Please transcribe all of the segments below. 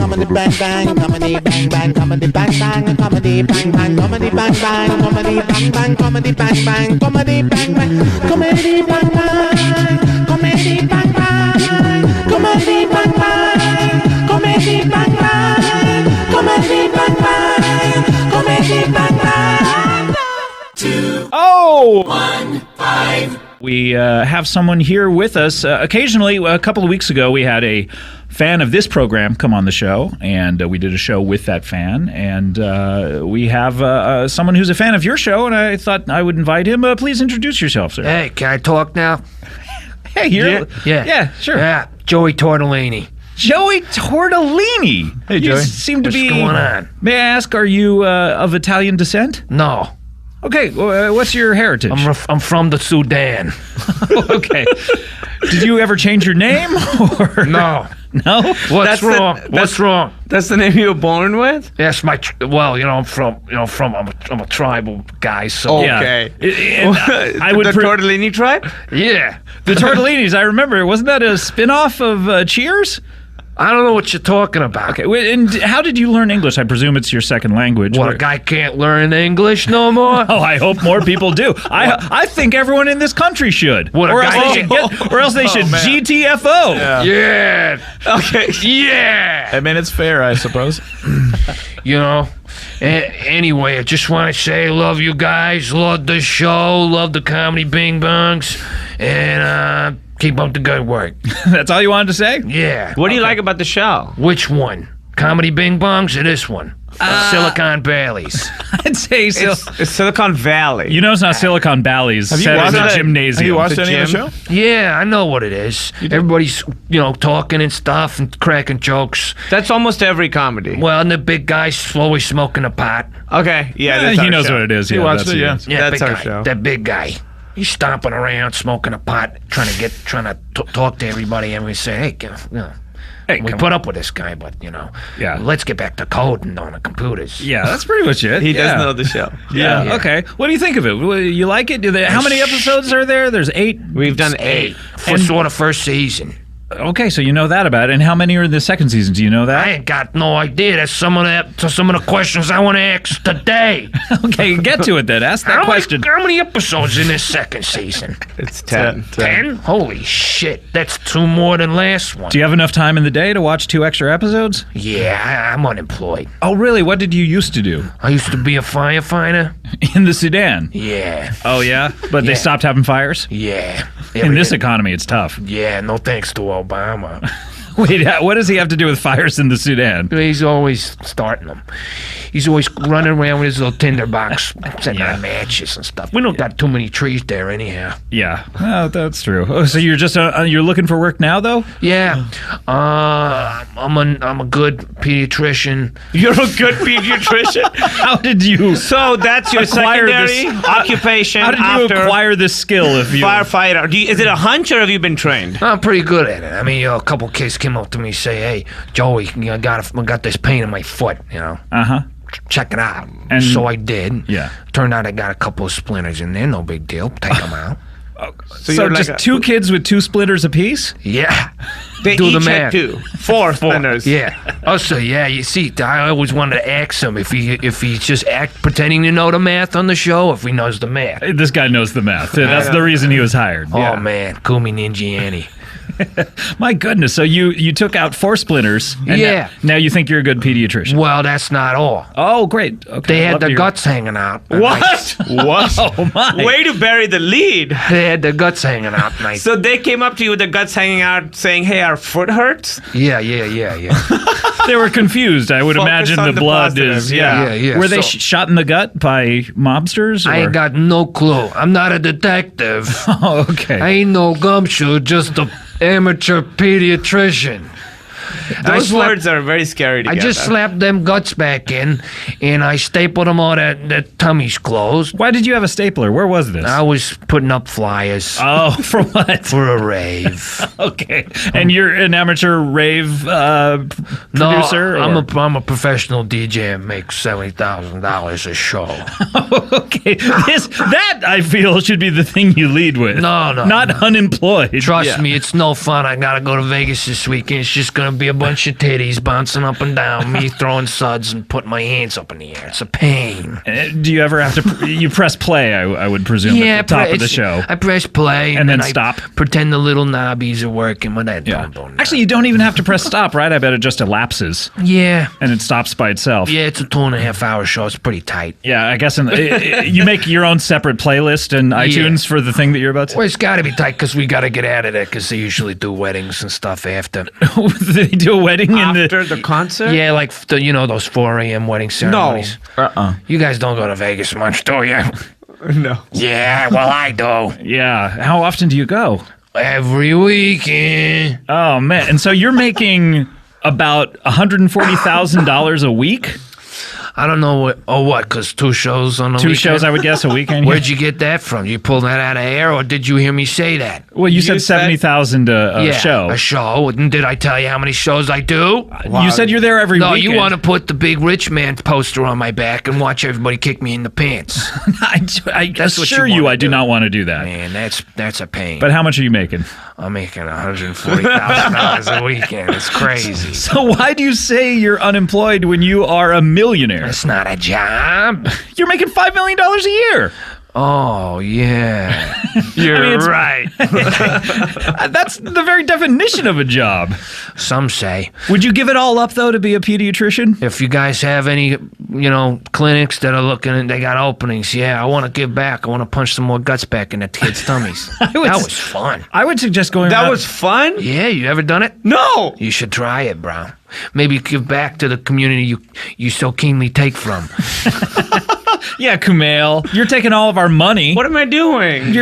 Comedy bang bang, comedy bang bang, comedy bang bang, comedy bang bang, comedy bang bang, comedy bang bang, comedy bang bang, comedy bang bang, comedy bang bang, comedy bang bang, comedy bang bang, comedy bang bang, comedy bang bang, comedy bang bang. 2, 1, 5. We have someone here with us. Occasionally, a couple of weeks ago, we had a fan of this program come on the show, and we did a show with that fan. And we have someone who's a fan of your show, and I thought I would invite him. Please introduce yourself, sir. Hey, can I talk now? Hey, here. Yeah, sure. Yeah, Joey Tortellini. Joey Tortellini. Hey, You Joey. seem to What's be. going on? May I ask, are you of Italian descent? No, Okay, what's your heritage? I'm from the Sudan. Okay. Did you ever change your name? Or No. No? What's wrong? What's wrong? That's the name you were born with? That's my. I'm a tribal guy. So Yeah. Okay. And I would the Tortellini tribe? yeah. The Tortellinis, I remember. Wasn't that a spin-off of Cheers? I don't know what you're talking about. Okay, and how did you learn English? I presume it's your second language. What, a guy can't learn English no more? Oh, I hope more people do. I think everyone in this country should. What, a or, else guy they should get, or else they should GTFO. Yeah. Okay. Yeah. I mean, it's fair, I suppose. You know, anyway, I just want to say I love you guys, love the show, love the comedy bing bongs, and keep up the good work. That's all you wanted to say? Yeah. What do you like about the show? Which one? Comedy bing bongs or this one? Silicon Valleys. I'd say so. It's Silicon Valley. You know it's not Silicon Valley's. Have you set watched in a it? gymnasium. Have you watched The any of the gym? show? Yeah, I know what it is. Everybody's, talking and stuff and cracking jokes. That's almost every comedy. Well, and the big guy's slowly smoking a pot. Okay, yeah, Yeah, that's he our knows show. what it is. He Yeah, watched that's it, it, yeah. Yeah, That's big our guy, show. That big guy. He's stomping around, smoking a pot, trying to talk to everybody, and we say, hey, Hey, we come put up with this guy, but Yeah. let's get back to coding on the computers. Yeah, that's pretty much it. He does Yeah. know the show. Yeah. Okay. What do you think of it? You like it? How many episodes are there? There's 8. We've done 8. For sort of first season. Okay, so you know that about it. And how many are in the second season? Do you know I that? ain't got no idea. That's some of the questions I want to ask today. Okay, get to it then. Ask that question. How many episodes in this second season? It's 10. 10? Holy shit. That's 2 more than last one. Do you have enough time in the day to watch 2 extra episodes? Yeah, I'm unemployed. Oh, really? What did you used to do? I used to be a firefighter. In the Sudan? Yeah. Oh, yeah? But they Yeah. stopped having fires? Yeah. In this economy, it's tough. Yeah, no thanks to Obama. Wait, what does he have to do with fires in the Sudan? He's always starting them. He's always running around with his little tinderbox, setting on matches and stuff. We don't got too many trees there anyhow. Yeah, well, that's true. Oh, so you're just you're looking for work now, though? Yeah, I'm a good pediatrician. You're a good pediatrician? How did you? So that's your Acquire secondary this- occupation How did you after acquire this skill? If you firefighter. Is it a hunch or have you been trained? I'm pretty good at it. I mean, a couple kids came up to me and say, "Hey, Joey, I got this pain in my foot. Check it out." And- so I did. Yeah. Turned out I got a couple of splinters in there. No big deal. Take them out. So you're just like 2 kids with 2 splinters apiece? Yeah. They Do the each math. had 2. 4 splinters. Yeah. Also, yeah. You see, I always wanted to ask him if he's just pretending to know the math on the show, if he knows the math. This guy knows the math. That's the reason he was hired. Oh man, Kumail Nanjiani. My goodness. So you took out 4 splinters. And Yeah. Now you think you're a good pediatrician. Well, that's not all. Oh, great. Okay. They had Love the to hear- guts hanging out. What? What? Oh my. Way to bury the lead. They had the guts hanging out. Nice. So they came up to you with the guts hanging out saying, hey, our foot hurts? Yeah. They were confused. I would Focus imagine on the the blood positive, is. yeah. Yeah. Were they So- shot in the gut by mobsters? I or- ain't got no clue. I'm not a detective. Oh, okay. I ain't no gumshoe, just a amateur pediatrician. Those words are very scary to I get just out. slapped them guts back in, and I stapled them all that tummy's closed. Why did you have a stapler? Where was this? I was putting up flyers Oh, for what? for a rave. Okay. And you're an amateur rave producer? No, or- I'm a professional DJ and make $70,000 a show. Okay. That, I feel, should be the thing you lead with. No, Not unemployed. Trust me, it's no fun. I gotta go to Vegas this weekend. It's just gonna be a bunch of titties bouncing up and down, me throwing suds and putting my hands up in the air. It's a pain. Do you ever have to... you press play, I would presume, at the top of the show. I press play And then I stop. Pretend the little knobbies are working, but I Yeah. don't. Actually, you don't even have to press stop, right? I bet it just elapses Yeah. and it stops by itself. Yeah, it's a 2.5-hour show. It's pretty tight. Yeah, I guess you make your own separate playlist in iTunes for the thing that you're about to... Well, it's got to be tight because we got to get out of there because they usually do weddings and stuff after. They do a wedding in After the concert? Yeah, like those 4 a.m. wedding ceremonies. You guys don't go to Vegas much, do you? No. Yeah, well, I do. Yeah. How often do you go? Every weekend. Oh, man. And so you're making about $140,000 a week? I don't know what, because 2 shows on the Two weekend? shows, I would guess, a weekend. Where'd you get that from? You pulled that out of air, or did you hear me say that? Well, you said You said- 70,000 a show. A show. And did I tell you how many shows I do? You said you're there every No, weekend. you want to put the big rich man poster on my back and watch everybody kick me in the pants. I That's what assure you you, wanna I do do. not want to do that. Man, that's a pain. But how much are you making? I'm making $140,000 a weekend. It's crazy. So why do you say you're unemployed when you are a millionaire? It's not a job. You're making $5 million a year. Oh, yeah. You're right. That's the very definition of a job. Some say. Would you give it all up, though, to be a pediatrician? If you guys have any, clinics that are looking and they got openings, yeah, I want to give back. I want to punch some more guts back in the kids' tummies. That was fun. I would suggest going That around- was fun? Yeah, you ever done it? No. You should try it, bro. Maybe give back to the community you so keenly take from. Yeah, Kumail. You're taking all of our money. What am I doing?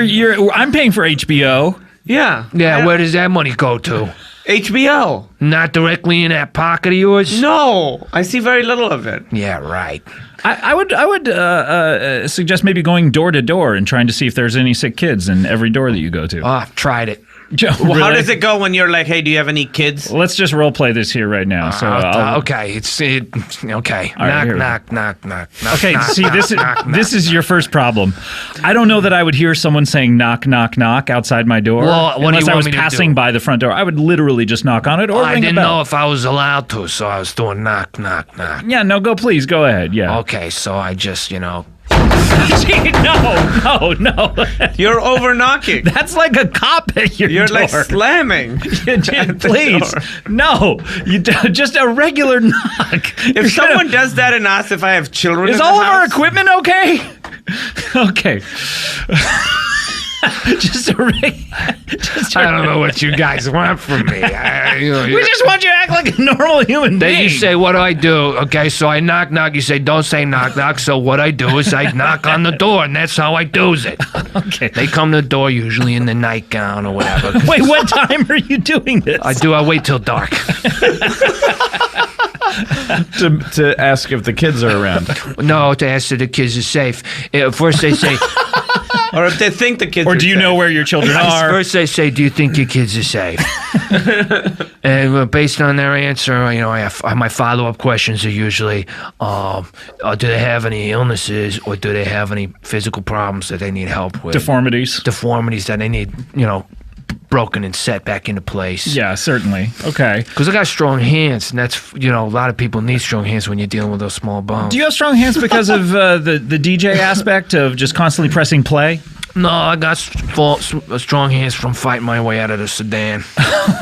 I'm paying for HBO. Yeah. Yeah, where does that money go to? HBO. Not directly in that pocket of yours? No. I see very little of it. Yeah, right. I would suggest maybe going door to door and trying to see if there's any sick kids in every door that you go to. Oh, I've tried it. Well, how Really? does it go when you're like, hey, do you have any kids? Let's just role play this here right now. So Okay, okay. right, here we Knock. okay, knock, see, this is knock, this is your first problem. I don't know that I would hear someone saying knock, knock, knock outside my door Well, what do unless you I want was me to passing do? by the front door. I would literally just knock on it or I ring didn't a bell. know if I was allowed to, so I was doing knock. Yeah, no, please go ahead. Yeah. Okay, so I just, Gee, no. You're over knocking. That's like a cop at your You're door. like slamming. Please, door. no. Just a regular knock. If someone does that and asks if I have children, Is in the all of our house, equipment okay? Okay. just a I don't know what you guys want from me. We just want you to act like a normal human Then being. you say, what do I do? Okay, so I knock. You say, don't say knock. So what I do is I knock on the door, and that's how I does it. Okay. They come to the door usually in the nightgown or whatever. Wait, what time are you doing this? I wait till dark. to ask if the kids are around. No, to ask if the kids are safe. First they say, or if they think the kids Or are do you safe. know where your children are? first they say, do you think your kids are safe? And based on their answer, my follow-up questions are usually, do they have any illnesses or do they have any physical problems that they need help with? Deformities. Deformities that they need, broken and set back into place. Yeah, certainly. Okay. Because I got strong hands, and that's, a lot of people need strong hands when you're dealing with those small bones. Do you have strong hands because of the DJ aspect of just constantly pressing play? No, I got strong hands from fighting my way out of the sedan.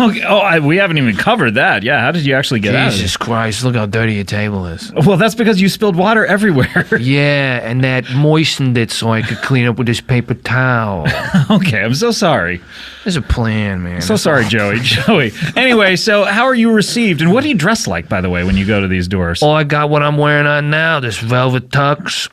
Okay. We haven't even covered that. Yeah, how did you actually get out of Jesus Christ, look how dirty your table is. it? Well, that's because you spilled water everywhere. Yeah, and that moistened it so I could clean up with this paper towel. Okay, I'm so sorry. There's a plan, man. So sorry, Joey. Anyway, so how are you received? And what do you dress like, by the way, when you go to these doors? Oh, I got what I'm wearing on now, this velvet tux,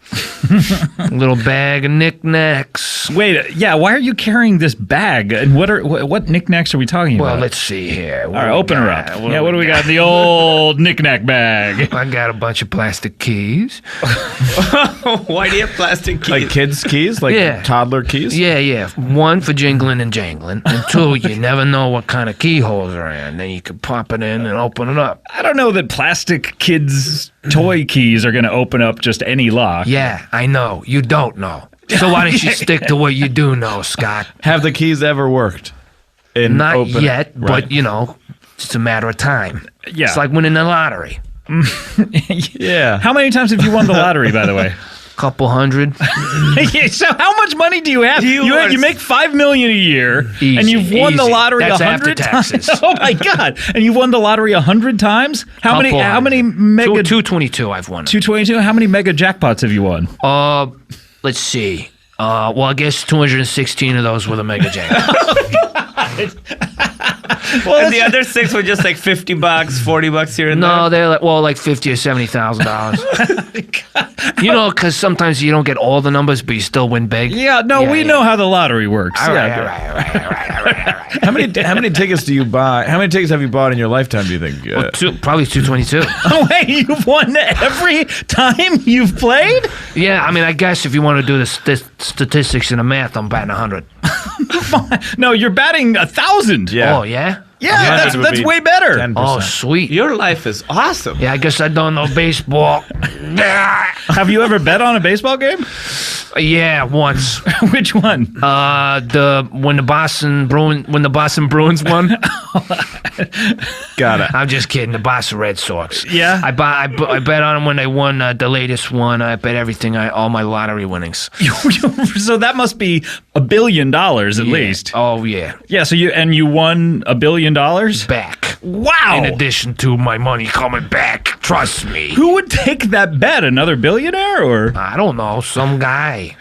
little bag of knickknacks. Wait, yeah. Why are you carrying this bag? And what knickknacks are we talking Well, about? let's see here. All right, open her up. Yeah, what do we got in the old knickknack bag? I got a bunch of plastic keys. Why do you have plastic keys? Like kids' keys? Like toddler keys? Yeah. One for jingling and jangling. And two, you never know what kind of keyholes are in. Then you can pop it in and open it up. I don't know that plastic kids' toy keys are going to open up just any lock. Yeah, I know. You don't know. So why don't you stick to what you do know, Scott? Have the keys ever worked? Not yet, Right. but, it's a matter of time. Yeah. It's like winning the lottery. Yeah. How many times have you won the lottery, by the way? Couple hundred. Yeah, so how much money do you have? You make $5 million a year, Easy, and you've won the easy. lottery That's 100 after times. taxes. Oh my God! And you've won the lottery 100 times. How many mega? 222 I've won. 222. How many mega jackpots have you won? Let's see. Well, I guess 216 of those were the mega jackpots. And the other 6 were just like $50, $40 here and there. No, they're like $50,000 or $70,000. Because sometimes you don't get all the numbers, but you still win big. Yeah, we know how the lottery works. All right. How many tickets do you buy? How many tickets have you bought in your lifetime, do you think? Probably 222. Oh, wait, you've won every time you've played? Yeah, I mean, I guess if you want to do the statistics and the math, I'm batting 100. No, you're batting 1,000. Yeah. Oh, yeah? Yeah, that's way better. 10%. Oh, sweet. Your life is awesome. Yeah, I guess I don't know baseball. Have you ever bet on a baseball game? Yeah, once. Which one? When the Boston Bruins won. Got it. I'm just kidding. The Boston Red Sox. Yeah? I bet on them when they won the latest one. I bet everything. All my lottery winnings. So that must be $1 billion at least. Oh yeah. Yeah. So you won $1 billion Back. Wow. In addition to my money coming back. Trust me. Who would take that bet? Another billionaire or I don't know. Some guy.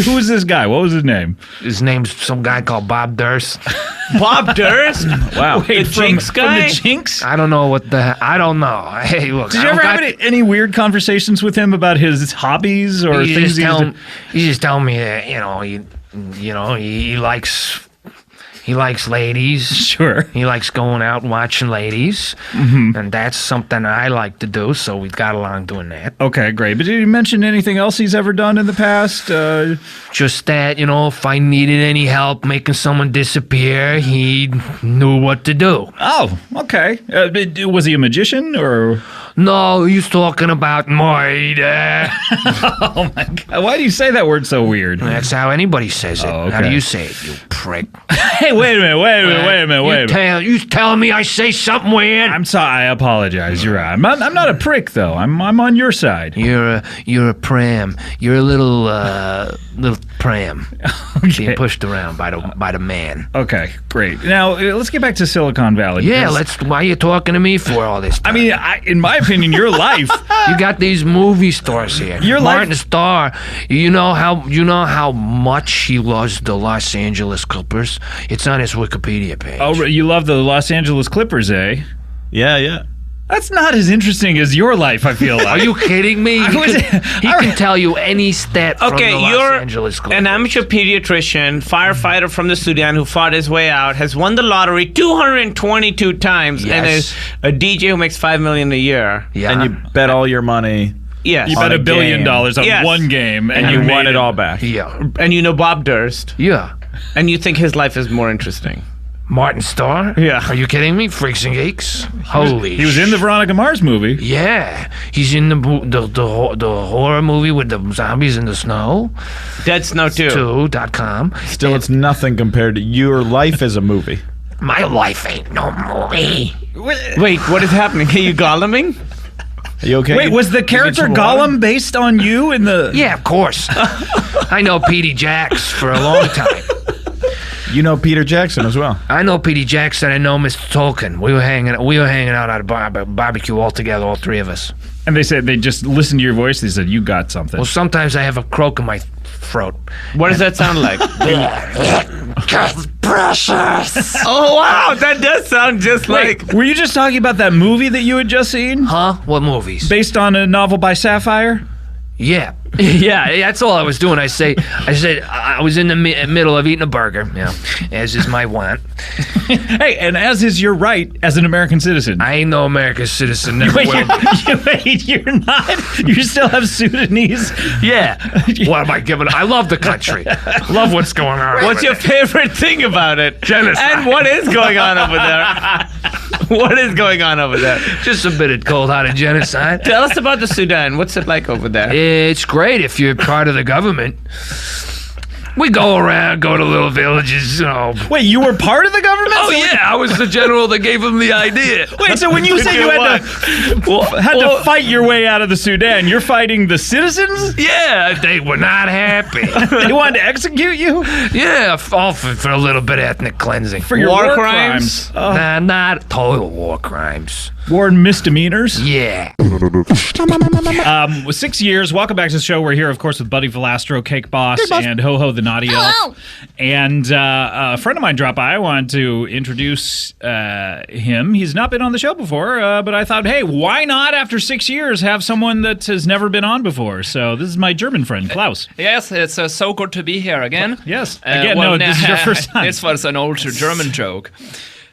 who was this guy? What was his name? His name's some guy called Bob Durst. Bob Durst? Wow. The Jinx guy? From the Jinx? I don't know what the. I don't know. Hey, look. Did you ever have any weird conversations with him about his hobbies or You things? just tell me that he likes ladies. Sure. He likes going out and watching ladies, and that's something I like to do. So we got along doing that. Okay, great. But did you mention anything else he's ever done in the past? Just that, if I needed any help making someone disappear, he knew what to do. Oh, okay. Was he a magician or? No, he's talking about murder. Oh my God! Why do you say that word so weird? That's how anybody says it. Oh, How do okay. you say it, you prick? Hey, wait a minute. You telling me I say something weird? I'm sorry. I apologize. You're right. I'm not a prick though. I'm on your side. You're a pram. You're a little pram being pushed around by the man. Okay, great. Now let's get back to Silicon Valley. Yeah, because- why are you talking to me for all this time? I mean, in my opinion, your life. You got these movie stars here. Your Martin life- Starr. You know how much he loves the Los Angeles Clippers. It's on his Wikipedia page. Oh, you love the Los Angeles Clippers, eh? Yeah. That's not as interesting as your life, I feel like. Are you kidding me? He can tell you any stat from Okay, the Los you're Angeles Clippers. an amateur pediatrician, firefighter from the Sudan who fought his way out, has won the lottery 222 times, and Yes. is a DJ who makes $5 million a year. Yeah. And you bet all your money. Yes. You On bet a $1 billion game. on Yes. one game, And you won it all back. Yeah. And you know Bob Durst, Yeah. and you think his life is more interesting. Martin Starr? Yeah. Are you kidding me? Freaks and Geeks? Holy He was in the Veronica Mars movie. Yeah. He's in the horror movie with the zombies in the snow. Dead Snow too. .com. Still, it's nothing compared to your life as a movie. My life ain't no movie. Wait, what is happening? Are you golluming? Are you okay? Wait, was the character some water? Gollum based on you in the? Yeah, of course. I know Petey Jacks for a long time. You know Peter Jackson as well. I know Petey Jackson. I know Mr. Tolkien. We were hanging out at a barbecue all together, all three of us. And they said they just listened to your voice. They said you got something. Well, sometimes I have a croak in my throat. What does that sound like? Precious. Oh wow, that does sound just like. Were you just talking about that movie that you had just seen, Huh? What movies? based on a novel by Sapphire? Yeah. Yeah, that's all I was doing. I said I was in the middle of eating a burger, as is my want. Hey, and as is your right as an American citizen. I ain't no American citizen, never will. Wait, you're not? You still have Sudanese? Yeah. What am I giving? I love the country. Love what's going on. What's your favorite thing about it? Genocide. And what is going on over there? What is going on over there? Just a bit of cold-hearted genocide. Tell us about the Sudan. What's it like over there? It's great if you're part of the government. We go around, go to little villages, Wait, you were part of the government? Oh, yeah, I was the general that gave him the idea. Wait, so when you said you had to fight your way out of the Sudan, you're fighting the citizens? Yeah, they were not happy. They wanted to execute you? Yeah, all for a little bit of ethnic cleansing. For your war crimes? Nah, not total war crimes. War and misdemeanors? Yeah. 6 years. Welcome back to the show. We're here, of course, with Buddy Velastro, Cake Boss, and Ho-Ho the Naughty Elf. And a friend of mine dropped by. I wanted to introduce him. He's not been on the show before, but I thought, hey, why not, after 6 years, have someone that has never been on before? So this is my German friend, Klaus. Yes, it's so good to be here again. Yes. Again, this is your first time. This was an old German joke.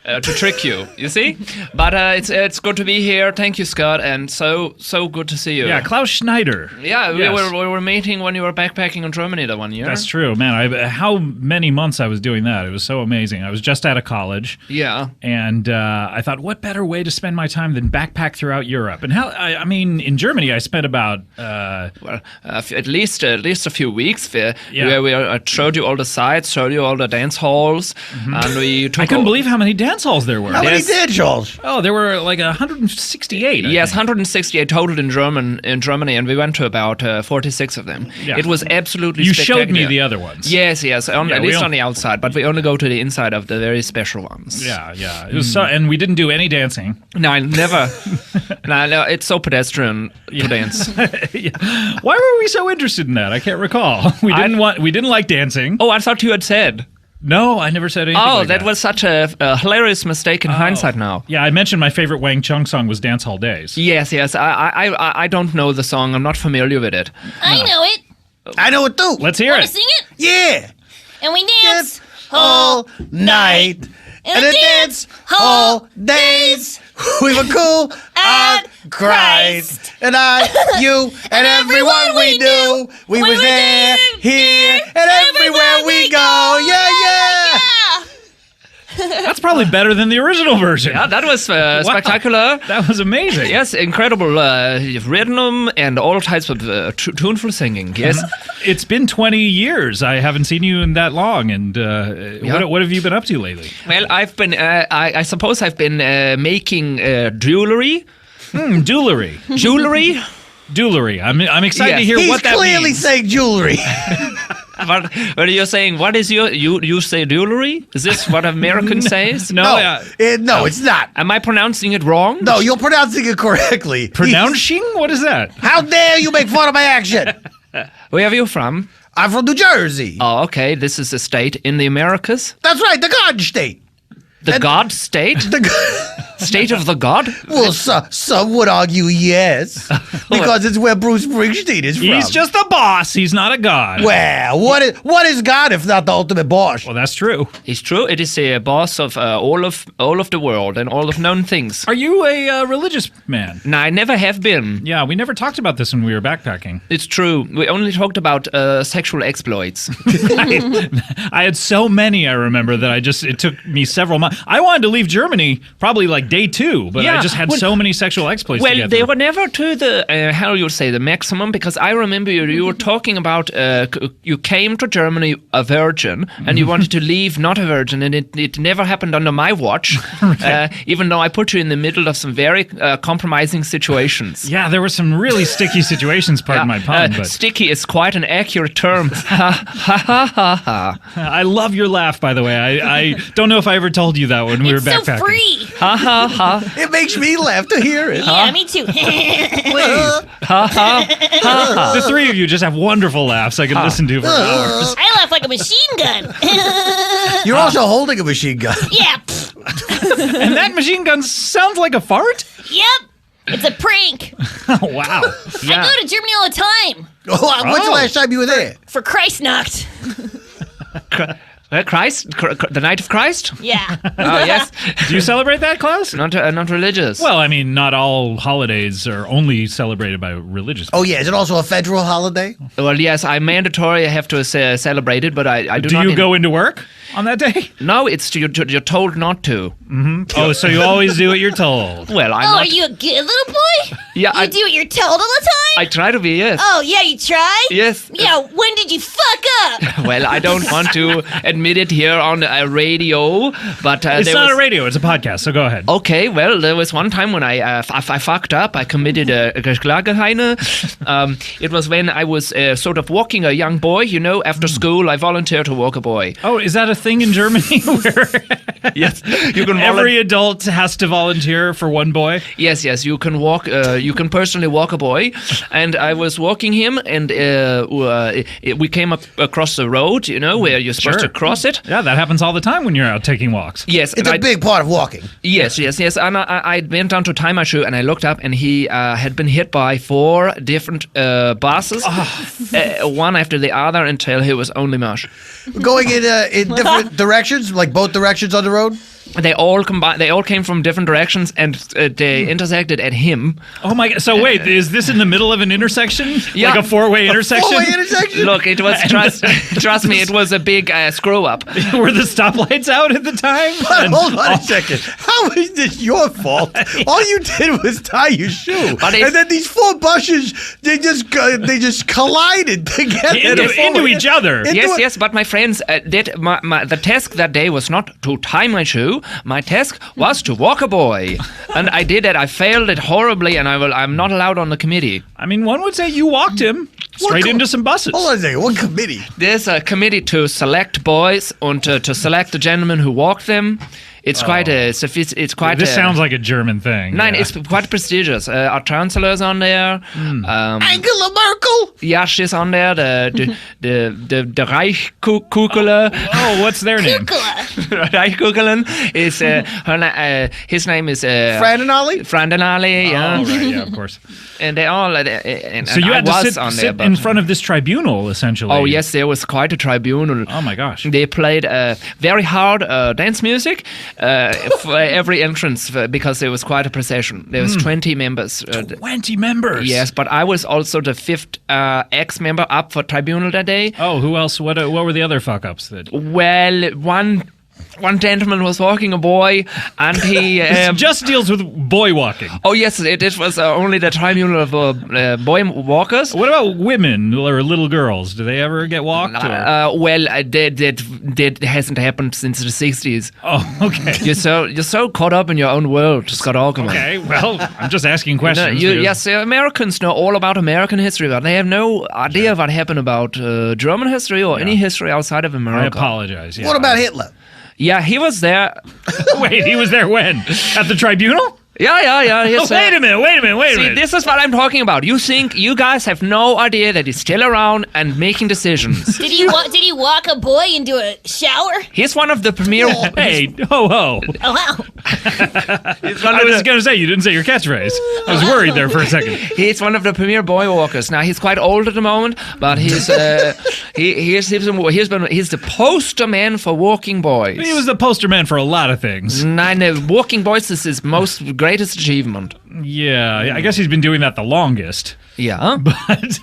To trick you see? But it's good to be here. Thank you, Scott, and so good to see you. Yeah, Klaus Schneider. Yeah, Yes. we were meeting when you were backpacking in Germany that one year. That's true, man. How many months I was doing that? It was so amazing. I was just out of college. Yeah. And I thought, what better way to spend my time than backpack throughout Europe? And I mean, in Germany, I spent about at least a few weeks where we showed you all the sites, showed you all the dance halls, and we took. I couldn't believe how many dance halls there were. How many dance halls? Oh, there were like 168. Yes, 168 total in Germany, and we went to about 46 of them. Yeah. It was absolutely You spectacular. showed me the other ones. Yes, at least on the outside, but we only go to the inside of the very special ones. Yeah. It was and we didn't do any dancing. No, I never. no, it's so pedestrian to dance. Yeah. Why were we so interested in that? I can't recall. We didn't like dancing. Oh, I thought you had said. No, I never said anything. Oh, that was such a hilarious mistake in hindsight now. Yeah, I mentioned my favorite Wang Chung song was Dance Hall Days. Yes. I don't know the song. I'm not familiar with it. I know it. I know it too. Let's hear Want it. to sing it? Yeah. And we dance All night. And the dance all days. We were cool at Christ. And I, you, and everyone we knew. We was there, here, and everywhere we go. Yeah. That's probably better than the original version. Yeah, that was spectacular. That was amazing. Yes, incredible rhythm and all types of tuneful singing. Yes. It's been 20 years. I haven't seen you in that long. And what have you been up to lately? Well, I've been. I suppose I've been making jewelry. Jewelry. Jewelry. Jewelry. I'm excited to hear what that He's clearly means. saying jewelry. What are you saying? What is you say jewelry? Is this what American says? No, No, it's not. Am I pronouncing it wrong? No, you're pronouncing it correctly. pronouncing? What is that? How dare you make fun of my accent? Where are you from? I'm from New Jersey. Oh, okay. This is a state in the Americas. That's right, the Garden State. The God state? State of the God? Well, some would argue yes, because it's where Bruce Springsteen is from. He's just a boss. He's not a god. Well, what is God if not the ultimate boss? Well, that's true. It's true. It is a boss of all of the world and all of known things. Are you a religious man? No, I never have been. Yeah, we never talked about this when we were backpacking. It's true. We only talked about sexual exploits. I had so many, I remember, that it took me several months. I wanted to leave Germany probably like day 2, but I just had so many sexual exploits to get they through. were never to the, how you would say, the maximum, because I remember you were talking about you came to Germany a virgin, and you wanted to leave not a virgin, and it never happened under my watch, even though I put you in the middle of some very compromising situations. Yeah, there were some really sticky situations, pardon my pun. But sticky is quite an accurate term. I love your laugh, by the way. I don't know if I ever told you that when we were It's so backpacking. free. Ha ha ha. It makes me laugh to hear it. Yeah, me too. Ha ha ha. The three of you just have wonderful laughs I can listen to for hours. I laugh like a machine gun. You're also holding a machine gun. Yeah. And that machine gun sounds like a fart? Yep. It's a prank. Oh, wow. Yeah. I go to Germany all the time. When's the last time you were there? For Christnacht. Christ? The night of Christ? Yeah. Oh, yes. Do you celebrate that, Klaus? Not religious. Well, I mean, not all holidays are only celebrated by religious people. Oh, yeah. Is it also a federal holiday? Well, yes, I mandatory have to celebrate it, but I do Do not. you go into work on that day? No, it's you're told not to. Oh, so you always do what you're told. Well, I'm Oh, not. are you a good little boy? Yeah, You do what you're told all the I time? try to be, yes. Oh, yeah, you try? Yes. Yeah, when did you fuck up? Well, I don't want to admit it here on a radio, but It's there not was, a radio, it's a podcast, so go ahead. Okay, well, there was one time when I fucked up. I committed a Geschlagenheine. It was when I was sort of walking a young boy. You know, after school, I volunteered to walk a boy. Oh, is that a thing in Germany where Yes, you can every adult has to volunteer for one boy? Yes, you can walk. You can personally walk a boy, and I was walking him, and we came across the road. You know where you're supposed Sure. to cross it. Yeah, that happens all the time when you're out taking walks. Yes, It's and a big part of walking. Yes. And I went down to tie my shoe, and I looked up, and he had been hit by 4 different buses, one after the other, until he was only mush. Going in different directions, like both directions on the road? They all came from different directions, and they intersected at him. Oh my god, so wait, is this in the middle of an intersection? Yeah. Like a four-way intersection? Four-way intersection? Look, it was trust me, it was a big screw up. Were the stoplights out at the time? But And- hold on a second. How is this your fault? All you did was tie your shoe, But it's- and then these 4 buses they just collided together into each other. Yes, but my friends, the task that day was not to tie my shoe. My task was to walk a boy, and I did it. I failed it horribly, and I'm not allowed on the committee. I mean, one would say you walked him straight into some buses. Hold on a second. What committee? There's a committee to select boys and to select the gentlemen who walk them. It's quite It's quite. This sounds like a German thing. Nein, yeah. it's quite prestigious. Our chancellor's on there. Angela Merkel? Yeah, she's on there. The Reichskugler. Oh, what's their name? Reichskugelen is his name is Frandenali? Frandenali. Yeah, Oh, right, yeah, of course. and they all. And So you I had to was sit, on sit there, but- in front of this tribunal, essentially. Oh yes, there was quite a tribunal. Oh my gosh. They played very hard dance music for every entrance because there was quite a procession. There was 20 members. 20 members. Yes, but I was also the 5th ex-member up for tribunal that day. Oh, who else? What were the other fuck-ups? That Well, one gentleman was walking a boy, and he. This just deals with boy walking. Oh yes, it was only the tribunal of boy walkers. What about women or little girls? Do they ever get walked? Or? Well, that hasn't happened since the 60s. Oh, okay. You're so caught up in your own world, Scott Aukerman. Okay, well, I'm just asking No, questions. yes, Americans know all about American history, but they have no idea what happened about German history or any history outside of I America. apologize. Yeah. What about Hitler? Yeah, he was there. Wait, he was there when? At the tribunal? Yeah. Yes, Wait a minute. See, this is what I'm talking about. You guys have no idea that he's still around and making decisions. Did he walk a boy into a shower? He's one of the premier. Hey, ho. Oh, wow. I was going to say, you didn't say your catchphrase. I was worried there for a second. He's one of the premier boy walkers. Now he's quite old at the moment, but he's he's the poster man for walking boys. He was the poster man for a lot of things. Nine walking boys is his most greatest achievement. Yeah, I guess he's been doing that the longest. Yeah. But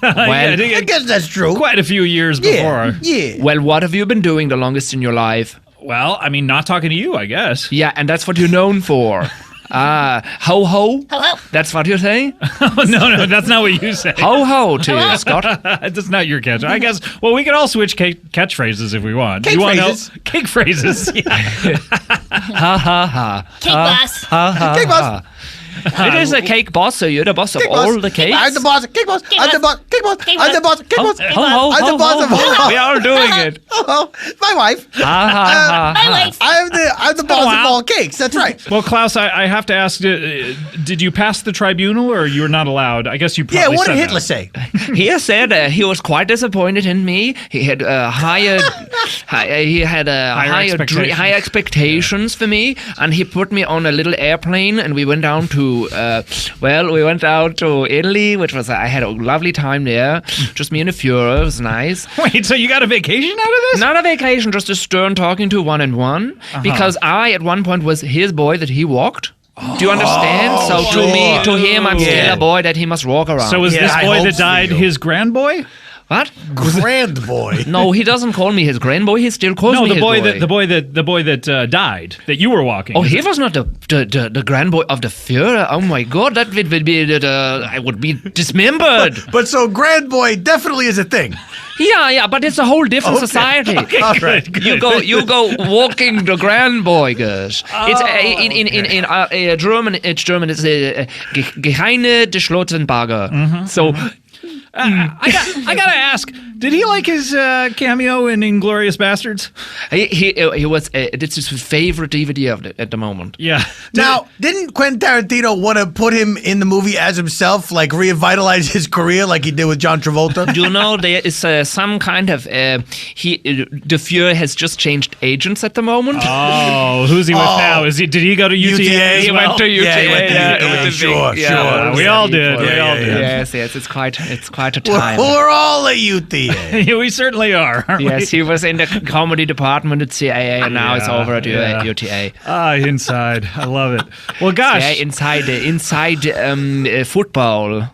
I guess that's true. quite a few years before. Yeah. Well, what have you been doing the longest in your life? Well, I mean, not talking to you, I guess. Yeah, and that's what you're known for. Ho ho. Ho ho. That's what you say. No, that's not what you say. Ho ho to you, Scott. That's not your catch. I guess. Well, we could all switch catchphrases if we want. Cake you want phrases. Cake phrases. Yeah. Ha ha ha. Cake boss. Ha ha. Cake boss. It is a cake boss, so you're the boss of Cake all boss. the cakes. I'm the boss. Cake boss. I'm the boss. Cake boss. I'm the boss. Cake boss. Ho ho I'm the ho boss of ho. We are doing it. Oh, my wife. Ha ha My ha. wife. I'm the boss of all cakes. That's right. Well, Klaus, I have to ask: did you pass the tribunal, or you were not allowed? I guess you Yeah. probably What said did that. Hitler say? He said he was quite disappointed in me. He had higher expectations. high expectations for me, and he put me on a little airplane, and we went down to to, we went out to Italy, which was, I had a lovely time there. Just me and the Führer, it was nice. Wait, so you got a vacation out of this? Not a vacation, just a stern talking to one-on-one. Because I, at one point, was his boy that he walked. Do you understand? To him, I'm still a boy that he must walk around. So was this boy that died his grandboy? What? Grand boy. No, he doesn't call me his grandboy. He still calls me his boy. The boy that died that you were walking. Oh, he was not the grandboy of the Führer. Oh my God, that would be I would be dismembered. But so grand boy definitely is a thing. Yeah, but it's a whole different society. Okay, All good, right. good. You go walking the grandboy, guys. It's in German. It's German. It's geheine Schlotzenberger. So. I gotta ask, did he like his cameo in Inglourious Bastards? He was. It's his favorite DVD at the moment. Yeah. Now, didn't Quentin Tarantino want to put him in the movie as himself, like revitalize his career like he did with John Travolta? Do you know there is some kind of the Führer has just changed agents at the moment. Oh, who's he with now? Did he go to UTA? He went to UTA. Yeah, he went to UTA. Sure. We all did. We all did. Yes, it's quite a time. We're all at UTA. Yeah, we certainly are, aren't we? Yes, he was in the comedy department at CIA, and now it's over at UTA. Ah, inside. I love it. Well, gosh. Yeah, inside football.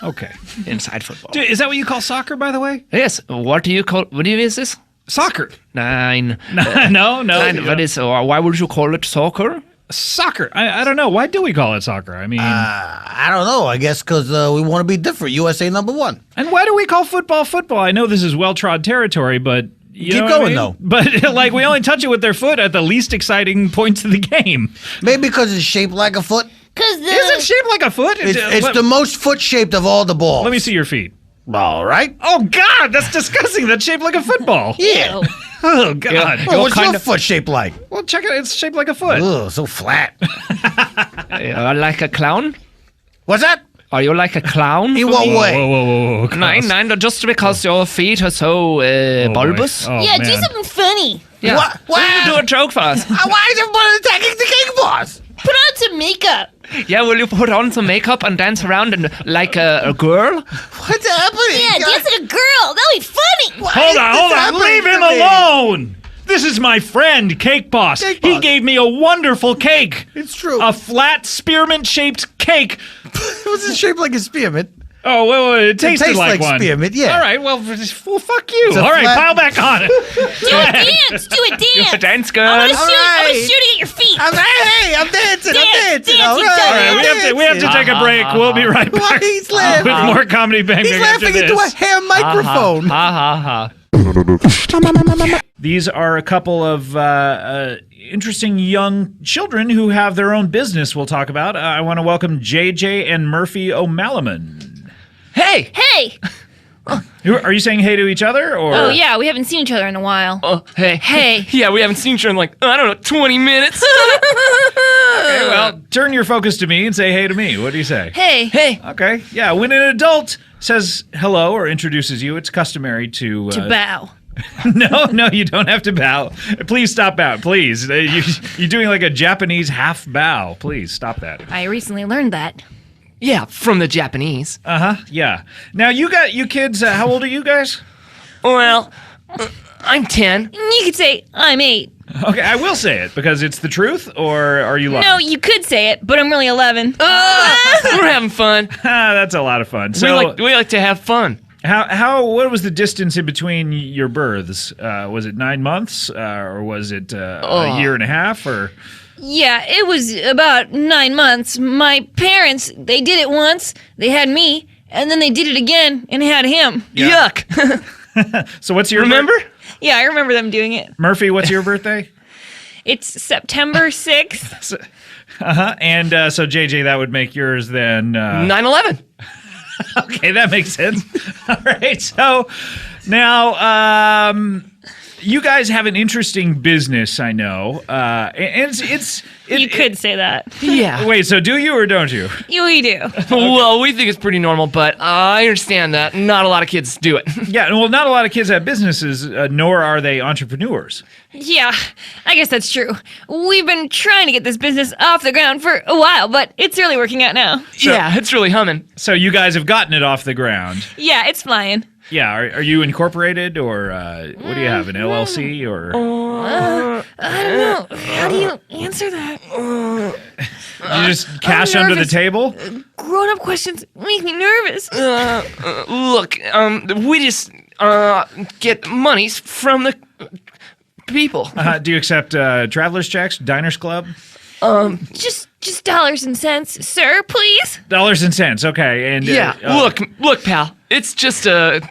Okay. Inside football. Dude, is that what you call soccer, by the way? Yes. What do you call? What is this? Soccer. Nine. No. Nine. What is? Why would you call it soccer? Soccer. I don't know. Why do we call it soccer? I mean, I don't know. I guess because we want to be different. USA #1. and why do we call football football? I know this is well-trod territory, but you Keep know what going, I mean? though. But like, we only touch it with their foot at the least exciting points of the game. Maybe because it's shaped like a foot. Cause the Is it shaped like a foot? It's the most foot-shaped of all the balls. Let me see your feet. All right. Oh God, that's disgusting. That's shaped like a football. Yeah. Ew. Oh God. Oh, what's your foot shaped like? Well, check it. It's shaped like a foot. Ugh, so flat. Like a clown? What's that? Are you like a clown? In what way? Whoa. Klaus. Nine, just because your feet are so bulbous. Oh, yeah, man. do something funny. Yeah. What? Why don't you do a joke for us? Why is everybody attacking the cake boss? Put on some makeup. Yeah, will you put on some makeup and dance around and like a girl? What's happening? Yeah, dance like a girl. That'll be funny. Hold on. Leave him alone. This is my friend, Cake Boss. Cake He Boss. gave me a wonderful cake. It's true. A flat spearmint-shaped cake. Was it shaped like a spearmint? Oh, wait. It tasted tastes like one. spearmint, yeah. All right, well, fuck you. It's a All right, flat- pile back on. Do a dance. Do a dance. Dance, girl. I'm gonna right. shoot at your feet. I'm dancing. Dance, I'm dancing. All dancing, right. dancing. We have to take a break. We'll be right Why back he's laughing? with more comedy bang He's bang after laughing into a this. hair microphone. Ha ha. These are a couple of interesting young children who have their own business we'll talk about. I want to welcome JJ and Murphy O'Malaman. Hey. Hey. Are you saying hey to each other? Or? Oh yeah, we haven't seen each other in a while. Hey. Hey. Yeah, we haven't seen each other in like, I don't know, 20 minutes. Okay, well, turn your focus to me and say hey to me. What do you say? Hey. Hey. Okay, yeah. When an adult says hello or introduces you, it's customary to bow. No, you don't have to bow. Please stop bowing. Please, you're doing like a Japanese half bow. Please stop that. I recently learned that. Yeah, from the Japanese. Yeah. Now you kids. How old are you guys? Well, I'm 10. You could say I'm 8. Okay, I will say it because it's the truth. Or are you lying? No, you could say it, but I'm really 11. We're having fun. That's a lot of fun. So we like to have fun. what was the distance in between your births? Was it 9 months, or was it a year and a half, or? Yeah, it was about 9 months. My parents, they did it once. They had me, and then they did it again and had him. Yeah. Yuck. So what's your Remember? Yeah, I remember them doing it. Murphy? What's your birthday? It's September 6th. And so JJ, that would make yours then. 9/11. Okay, that makes sense. All right. So now, you guys have an interesting business, I know. And You could say that. Yeah. Wait, so do you or don't you? We do. Well, we think it's pretty normal, but I understand that not a lot of kids do it. Yeah, well, not a lot of kids have businesses, nor are they entrepreneurs. Yeah, I guess that's true. We've been trying to get this business off the ground for a while, but it's really working out now. Yeah, it's really humming. So you guys have gotten it off the ground. Yeah, it's flying. Yeah, are you incorporated, or what do you have, an LLC, or? I don't know. How do you answer that? You just cash under the nervous. table? Grown-up questions make me nervous. Look, we just get monies from the people. Do you accept traveler's checks, diners club? Just dollars and cents, sir, please. Dollars and cents, okay. And Yeah, look, pal. It's just a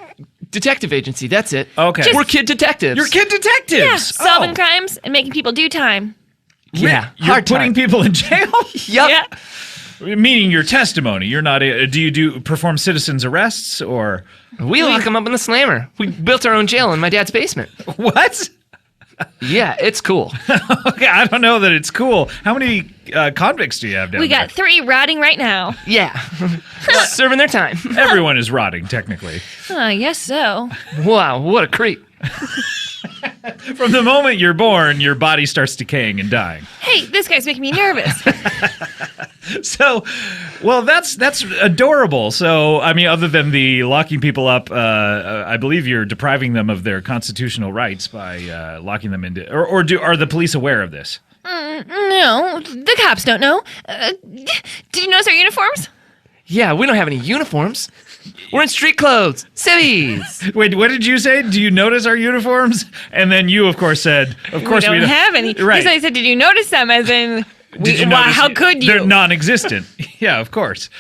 detective agency. That's it. Okay. We're kid detectives. You're kid detectives. Yeah, solving crimes and making people do time. Yeah, You're hard putting time. people in jail? Yep. Yeah. Meaning your testimony. You're not. Do you perform citizens arrests or We lock them up in the slammer. We built our own jail in my dad's basement. what? Yeah, it's cool. Okay, I don't know that it's cool. How many convicts do you have down We there? got 3 rotting right now. Yeah, serving their time. Everyone is rotting, technically. I guess so. Wow, what a creep. From the moment you're born, your body starts decaying and dying. Hey, this guy's making me nervous. So, well, that's adorable. So, I mean, other than the locking people up, I believe you're depriving them of their constitutional rights by locking them into. Or are the police aware of this? No, the cops don't know. Did you notice our uniforms? Yeah, we don't have any uniforms. We're in street clothes. Civvies. Wait, what did you say? Do you notice our uniforms? And then you, of course, said, "Of course we don't have any." Right? So I said, "Did you notice them?" As in, Did you why? notice How could you? They're non-existent. Yeah, of course.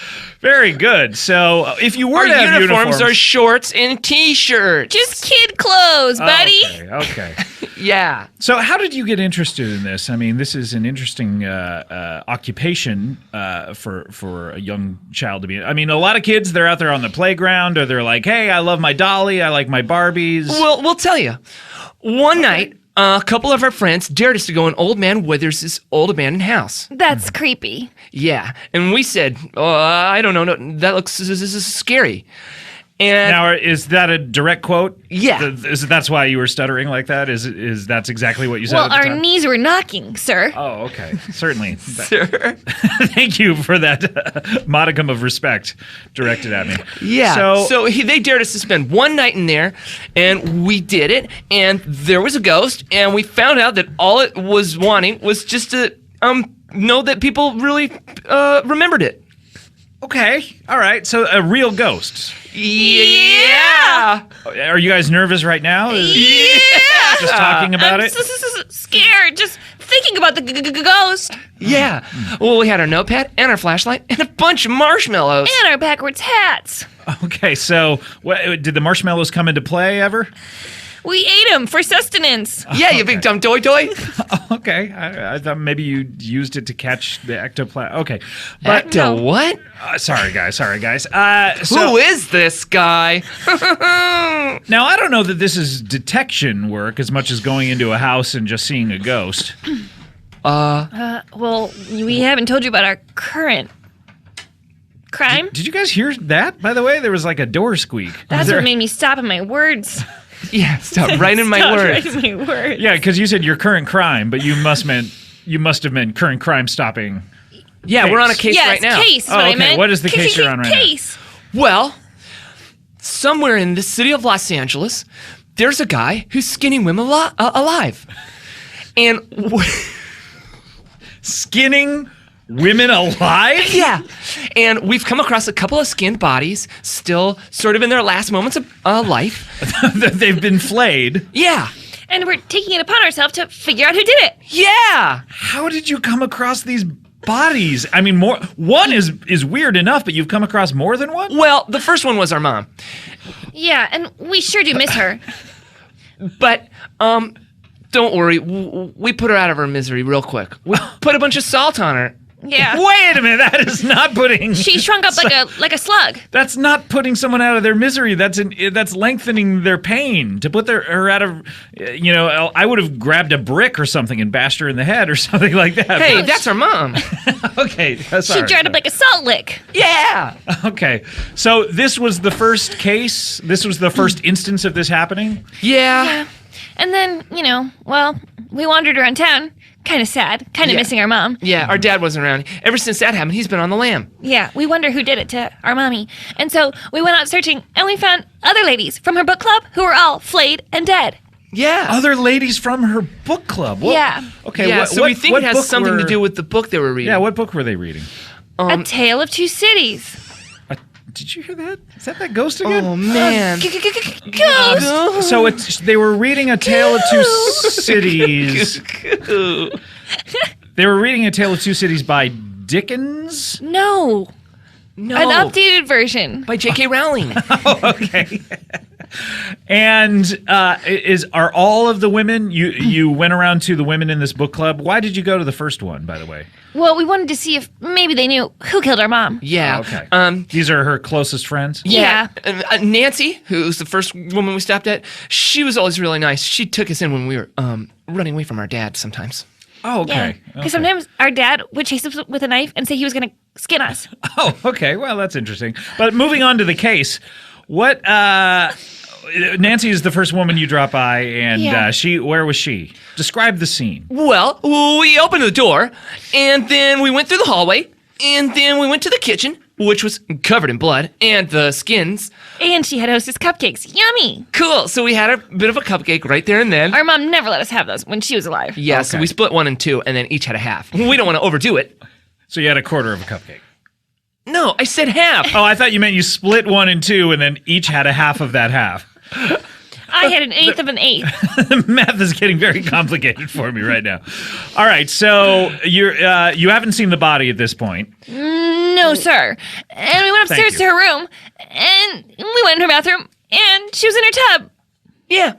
Very good. So, if you were Our to have uniforms are shorts and t-shirts. Just kid clothes, buddy. Okay. Yeah. So, how did you get interested in this? I mean, this is an interesting occupation for a young child to be. I mean, a lot of kids, they're out there on the playground, or they're like, "Hey, I love my dolly. I like my Barbies." Well, we'll tell you. One night, a couple of our friends dared us to go in Old Man Withers' old abandoned house. That's creepy. Yeah, and we said, I don't know, no, that looks scary. And Now, is that a direct quote? Yeah. That's why you were stuttering like that? Is that's exactly what you said Well, at the our time? knees were knocking, sir. Oh, okay. Certainly. Sir. Thank you for that modicum of respect directed at me. Yeah. So they dared us to spend one night in there, and we did it. And there was a ghost, and we found out that all it was wanting was just to know that people really remembered it. Okay. All right. So a real ghost. Yeah. Are you guys nervous right now? Yeah. Just talking about I'm it? scared just thinking about the ghost Yeah. Well, we had our notepad and our flashlight and a bunch of marshmallows. and our backwards hats. Okay. So did the marshmallows come into play ever? We ate them for sustenance. Yeah, you big dumb toy. Okay. I thought maybe you used it to catch the ectoplasm. Okay. But Ecto what? sorry, guys. Who is this guy? Now, I don't know that this is detection work as much as going into a house and just seeing a ghost. Well, we haven't told you about our current crime. Did you guys hear that, by the way? There was like a door squeak. That's what made me stop in my words. Yeah, stop right in my Stop words. right in my words. Yeah, because you said your current crime, but you must have meant current crime stopping. Yeah, we're on a case Yes, right now. case is Oh, what I okay. meant. What is the case you're on right now? Case. Well, somewhere in the city of Los Angeles, there's a guy who's skinning women alive. And Skinning women alive? yeah, and we've come across a couple of skinned bodies still sort of in their last moments of life. They've been flayed. Yeah. And we're taking it upon ourselves to figure out who did it. Yeah. How did you come across these bodies? I mean, one is weird enough, but you've come across more than one? Well, the first one was our mom. Yeah, and we sure do miss her. But don't worry, we put her out of her misery real quick. We put a bunch of salt on her, Yeah. Wait a minute, that is not putting. She shrunk up like a slug. That's not putting someone out of their misery. That's lengthening their pain. To put her out of, I would have grabbed a brick or something and bashed her in the head or something like that. Hey, that's our mom. Okay, She dried up like a salt lick. Yeah. Okay, so this was the first case. This was the first instance of this happening. Yeah. And then, we wandered around town. Kind of sad. Kind of missing our mom. Yeah, our dad wasn't around. Ever since that happened, he's been on the lam. Yeah, we wonder who did it to our mommy. And so we went out searching, and we found other ladies from her book club who were all flayed and dead. Yeah. Other ladies from her book club. Yeah. Okay. Yeah, what, so we think what it has book something to do with the book they were reading. Yeah. What book were they reading? A Tale of Two Cities. Did you hear that? Is that ghost again? Oh, man. Ghost. So they were reading A Tale of Two Cities. They were reading A Tale of Two Cities by Dickens? No. An updated version. By J.K. Rowling. Okay. And are all of the women, you went around to the women in this book club. Why did you go to the first one, by the way? Well, we wanted to see if maybe they knew who killed our mom. Yeah. Okay. These are her closest friends? Yeah. Nancy, who's the first woman we stopped at, she was always really nice. She took us in when we were running away from our dad sometimes. Oh, okay. Because sometimes our dad would chase us with a knife and say he was going to skin us. Oh, okay. Well, that's interesting. But moving on to the case, what... Nancy is the first woman you drop by, and where was she? Describe the scene. Well, we opened the door, and then we went through the hallway, and then we went to the kitchen, which was covered in blood, and the skins. And she had Hostess cupcakes. Yummy. Cool. So we had a bit of a cupcake right there and then. Our mom never let us have those when she was alive. Yeah, so we split one in two, and then each had a half. We don't want to overdo it. So you had a quarter of a cupcake. No, I said half. Oh, I thought you meant you split one in two, and then each had a half of that half. I had an eighth of an eighth. The math is getting very complicated for me right now. All right, so you haven't seen the body at this point. No, sir. And we went upstairs to her room, and we went in her bathroom, and she was in her tub. Yeah.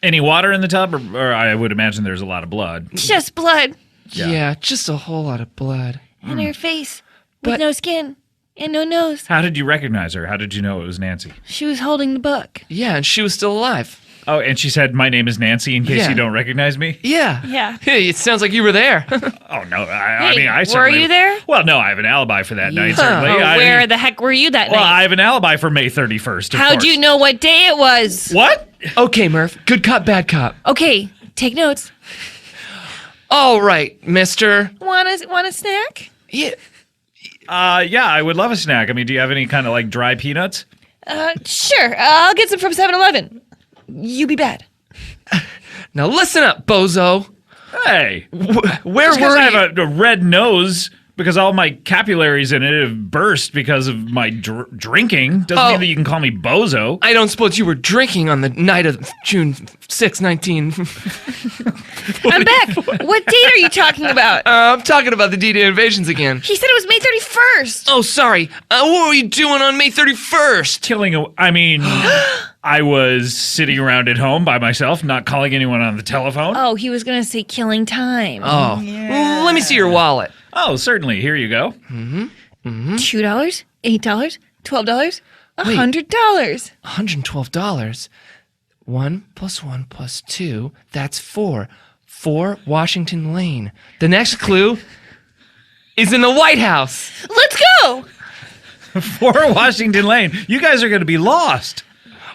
Any water in the tub, or I would imagine there's a lot of blood. Just blood. Yeah, just a whole lot of blood. And her face with no skin and no nose. How did you recognize her? How did you know it was Nancy? She was holding the book. Yeah, and she was still alive. Oh, and she said, "My name is Nancy," in case you don't recognize me? Yeah. Yeah. Hey, it sounds like you were there. Oh, no. I mean, I were certainly... you there? Well, no, I have an alibi for that night, certainly. Oh, where the heck were you that Well, night? I have an alibi for May 31st, of How'd course. you know what day it was? What? Okay, Murph. Good cop, bad cop. Okay, take notes. All right, mister. Want a snack? Yeah. Yeah, I would love a snack. I mean, do you have any kind of, dry peanuts? Sure. I'll get some from 7-Eleven. You be bad. Now listen up, bozo. Hey. Where Just 'cause were I you? have a red nose because all my capillaries in it have burst because of my drinking doesn't mean that you can call me bozo. I don't suppose you were drinking on the night of June 6, 19... I'm back. What date are you talking about? I'm talking about the D-Day invasions again. He said it was May 31st. Oh, sorry. What were you doing on May 31st? I was sitting around at home by myself, not calling anyone on the telephone. Oh, he was going to say killing time. Oh. Yeah. Let me see your wallet. Oh, certainly. Here you go. $2, $8, $12, $100. $112. 1 + 1 + 2, that's 4. 4 Washington Lane. The next clue is in the White House. Let's go. 4 Washington Lane. You guys are going to be lost.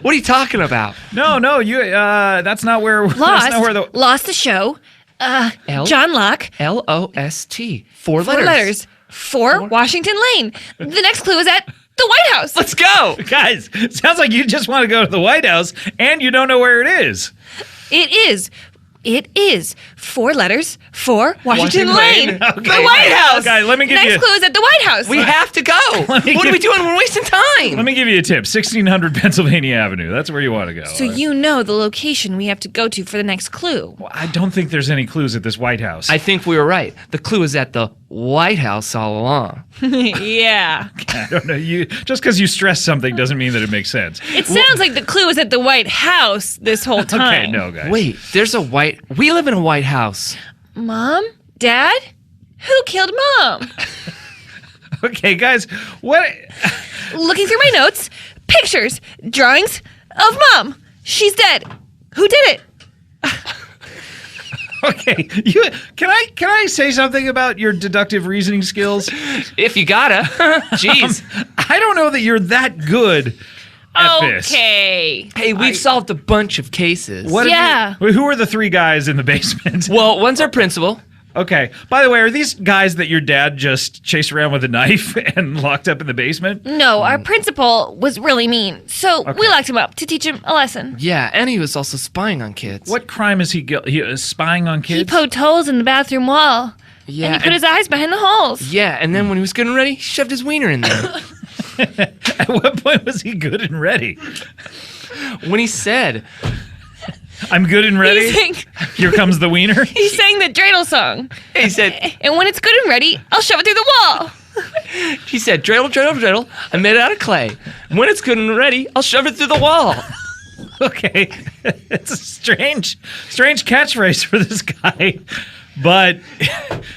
What are you talking about? No, you. That's not where. Lost. That's not where the. Lost the show. John Locke. L-O-S-T. 4 4 letters. 4 Washington Lane. The next clue is at the White House. Let's go. Guys, sounds like you just want to go to the White House and you don't know where it is. It is 4 letters, 4 Washington Lane. Okay. The White House. Okay, let me give Next you. clue is at the White House. We have to go. What are we doing? We're wasting time. Let me give you a tip. 1600 Pennsylvania Avenue. That's where you want to go. So you know the location we have to go to for the next clue. Well, I don't think there's any clues at this White House. I think we were right. The clue is at the White House all along. Yeah. I don't know. Just because you stress something doesn't mean that it makes sense. It sounds like the clue is at the White House this whole time. Okay, no, guys. Wait, we live in a White House. Mom? Dad? Who killed Mom? Okay, guys, what? Looking through my notes, pictures, drawings of Mom. She's dead. Who did it? Okay, can I say something about your deductive reasoning skills? If you gotta. Jeez. I don't know that you're that good at this. Okay. Hey, we've solved a bunch of cases. What Yeah. who are the three guys in the basement? Well, one's our principal. Okay. By the way, are these guys that your dad just chased around with a knife and locked up in the basement? No, our principal was really mean, so we locked him up to teach him a lesson. Yeah, and he was also spying on kids. What crime is he spying on He kids? poked holes in the bathroom wall, Yeah, and he put his eyes behind the holes. Yeah, and then when he was good and ready, he shoved his wiener in there. At what point was he good and ready? When he said, I'm good and ready. Here comes the wiener. He sang the dreidel song. he said, And when it's good and ready, I'll shove it through the wall. dreidel, dreidel, dreidel, I made it out of clay. When it's good and ready, I'll shove it through the wall. Okay, it's a strange catchphrase for this guy, but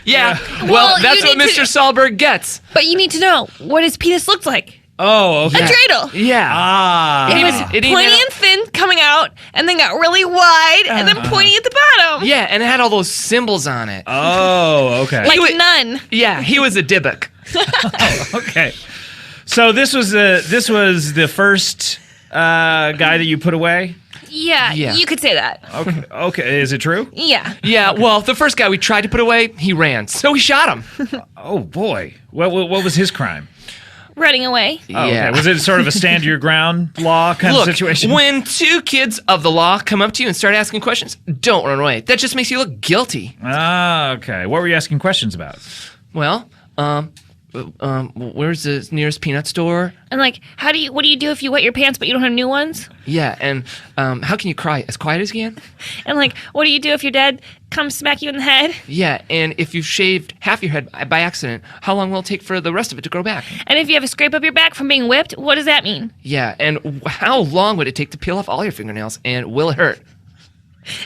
Yeah, Well, well, that's you what need Mr. to- Sahlberg gets. But you need to know what his penis looked like. oh, A okay. dreidel. Yeah. It was it even pointy had- and thin coming out, and then got really wide, and then pointy at the bottom. Yeah, and it had all those symbols on it. Oh, okay. Like He wa- none. Yeah, he was a Dybbuk. Okay. So this was the first guy that you put away? Yeah, Yeah. you could say that. Okay. Okay. Is it true? Yeah. Yeah, well, the first guy we tried to put away, he ran, so we shot him. Oh boy. What was his crime? Running away. Oh, okay. Was it sort of a stand your ground law kind Look, of situation? when two kids of the law come up to you and start asking questions, don't run away. That just makes you look guilty. Ah, okay. What were you asking questions about? Well, where's the nearest peanut store? And like, what do you do if you wet your pants but you don't have new ones? Yeah, and how can you cry as quiet as you can? And like, what do you do if your dad comes smack you in the head? Yeah, and if you've shaved half your head by accident, how long will it take for the rest of it to grow back? And if you have a scrape up your back from being whipped, what does that mean? Yeah, and how long would it take to peel off all your fingernails, and will it hurt?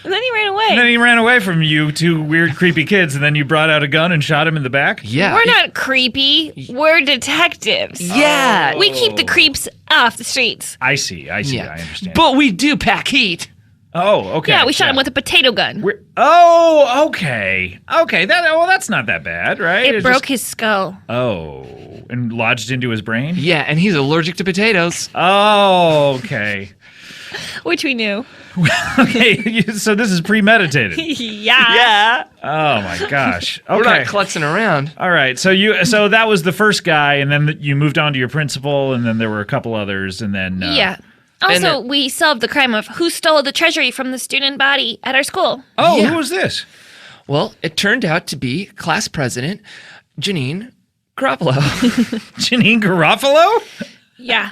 And then he ran away. And then he ran away from you two weird, creepy kids, and then you brought out a gun and shot him in the back? Yeah. We're not creepy. We're detectives. Yeah. We keep the creeps off the streets. I see. I Yeah. understand. But we do pack heat. Oh, okay. Yeah, we shot him with a potato gun. Oh, okay. Okay, that's not that bad, right? It It's broke just- his skull. Oh, and lodged into his brain? Yeah, and he's allergic to potatoes. Oh, okay. Which we knew. Okay, so this is premeditated. Yeah. Yeah. Oh my gosh. Okay. We're not klutzing around. All right. So that was the first guy, and then you moved on to your principal, and then there were a couple others, and then Yeah. And Also, we solved the crime of who stole the treasury from the student body at our school. Oh, Yeah. who was this? Well, it turned out to be class president Janine Garoppolo. Janine Garofalo? Yeah.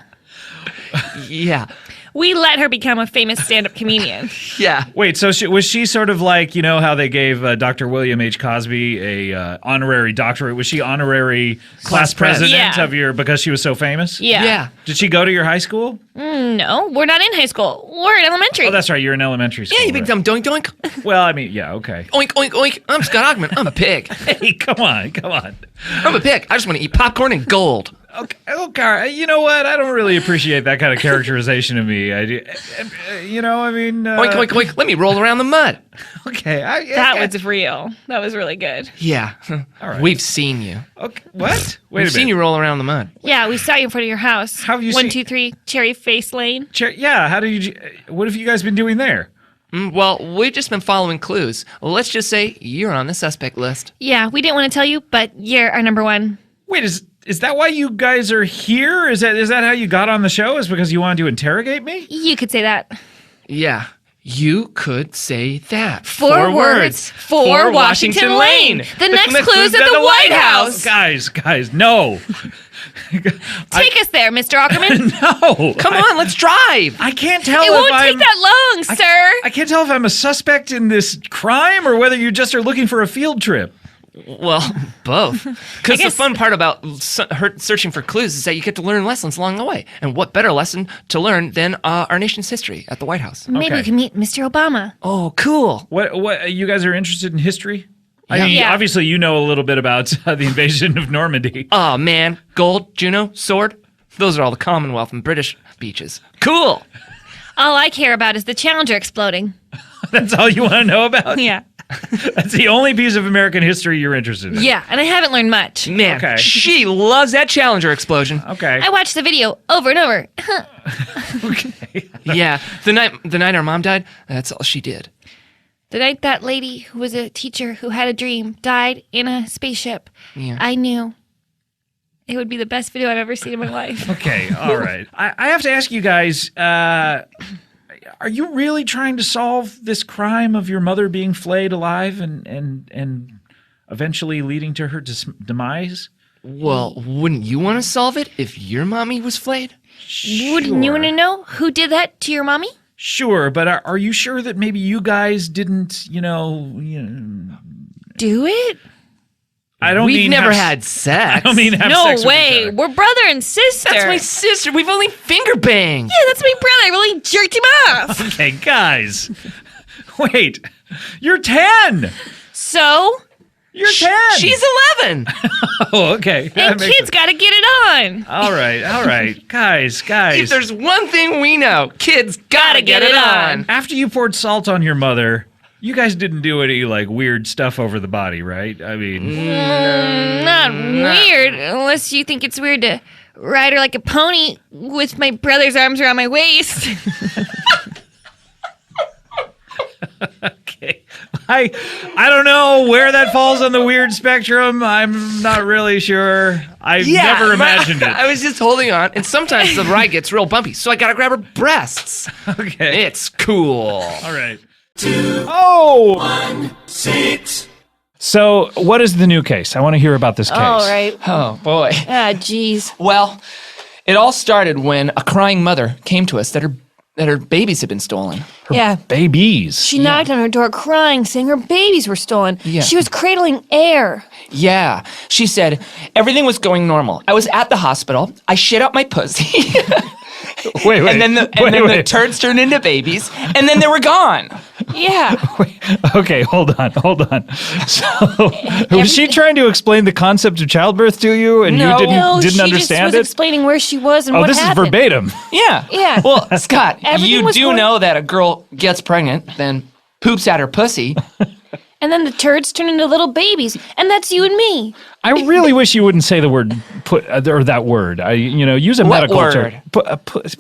Yeah. We let her become a famous stand-up comedian. Yeah. Wait, so was she sort of like, you know how they gave Dr. William H. Cosby a honorary doctorate? Was she honorary class president Yeah. of your because she was so famous? Yeah. Yeah. Did she go to your high school? No, we're not in high school. We're in elementary. Oh, that's right. You're in elementary school. Yeah, you big right. dumb doink doink. Well, I mean, yeah, okay. Oink, oink, oink. I'm Scott Aukerman. I'm a pig. Hey, come on. I'm a pig. I just want to eat popcorn and gold. Okay, you know what? I don't really appreciate that kind of characterization of me. You know, I mean... Oink, oink, oink. Let me roll around the mud. Okay. that was real. That was really good. Yeah. All right. We've seen you. Okay, what? Wait We've a seen you minute. roll around the mud. Yeah, we saw you in front of your house. How have you 1, seen- 2, 3, Cherry Face Lane. Yeah, how did you... What have you guys been doing there? Well, we've just been following clues. Let's just say you're on the suspect list. Yeah, we didn't want to tell you, but you're our number one. Wait, is that why you guys are here? Is that how you got on the show? Is because you wanted to interrogate me? You could say that. Yeah. You could say that. 4 words. For Washington Lane. The next clue's at the White House. Guys, no. Take us there, Mr. Aukerman. No. Come on, let's drive. I can't tell It if won't I'm... take that long, sir. I can't tell if I'm a suspect in this crime or whether you just are looking for a field trip. Well, both. Because the guess- fun part about searching for clues is that you get to learn lessons along the way. And what better lesson to learn than our nation's history at the White House? Maybe Okay. we can meet Mr. Obama. Oh, cool. What you guys are interested in history? I mean, Yeah. obviously you know a little bit about the invasion of Normandy. Oh, man. Gold, Juno, sword. Those are all the Commonwealth and British beaches. Cool. All I care about is the Challenger exploding. That's all you want to know about? Yeah. That's the only piece of American history you're interested in. Yeah, and I haven't learned much. Man, Okay. she loves that Challenger explosion. Okay. I watched the video over and over. Yeah, the night our mom died, that's all she did. The night that lady who was a teacher who had a dream died in a spaceship, Yeah. I knew it would be the best video I've ever seen in my life. Okay, all right. I have to ask you guys, are you really trying to solve this crime of your mother being flayed alive and eventually leading to her demise? Well, wouldn't you want to solve it if your mommy was flayed? Wouldn't you want to know who did that to your mommy? Sure, but are you sure that maybe you guys didn't, Do it? I don't We've mean never have- had sex. I don't mean have No sex with each way. other. We're brother and sister. That's my sister. We've only finger banged. Yeah, that's my brother. I really jerked him off. Okay, guys. Wait. You're 10. So, You're 10. She's 11. Oh, okay. That and makes kids it- got to get it on. All right. Guys. If there's one thing we know, kids gotta get it on. After you poured salt on your mother, you guys didn't do any like weird stuff over the body, right? I mean, Not weird, unless you think it's weird to ride her like a pony with my brother's arms around my waist. okay. I don't know where that falls on the weird spectrum. I'm not really sure. I've never imagined it. I was just holding on, and sometimes the ride gets real bumpy, so I gotta grab her breasts. Okay. It's cool. All right. 216. So, what is the new case? I want to hear about this case. All right. Oh, boy. Ah, jeez. Well, it all started when a crying mother came to us that her babies had been stolen. Yeah. Babies. She knocked on her door crying, saying her babies were stolen. Yeah. She was cradling air. Yeah. She said everything was going normal. I was at the hospital. I shit out my pussy. Wait. And then the turds turned into babies, and then they were gone. Yeah. Okay, hold on. So, was she trying to explain the concept of childbirth to you, and No. you didn't she just understand was it? explaining where she was and Oh, what this happened. is verbatim. Yeah. Yeah. Well, Scott, Everything you was do going- know that a girl gets pregnant, then poops out her pussy. And then the turds turn into little babies, and that's you and me. I really wish you wouldn't say the word put or that word. Use a What medical word? term. Pussy.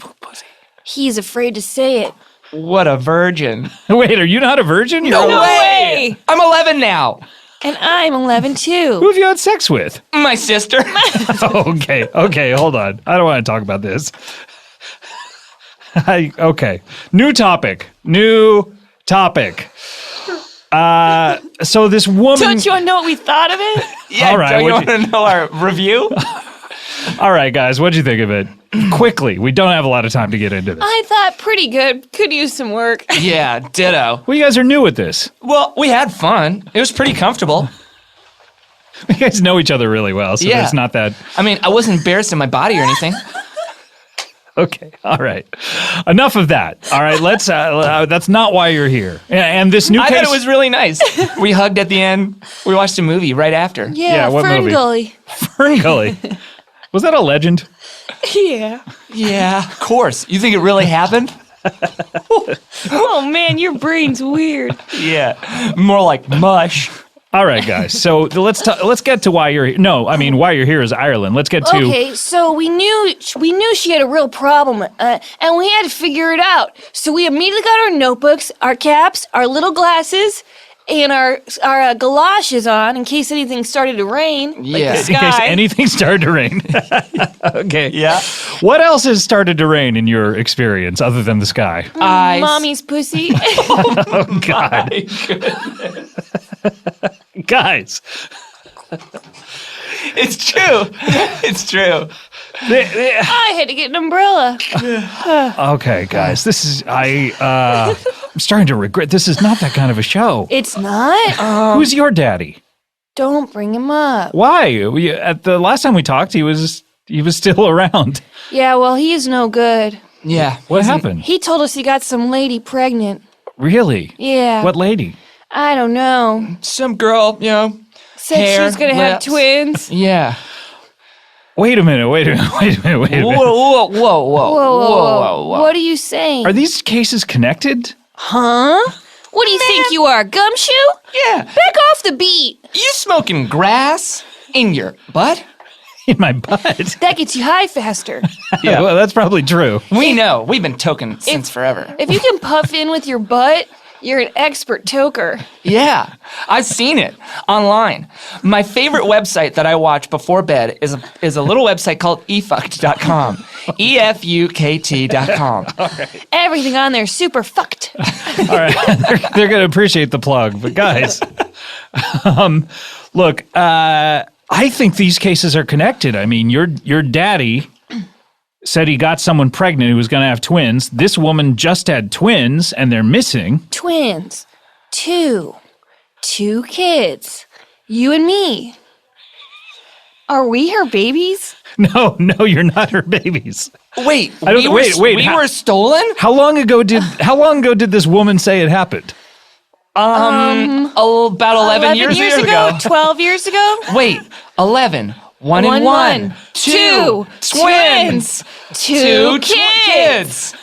He's afraid to say it. What a virgin. Wait, are you not a virgin? No You're- way! I'm 11 now. And I'm 11 too. Who have you had sex with? My sister. Okay, hold on. I don't want to talk about this. Okay, new topic. So this woman. Don't you want to know what we thought of it? Yeah, All right, don't you what'd want to know our review? All right, guys, what'd you think of it? Quickly, we don't have a lot of time to get into this. I thought pretty good. Could use some work. Yeah, ditto. Well, you guys are new at this. Well, we had fun. It was pretty comfortable. You guys know each other really well, so Yeah. it's not that. I mean, I wasn't embarrassed in my body or anything. Okay, all right. Enough of that. All right, let's. That's not why you're here. And this new I case. thought it was really nice. We hugged at the end. We watched a movie right after. Yeah, what Fern movie? Gully. Fern Gully. Was that a legend? Yeah. Yeah, of course. You think it really happened? Oh man, your brain's weird. Yeah, more like mush. All right, guys. So let's get to why you're here. No, I mean why you're here is Ireland. Let's get to. Okay, so we knew she had a real problem, and we had to figure it out. So we immediately got our notebooks, our caps, our little glasses, and our galoshes on in case anything started to rain. Like Yeah. the In case sky. anything started to rain. Okay. Yeah. What else has started to rain in your experience other than the sky? Eyes. Mommy's pussy. Oh God, guys. It's true. It's true. I had to get an umbrella. Okay, guys. This is I'm starting to regret. This is not that kind of a show. It's not? Who's your daddy? Don't bring him up. Why? At the last time we talked, he was still around. Yeah, well, he is no good. Yeah. What happened? He told us he got some lady pregnant. Really? Yeah. What lady? I don't know. Some girl, Said she hair, was gonna have lips. twins. Yeah. Wait a minute. Whoa. Whoa. What are you saying? Are these cases connected? Huh? What do you think you are, Gumshoe? Yeah. Back off the beat. You smoking grass in your butt? In my butt? That gets you high faster. Yeah, well, that's probably true. We know. We've been toking since forever. If you can puff in with your butt, you're an expert toker. Yeah, I've seen it online. My favorite website that I watch before bed is a little website called efukt.com. EFUKT.com. Everything on there super fucked. All right. They're going to appreciate the plug. But guys, look, I think these cases are connected. I mean, your daddy said he got someone pregnant who was going to have twins. This woman just had twins, and they're missing. Twins. Two kids. You and me. Are we her babies? No, you're not her babies. Wait, wait. We were stolen? How long ago did this woman say it happened? About 11 years ago. 12 years ago? Wait, 11. One and one. Two. Twins. Two kids.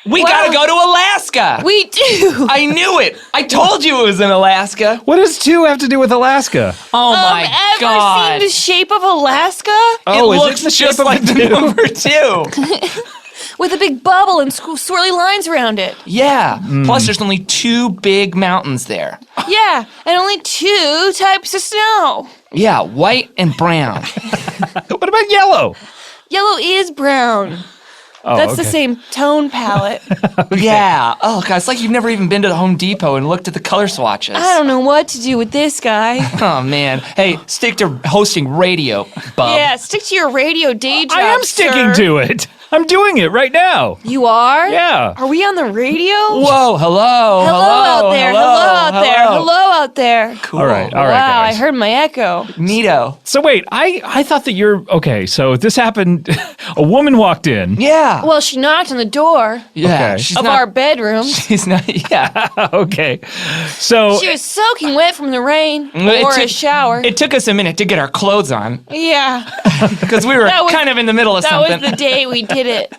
We gotta go to Alaska. We do. I knew it. I told you it was in Alaska. What does 2 have to do with Alaska? Oh my God. Ever seen the shape of Alaska? Oh, it is looks it the shape just of like the 2? number 2. With a big bubble and swirly lines around it. Yeah. Plus, there's only 2 big mountains there. Yeah, and only 2 types of snow. Yeah, white and brown. What about yellow? Yellow is brown. Oh, That's the okay. same tone palette. Yeah. Oh, God, it's like you've never even been to the Home Depot and looked at the color swatches. I don't know what to do with this guy. Oh, man. Hey, stick to hosting radio, bub. Yeah, stick to your radio day job, I am sticking to it. I'm doing it right now. You are? Yeah. Are we on the radio? Whoa, hello. Hello out there. Hello out there. hello. Hello out there. Cool. All right, Wow, guys. I heard my echo. Neato. So wait, I thought that okay, so this happened, a woman walked in. Yeah. Well, she knocked on the door Yeah. Okay. She's of not, our bedroom. She's not, yeah. Okay. So She was soaking wet from the rain It or a took- shower. It took us a minute to get our clothes on Yeah, because we were That was- kind of in the middle of that something. was the day we did it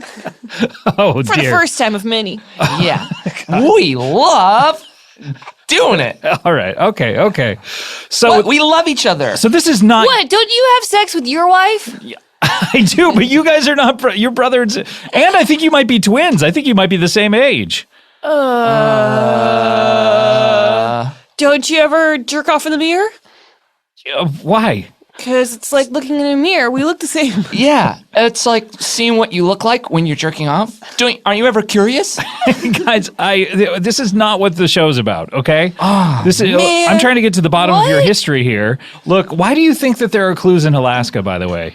oh for the dear. first time of many. Yeah. We love doing it. All right. Okay. So We love each other. so this is not What? Don't you have sex with your wife? I do, but you guys are not your brothers, and I think you might be twins. I think you might be the same age. Don't you ever jerk off in the mirror? Why? Because it's like looking in a mirror. We look the same. Yeah. It's like seeing what you look like when you're jerking off. Aren't you ever curious? Guys, this is not what the show's about, okay? This is man. I'm trying to get to the bottom of your What? history here. Look, why do you think that there are clues in Alaska, by the way?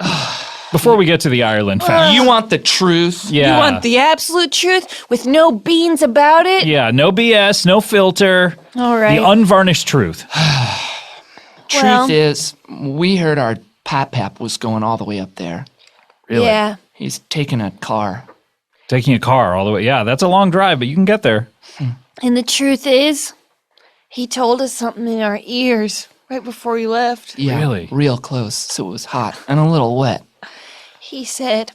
Before we get to the Ireland fact. You want the truth? Yeah. You want the absolute truth with no beans about it? Yeah, no BS, no filter. All right. The unvarnished truth. Well- Truth is, we heard our pap was going all the way up there. Really? Yeah. He's taking a car. Taking a car all the way. Yeah, that's a long drive, but you can get there. And the truth is, he told us something in our ears right before he left. Yeah, Really? real close, so it was hot and a little wet. He said,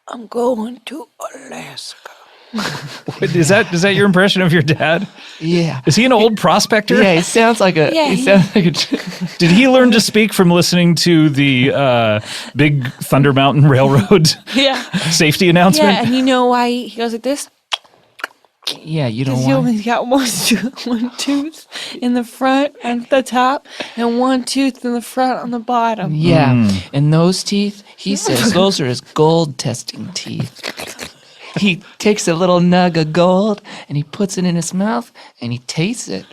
I'm going to Alaska. Is that your impression of your dad? Yeah. Is he an old prospector? Yeah, he sounds like a. Yeah, he he- sounds like a. Did he learn to speak from listening to the big Thunder Mountain Railroad Yeah. safety announcement? Yeah, and you know why he goes like this? Yeah, you don't Because he want. only got one tooth in the front and the top, and one tooth in the front on the bottom. Yeah, and those teeth, he says, those are his gold testing teeth. He takes a little nug of gold and he puts it in his mouth and he tastes it.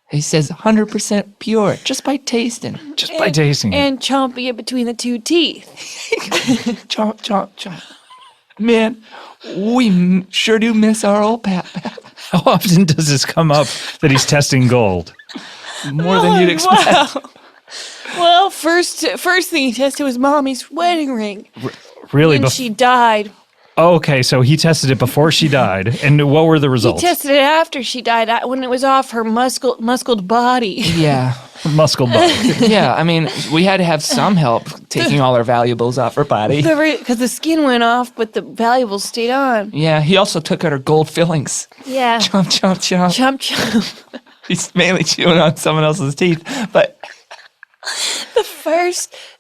He says 100% pure just by tasting. Just by tasting it. And chomping it between the two teeth. Chomp, chomp, chomp. Man, we sure do miss our old pap. How often does this come up that he's testing gold? More than you'd expect. Well, first thing he tested was Mommy's wedding ring. Really? And she died. Okay, so he tested it before she died, and what were the He results? tested it after she died, when it was off her muscled body. Yeah. Muscle bug. Yeah, I mean, we had to have some help taking all our valuables off her body. Because the skin went off, but the valuables stayed on. Yeah, he also took out her gold fillings. Yeah. Chomp, chomp, chomp. Chomp, chomp. He's mainly chewing on someone else's teeth, but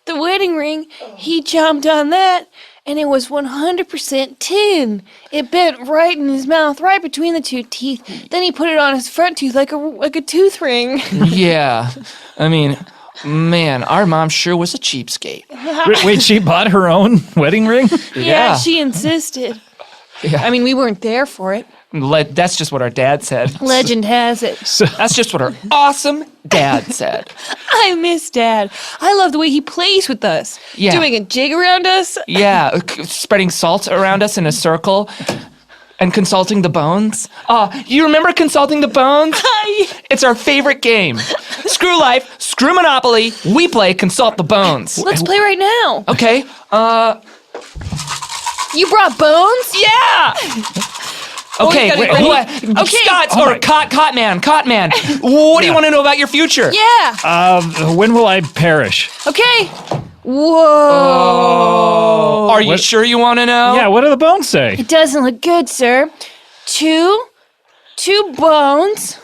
The wedding ring, he chomped on that, and it was 100% tin. It bent right in his mouth, right between the two teeth. Then he put it on his front tooth like a tooth ring. yeah. I mean, man, our mom sure was a cheapskate. Wait, she bought her own wedding ring? Yeah, she insisted. Yeah. I mean, we weren't there for it. That's just what our dad said. Legend has it. That's just what our awesome dad said. I miss Dad. I love the way he plays with us. Yeah. Doing a jig around us. Yeah, spreading salt around us in a circle and consulting the bones. You remember consulting the bones? It's our favorite game. Screw life, screw Monopoly, we play consult the bones. Let's play right now. Okay, You brought bones? yeah! Okay, we gotta get ready. Okay. Scott, or Cotman. What do you want to know about your future? Yeah. When will I perish? Okay. Whoa. Are you sure you want to know? Yeah, what do the bones say? It doesn't look good, sir. Two bones.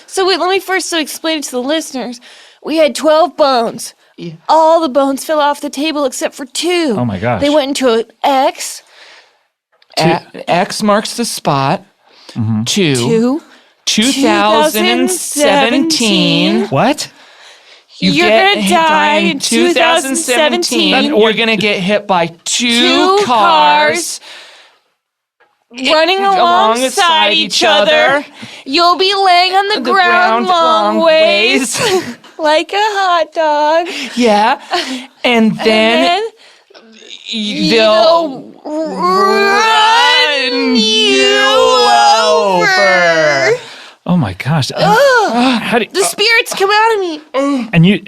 So wait, let me first explain it to the listeners. We had 12 bones. Yeah. All the bones fell off the table except for 2. Oh my gosh. They went into an X. X marks the spot. 2. 2017. What? You're get gonna hit die by in 2017. You're gonna get hit by two Two cars running alongside each other. You'll be laying on the ground long ways. Like a hot dog. Yeah. And then they'll run you over. Oh my gosh. How do The spirits come out of me.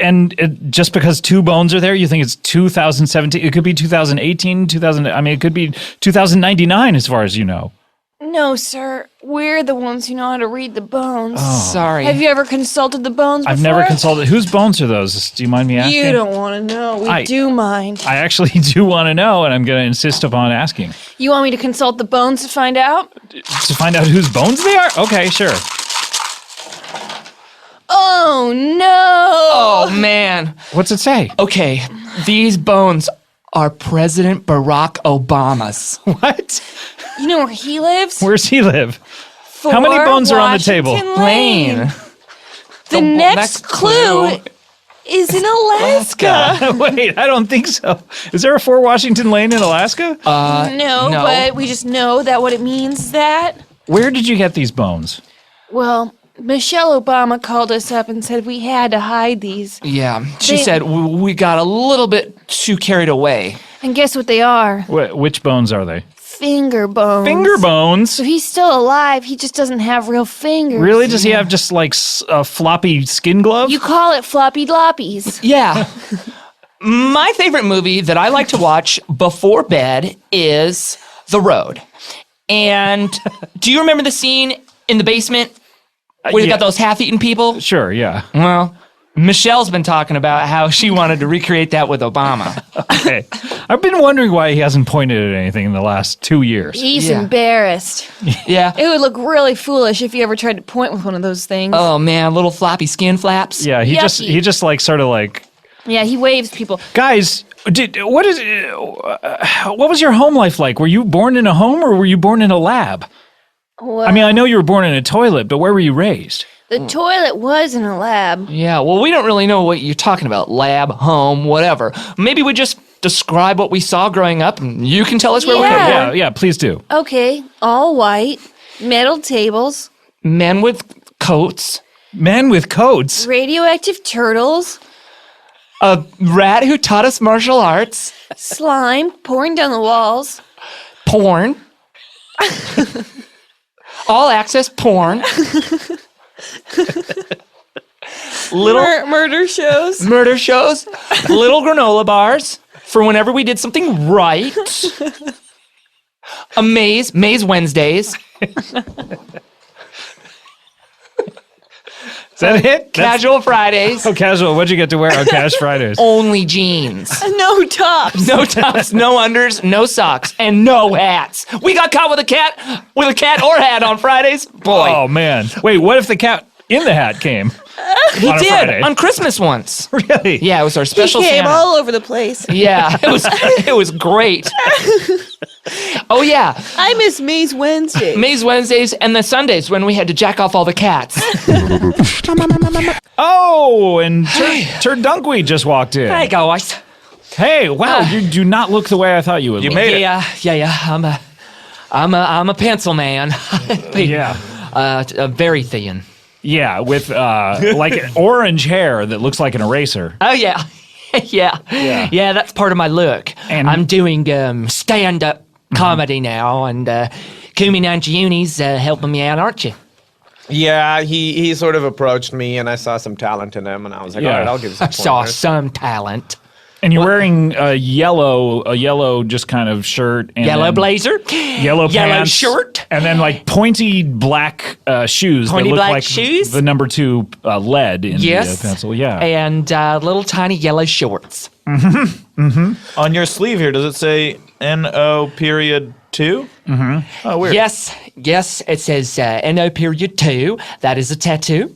and just because 2 bones are there, you think it's 2017? It could be 2018, 2000. I mean, it could be 2099 as far as you know. No, sir. We're the ones who know how to read the bones. Sorry. Have you ever consulted the bones before? I've never consulted. Whose bones are those? Do you mind me asking? You don't want to know. We do mind. I actually do want to know, and I'm going to insist upon asking. You want me to consult the bones to find out? To find out whose bones they are? Okay, sure. Oh, no. Oh, man. What's it say? Okay, these bones are President Barack Obama's. What? You know where he lives? Where's he live? How many bones are on the table? Washington Lane. The next clue is in Alaska. Wait, I don't think so. Is there a Fort Washington Lane in Alaska? No, no. but we just know that what it means is that. Where did you get these bones? Well, Michelle Obama called us up and said we had to hide these. Yeah, she They- said we got a little bit too carried away. And guess what they are? Which bones are they? Finger bones. Finger bones? So he's still alive. He just doesn't have real fingers. Really? Does he have just like a floppy skin glove? You call it floppy loppies. Yeah. My favorite movie that I like to watch before bed is The Road. And do you remember the scene in the basement where you yeah. got those half-eaten people? Sure, yeah. Well, Michelle's been talking about how she wanted to recreate that with Obama. Okay. I've been wondering why he hasn't pointed at anything in the last 2 years. He's Yeah. embarrassed. Yeah. It would look really foolish if you ever tried to point with one of those things. Oh man, little floppy skin flaps. Yeah, he Yucky. just like sort of like, Yeah, he waves people. guys, what was your home life like? Were you born in a home or were you born in a lab? Well, I mean, I know you were born in a toilet, but where were you raised? the toilet was in a lab. Yeah, well, we don't really know what you're talking about. Lab, home, whatever. Maybe we just describe what we saw growing up and you can tell us where we were Yeah. born. Yeah, please do. Okay, all white, metal tables, Men with coats, Men with coats. radioactive turtles, a rat who taught us martial arts, slime pouring down the walls, porn, all access porn, little murder shows. murder shows, little granola bars, for whenever we did something right. A maze Wednesdays. Is that it? Casual Fridays. Oh, casual. What'd you get to wear on Cash Fridays? Only jeans. No tops. No tops, no unders, no socks, and no hats. We got caught with a cat or hat on Fridays. Boy. Oh, man. Wait, what if the cat in the hat came? He on a did Friday? on Christmas once. Really? Yeah, it was our He special came Santa. all over the place. Yeah, it was great. Oh yeah, I miss Maze Wednesday. Maze Wednesdays and the Sundays when we had to jack off all the cats. Oh, and Turd Dunkweed just walked in. Hey guys. Hey, wow, you do not look the way I thought you would. You look. made it. Yeah. I'm a pencil man. Very thin. Yeah, with like orange hair that looks like an eraser. Oh yeah. Yeah, that's part of my look. And- I'm doing stand-up comedy now, and Kumail Nanjiani's helping me out, aren't you? Yeah, he sort of approached me, and I saw some talent in him, and I was like, Yeah. all right, I'll give you some I saw pointers. some talent. And you're wearing a yellow just kind of shirt. And Yellow then blazer, Yellow yellow pants, shirt, and then like pointy black shoes Pointy that look black like shoes? the number 2 lead in yes, the pencil. Yeah. and little tiny yellow shorts. On your sleeve here, does it say NO.2? Mm-hmm. Oh, weird. Yes, it says NO.2. That is a tattoo.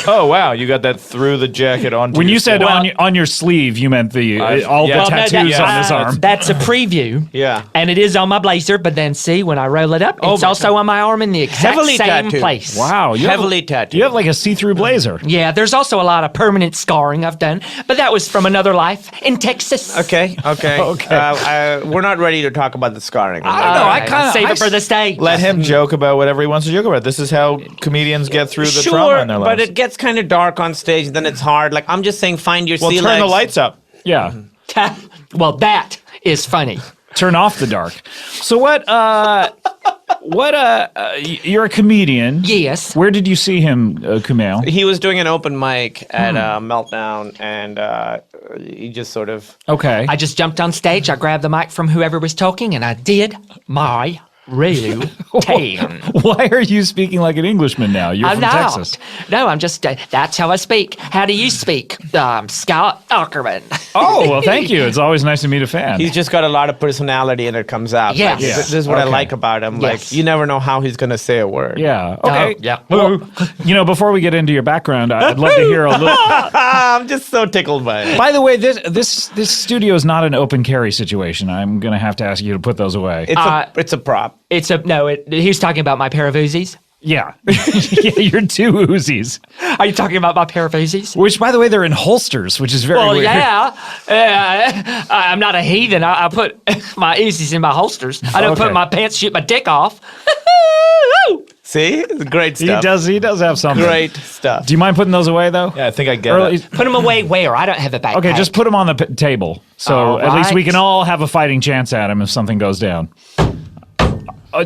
Oh, wow. You got that through the jacket onto When your you said sleeve. on your sleeve, you meant the all yeah. the Well, no, tattoos on his arm. That's a preview. Yeah. And it is on my blazer, but then see, when I roll it up, it's also on my arm in the exact Heavily same tattooed. place. Wow, Heavily tattooed. You have like a see-through blazer. Yeah, there's also a lot of permanent scarring I've done, but that was from another life in Texas. Okay. We're not ready to talk about the scarring. I don't know. All I right, kind of save it for the stage. Let him joke about whatever he wants to joke about. This is how comedians get through the trauma Sure, in their but lives. it gets kind of dark on stage, then it's hard. Like, I'm just saying, find your Well, sea turn legs. the lights up. Yeah. Well, that is funny. Turn off the dark. So you're a comedian. Yes. Where did you see him, Kumail? He was doing an open mic at Meltdown, and he just sort of... Okay. I just jumped on stage, I grabbed the mic from whoever was talking, and I did my routine. Why are you speaking like an Englishman now? You're I'm from not. Texas. No, I'm just, that's how I speak. How do you speak? Scott Aukerman. Oh, well, thank you. It's always nice to meet a fan. He's just got a lot of personality, and it comes out. Yes. Like, Yeah. This is what I Okay. like about him. Yes. Like, you never know how he's going to say a word. Yeah. Okay. Oh, yeah. Well, before we get into your background, I'd love to hear a little. I'm just so tickled by it. By the way, this studio is not an open carry situation. I'm going to have to ask you to put those away. It's a prop. He was talking about my pair of Uzis. Yeah. Yeah, you're 2 Uzis. Are you talking about my pair of Uzis? Which, by the way, they're in holsters, which is very Well, weird. yeah. I'm not a heathen. I put my Uzis in my holsters. I don't Okay. put my pants, shoot my dick off. See? It's great stuff. He does have something. Great stuff. Do you mind putting those away, though? Yeah, I think I get Early- it. Put them away where? I don't have a backpack. Okay, just put them on the table. So All at least we right. can all have a fighting chance at him if something goes down.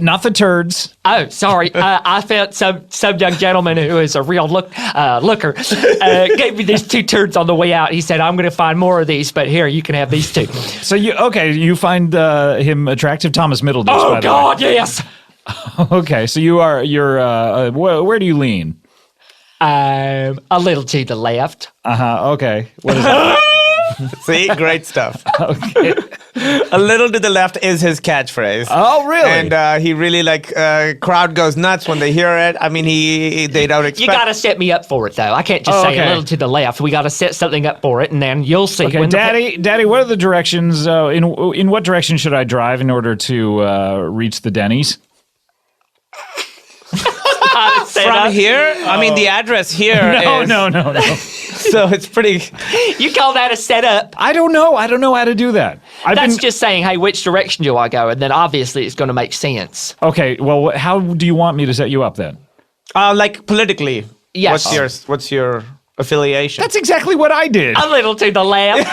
Not the turds. Oh, sorry. I felt some young gentleman who is a real looker gave me these 2 turds on the way out. He said, "I'm going to find more of these, but here you can have these 2." So you find him attractive, Thomas Middleditch. Oh by the God, yes. way. Okay, so you're where do you lean? A little to the left. Okay. What is that? See? Great stuff. Okay. A little to the left is his catchphrase. Oh, really? And he really, crowd goes nuts when they hear it. I mean, they don't expect... You got to set me up for it, though. I can't just say okay. a little to the left. We got to set something up for it, and then you'll see. Okay, when Daddy, what are the directions? In what direction should I drive in order to reach the Denny's? From here? I mean, the address here is... No. So it's pretty... You call that a setup? I don't know how to do that. That's just saying, hey, which direction do I go? And then obviously it's going to make sense. Okay, well, how do you want me to set you up then? like, politically. Yes. What's your affiliation? That's exactly what I did. A little to the left.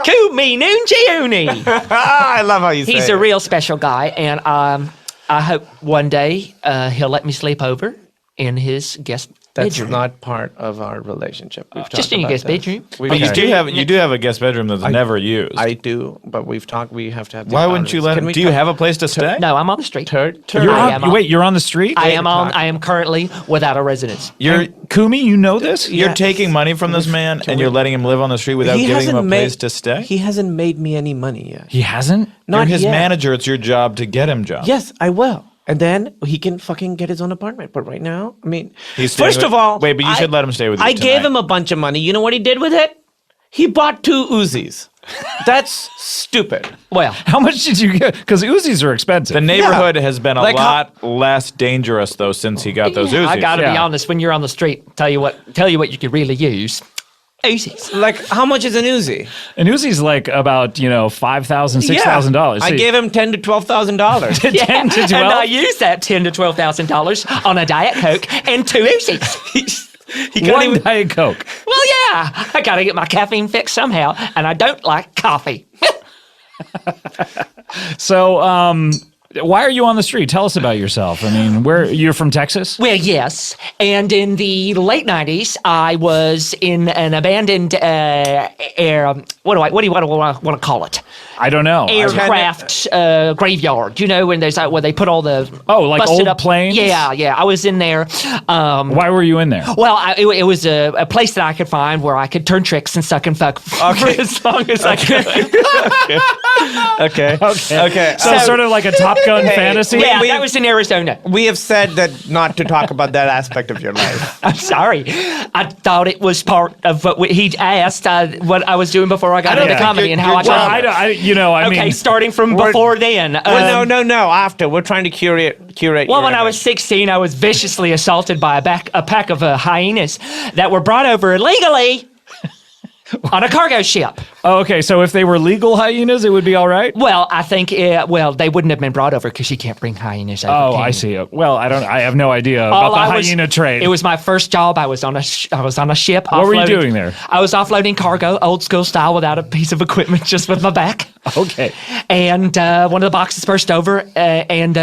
Kumail Nanjiani. I love how you say He's it. a real special guy, and I hope one day he'll let me sleep over in his guest That's bedroom. not part of our relationship. We've Just talked in your about guest this. bedroom. We've But you talked- do have a guest bedroom that's never used. I do, but we've talked. We have to have. Why wouldn't you let him? Do you have a place to stay? No, I'm on the street. Turd? You're I am on, wait, you're on the street? I am currently without a residence. You're Kumi, you know this? You're taking money from this man and you're letting him live on the street without giving him a place to stay? He hasn't made me any money yet. He hasn't? You're Not his yet. manager. It's your job to get him jobs. Yes, I will. And then he can fucking get his own apartment. But right now, I mean, He's staying first with- of all, wait, but you should let him stay with you I gave tonight. him a bunch of money. You know what he did with it? He bought 2 Uzis. That's stupid. Well, How much did you get? Because Uzis are expensive. The neighborhood has been a Like lot less dangerous though since he got those Uzis. I gotta be Yeah. honest. When you're on the street, tell you what you could really use. Uzis. Like, how much is an Uzi? And Uzi's like about, $5,000, $6,000. I gave him $10,000 to $12,000. 10 to 12? And I used that $10,000 to $12,000 on a Diet Coke and 2 Uzis. He can't One even. Diet Coke. Well, yeah, I gotta get my caffeine fix somehow, and I don't like coffee. So, why are you on the street? Tell us about yourself. I mean, you're from Texas? Well, yes, and in the late '90s, I was in an abandoned what do you want to call it? I don't know. Aircraft graveyard. You know, when there's where they put all the Like busted old up planes? Yeah. I was in there. Why were you in there? Well, it was a place that I could find where I could turn tricks and suck and fuck for as long as I could. Okay. Okay. So sort of like a Top Gun fantasy? Yeah, that was in Arizona. We have said that not to talk about that aspect of your life. I'm sorry. I thought it was part of what he'd asked what I was doing before I got into comedy and how I got mean, starting from before then. Well, no. After we're trying to curate. Well, when I was 16, I was viciously assaulted by a pack of hyenas that were brought over illegally on a cargo ship. Oh, okay. So if they were legal hyenas, it would be all right? Well, I think, they wouldn't have been brought over because you can't bring hyenas over. Oh, can I you? see. Well, I have no idea about the hyena trade. It was my first job. I was on a ship. What were you doing there? I was offloading cargo, old school style, without a piece of equipment, just with my back. Okay. And one of the boxes burst over, and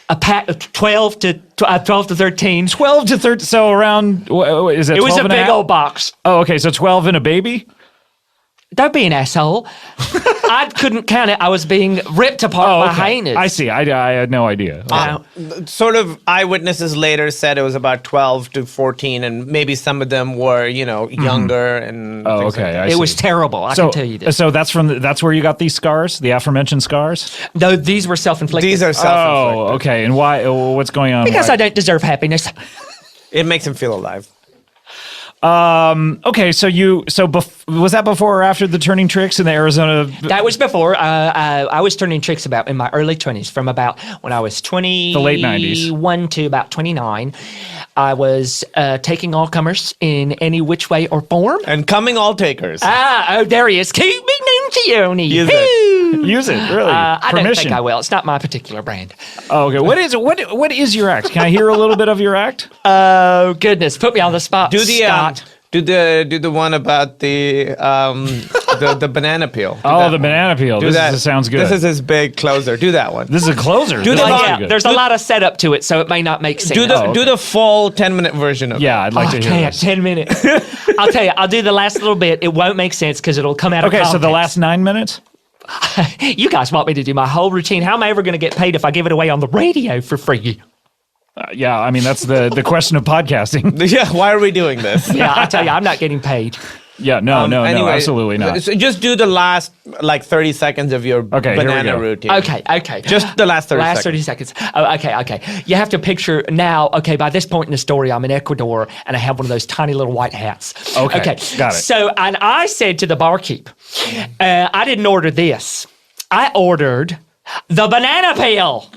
a pack of 12 to 13. 12 to 13. So around, is it 12 It was a and big half? old box. Oh, okay. So 12 and a baby? Don't be an asshole. I couldn't count it. I was being ripped apart by hyenas. I see. I had no idea. Sort of eyewitnesses later said it was about 12 to 14, and maybe some of them were, younger and. Oh, things like okay. that. I It see. was terrible. I can tell you this. So that's where you got these scars, the aforementioned scars? No, these were self-inflicted. These are self-inflicted. Oh, okay. And why? What's going on? Because Why? I don't deserve happiness. It makes him feel alive. Okay. So was that before or after the turning tricks in the Arizona? That was before. I was turning tricks about in my early 20s, from about when I was 20, The late 90s. 1 to about 29. I was taking all comers in any which way or form. And coming all takers. There he is. Keep me Nanjiani. Use it. Use it, really. I don't Permission. think I will. It's not my particular brand. Oh, okay. What is your act? Can I hear a little bit of your act? Oh, goodness. Put me on the spot. Do the Scott. do the one about the banana peel. Do Oh, that the one. banana peel. Do This that. sounds good. This is his big closer. Do that one. This is a closer. Do This the is long- pretty Yeah, good. there's a lot of setup to it, so it may not make sense. Do the full 10-minute version of it. Yeah, I'd like to hear Okay, this. 10 minutes. I'll tell you, I'll do the last little bit. It won't make sense because it'll come out of Okay, so the context. last 9 minutes? You guys want me to do my whole routine. How am I ever going to get paid if I give it away on the radio for free? Yeah, I mean, that's the question of podcasting. Yeah, why are we doing this? Yeah, I tell you, I'm not getting paid. Yeah, no, Anyway, absolutely not. So just do the last 30 seconds of your Okay, here we banana go. routine. Okay. Just the last 30 Last seconds. 30 seconds. Oh, okay. You have to picture now, okay, by this point in the story, I'm in Ecuador and I have one of those tiny little white hats. Okay, got it. So, and I said to the barkeep, I didn't order this. I ordered the banana peel.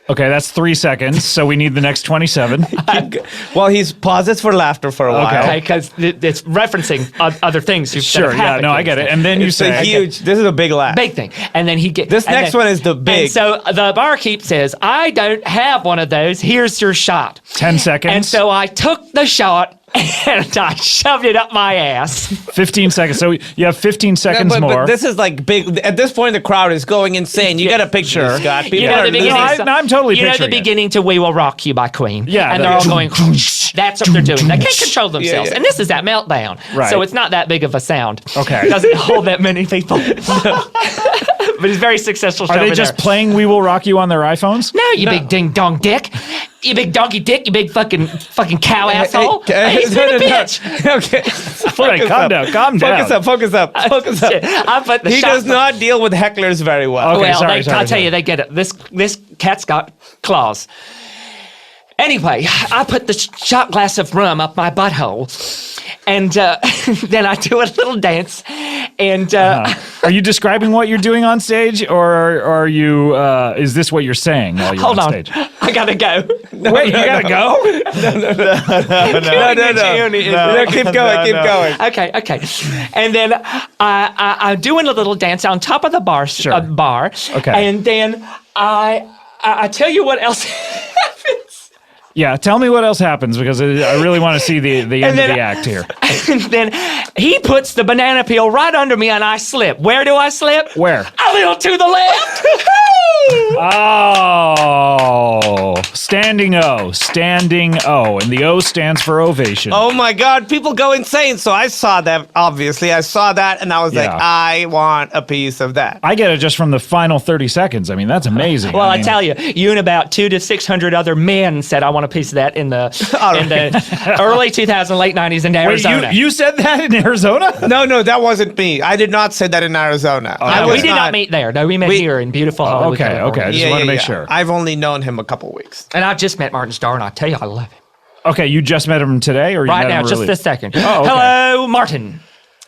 Okay, that's 3 seconds, so we need the next 27. Well, he's pauses for laughter for a while. Okay, because it's referencing other things. Sure, yeah, no, I get it. And then you It's say, a huge. This is a big laugh. Big thing. And then he gets This next one is the big. And so the barkeep says, I don't have one of those. Here's your shot. 10 seconds. And so I took the shot and I shoved it up my ass. 15 seconds. So you have 15 seconds but more. this is like big. At this point, the crowd is going insane. You got a picture, Scott. People You know are the beginning. losing- I'm totally You know the picturing it. beginning to "We Will Rock You" by Queen. Yeah, and they're all going. That's what they're doing. They can't control themselves, yeah. and this is that meltdown. Right. So it's not that big of a sound. Okay. It doesn't hold that many people. But it's very successful. Show Are they over just there. playing "We Will Rock You" on their iPhones? No, you big ding dong dick. You big donkey dick. You big fucking cow asshole. He's been a bitch. Okay. Right, calm down. Calm down. Focus up. I put the He shot- does not deal with hecklers very well. Okay, well, sorry, I'll tell you, they get it. This cat's got claws. Anyway, I put the shot glass of rum up my butthole, and then I do a little dance. And Are you describing what you're doing on stage, or are you? Is this what you're saying while you're hold on on, stage? I gotta go. Wait, you gotta go? No, keep going. Okay. And then I'm doing a little dance on top of the bar. Okay. And then I tell you what else happens. Yeah, tell me what else happens because I really want to see the end of the act here. And then he puts the banana peel right under me and I slip. Where do I slip? Where? A little to the left. Oh, standing O, and the O stands for ovation. Oh my God, people go insane. So I saw that, obviously. I saw that and I was like, Yeah. I want a piece of that. I get it just from the final 30 seconds. I mean, that's amazing. Well, I mean, tell you, you and about 200 to 600 other men said I want a piece of that in the early 2000s, late 90s in Wait, Arizona. you said that in Arizona? No, that wasn't me. I did not say that in Arizona. I we was did not meet there. No, we met here in beautiful Hollywood. Okay. California. I just want to make sure. I've only known him a couple weeks. And I just met Martin Starr, and I tell you, I love him. Okay, you just met him today, or you Right met now, him just earlier? this second. Oh, okay. Hello, Martin.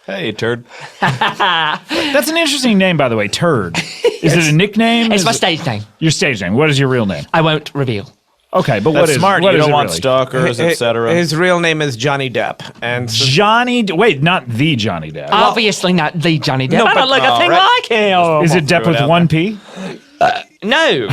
Hey, Turd. That's an interesting name, by the way. Turd. Is it a nickname? It's Is my it- stage name. Your stage name. What is your real name? I won't reveal. Okay, but That's what is smart. What You is don't it want really? stalkers, etc. His real name is Johnny Depp. And so- Wait, not the Johnny Depp. Obviously not the Johnny Depp. No, I don't but- look a thing right. like him. Is it Depp throw it with out one P? No.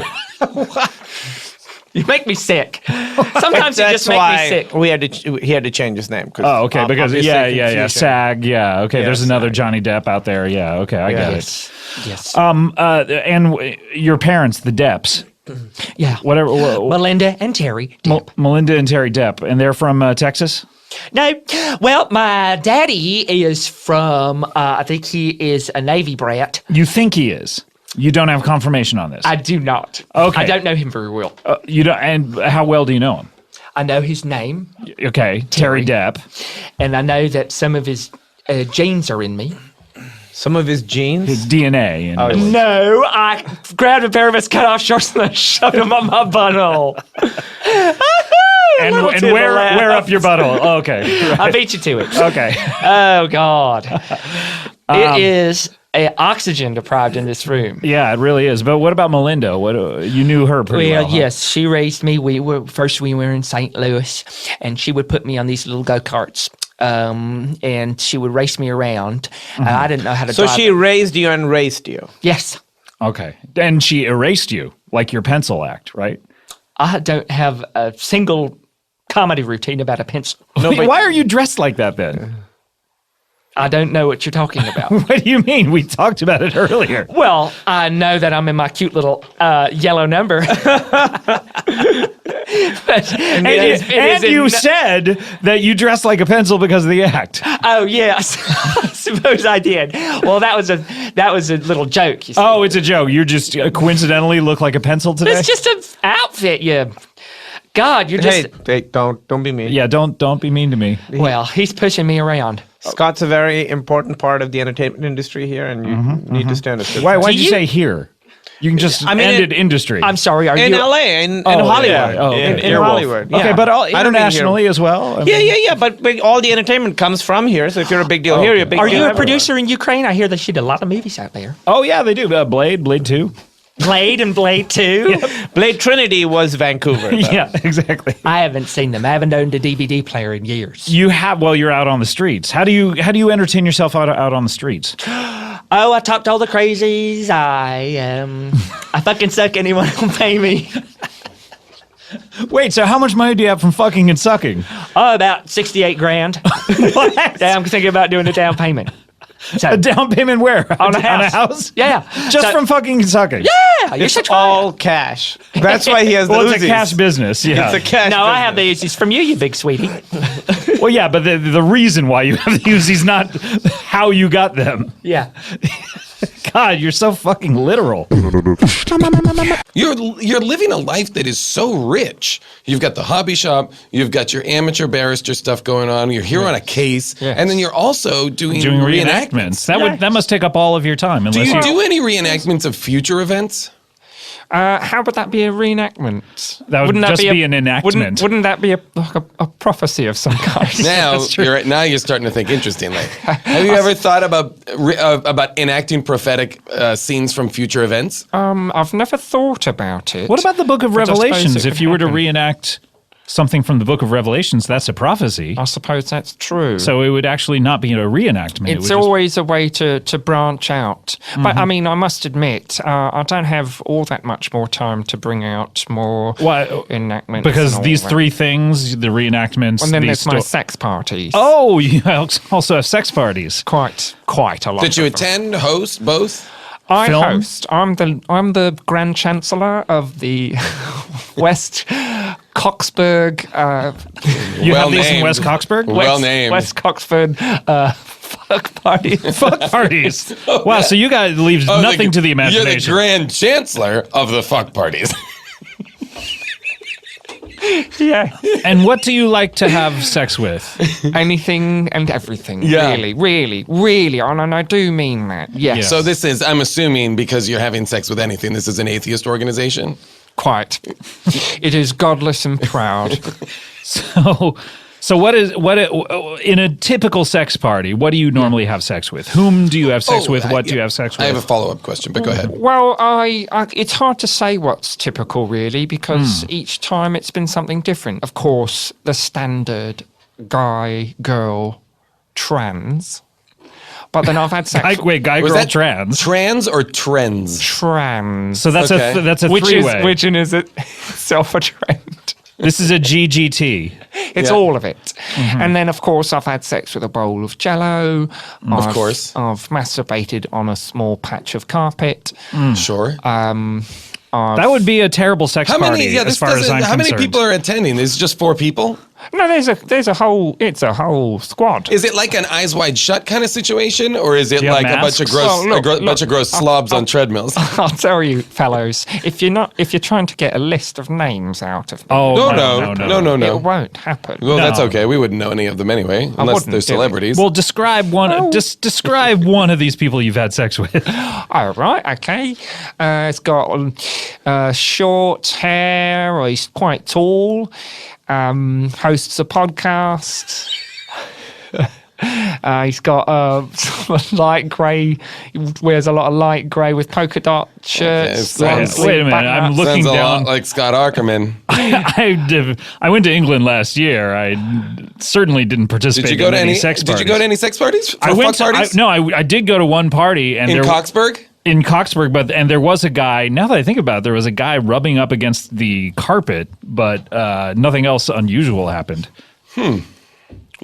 You make me sick. Sometimes you that's just make why me sick. he had to change his name. Oh, okay, because obviously confusion. SAG, yeah, okay. There's another SAG. Johnny Depp out there, yeah, okay, I get it. Yes. Your parents, the Depps, Yeah. whatever. Melinda and Terry Depp. Melinda and Terry Depp, and they're from Texas. No. Well, my daddy is from, I think he is a Navy brat. You think he is? You don't have confirmation on this. I do not. Okay. I don't know him very well. You don't. And how well do you know him? I know his name, Okay, Terry Depp. and I know that some of his genes are in me. Some of his genes. His DNA. And No, I grabbed a pair of his cut-off shorts and I shoved them up my butthole. and to the where left. up your butthole? Oh, okay. I beat you to it. Okay. Oh, God. It is oxygen deprived in this room. Yeah, it really is. But what about Melinda? What you knew her pretty well? Well, huh? yes, she raised me. We were in St. Louis, and she would put me on these little go-karts. And she would race me around. I didn't know how to So drive. she raised you and raced you. Yes. Okay. And she erased you, like your pencil act, right? I don't have a single comedy routine about a pencil. Why are you dressed like that then? I don't know what you're talking about. What do you mean? We talked about it earlier. Well, I know that I'm in my cute little yellow number. And you said that you dressed like a pencil because of the act. Oh yes, I suppose I did. Well, that was a little joke. You see. Oh, it's a joke. You just coincidentally look like a pencil today. It's just an outfit. Yeah. God, you're just. Hey, don't be mean. Yeah, don't be mean to me. Well, he's pushing me around. Scott's a very important part of the entertainment industry here, and you need to stand up. Why'd you say here? You can just end it industry. I'm sorry. Are in you LA, in Oh, Hollywood, yeah. Oh, okay. in Earwolf. Hollywood. Okay, yeah. but I don't mean internationally here. as well. I mean- Yeah. But all the entertainment comes from here. So if you're a big deal here, you're a big Are deal you a everywhere. producer in Ukraine? I hear they shoot a lot of movies out there. Oh yeah, they do. Blade 2. Blade and Blade 2. Blade Trinity was Vancouver. though. Yeah, exactly. I haven't seen them. I haven't owned a DVD player in years. You have. Well, you're out on the streets. How do you entertain yourself out on the streets? Oh, I talked to all the crazies. I fucking suck. Anyone will pay me. Wait, so how much money do you have from fucking and sucking? Oh, about 68 grand. Yeah, I'm thinking about doing a down payment. So, A down payment where? on a On a house. house? Yeah. Just So- from fucking sucking. Yeah, you It's should try all cash. That's why he has the Well, it's a Uzis. cash business. Yeah. It's a cash. No, I have business. the Uzis from you big sweetie. Well, yeah, but the reason why you have the Uzis, not how you got them. Yeah. God, you're so fucking literal. You're living a life that is so rich. You've got the hobby shop, you've got your amateur barrister stuff going on, you're here on a case, and then you're also doing reenactments. That must take up all of your time. Do Unless you do any reenactments of future events? How would that be a reenactment? That would Wouldn't just be an enactment. Wouldn't that be a prophecy of some kind? Now you're starting to think interestingly. Have you ever thought about enacting prophetic scenes from future events? I've never thought about it. What about the Book of But I suppose Revelations? it If could you were to happen. reenact something from the Book of Revelations, that's a prophecy. I suppose that's true. So it would actually not be a reenactment. It's always a way to branch out. But I mean, I must admit, I don't have all that much more time to bring out more enactments. Because and all these that. three things, the reenactments. And then these there's my sex parties. Oh, you also have sex parties. Quite a lot. Did you attend, host, both? I Film? host. I'm the Grand Chancellor of the West Coxburg. You have these in West Coxburg? Well named. West Coxburg fuck parties. Fuck parties. Wow, so you guys leave nothing to the imagination. You're the Grand Chancellor of the fuck parties. Yeah. And what do you like to have sex with? Anything and everything. Yeah. Really. And I do mean that. Yes. So this is, I'm assuming, because you're having sex with anything, this is an atheist organization? Quite. It is godless and proud. So what in a typical sex party, what do you normally have sex with? Whom do you have sex with? What do you have sex with? I have a follow-up question, but go ahead. Well, I it's hard to say what's typical, really, because each time it's been something different. Of course, the standard guy, girl, trans. But then I've had sex. Guy, Was girl, that trans. Trans or trends? Trans. So that's Okay. that's a Which three-way. which is itself a trend. This is a GGT. It's all of it. And then, of course, I've had sex with a bowl of Jell-O. Of course. I've masturbated on a small patch of carpet. Sure. That would be a terrible sex How party. many? Yeah, as this far as doesn't. I'm How many concerned. people are attending? Is it just 4 people? No, there's a whole. It's a whole squad. Is it like an Eyes Wide Shut kind of situation, or is it Do you have like a bunch of masks? gross, Well, look, bunch of gross slobs on treadmills? I'll tell you, fellows, if you're trying to get a list of names out of me, No. it won't happen. Well, that's okay. We wouldn't know any of them anyway, unless wouldn't, they're do we? celebrities. Well, describe one. Just describe one of these people you've had sex with. All right, okay. It's got short hair, or he's quite tall. Hosts a podcast. He's got light grey. He wears a lot of light grey with polka dot shirts. Okay, long sounds- sleeve Wait a minute, button-ups. I'm looking Sounds a down. lot like Scott Aukerman. I went to England last year. I certainly didn't participate Did you go in to any any sex parties. Did you go to any sex parties? I went fuck parties? I did go to one party and in there Coxburg. in Coxburg, and there was a guy. Now that I think about it, there was a guy rubbing up against the carpet, but nothing else unusual happened. You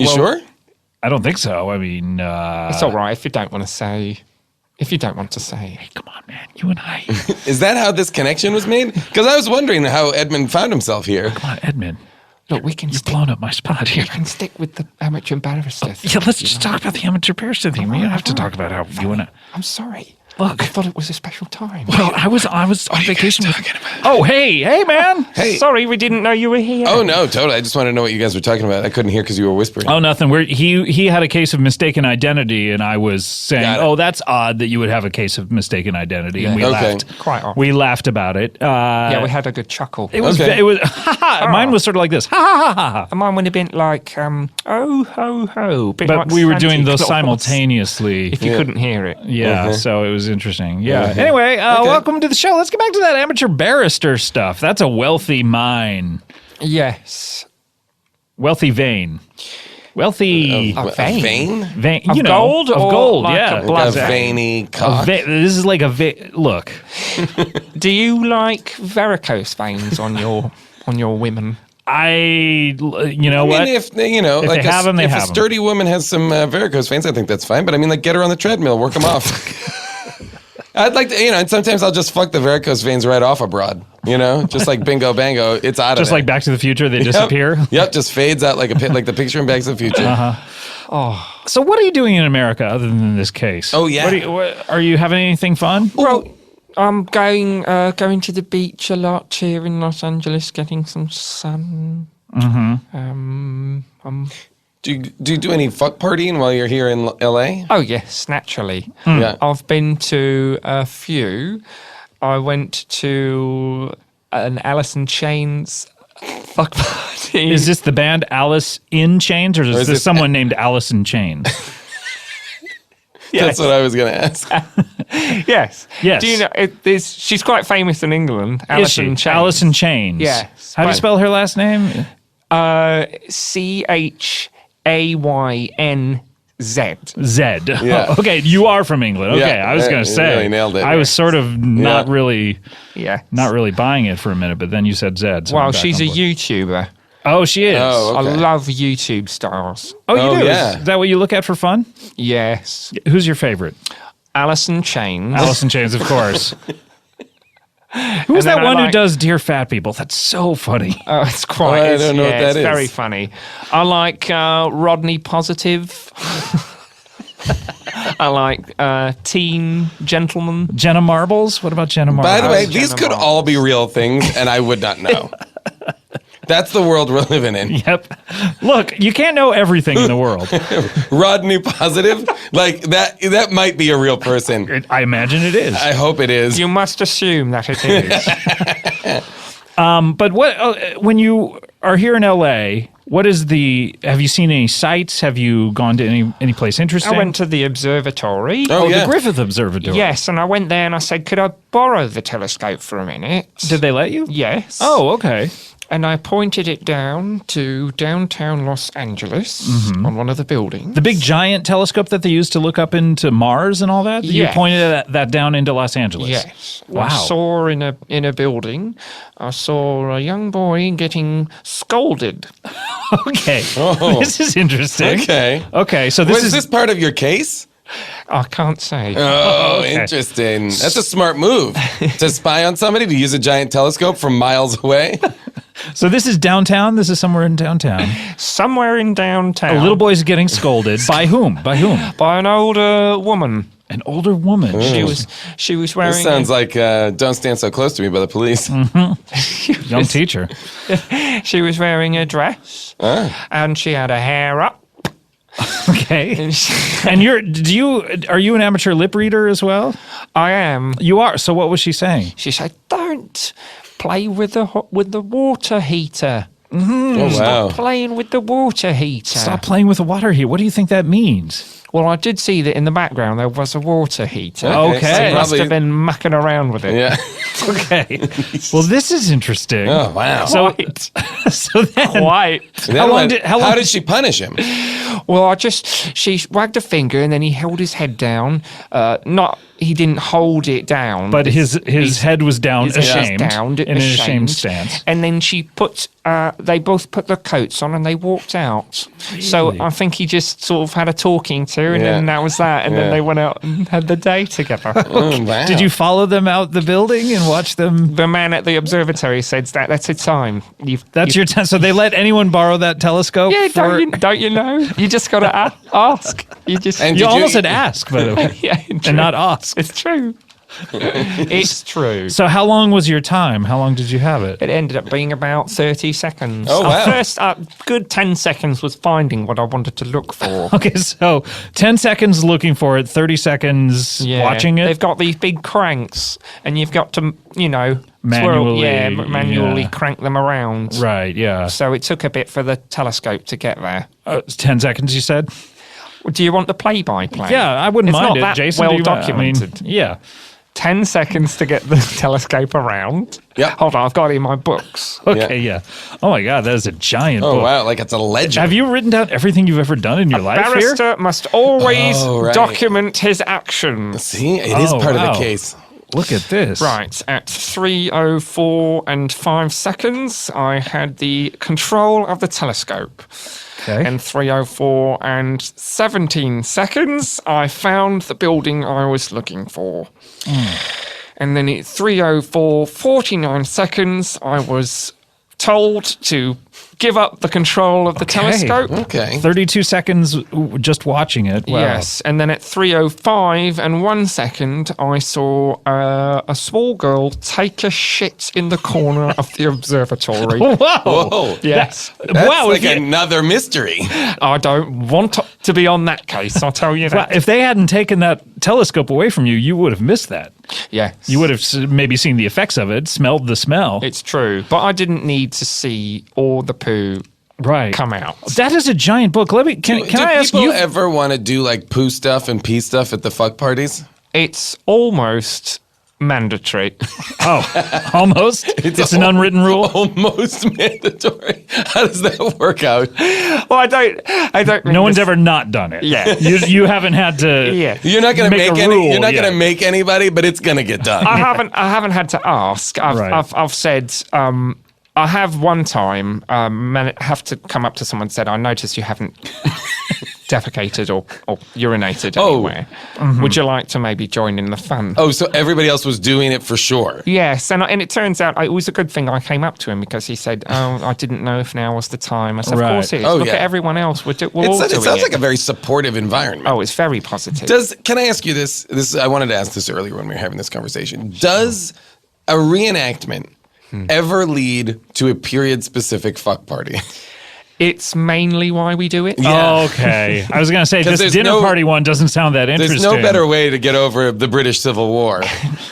sure? I don't think so. I mean, It's all right if you don't want to say. If you don't want to say. Hey, come on, man. You and I. Is that how this connection was made? Because I was wondering how Edmond found himself here. Come on, Edmond. Look, we can You've blown up my spot here. We can stick with the amateur barrister thing. Yeah, let's just talk about the amateur barrister thing. We don't have to talk about how you and I. I'm sorry. Look. I thought it was a special time. Well, I was on vacation with. Oh, hey, man. Hey. Sorry, we didn't know you were here. Oh no, totally. I just wanted to know what you guys were talking about. I couldn't hear because you were whispering. Oh, nothing. He had a case of mistaken identity, and I was saying, Got it. "Oh, that's odd that you would have a case of mistaken identity." And we Okay. laughed. Quite often. We laughed about it. Yeah, we had a good chuckle. It was. Okay. It was. Mine was sort of like this. Ha ha ha ha. And mine would have been like, oh ho ho. Bit But like we were doing Santa those Claus, simultaneously. If you couldn't hear it. Yeah, Mhm. so it was interesting. Yeah. Mhm. Anyway, welcome to the show. Let's get back to that amateur barrister stuff. That's a wealthy mine. Yes. Wealthy vein. Wealthy A vein? vein. Of You know, gold of or gold. like Yeah. a blood a vein? veiny cock. This is like a look. Do you like varicose veins on your women? You know what? I mean, if If like they have them, they if have a 'em. sturdy woman has some varicose veins, I think that's fine. But I mean, like, get her on the treadmill, work them off. I'd like to, and sometimes I'll just fuck the varicose veins right off abroad. Just like bingo bango, it's out of Just there. like Back to the Future, they disappear. Yep, just fades out like like the picture in Back to the Future. So what are you doing in America other than this case? Oh, yeah. Are you having anything fun? Well, I'm going to the beach a lot here in Los Angeles, getting some sun. Do you do any fuck partying while you're here in L.A.? Oh yes, naturally. Yeah. I've been to a few. I went to an Alice in Chains fuck party. Is this the band Alice in Chains, or is this someone named Alice in Chains? That's what I was going to ask. Yes. Yes. Do you know? She's quite famous in England. Is Alice she? in Chains. Alice in Chains. Yes. How do you spell her last name? CHAYNZ. Z. Yeah. Oh, okay, you are from England. Okay, Yeah, I was going to you say. really nailed it. I was sort of not Yeah. really Not really buying it for a minute, but then you said Z. So Well, I'm back she's on a board. YouTuber. Oh, she is. Oh, okay. I love YouTube stars. Oh, you Oh, do? yeah. Is that what you look at for fun? Yes. Who's your favorite? Alice in Chains. Alice in Chains, of course. Who's then that I one who like- does Dear Fat People? That's so funny. Oh, it's quite. I don't know what that it's is. very funny. I like Rodney Positive. I like Teen Gentleman. Jenna Marbles? What about Jenna Marbles? By the way, Jenna these could Marbles. all be real things, and I would not know. That's the world we're living in. Yep. Look, you can't know everything in the world. Rodney Positive, like that might be a real person. I imagine it is. I hope it is. You must assume that it is. But what when you are here in LA, have you seen any sights? Have you gone to any place interesting? I went to the observatory. Oh, yeah. the Griffith Observatory. Yes, and I went there and I said, could I borrow the telescope for a minute? Did they let you? Yes. Oh, okay. And I pointed it down to downtown Los Angeles on one of the buildings. The big giant telescope that they used to look up into Mars and all that? You Yes. pointed that down into Los Angeles? Yes. Wow. I saw in a building, I saw a young boy getting scolded. Okay. Oh. This is interesting. Okay. Okay, so Was this part of your case? I can't say. Oh, okay. interesting. That's a smart move. To spy on somebody, to use a giant telescope from miles away. So this is downtown? This is somewhere in downtown. Somewhere in downtown. A little boy's getting scolded. By whom? By whom? By an older woman. An older woman. She was wearing. This sounds like Don't Stand So Close to Me by the Police. Young teacher. She was wearing a dress, and she had her hair up. Okay. And are you an amateur lip reader as well? I am. You are. So what was she saying? She said, "Don't play with the water heater. Oh, wow. Playing with the water heater." Stop playing with the water here. What do you think that means? Well, I did see that in the background there was a water heater. Okay. She must Probably- have been mucking around with it. Yeah. Okay. Well, this is interesting. Oh, wow. So, so then, How did she punish him? Well, she wagged a finger and then he held his head down. He didn't hold it down. but his head was down, his head was ashamed, down, in an ashamed stance. And then they both put their coats on and they walked out. So I think he just sort of had a talking to and then that was that. And then they went out and had the day together. Oh, wow. Did you follow them out the building and watch them? The man at the observatory said that's your time. That's your time. So they let anyone borrow that telescope? Yeah, don't you know? You just got to ask. You almost said ask, by the way, yeah, and not ask. It's true. It's true. So how long was your time? How long did you have it? It ended up being about 30 seconds. Oh, wow. First, good 10 seconds was finding what I wanted to look for. Okay, so 10 seconds looking for it, 30 seconds watching it. They've got these big cranks, and you've got to, Manually, crank them around. Right, yeah. So it took a bit for the telescope to get there. 10 seconds, you said? Do you want the play-by-play? Yeah, I wouldn't it's mind not it, that Jason. well documented. Yeah. 10 seconds to get the telescope around. Yeah. Hold on, I've got it in my books. Okay, yeah. Oh my God, that is a giant book. Oh, wow. Like it's a legend. Have you written down everything you've ever done in your life here? Barrister must always Oh, right. document his actions. See, it is part of the case. Look at this. Right, at 3:04 and 5 seconds, I had the control of the telescope. Okay. And 3:04 and 17 seconds, I found the building I was looking for. And then at 3:04, 49 seconds, I was told to give up the control of the telescope. Okay. 32 seconds just watching it. Wow. Yes, and then at 3:05 and 1 second, I saw a small girl take a shit in the corner of the observatory. Whoa. Whoa. Yes. That's Wow, like if you- another mystery. I don't want to be on that case, I'll tell you Well, that. if they hadn't taken that telescope away from you, you would have missed that. Yes. You would have maybe seen the effects of it, smelled the smell. It's true, but I didn't need to see all the poo right. come out. That is a giant book. Let me. Can Do I ask people you? ever want to do like poo stuff and pee stuff at the fuck parties? It's almost mandatory. Oh, almost. It's an unwritten rule. Almost mandatory. How does that work out? Well, I don't. No one's ever not done it. Yeah. You haven't had to. Yeah. You're not gonna Make a make any. rule, You're not yeah. gonna make anybody, but it's gonna get done. I haven't had to ask. I've said. I have one time have to come up to someone and said, I noticed you haven't defecated or urinated anywhere. Would you like to maybe join in the fun? Oh, so everybody else was doing it for sure. Yes, and it turns out it was a good thing I came up to him because he said, "Oh, I didn't know if now was the time." I said, Right. "Of course it is. Oh, Look yeah. at everyone else. We're all It doing sounds it." like a very supportive environment. Oh, it's very positive. Can I ask you this? I wanted to ask this earlier when we were having this conversation. Does a reenactment ever lead to a period-specific fuck party? It's mainly why we do it. Yeah. Oh, okay. I was going to say, 'Cause this there's dinner no- party one doesn't sound that interesting. There's no better way to get over the British Civil War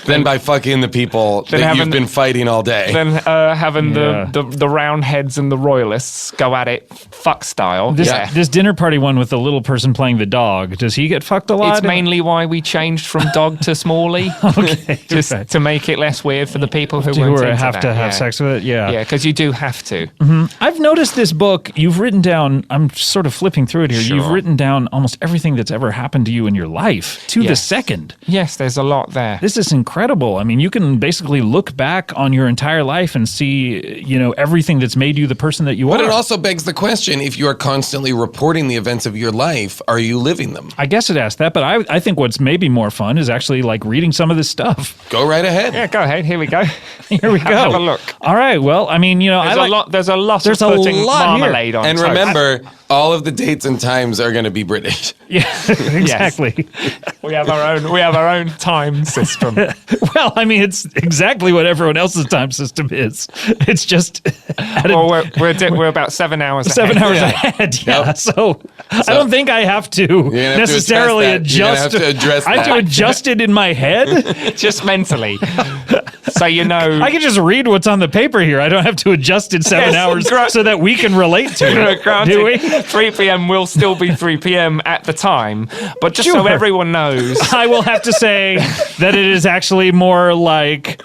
than by fucking the people that having you've been fighting all day. Then having Yeah. the Roundheads and the Royalists go at it fuck style. This dinner party one with the little person playing the dog, does he get fucked a lot? It's mainly why we changed from dog to Smalley. Okay. Just to make it less weird for the people who have to have sex with it. Yeah. Yeah, because you do have to. I've noticed this book, you've written down, I'm sort of flipping through it here, Sure. you've written down almost everything that's ever happened to you in your life to the Yes. second. Yes, there's a lot there. This is incredible. I mean, you can basically look back on your entire life and see, everything that's made you the person that you But are. it also begs the question, if you are constantly reporting the events of your life, are you living them? I guess it asks that, but I think what's maybe more fun is actually like reading some of this stuff. Go right ahead. Yeah, go ahead. Here we go. Here we go. Have a look. All right. Well, I mean, There's a lot There's of a putting lot here. marmalade on And toast. remember, all of the dates and times are going to be British. Yeah, exactly. we have our own time system. Well, I mean, it's exactly what everyone else's time system is. It's just Well, we're about 7 hours ahead. 7 hours ahead. Yeah. Yep. So I don't think I have to gonna have to necessarily address that. You're gonna adjust. have to address I have to that. adjust it in my head. Just mentally. So you know. I can just read what's on the paper here. I don't have to adjust it 7 Yes, hours gra- so that we can relate to it. Granted, Do we? 3 p.m. will still be 3 p.m. at the time, but just so Sure. everyone knows. I will have to say that it is actually more like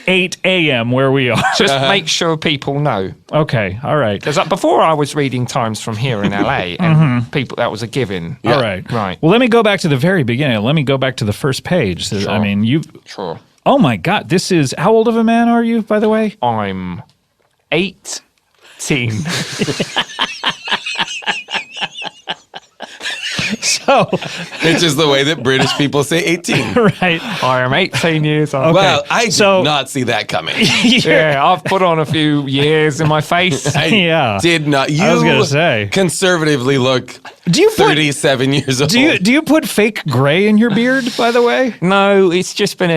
8 a.m. where we are. Just make sure people know. Okay. All right. Because before I was reading Times from here in LA, and people, that was a given. All right. Right. Well, let me go back to the very beginning. Let me go back to the first page. So, I mean, Sure. Oh my God! This is how old of a man are you, by the way? I'm 18. So, Which is the way that British people say 18. right. I am 18 years old. Well, I did So- not see that coming. Yeah, I've put on a few years in my face. I Yeah. did not. You I was gonna say. conservatively look Do you put 37 years old. do you put fake gray in your beard? By the way, No, it's just been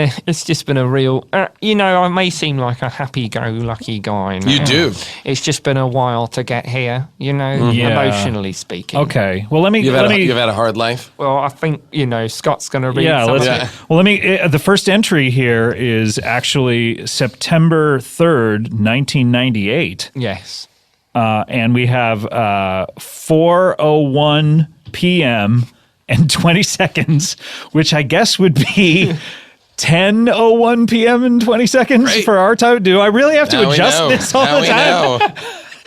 a real. I may seem like a happy-go-lucky guy. Now. You do. It's just been a while to get here. Yeah. Emotionally speaking. okay. Well, You've had a hard life. Well, I think Scott's going to read. Yeah, some let's. of Yeah. it. Well, let me. The first entry here is actually September 3rd, 1998. Yes. And we have 4:01 p.m. and 20 seconds, which I guess would be 10:01 p.m. and 20 seconds Great. for our time. Do I really have to Now we adjust know. this all Now the we time know.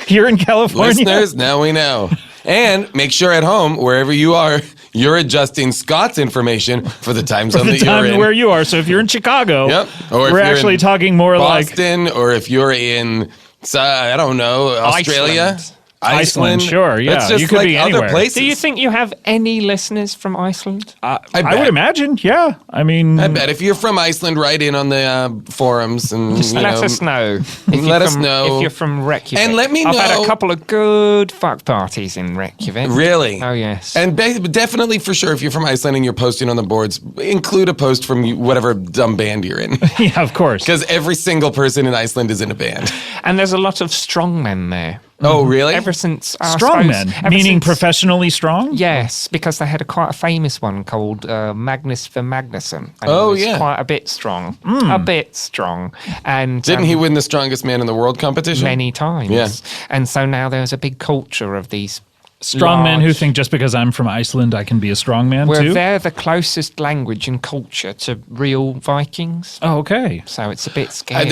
here in California? Listeners, now we know. And make sure at home, wherever you are, You're adjusting Scott's information for the time zone the that you're time in. where you are. So if you're in Chicago, Yep. Or if we're you're actually in talking more like Boston, or if you're in, I don't know, Australia. Iceland, sure, yeah. It's just You could like be other anywhere. places. Do you think you have any listeners from Iceland? I bet. would imagine, yeah. I mean, I bet if you're from Iceland, write in on the forums and Just you let know, us know. Let us know. If you're from Reykjavik. And let me I've had know- a couple of good fuck parties in Reykjavik. Really? Oh, yes. And definitely for sure, if you're from Iceland and you're posting on the boards, include a post from whatever dumb band you're in. yeah, of course. Because every single person in Iceland is in a band. And there's a lot of strongmen there. Oh, really? Ever since strongmen, meaning professionally strong? Yes, because they had quite a famous one called Magnus for Magnusson. And Oh, he was yeah. quite a bit strong. A bit strong. And Didn't he win the strongest man in the world competition? many times? Yeah. And so now there's a big culture of these Strong men who large- think just because I'm from Iceland, I can be a strong man Well, too? they're the closest language and culture to real Vikings. Oh, okay. So it's a bit scary. I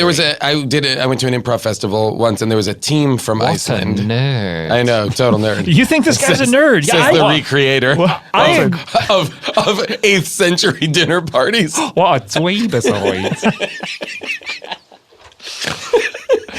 went to an improv festival once, and there was a team from What Iceland. a nerd. I know, total nerd. You think this guy's a nerd? Says the recreator I- of 8th century dinner parties. What a dweebazoid.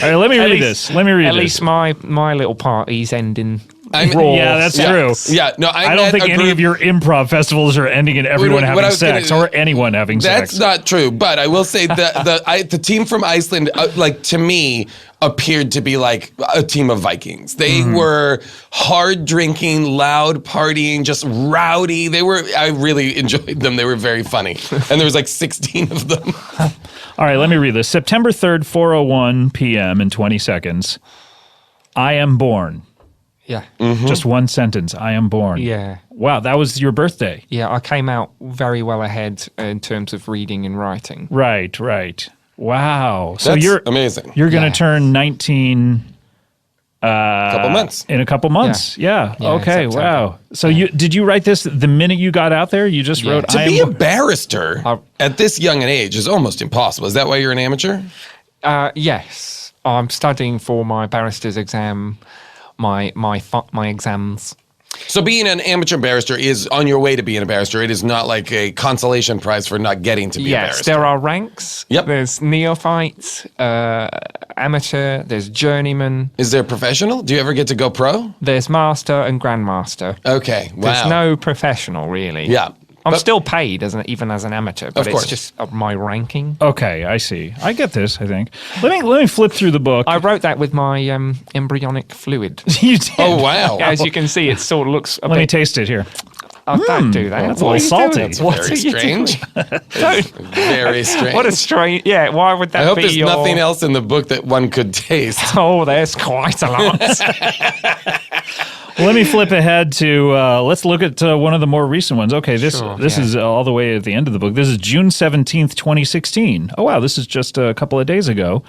All right, let me read this. Let me read At this. least my little party's ending I'm- Yeah, that's true. Yeah, no, I don't think any of your improv festivals are ending in everyone What I having was sex gonna- or anyone having That's sex. not true, but I will say that the team from Iceland, like to me, appeared to be like a team of Vikings. They were hard drinking, loud partying, just rowdy. I really enjoyed them. They were very funny, and there was like 16 of them. All right, let me read this. September 3rd, 4:01 p.m. in 20 seconds. I am born. Yeah. Just one sentence. I am born. Yeah. Wow, that was your birthday. Yeah, I came out very well ahead in terms of reading and writing. Right, right. Wow. So That's you're amazing. You're going to Yeah. turn 19 Couple months. in a couple months. Yeah. Yeah, Okay. September. Wow. So did you write this the minute you got out there? You just wrote To I be am a barrister at this young an age is almost impossible. Is that why you're an amateur? Yes. I'm studying for my barrister's exam, my exams. So being an amateur barrister is on your way to being a barrister. It is not like a consolation prize for not getting to be a Yes, barrister. there are ranks. Yep. There's neophyte, amateur, there's journeyman, Is there professional? Do you ever get to go pro? there's master and grandmaster. Okay. Wow. There's no professional, really. Yeah. I'm But- still paid even as an amateur, but Of course. it's just my ranking. Okay, I see. I get this, I think. Let me flip through the book. I wrote that with my embryonic fluid. You did. Oh, wow. As you can see, it sort of looks a Let me bit... taste it here. Oh, don't do that. That's a What little are you salty. doing? It's What Very are you strange. doing? Don't. Very strange. What a strange... Yeah, why would that I hope be there's your... nothing else in the book that one could taste. Oh, there's quite a lot. Let me flip ahead to let's look at one of the more recent ones. Okay, this Sure, is all the way at the end of the book. This is June 17th, 2016. Oh wow, this is just a couple of days ago.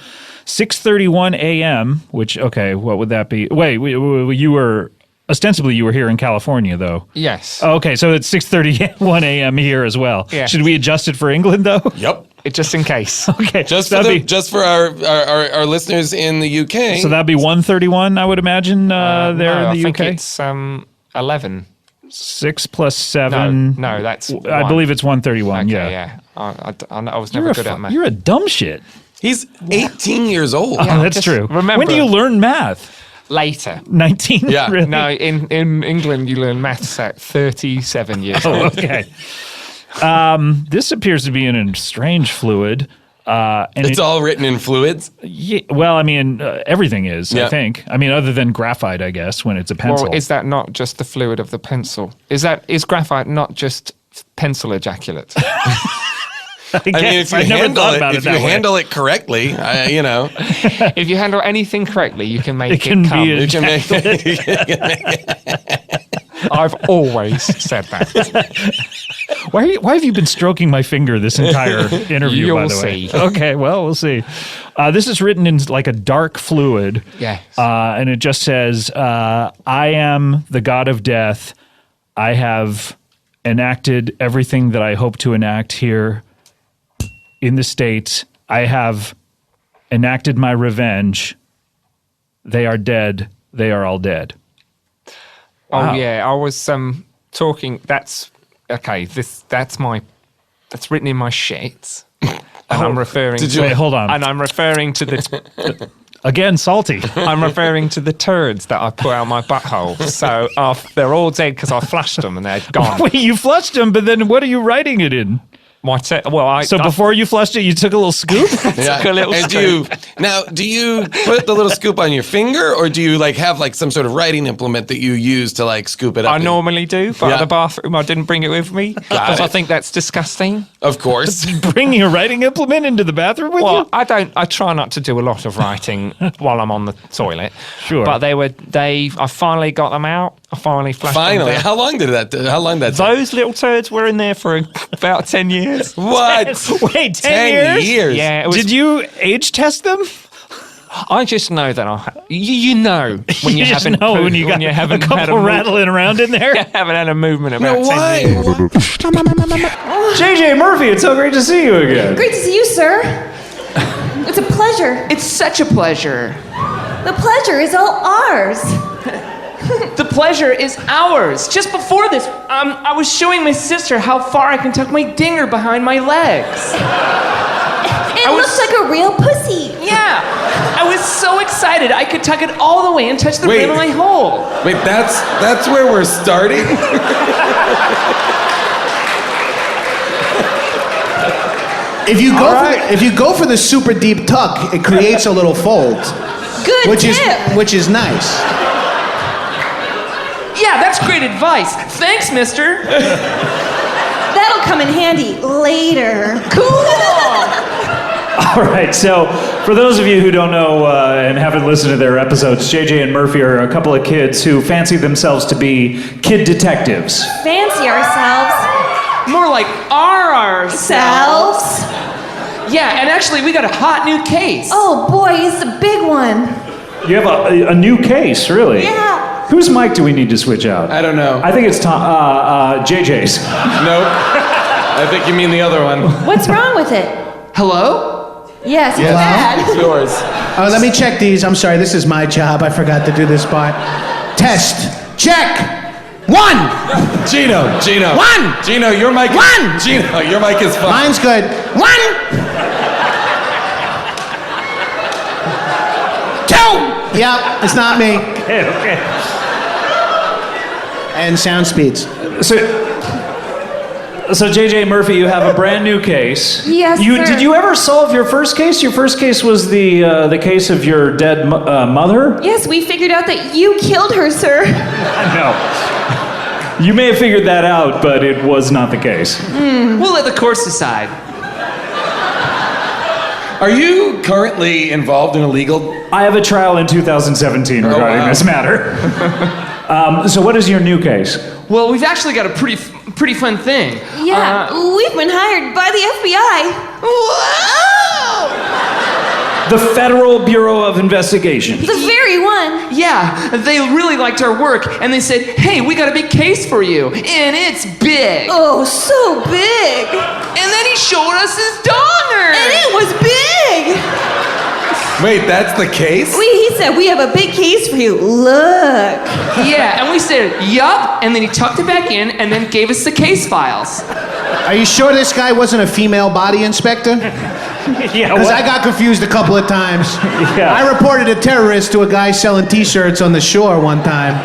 6:31 a.m., which okay, what would that be? Wait, you were ostensibly you were here in California though. Yes. Oh, okay, so it's 6:31 a.m. here as well. Yeah. Should we adjust it for England though? Yep. Just in case. Okay. Just for that'd be, just for our listeners in the UK. so that'd be 1:31, I would imagine there No, in the I think UK. it's 11. 6 plus 7. No, that's I one. believe it's 131. Okay, yeah. I was never good at math. You're a dumb shit. He's 18 years old. Oh, that's just true. remember- When do you learn math? Later. 19? Yeah. Really? No, in England you learn maths at 37 years Oh, old. okay. This appears to be in a strange fluid. And It's all written in fluids. yeah, well, I mean, everything is, I Yeah. think. I mean, other than graphite, I guess, when it's a pencil. Well, is that not just the fluid of the pencil? Is graphite not just pencil ejaculate? I I mean, guess. if you I never handle thought it, about if it you that way. handle it correctly, you know, If you handle anything correctly, you can make It it, can be come. a- you can make. I've always said that. Why have you been stroking my finger this entire interview, by You'll the way? see. Okay, well, we'll see. This is written in like a dark fluid. Yes. And it just says, I am the god of death. I have enacted everything that I hope to enact here in the States. I have enacted my revenge. They are dead. They are all dead. Oh Wow. yeah, I was talking. That's okay. That's written in my sheets, and I'm referring. Did you wait? Hold on. And I'm referring to the. Again, salty. I'm referring to the turds that I put out my butthole. So they're all dead because I flushed them and they're gone. Wait, you flushed them, but then what are you writing it in? Before you flushed it, you took a little scoop? Yeah. Took a little scoop. Do you put the little scoop on your finger, or do you have some sort of writing implement that you use to scoop it up? I normally do, but at the bathroom I didn't bring it with me because I think that's disgusting. Of course. Bringing a writing implement into the bathroom with you? I try not to do a lot of writing while I'm on the toilet. Sure. But I finally got them out. I finally flushed them Finally. down. How long did that take? Those little turds were in there for about 10 years. What? Wait, 10 years? Yeah. Did you age test them? I just know that you know when you haven't when you haven't had a couple rattling around in there. You haven't had a movement about 10 years. JJ Murphy, it's so great to see you again. Great to see you, sir. It's a pleasure. It's such a pleasure. The pleasure is all ours. The pleasure is ours. Just before this, I was showing my sister how far I can tuck my dinger behind my legs. It looks like a real pussy. Yeah. I was so excited I could tuck it all the way and touch the rim of my hole. Wait, that's where we're starting? If you go for the super deep tuck, it creates a little fold. Good tip. Which is nice. Yeah, that's great advice. Thanks, mister. That'll come in handy later. Cool. All right, so for those of you who don't know and haven't listened to their episodes, JJ and Murphy are a couple of kids who fancy themselves to be kid detectives. Fancy ourselves. More like ourselves. Selves. Yeah, and actually we got a hot new case. Oh boy, it's a big one. You have a new case, really? Yeah. Whose mic do we need to switch out? I don't know. I think it's JJ's. Nope. I think you mean the other one. What's wrong with it? Hello? Yes, it's bad. It's yours. Let me check these. I'm sorry, this is my job. I forgot to do this part. Test. Check. 1. Gino. 1. Gino, your mic. 1. Gino, your mic is fine. Mine's good. 1. 2. Yep, it's not me. Okay. And sound speeds. So JJ Murphy, you have a brand new case. Yes, sir. Did you ever solve your first case? Your first case was the case of your dead mother? Yes, we figured out that you killed her, sir. No. You may have figured that out, but it was not the case. We'll let the courts decide. Are you currently involved in a legal? I have a trial in 2017 regarding this matter. So what is your new case? Well, we've actually got a pretty fun thing. Yeah, we've been hired by the FBI. Whoa! The Federal Bureau of Investigation. The very one. Yeah, they really liked our work, and they said, hey, we got a big case for you, and it's big. Oh, so big. And then he showed us his donger. And it was big. Wait, that's the case? He said, we have a big case for you. Look. Yeah, and we said, yup, and then he tucked it back in and then gave us the case files. Are you sure this guy wasn't a female body inspector? Yeah, Because I got confused a couple of times. Yeah. I reported a terrorist to a guy selling t-shirts on the shore one time.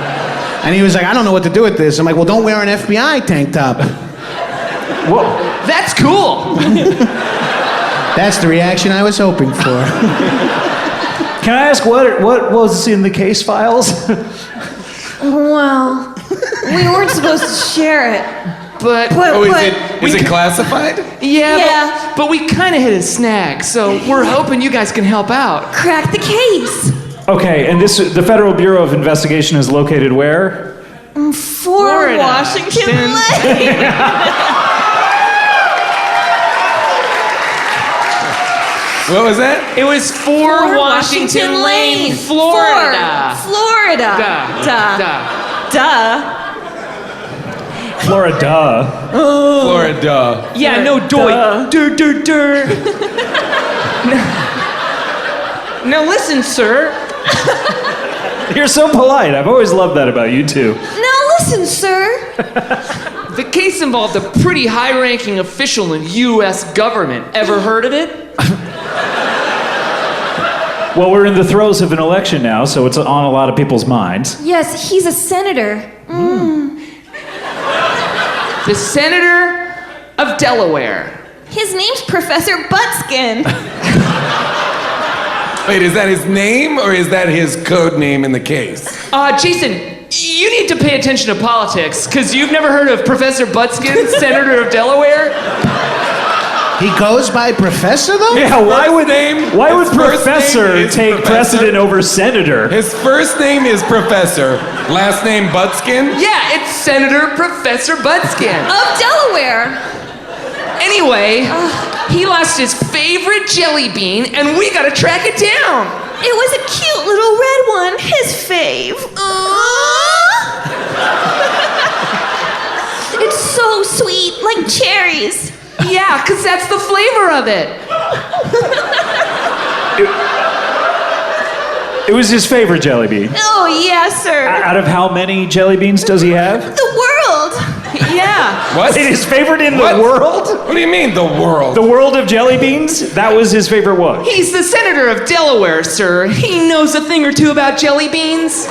And he was like, I don't know what to do with this. I'm like, well, don't wear an FBI tank top. Whoa. That's cool. That's the reaction I was hoping for. Can I ask what was in the case files? Well, we weren't supposed to share it. But is it classified? Yeah. But we kind of hit a snag, so we're hoping you guys can help out. Crack the case. Okay, and the Federal Bureau of Investigation is located where? Florida. Washington Lane. What was that? It was 4 Washington Lane, Florida. Florida. Duh. Florida. Florida. Yeah, no doy. Dur. Now listen, sir. You're so polite. I've always loved that about you two. Now listen, sir. The case involved a pretty high-ranking official in U.S. government. Ever heard of it? Well, we're in the throes of an election now, so it's on a lot of people's minds. Yes, he's a senator. The Senator of Delaware. His name's Professor Buttskin. Wait, is that his name or is that his code name in the case? Jason, you need to pay attention to politics, because you've never heard of Professor Buttskin, Senator of Delaware? He goes by Professor, though? Yeah, why would his first Professor name is take Professor? precedent over Senator? His first name is Professor. Last name Buttskin? Yeah, it's Senator Professor Buttskin. Of Delaware. Anyway, he lost his favorite jelly bean, and we gotta track it down. It was a cute little red one, his fave. It's so sweet, like cherries. Yeah, because that's the flavor of it. It was his favorite jelly bean. Oh, yes, sir. Out of how many jelly beans does he have? The world. Yeah. What? His favorite in What? the world? What do you mean, the world? The world of jelly beans? That was his favorite one. He's the Senator of Delaware, sir. He knows a thing or two about jelly beans.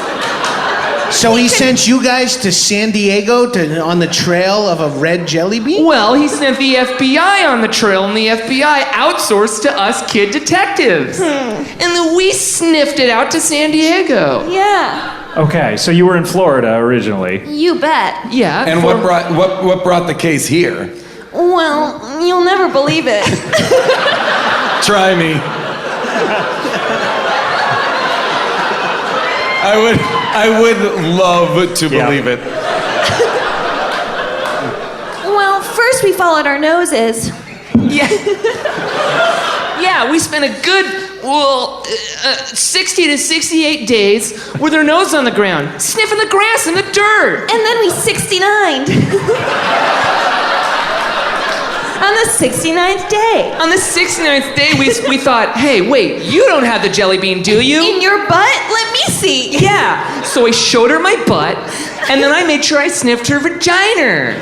So he sent you guys to San Diego on the trail of a red jelly bean? Well, he sent the FBI on the trail, and the FBI outsourced to us kid detectives. And then we sniffed it out to San Diego. Yeah, Okay, so you were in Florida originally. you bet. Yeah. And what brought the case here? Well, you'll never believe it. Try me. I would love to believe it. Well, first we followed our noses. Yeah. Yeah, we spent a good, 60 to 68 days with our nose on the ground, sniffing the grass and the dirt. And then we 69'd. On the 69th day. On the 69th day, we thought, hey, wait, you don't have the jelly bean, do you? In your butt? Let me see. Yeah. So I showed her my butt, and then I made sure I sniffed her vagina.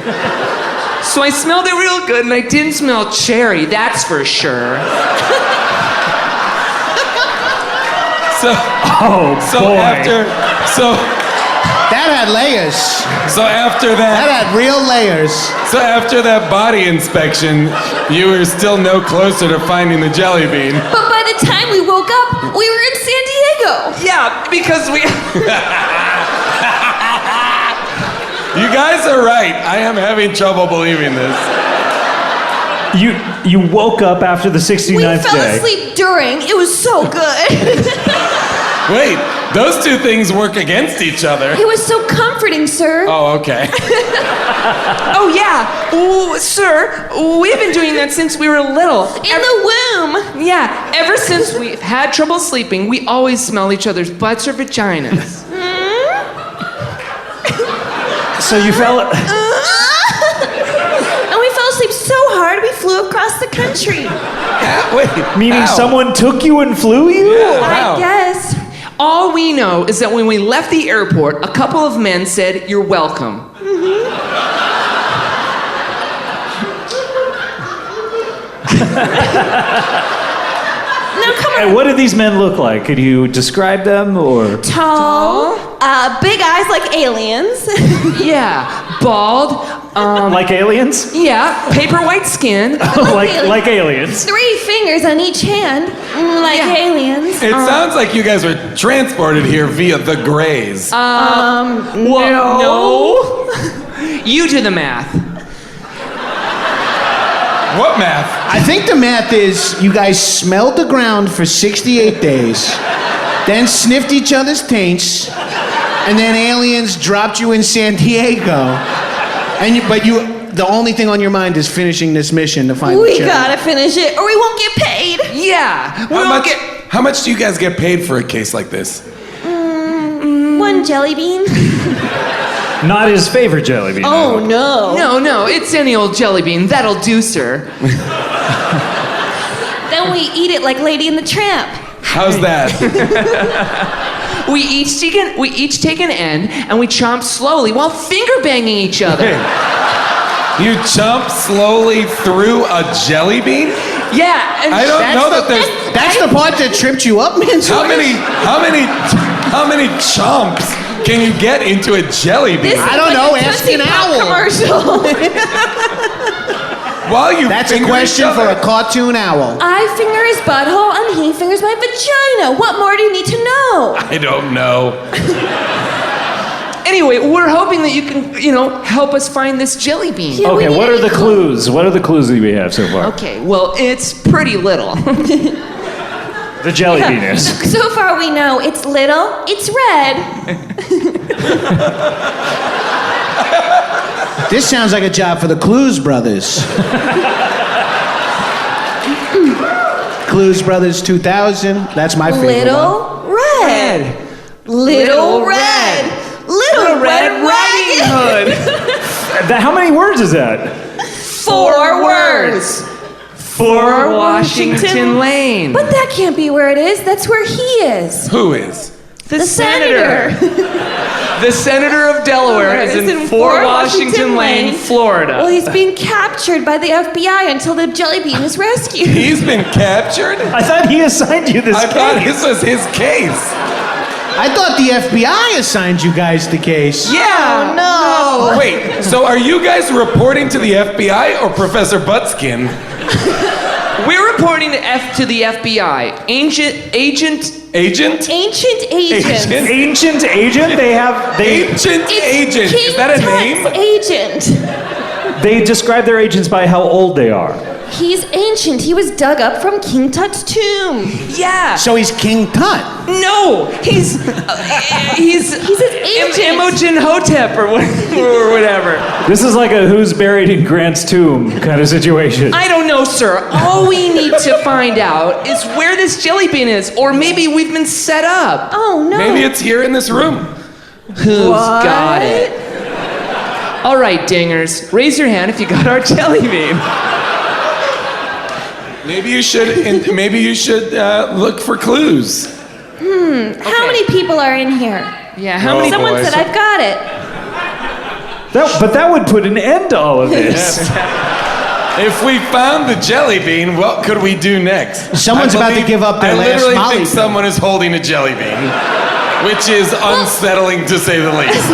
So I smelled it real good, and I didn't smell cherry, that's for sure. That had layers. So after That had real layers. So after that body inspection, you were still no closer to finding the jelly bean. But by the time we woke up, we were in San Diego. Yeah, because we... You guys are right. I am having trouble believing this. You woke up after the 69th We day. fell asleep during. It was so good. Wait, those two things work against each other. It was so comforting, sir. Oh, okay. Oh, yeah. Ooh, sir, we've been doing that since we were little. In the womb. Yeah, ever since we've had trouble sleeping, we always smell each other's butts or vaginas. So you fell... And we fell asleep so hard we flew across the country. Wait, Meaning how? someone took you and flew you? Yeah, how? I guess. All we know is that when we left the airport, a couple of men said, "You're welcome." Now come on. And what did these men look like? Could you describe them or? Tall, big eyes like aliens. Yeah, bald, Like aliens? yeah, paper white skin. like aliens. 3 fingers on each hand, like Yeah. aliens. It sounds like you guys were transported here via the Greys. No. You do the math. What math? I think the math is you guys smelled the ground for 68 days, then sniffed each other's taints, and then aliens dropped you in San Diego. But the only thing on your mind is finishing this mission to find the We jelly. gotta finish it or we won't get paid. Yeah. How much do you guys get paid for a case like this? 1 jelly bean. Not his favorite jelly bean. Oh no. No, it's any old jelly bean. That'll do, sir. Then we eat it like Lady and the Tramp. How's that? We each take an end and we chomp slowly while finger banging each other. You chomp slowly through a jelly bean? Yeah, and I don't know that there's. That's the part that tripped you up, man. How many chomps can you get into a jelly bean? I don't know. Ask an owl. Commercial. That's a question for a cartoon owl. I finger his butthole and he fingers my vagina. What more do you need to know? I don't know. Anyway, we're hoping that you can, help us find this jelly bean. Yeah, Okay, what are the clues? What are the clues that we have so far? Okay, well, it's pretty little. The jelly bean is. So far we know it's little, it's red. This sounds like a job for the Clues Brothers. Clues Brothers 2000. That's my favorite Little one. red. Little red. Little Red Riding Hood. How many words is that? 4 words. 4 Washington Lane. But that can't be where it is. That's where he is. Who is? The senator. The senator of Delaware is in 4 Washington Lane, Florida. Well, he's being captured by the FBI until the jelly bean is rescued. He's been captured? I thought he assigned you this case. I thought this was his case. I thought the FBI assigned you guys the case. Yeah. Oh, no. Wait, so are you guys reporting to the FBI or Professor Buttskin? We're reporting to the FBI. Ancient agent? Agent? Ancient agent. Ancient agent? Ancient agent. King Is that a name? Tut's agent. They describe their agents by how old they are. He's ancient. He was dug up from King Tut's tomb. Yeah. So he's King Tut. No, he's his agent. Imogen Hotep or whatever. This is like a who's buried in Grant's tomb kind of situation. I don't know, sir. All we need to find out is where this jelly bean is, or maybe we've been set up. Oh, no. Maybe it's here in this room. Who's got it? All right, dingers, raise your hand if you got our jelly bean. Maybe you should look for clues. How many people are in here? Yeah, how many? Someone boy. said I've got it. But that would put an end to all of this. If we found the jelly bean, what could we do next? Someone's about to give up their last I literally Molly think pill. someone is holding a jelly bean, which is unsettling to say the least.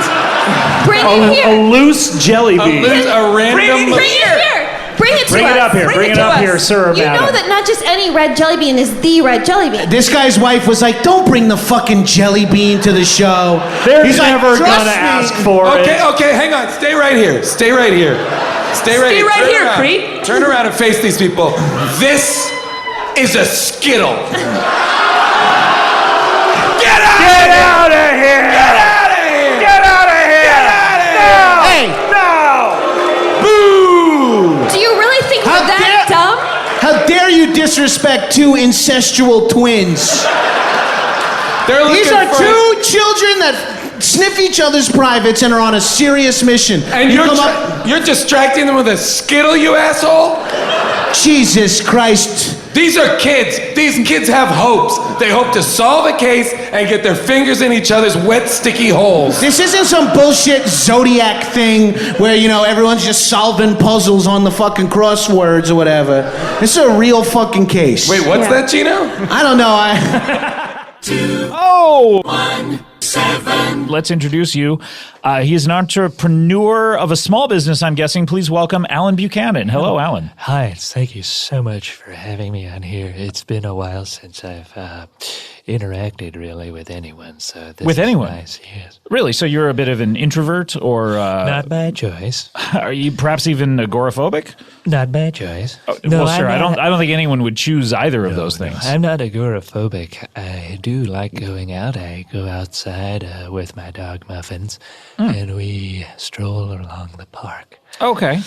Bring it here. A loose jelly bean. A random. Bring it here. Bring it to Bring us. it up here. Bring it up here, sir. You know that not just any red jelly bean is the red jelly bean. This guy's wife was like, don't bring the fucking jelly bean to the show. They're He's like, never "Trust gonna me." ask for it. Okay, hang on. Stay right here. Stay right here. Stay right Turn here, around. creep. Turn around and face these people. This is a Skittle. Get out of here! Out of here! Get out of here! Get out of here! Get out of here! Hey, No! Boo! Do you really think How we're that dumb? how dare you disrespect 2 incestual twins? They're looking These are for 2 children that sniff each other's privates and are on a serious mission. And You you're come up, you're distracting them with a Skittle, you asshole? Jesus Christ. These are kids. These kids have hopes. They hope to solve a case and get their fingers in each other's wet, sticky holes. This isn't some bullshit Zodiac thing where, everyone's just solving puzzles on the fucking crosswords or whatever. This is a real fucking case. Wait, what's that, Gino? I don't know. Let's introduce you. He is an entrepreneur of a small business, I'm guessing. Please welcome Alan Buchanan. Hello, Alan. Hi, thank you so much for having me on here. It's been a while since I've interacted really with anyone, so this With is anyone? nice, yes. Really? So you're a bit of an introvert, or Not by choice. are you perhaps even agoraphobic? Not by choice. Well, sir, I I'm not- don't think anyone would choose either of those things. I'm not agoraphobic. I do like going out. I go outside with my dog Muffins, and we stroll along the park. Okay.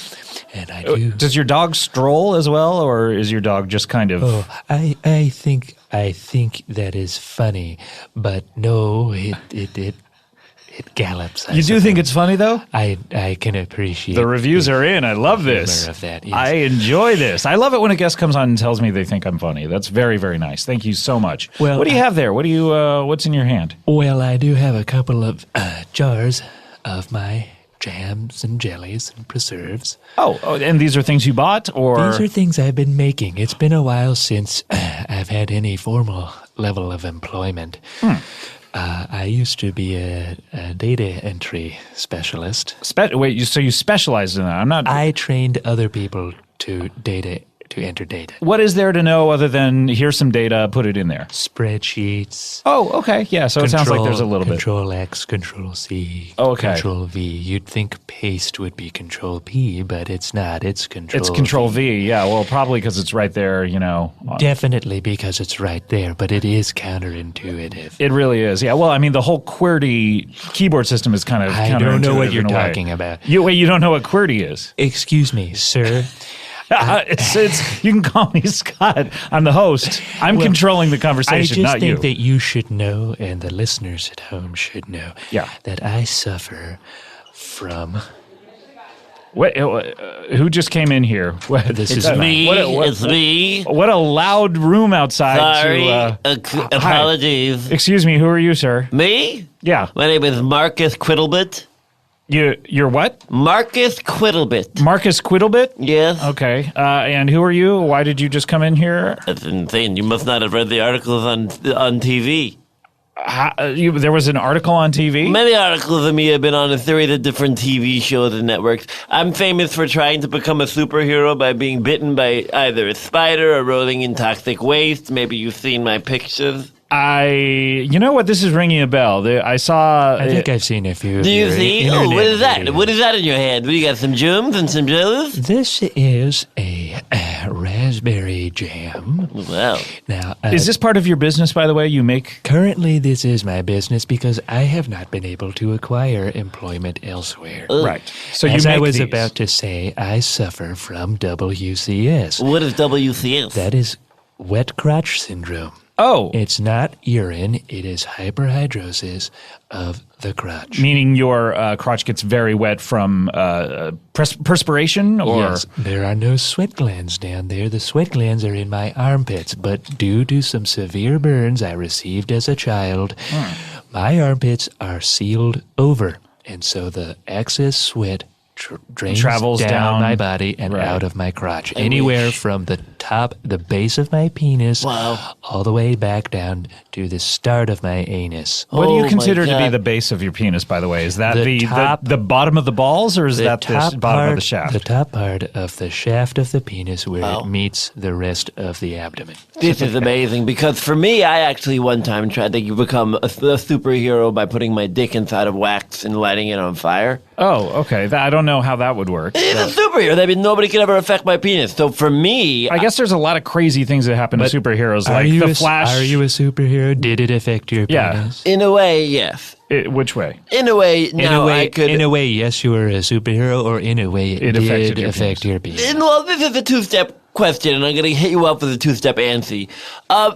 And I do. Does your dog stroll as well, or is your dog just kind of? Oh, I think that is funny, but no, it It gallops. You do think it's funny, though? I can appreciate the reviews are in. I love this. humor of that, yes. I enjoy this. I love it when a guest comes on and tells me they think I'm funny. That's very, very nice. Thank you so much. Well, what do you have there? What do you? What's in your hand? Well, I do have a couple of jars of my jams and jellies and preserves. Oh, and these are things you bought, or These are things I've been making. It's been a while since I've had any formal level of employment. I used to be a data entry specialist. Wait, so you specialized in that? I'm not. I trained other people to enter data. What is there to know other than here's some data, put it in there? Spreadsheets. Oh, okay. Yeah, so it sounds like there's a little bit. Control X, Control C, Okay. Control V. You'd think paste would be Control P, but it's not. It's Control It's Control V. Yeah, well, probably because it's right there, Definitely because it's right there, but it is counterintuitive. It really is. Yeah, well, I mean, the whole QWERTY keyboard system is kind of I don't know what counterintuitive you're in a way. talking about. You don't know what QWERTY is? Excuse me, sir. It's you can call me Scott. I'm the host. I'm controlling the conversation, I just not you. think that you should know, and the listeners at home should know, that I suffer from. Wait, who just came in here? This is me. It's me. What a loud room outside. Sorry. Apologies. Hi. Excuse me. Who are you, sir? Me? Yeah. My name is Marcus Quiddlebit. You're what? Marcus Quiddlebit. Marcus Quiddlebit? Yes. Okay. And who are you? Why did you just come in here? That's insane. You must not have read the articles on TV. There was an article on TV? Many articles of me have been on a series of different TV shows and networks. I'm famous for trying to become a superhero by being bitten by either a spider or rolling in toxic waste. Maybe you've seen my pictures. You know what? This is ringing a bell. I saw. I think I've seen a few. Do you see? Oh, what is that? Videos. What is that in your hand? What, you got some jams and some jellies? This is a raspberry jam. Wow. Now, is this part of your business, by the way? You make. Currently, this is my business because I have not been able to acquire employment elsewhere. Right. So As you make I was these. about to say, I suffer from WCS. What is WCS? That is wet crotch syndrome. Oh. It's not urine, it is hyperhidrosis of the crotch. Meaning your crotch gets very wet from perspiration, or Yes, there are no sweat glands down there. The sweat glands are in my armpits, but due to some severe burns I received as a child, my armpits are sealed over, and so the excess sweat drains Travels down my body and out of my crotch. Anywhere from the top, the base of my penis, all the way back down to the start of my anus. What do you consider to be the base of your penis, by the way? Is that the bottom of the balls, or is that the bottom of the shaft? The top part of the shaft of the penis where it meets the rest of the abdomen. This is amazing because for me, I actually one time tried to become a superhero by putting my dick inside of wax and lighting it on fire. Oh, okay. I don't know how that would work. It's a superhero. I mean, nobody could ever affect my penis. So for me, I guess there's a lot of crazy things that happen to superheroes, like the Flash. Are you a superhero? Did it affect your penis? In a way, yes. Which way? In a way, no, I could. In a way, yes, you were a superhero, or in a way, it affected did your affect your penis. Well, this is a two-step question, and I'm going to hit you up with a two-step answer.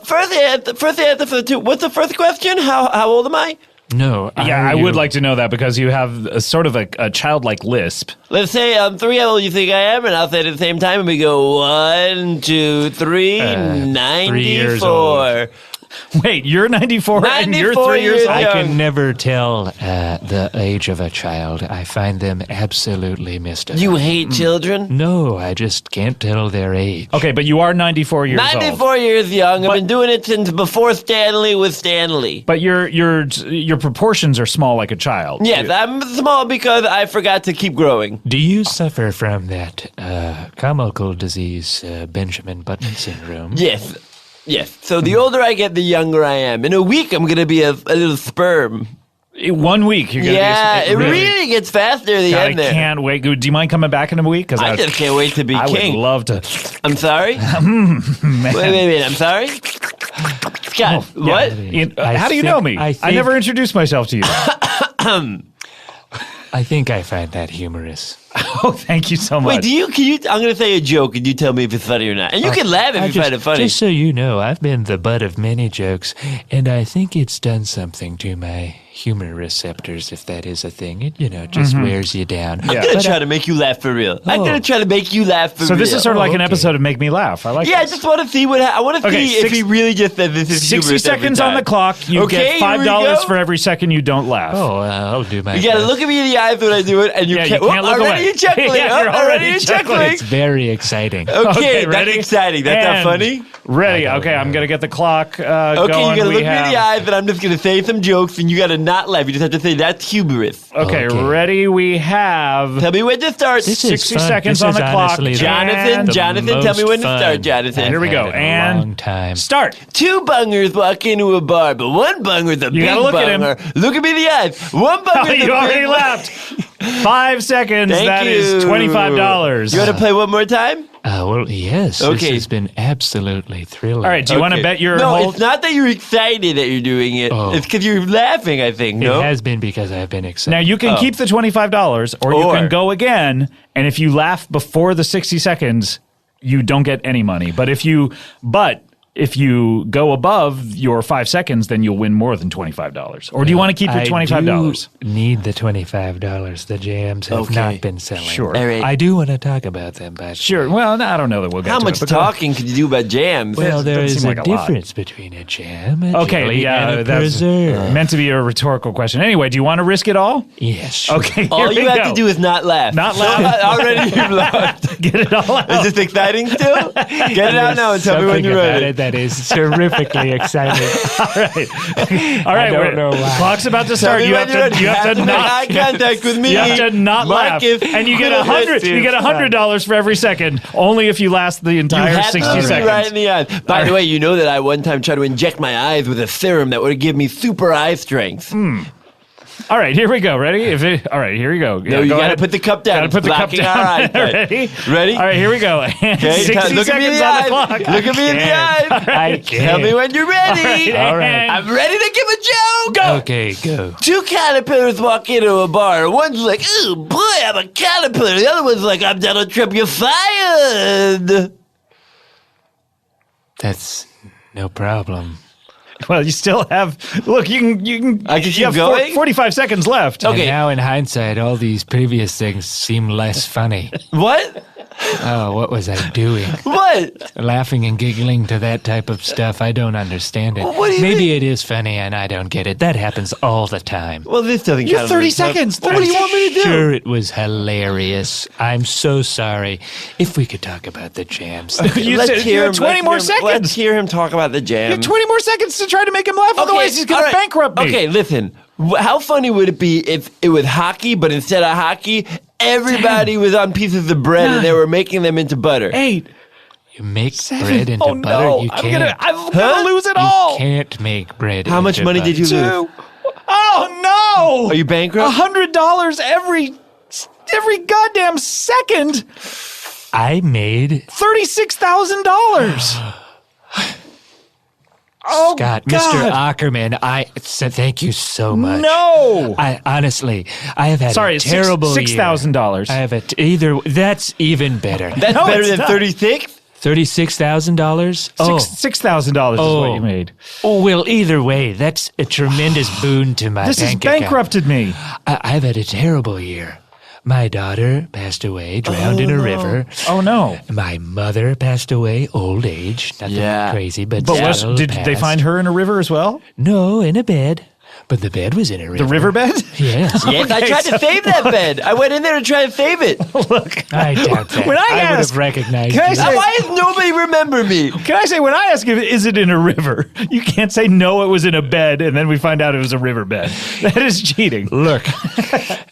First answer for the two. What's the first question? How old am I? No. Yeah, I would like to know that because you have a sort of a childlike lisp. Let's say 3. How old you think I am? And I'll say it at the same time, and we go 1, 2, 3, 94. 3 years old. Wait, you're 94 and you're 3 years old? I can never tell the age of a child. I find them absolutely mystifying. You hate children? No, I just can't tell their age. Okay, but you are 94 years old. 94 years young. I've been doing it since before Stanley was Stanley. But your proportions are small like a child. Yes, I'm small because I forgot to keep growing. Do you suffer from that comical disease, Benjamin Button syndrome? Yes. Yes. So the older I get, the younger I am. In a week, I'm going to be a little sperm. 1 week, you're going to be a it really gets faster at the end there. I can't wait. Do you mind coming back in a week? I just can't wait to be king. I would love to. I'm sorry? Wait, I'm sorry? Scott, what? How do you know me? I never introduced myself to you. I think I find that humorous. Oh, thank you so much. Wait, can you? I'm gonna say a joke, and you tell me if it's funny or not. And you can laugh if you find it funny. Just so you know, I've been the butt of many jokes, and I think it's done something to my humor receptors, if that is a thing. It, just wears you down. I'm gonna try to make you laugh for real. I'm gonna try to make you laugh for real. So this is sort of like an episode of Make Me Laugh. I like I this. just want to see I want to see if he really just said this is 60 seconds on the clock. You get $5 for every second you don't laugh. Oh, I'll do my You gotta look at me in the eyes when I do it, and you can't look away. Already you're chuckling. You're already chuckling. It's very exciting. Okay, ready? that's exciting. That's not funny. Ready. Okay, I'm going to get the clock going. Okay, you got to look me in the eyes, and I'm just going to say some jokes, and you got to not laugh. You just have to say, that's humorous. Okay, ready? We have... Tell me when to start. 60 seconds on the clock. Jonathan, tell me when to start, Jonathan. Here we go. And start. Two bungers walk into a bar, but one bunger's a big gotta look at him. bunger. Look at me in the eyes. One bunger's a big You already bunger. laughed. 5 seconds. Thank That you. is $25. You want to play one more time? Well, yes. Okay. This has been absolutely thrilling. All right, do you want to bet your No, whole... it's not that you're excited that you're doing it. Oh. It's because you're laughing, I think, no? It has been because I've been excited. Now, you can keep the $25, or you can go again, and if you laugh before the 60 seconds, you don't get any money. But if you go above your 5 seconds, then you'll win more than $25. Or do you want to keep your $25? I do need the $25. The jams have not been selling. Sure. All right. I do want to talk about them, but Sure. Well, no, I don't know that we'll get How to much it. talking could you do about jams? well, there doesn't is seem a like a lot. difference between a jam, a Okay, jelly, yeah, and a that's preserve. meant to be a rhetorical question. Anyway, do you want to risk it all? Yes. Sure. Okay, All here you we have go. to do is not laugh. Not laugh. Already you've laughed. Get it all out. Is this exciting still? Get it out now and tell me when Something you're about ready. it that is terrifically exciting. All right, don't know why. clock's about to start. me You when have you're to ready. Make not eye contact with me. You have to not Marcus, laugh, and you get $100 for every second. Only if you last the You entire have 60 to look me seconds. right in the eyes. By the way, you know that I one time tried to inject my eyes with a serum that would give me super eye strength. All right, here we go. Ready? All right, here we go. No, you got to put the cup down. Gotta put the cup Blocking our down. eyesight. Ready? Ready? All right, here we go. And Okay, 60 look at me in seconds the on eyes. the clock. Look at me in the eyes. I can't. Tell me when you're ready. All right. I'm ready to give a joke. Go. Okay, go. Two caterpillars walk into a bar. One's like, "Ooh, boy, I'm a caterpillar." The other one's like, "I'm Donald Trump. You're fired." That's no problem. Well, you still have. Look, you can. I can you keep have going? 45 seconds left. Okay. And now, in hindsight, all these previous things seem less funny. What? Oh, what was I doing? What? Laughing and giggling to that type of stuff. I don't understand it. What do you Maybe it is funny and I don't get it. That happens all the time. Well, this doesn't You count. have 30 as stuff. seconds. What do you want me to do? Sure, it was hilarious. I'm so sorry. If we could talk about the jams. You said you had 20 more Let's seconds. hear him talk about the jam. You have 20 more seconds to try to make him laugh. Otherwise, he's going all to right. bankrupt me. Okay, listen. How funny would it be if it was hockey, but instead of hockey, everybody was on pieces of bread and they were making them into butter? 8. You make bread into Oh, butter? no. You I'm can't. gonna lose it all. You can't make bread How much into money butter. did you lose? 2. Oh, no. Are you bankrupt? $100 every goddamn second. I made $36,000. Oh, Scott, God. Mr. Aukerman, I said thank you so much. No. I honestly, I have had Sorry, a terrible year. $6,000. I have either. That's even better. That's No, better it's than not. 36? $36,000. Oh, $6,000 is what you made. Oh well, either way, that's a tremendous boon to my This has bank account. bankrupted me. I've had a terrible year. My daughter passed away, drowned in a river. Oh, no. My mother passed away, old age. Nothing crazy, but still Did they passed. find her in a river as well? No, in a bed. But the bed was in a river. The riverbed? Yes. Yes, I tried to save that bed. I went in there to try and save it. I doubt that. When I would ask- have recognized Can I you. say- Why does nobody remember me? Can I say, when I ask if is it in a river, you can't say no, it was in a bed, and then we find out it was a riverbed. That is cheating. Look,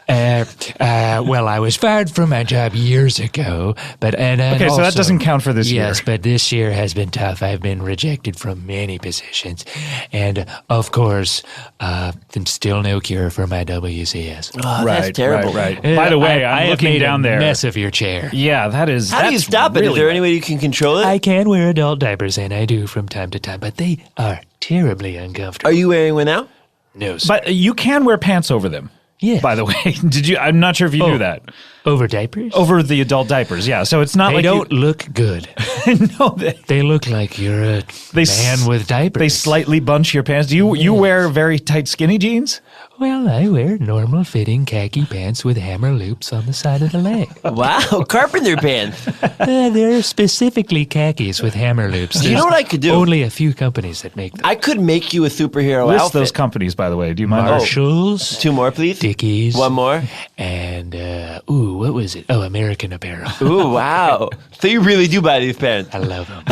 well, I was fired from my job years ago, but Okay, so that also- doesn't count for this year. Yes, but this year has been tough. I've been rejected from many positions, and of course, there's still no cure for my WCS. Oh, that's terrible. Right. By the way, I I'm have looking made down a there. mess of your chair. Yeah, that is. How do you that's stop it? Is really there any way you can control it? I can wear adult diapers, and I do from time to time, but they are terribly uncomfortable. Are you wearing one now? No, sir. But you can wear pants over them. Yeah. By the way, did you? I'm not sure if you knew that. Over diapers? Over the adult diapers, yeah. So it's not They like don't look good. no, They look like you're a man with diapers. They slightly bunch your pants. Do you wear very tight skinny jeans? Well, I wear normal fitting khaki pants with hammer loops on the side of the leg. Wow, carpenter pants. They're specifically khakis with hammer loops. You know what I could do? Only a few companies that make them. I could make you a superhero List outfit. those companies, by the way. Do you mind? Marshalls. Two more, please. Dickies. One more. And, what was it? Oh, American Apparel. Ooh, wow. So you really do buy these pants. I love them.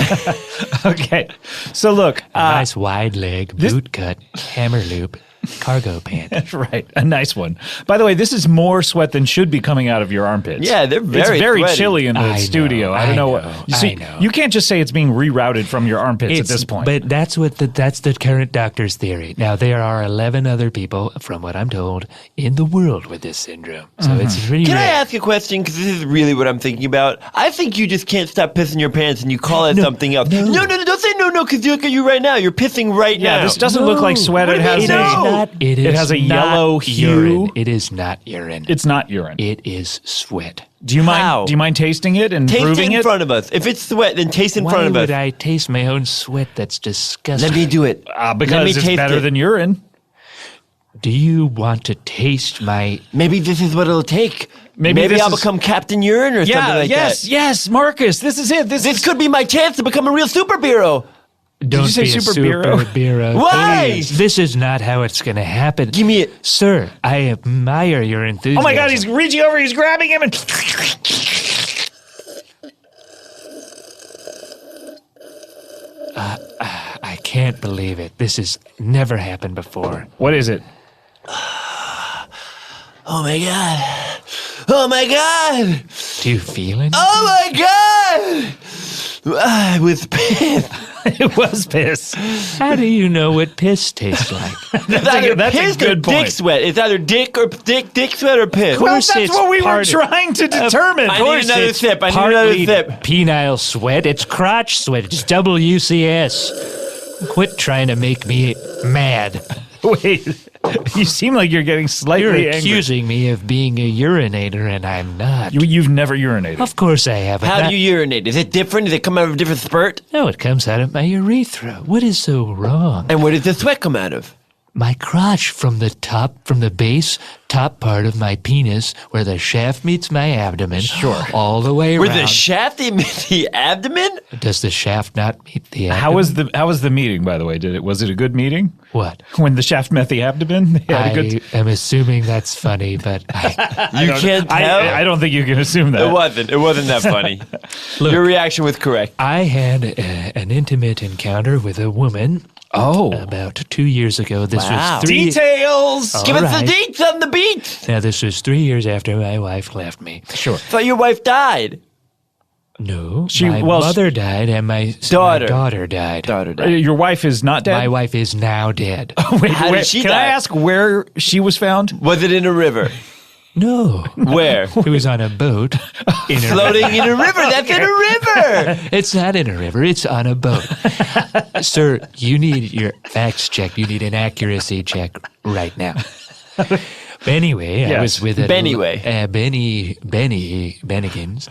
Okay. So look. A nice wide leg, boot cut, hammer loop, cargo pant. That's right. A nice one. By the way, this is more sweat than should be coming out of your armpits. Yeah, they're very It's very sweaty. chilly in the studio. I don't know what. You see, you can't just say it's being rerouted from your armpits at this point. But that's that's the current doctor's theory. Now, there are 11 other people, from what I'm told, in the world with this syndrome. So it's really Can I rare. ask a question? Because this is really what I'm thinking about. I think you just can't stop pissing your pants and you call it something else. No, don't say no, because look at you right now. You're pissing right now. Yeah, this doesn't look like sweat. It has It has a not yellow hue. urine. It is not urine. It's not urine. It is sweat. Do you mind? How? Do you mind tasting it and Taste proving it in it? front of us. If it's sweat, then taste in Why front of us. would I taste my own sweat? That's disgusting. Let me do it. Because it's better than urine. Do you want to taste my... Maybe this is what it'll take. Maybe Maybe this I'll is- become Captain Urine or something like that. Yes, Marcus. This is it. This could be my chance to become a real superhero. Don't you say be a super bureau? superhero. Why? Please. This is not how it's going to happen. Give me it. Sir, I admire your enthusiasm. Oh my God! He's reaching over. He's grabbing him and. I can't believe it. This has never happened before. What is it? Oh my God. Oh my God. Do you feel it? Oh my God. I was pissed. It was piss. How do you know what piss tastes like? It's either that's a piss or good point. dick sweat. It's either dick sweat or piss. Well, course that's it's what we were part of- trying to determine. I need another sip. I need another Partly sip. penile sweat. It's crotch sweat. It's WCS. Quit trying to make me mad. Wait, you seem like you're getting slightly You're angry. accusing me of being a urinator, and I'm not. You've never urinated. Of course I haven't. How Not- do you urinate? Is it different? Does it come out of a different spurt? No, it comes out of my urethra. What is so wrong? And where does the sweat come out of? My crotch, from the base top part of my penis, where the shaft meets my abdomen. Sure. All the way around. Where the shaft meets the abdomen? Does the shaft not meet the abdomen? How was the meeting, by the way? Was it a good meeting? What? When the shaft met the abdomen? They had a good am assuming that's funny, but You can't tell? I don't think you can assume that. It wasn't. It wasn't that funny. Look, Your reaction was correct. I had an intimate encounter with a woman. About 2 years ago. This Wow. was 3 Details! All Give us right. the deets on the beat. Now, this was 3 years after my wife left me. Sure. Thought your wife died. No, She- my well, mother died and my Daughter. daughter died. Daughter died. Your wife is not dead? My wife is now dead. Wait, How did where- she can die? I ask where she was found? Was it in a river? No. Where? It was on a boat. In a Floating in a river. That's in a river. It's not in a river. It's on a boat. Sir, you need your facts checked. You need an accuracy check right now. But anyway, I Yes. was with Bennyway. Bennigans.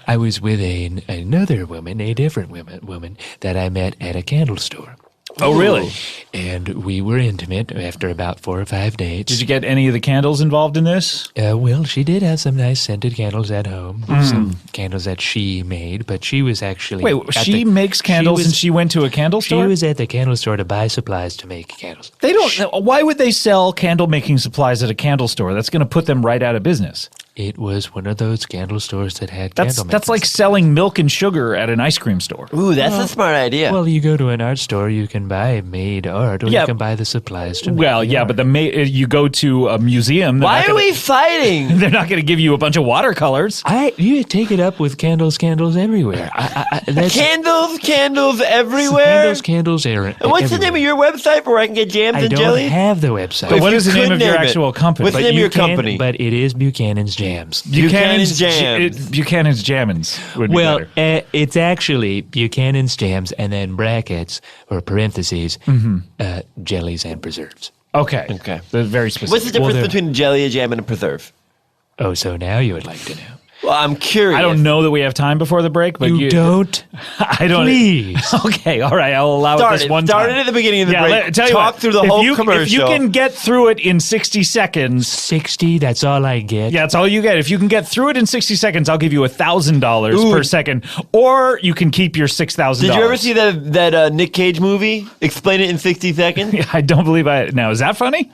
I was with another woman, a different woman that I met at a candle store. Oh, really? And we were intimate after about 4 or 5 dates. Did you get any of the candles involved in this? Well, she did have some nice scented candles at home. Some candles that she made, but she was actually... Wait, she makes candles and she went to a candle She store? was at the candle store to buy supplies to make candles. They don't. Why would they sell candle making supplies at a candle store? That's going to put them right out of business. It was one of those candle stores that had That's candle that's makers. like selling milk and sugar at an ice cream store. Ooh, that's a smart idea. Well, you go to an art store, you can buy made art, or Yeah. you can buy the supplies to make Well, the yeah, art. but you go to a museum. they're Why not are gonna- we fighting? They're not going to give you a bunch of watercolors. You take it up with candles everywhere. That's Candles everywhere. Candles everywhere. And what's the name of your website where I can get jams I and don't jellies? have the website. But If what you is the name could of your name it. actual company? What's the But name of you your can- company? But it is Buchanan's Jams. Buchanan's Jams. Buchanan's Jammins would be Well, better. it's actually Buchanan's Jams and then brackets or parentheses, jellies and preserves. Okay. Okay. They're very specific. What's the difference between a jelly, a jam, and a preserve? Oh, so now you would like to know. Well, I'm curious. I don't know that we have time before the break, but You don't? I don't. Please. Okay, all right. I'll allow it this one time. Start it at the beginning of the Yeah, break. tell you Talk what, through the if whole you, commercial. If you can get through it in 60 seconds. 60, that's all I get? Yeah, that's all you get. If you can get through it in 60 seconds, I'll give you $1,000 per second. Or you can keep your $6,000. Did you ever see that Nick Cage movie? Explain it in 60 seconds? I don't believe I... Now, is that funny?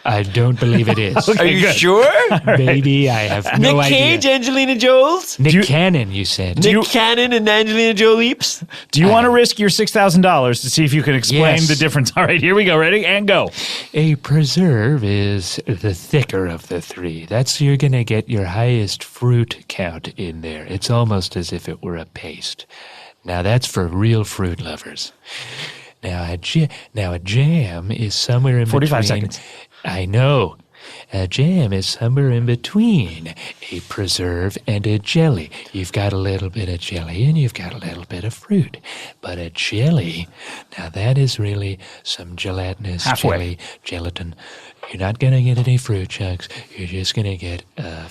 I don't believe it is. Okay, Are you good. sure? Maybe I have no Nick idea. Cage, Angelina Jolie? Nick Cannon, you said. Nick Cannon and Angelina Jolie? Do you want to risk your $6,000 to see if you can explain Yes. the difference? All right, here we go. Ready? And go. A preserve is the thicker of the three. That's you're going to get your highest fruit count in there. It's almost as if it were a paste. Now that's for real fruit lovers. Now a jam is somewhere in 45 between. seconds. I know. A jam is somewhere in between a preserve and a jelly. You've got a little bit of jelly and you've got a little bit of fruit. But a jelly, now that is really some gelatinous Halfway. gelatin. You're not going to get any fruit chunks. You're just going to get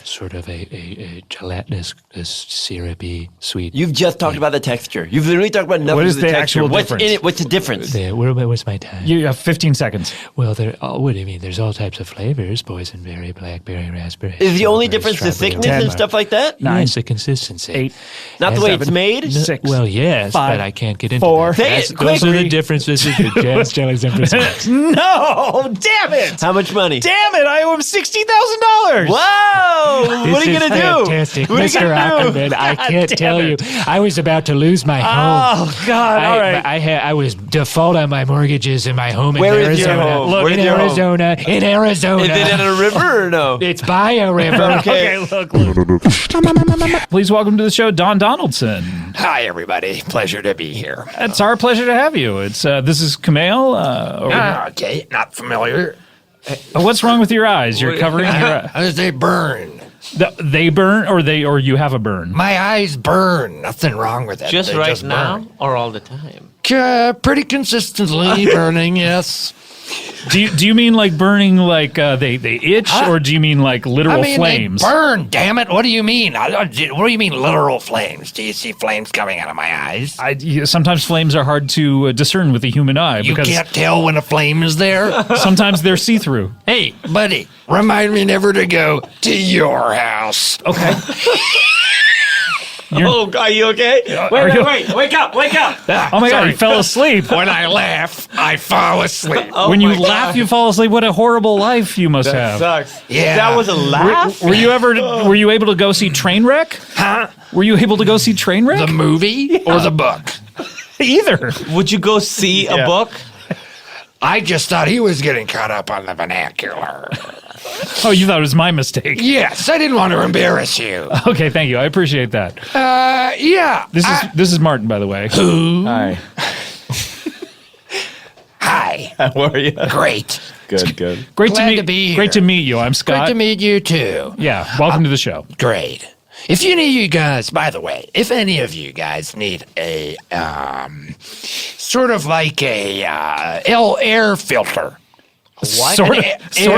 sort of a gelatinous, syrupy, sweet. You've just talked about the texture. You've literally talked about nothing What is of the the texture. actual What's difference? in it? What's the difference? Where's my time? You have 15 seconds. Well, what do you mean? There's all types of flavors: boysenberry, blackberry, raspberry. Is the only strawberry, difference the strawberry, thickness and raspberry. stuff like that? Yes, the consistency. 8. Not the way it's made? No, 6. well, yes, 5, but I can't get into 4. that. Say That's- it quick. Those are the 3. differences between jams, jellies, and preserves. No! Damn it! How much money? Damn it! I owe him $60,000! Wow! What are you This going to is do? fantastic, What are you Mr. gonna do? Aukerman. I can't damn tell you. it. I was about to lose my home. Oh, God. All right. I was default on my mortgages in my home Where in is your Arizona. home? Look, Where in is your home? Arizona. In Arizona. Is it in a river or no? It's by a river. Okay, look. Please welcome to the show, Don Donaldson. Hi, everybody. Pleasure to be here. It's our pleasure to have you. It's this is Kumail. Okay, not familiar. What's wrong with your eyes? You're covering your eyes. They burn. They burn, or you have a burn. My eyes burn. Nothing wrong with it. Just They right just now burn. or all the time? Pretty consistently burning, yes. Do you mean like burning like they itch, or do you mean like literal flames? They burn, damn it. What do you mean? What do you mean literal flames? Do you see flames coming out of my eyes? Sometimes flames are hard to discern with the human eye You because can't tell when a flame is there? sometimes they're see-through. Hey, buddy, remind me never to go to your house. Okay. Oh, are you okay? Wait, wake up. Oh my God, you fell asleep. When I laugh, I fall asleep. When you laugh, you fall asleep. What a horrible life you must have. Sucks. Yeah. That was a laugh? Were you able to go see Trainwreck? Huh? Were you able to go see Trainwreck? The movie or the book? Either. Would you go see a book? I just thought he was getting caught up on the vernacular. Oh, you thought it was my mistake. Yes, I didn't want to embarrass you. Okay, thank you. I appreciate that. Yeah. This is Martin, by the way. Hi. Hi. How are you? Great. Good. Great Glad to to be here. Great to meet you. I'm Scott. Great to meet you too. Yeah, welcome to the show. Great. If any of you guys, by the way, if any of you guys need a sort of like a air filter. Sort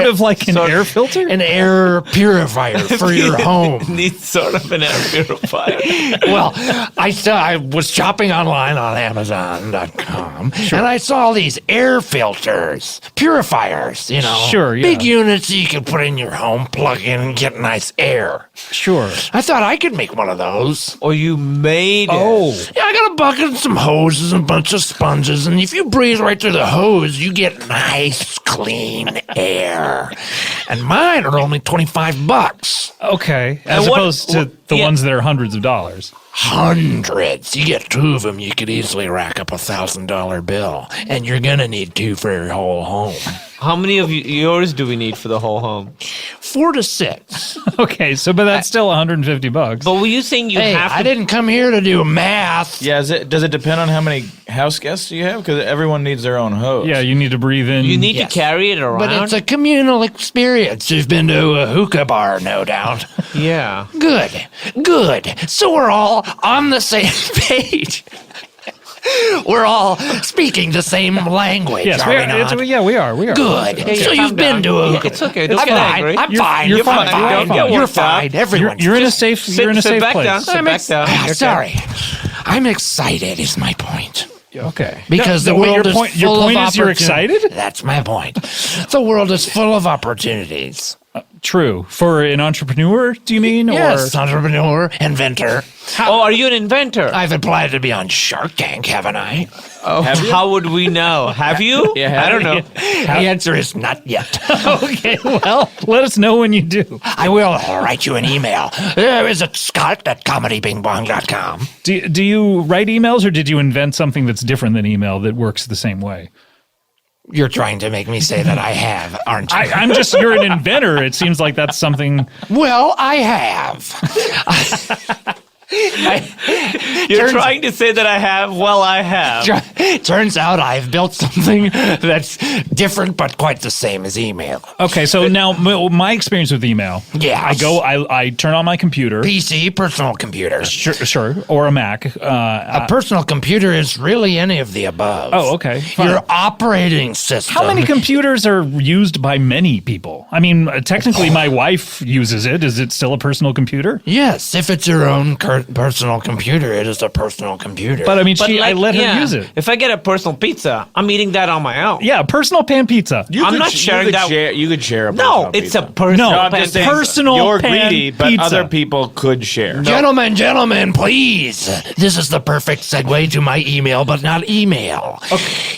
of like an air filter? An air purifier for your home. Needs sort of an air purifier. Well, I was shopping online on Amazon.com, and I saw these air filters, purifiers, Sure, yeah. big units you can put in your home, plug in, and get nice air. Sure. I thought I could make one of those. Or you made it. Oh. Yeah, I got a bucket and some hoses and a bunch of sponges, and if you breathe right through the hose, you get nice, clean air. And mine are only $25. Okay. As opposed to the ones that are hundreds of dollars. Hundreds. You get two of them, you could easily rack up $1,000 bill. And you're gonna need two for your whole home. How many of yours do we need for the whole home? 4 to 6. Okay, but that's still $150. But were you saying you have to... I didn't come here to do math. Yeah, does it depend on how many house guests you have? Because everyone needs their own hose. Yeah, you need to breathe in. You need to carry it around? But it's a communal experience. You've been to a hookah bar, no doubt. Yeah. Good. So we're all on the same page. We're all speaking the same language, Yes, are we we are. not? Yeah, we are. We are. Good. So you've been to a... It's okay. I'm Don't get fine. angry. I'm fine. You're You're fine. fine. You're fine. You're fine. Everyone's You're in a just- safe. You're in a sit safe back place. down. Sit back down. Ah, sorry. I'm excited is my point. Okay. Because No, the wait, world your is point. full Your point of is you're opportun- excited. That's my point. The world is full of opportunities. True. For an entrepreneur, do you mean? Yes, Or entrepreneur, inventor. Oh, are you an inventor? I've applied to be on Shark Tank, haven't I? Oh, how would we know? Have you? Yeah, I don't know. The answer is not yet. okay. Well, let us know when you do. I will write you an email. Visit Scott at comedybingbong.com. Do you write emails, or did you invent something that's different than email that works the same way? You're trying to make me say that I have, aren't you? I'm just. You're an inventor. It seems like that's something. Well, I have. You're trying to say that I have? Well, I have. Turns out I've built something that's different but quite the same as email. Okay, so now my experience with email. Yes. I turn on my computer. PC, personal computer. Sure, or a Mac. A personal computer is really any of the above. Oh, okay. Fine. Your operating system. How many computers are used by many people? I mean, technically, my wife uses it. Is it still a personal computer? Yes, if it's your own personal computer, it is a personal computer. But I mean, I let her use it. If I get a personal pizza, I'm eating that on my own. Yeah, personal pan pizza. I'm not sharing that. You could share a No, personal it's pizza. a personal. No, I'm pan just saying, personal you're pan greedy, but pizza. other people could share. Gentlemen, please. This is the perfect segue to my email, but not email.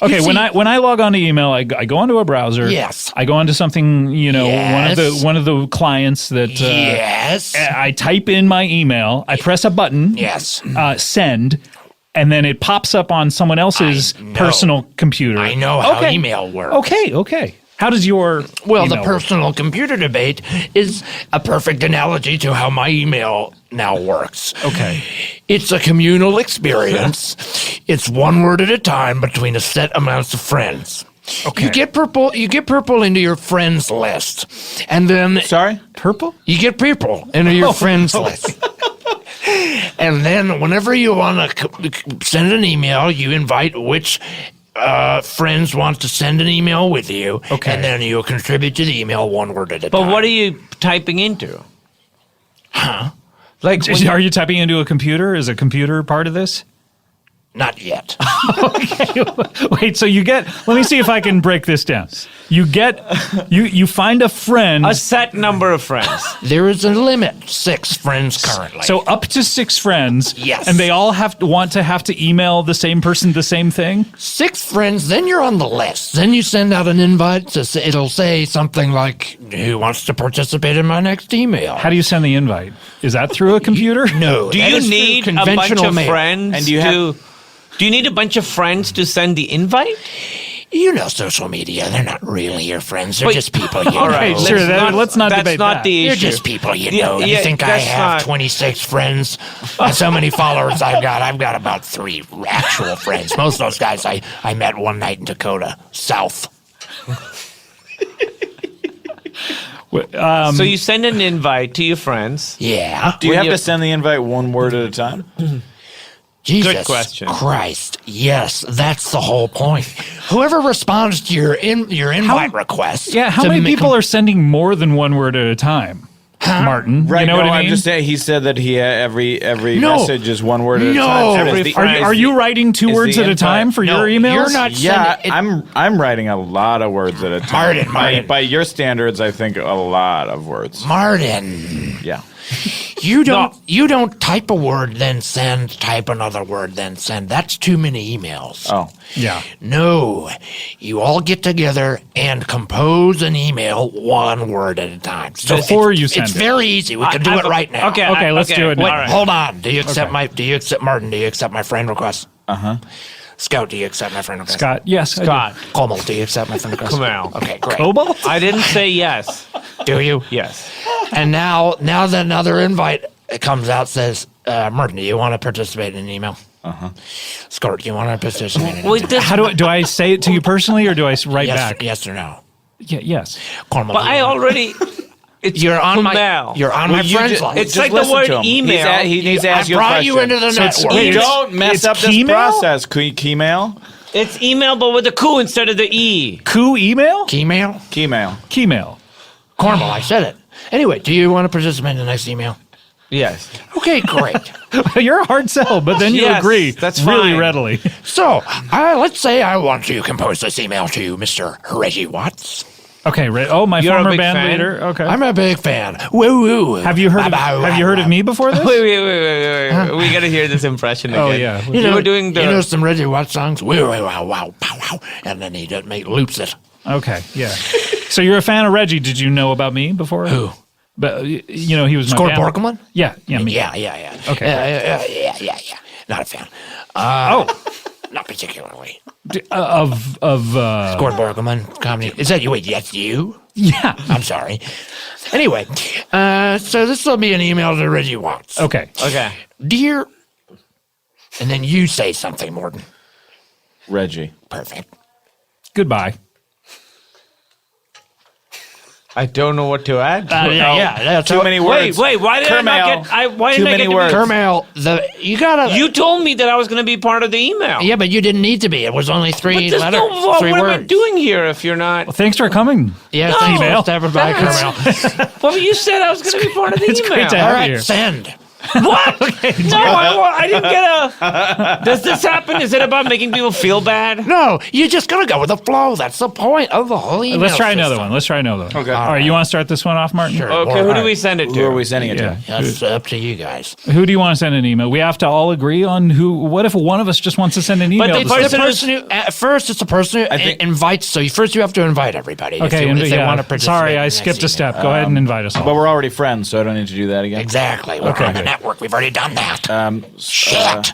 Okay, when I log on to email, I go onto a browser. Yes. I go onto something, Yes. one of the clients that Yes. I type in my email, I press a button. Yes. Send, and then it pops up on someone else's personal computer. I know how email works. Okay. How does your Well, email the personal computer debate is a perfect analogy to how my email now works. Okay. It's a communal experience. It's one word at a time between a set amounts of friends. Okay. You get purple into your friends list. And then purple? You get people into your friends list. And then whenever you want to send an email, you invite which friends want to send an email with you. Okay. And then you contribute to the email one word at a time. But what are you typing into? Huh? Like, Are you typing into a computer? Is a computer part of this? Not yet. Okay. Wait, so you get, let me see if I can break this down. You find a friend. A set number of friends. There is a limit. 6 friends currently. So up to 6 friends. Yes. And they all want to email the same person the same thing? 6 friends, then you're on the list. Then you send out an invite. It'll say something like, who wants to participate in my next email? How do you send the invite? Is that through a computer? No. Do that you is through need a bunch conventional of mail. friends And do you need a bunch of friends to send the invite? You know social media. They're not really your friends. They're Wait. just people you All know. right, Sure, let's not that's debate not that. the They're issue. just people you Yeah, know. You yeah, think I that's have not- 26 friends? That's how many followers I've got. I've got about 3 actual friends. Most of those guys I met one night in Dakota, South. So you send an invite to your friends. Yeah. Do you have to send the invite one word at a time? Jesus Good question. Christ. Yes, that's the whole point. Whoever responds to your invite request. Yeah, how many people are sending more than one word at a time? Martin, Right. you know no, what I I'm mean? just saying. He said that every No. message is one word at a No. time. Every Is the- friend. Are you writing 2 is words the at a time invite- for No, your emails? you're not Yeah, sending it. I'm writing a lot of words at a time. Martin. By your standards, I think a lot of words. Martin. Yeah. You don't type a word then send, type another word then send. That's too many emails. Oh. Yeah. No. You all get together and compose an email one word at a time. So Before you send it's it. very easy. We can do it right now. Okay, let's do it now. Wait, All right. hold on. Do you accept Martin, do you accept my friend request? Uh-huh. Scout, do you accept my friend request? Scott, yes. I do. Scott. Kumail, do you accept my friend request? Kumail. Okay, great. Cobalt? I didn't say yes. Do you? Yes. And now that another invite comes out, says, Martin, do you want to participate in an email? Uh-huh. Scott, do you want to participate in an Wait, email? How do I say it to you personally, or do I write back? Yes or no? Yeah, yes. Kumail, But do you I want- already. You're on my Will you friends ju- list. It's like the word email. He needs to I ask you a brought question. you into the network. Don't mess up this process, Kumail. It's email, but with a Q instead of the E. Coup email? Keymail? Keymail. Cornwall, I said it. Anyway, do you want to participate in the next email? Yes. Okay, great. You're a hard sell, but then you Yes, agree that's really fine. readily. So, let's say I want to compose this email to Mr. Horatio Watts. Okay, my You're a former big band fan? leader. Okay. I'm a big fan. Woo woo. Have you heard of me before this? Wait. We gotta hear this impression again. Oh, yeah. You were doing the. You know some Reggie Watts songs? Woo woo wow wow pow wow, and then he just loops it. Okay, yeah. So you're a fan of Reggie. Did you know about me before? Who? But he was my Score band. Borkman? Yeah, me. Yeah. Okay. Yeah. Not a fan. Not particularly. Of Score Borkman comedy. Is that you? Wait, that's you? Yeah. I'm sorry. Anyway, so this will be an email to Reggie Watts. Okay. Dear, and then you say something, Morton. Reggie. Perfect. Goodbye. I don't know what to add. That's Too many words. Wait. Why did I not Kumail. get? Why Too didn't I many get to words. Kumail, you gotta. You told me that I was going to be part of the email. Yeah, but you didn't need to be. It was only three But there's letters. no, three what words. am I doing here if you're not? Well, thanks for coming. Yeah, No, thanks to everybody, Kumail. Well, you said I was going to be part of the It's email. great to have All you right, here. send. What? No, I didn't get a. Does this happen? Is it about making people feel bad? No, you're just gonna go with the flow. That's the point of the whole email. Let's try another system. one. Okay. All right, you want to start this one off, Martin? Sure. Okay, who do we send it to? Who are we sending it Yeah. to? That's up to you guys. Who do you want to send an email? We have to all agree on who. What if one of us just wants to send an email? the to It's someone? the person who, at first, it's the person who invites. So first, you have to invite everybody. Okay, if they yeah. want to participate. Sorry, in I the skipped a next step. email. Go ahead and invite us all. But we're already friends, so I don't need to do that again. Exactly. We're on the network. We've already done that. Shit.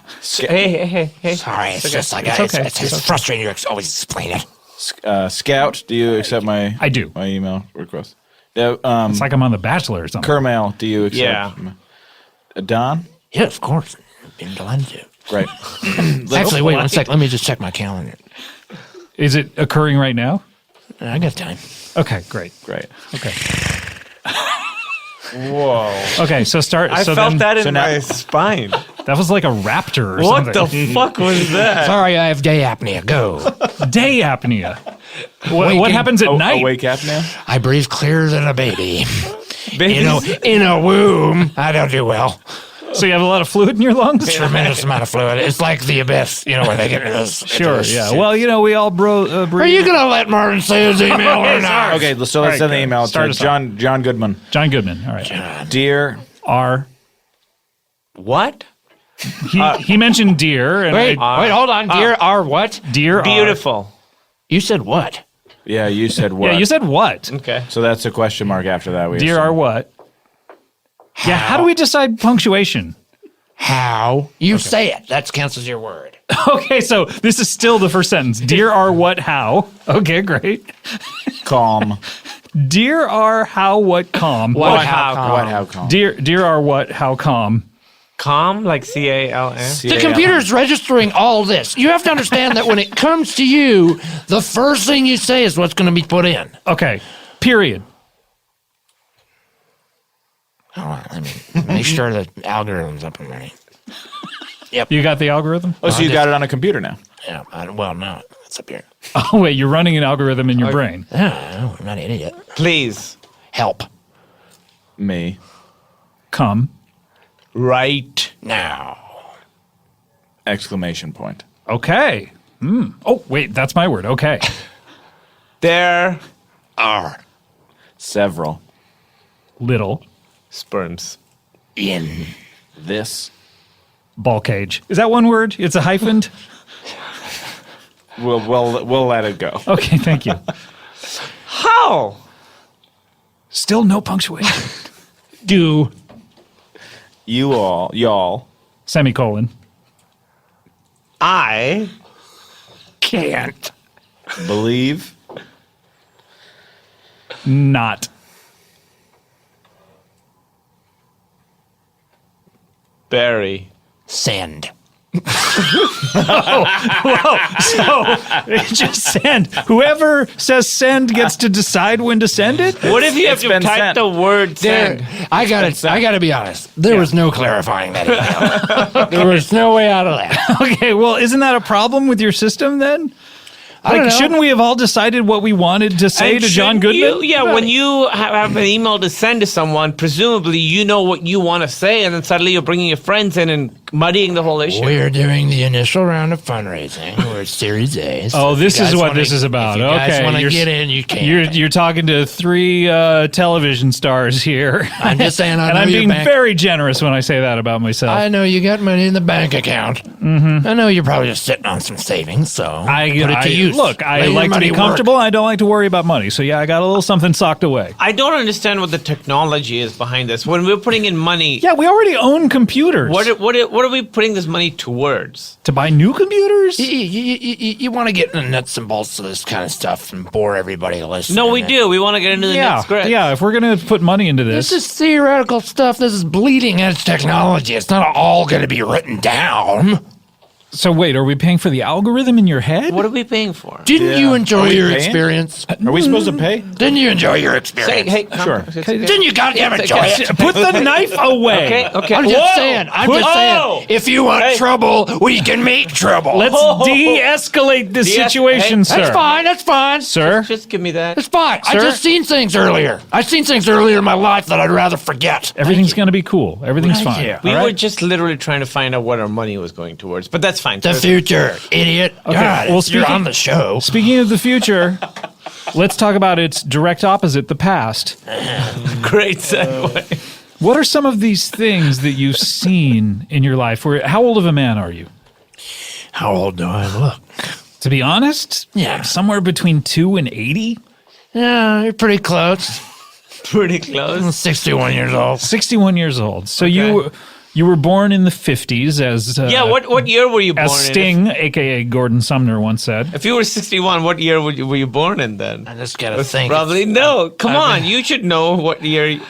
Hey. Sorry, it's just like it's frustrating. You always explain it. Scout, do you accept my? I do. My email request. Yeah, It's like I'm on The Bachelor or something. Kumail, do you accept? Yeah. Don. Yeah, of course. Been glad to. Great. Actually, wait 1 sec. Let me just check my calendar. Is it occurring right now? I got time. Okay, great. Okay. Whoa. Okay, so start. I so felt then, that in so now- my spine. That was like a raptor or What something. the fuck was that? Sorry, I have day apnea. Go. Day apnea. What happens at night? Awake apnea? I breathe clearer than a baby. In a womb. I don't do well. So you have a lot of fluid in your lungs? Tremendous amount of fluid. It's like the abyss, where they get into this. Sure, yeah. Well, we all breathe. Are you going to let Martin say his email or not? Okay, so let's send the email Start to us off. John Goodman. John Goodman. All right. Dear R. What? He mentioned deer. And Wait, hold on. Dear R what? Deer Beautiful. You said what? Yeah, you said what? Yeah, you said what? Okay. So that's a question mark after that. We Deer assume. are what? Yeah, how do we decide punctuation? How? You say it. That counts as your word. Okay, so this is still the first sentence. Deer are what, how? Okay, great. Calm. Deer are how, what, calm. What, how, calm. Deer are what, how, calm. Calm, like CALM? The computer's registering all this. You have to understand that when it comes to you, the first thing you say is what's going to be put in. Okay, period. Hold on, let me make sure the algorithm's up and running. Yep. You got the algorithm? Oh, so you got it on a computer now? Yeah, well, no, it's up here. Oh, wait, you're running an algorithm in your brain. No, I'm not an idiot. Please. Help. Me. Come. Right now. Exclamation point. Okay. Oh, wait, that's my word. Okay. There are several little sperms in this ball cage. Is that one word? It's a hyphened? We'll let it go. Okay, thank you. How? Still no punctuation. Do you y'all semicolon. I can't believe not bury send So just send. Whoever says send gets to decide when to send it. What if you have to been type sent. the word send? I gotta be honest. There was no clarifying that email. There was no way out of that. Okay, well, isn't that a problem with your system then? I don't know. Shouldn't we have all decided what we wanted to say And to John shouldn't Goodman? when you have an email to send to someone, presumably you know what you want to say, and then suddenly you're bringing your friends in and muddying the whole issue. We're doing the initial round of fundraising. We're Series A. Oh, this is what this is about. If you guys Okay, want to you're- get in, you can. You're talking to 3 television stars here. I'm just saying, I and know I'm your being bank- very generous when I say that about myself. I know you got money in the bank account. Mm-hmm. I know you're probably just sitting on some savings, so put it to use. Look, I Let your like to money be work. comfortable. I don't like to worry about money. So yeah, I got a little something socked away. I don't understand what the technology is behind this. When we're putting in money, Yeah, we already own computers. what are we putting this money towards? To buy new computers? You want to get in the nuts and bolts of this kind of stuff and bore everybody listening. No, we do. We want to get into the next script. Yeah, if we're gonna put money into This this, is theoretical stuff. This is bleeding edge technology. It's not all going to be written down. so wait, are we paying for the algorithm in your head? What are we paying for? Didn't you Are enjoy we your paying? experience? Are we supposed to pay? Didn't you enjoy your experience? Hey, come Sure. on. It's okay. Didn't you goddamn enjoy it? Put the knife away. Okay. I'm just saying. I'm just saying. If you want trouble, we can make trouble. Let's de-escalate this De-es- situation, hey, sir. That's fine. That's fine. Sir? Just give me that. It's fine. I Sir? just seen things earlier. I've seen things earlier in my life that I'd rather forget. Everything's gonna be cool. Everything's Thank fine. you. We all were right? just literally trying to find out what our money was going towards, but that's fine. The future, idiot. Okay, God, well, you're speaking- on the show. Speaking of the future, let's talk about its direct opposite, the past. Great segue. What are some of these things that you've seen in your life? How old of a man are you? How old do I look? To be honest, Yeah. somewhere between 2 and 80. Yeah, you're pretty close. Pretty close. I'm 61 years old. 61 years old. So Okay. you were born in the 50s as Yeah, what year were you born as in? Sting, aka Gordon Sumner, once said. If you were 61, what year were you born in then? I just gotta think. Probably no. Come on, you should know what year.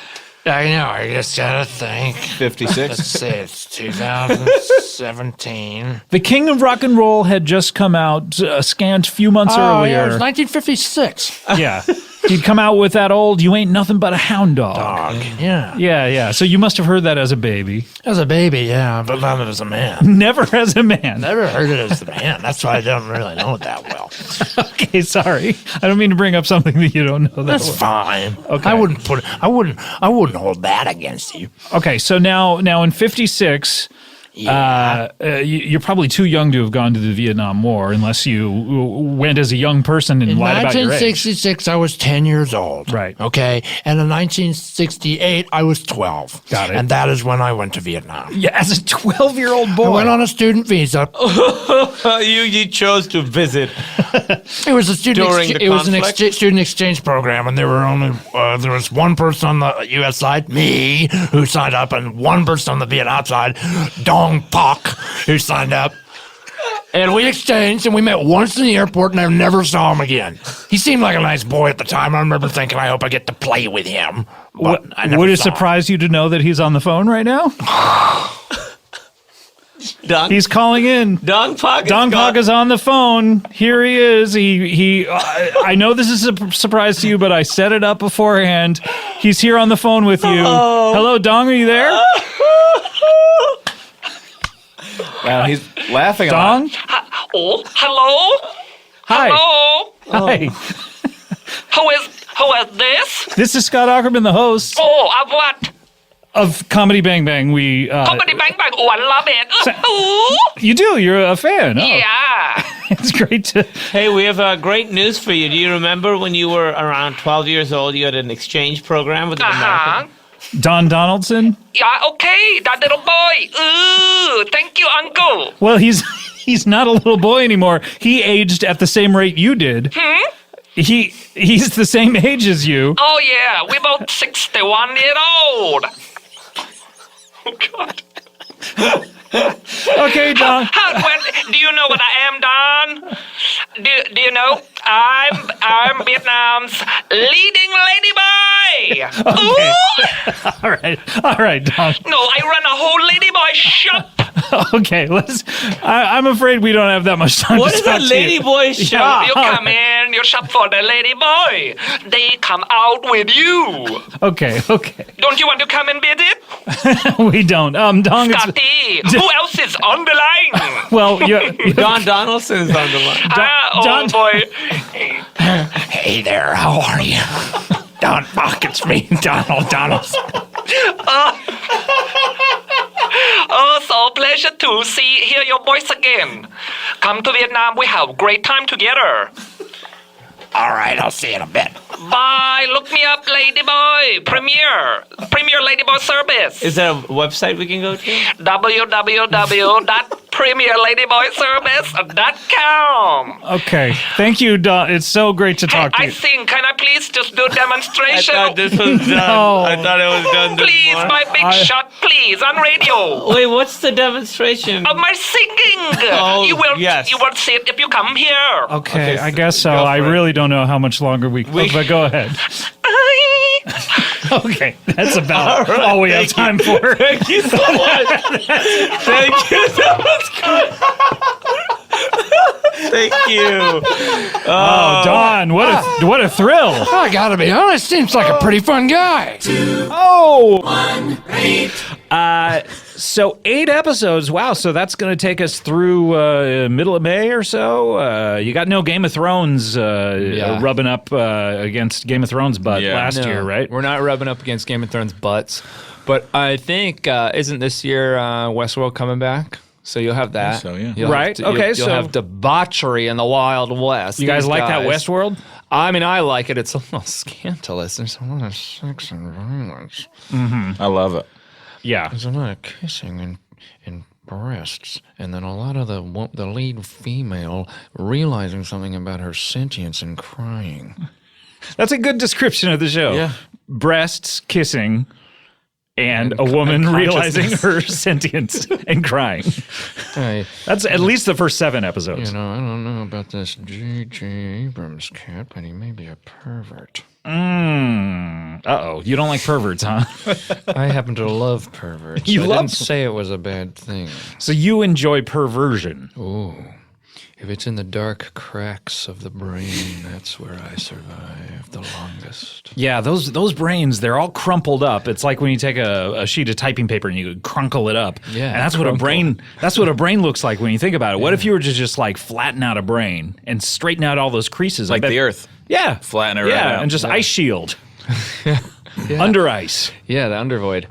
I know. I just gotta think. 56. Let's say it's 2017. The King of Rock and Roll had just come out a scant few months Oh, earlier. yeah, it was 1956. Yeah. He'd come out with that old "You Ain't Nothing But a Hound Dog." Yeah. Yeah. So you must have heard that as a baby. As a baby, yeah, but not as a man. Never as a man. Never heard it as a man. That's why I don't really know it that well. Okay, sorry. I don't mean to bring up something that you don't know that That's well. fine. Okay. I wouldn't hold that against you. Okay, so now in 56, you're probably too young to have gone to the Vietnam War unless you went as a young person and In lied about your age. 1966, I was 10 years old. Right. Okay. And in 1968, I was 12. Got it. And that is when I went to Vietnam. Yeah, as a 12-year-old boy. I went on a student visa. you chose to visit. It was a student. During the It was an conflict? student exchange program, and there were only there was one person on the U.S. side, me, who signed up, and one person on the Vietnam side, Dong Pak, who signed up. And we exchanged, and we met once in the airport, and I never saw him again. He seemed like a nice boy at the time. I remember thinking, I hope I get to play with him. But I never Would it saw him. surprise you to know that he's on the phone right now? He's calling in. Dong Pak is on the phone. Here he is. I know this is a surprise to you, but I set it up beforehand. He's here on the phone with you. Hello, Dong. Are you there? Wow, he's laughing a lot. Dong. Oh, hello? Hi. Hello? Hi. Who is this? This is Scott Aukerman, the host Oh, what? of Comedy Bang Bang. Comedy Bang Bang. Oh, I love it. Ooh. You do. You're a fan. Oh. Yeah. It's great to. Hey, we have great news for you. Do you remember when you were around 12 years old, you had an exchange program with an American? Don Donaldson. Yeah, okay, that little boy. Ooh, thank you, Uncle. Well, he's not a little boy anymore. He aged at the same rate you did. He's the same age as you. Oh, yeah, we're both 61 years old. Oh, God. Okay, Don. Well, do you know what I am, Don? Do you know? I'm Vietnam's leading ladyboy. Okay. Ooh. All right, Don. No, I run a whole ladyboy shop. Okay, I'm afraid we don't have that much time What to is talk a to you. ladyboy shop? You come in, you shop for the lady boy. They come out with you. Okay. Don't you want to come and visit? We don't. Dong. Scotty, who else is on the line? Well, Don Donaldson's on the line. Oh boy. Hey there, how are you? Don, fuck, it's me, Donald Donaldson. Oh, so pleasure to hear your voice again. Come to Vietnam, we have a great time together. All right, I'll see you in a bit. Bye, look me up, Ladyboy. Premier Ladyboy service. Is there a website we can go to? www.premierladyboyservice.com. Okay. Thank you, Don. It's so great to talk to I you. think, can I please just do a demonstration? I thought this was done. No. I thought it was done this Please, morning. my big shot, please, on radio. Wait, what's the demonstration? Of my singing. Oh, you will see it if you come here. Okay, I guess so. I really don't know how much longer but go ahead. Okay, that's about all we have time for. Thank you so much. Thank you so much. Thank you. Oh, Don, what a thrill. I gotta be honest, seems like a pretty fun guy. So 8 episodes. Wow. So that's going to take us through middle of May or so. You got no Game of Thrones rubbing up against Game of Thrones butt last year, right? We're not rubbing up against Game of Thrones butts. But I think, isn't this year Westworld coming back? So you'll have that. So, yeah. You'll have you'll have debauchery in the Wild West. You guys like that Westworld? I mean, I like it. It's a little scandalous. There's a lot of sex and violence. I love it. Yeah. There's a lot of kissing and breasts, and then a lot of the lead female realizing something about her sentience and crying. That's a good description of the show. Yeah. Breasts, kissing, and a woman realizing her sentience and crying. Hey, that's at least the first 7 episodes. You know, I don't know about this J.J. Abrams cat, but he may be a pervert. Uh-oh. You don't like perverts, huh? I happen to love perverts. You I love didn't say it was a bad thing. So you enjoy perversion. Ooh. If it's in the dark cracks of the brain, that's where I survive the longest. Yeah, those brains, they're all crumpled up. It's like when you take a sheet of typing paper and you crunkle it up. Yeah, and that's what a brain looks like when you think about it. What if you were to just like flatten out a brain and straighten out all those creases? Like the Earth. Yeah. Flatten it right out. And just ice shield. Under ice. Yeah, the undervoid.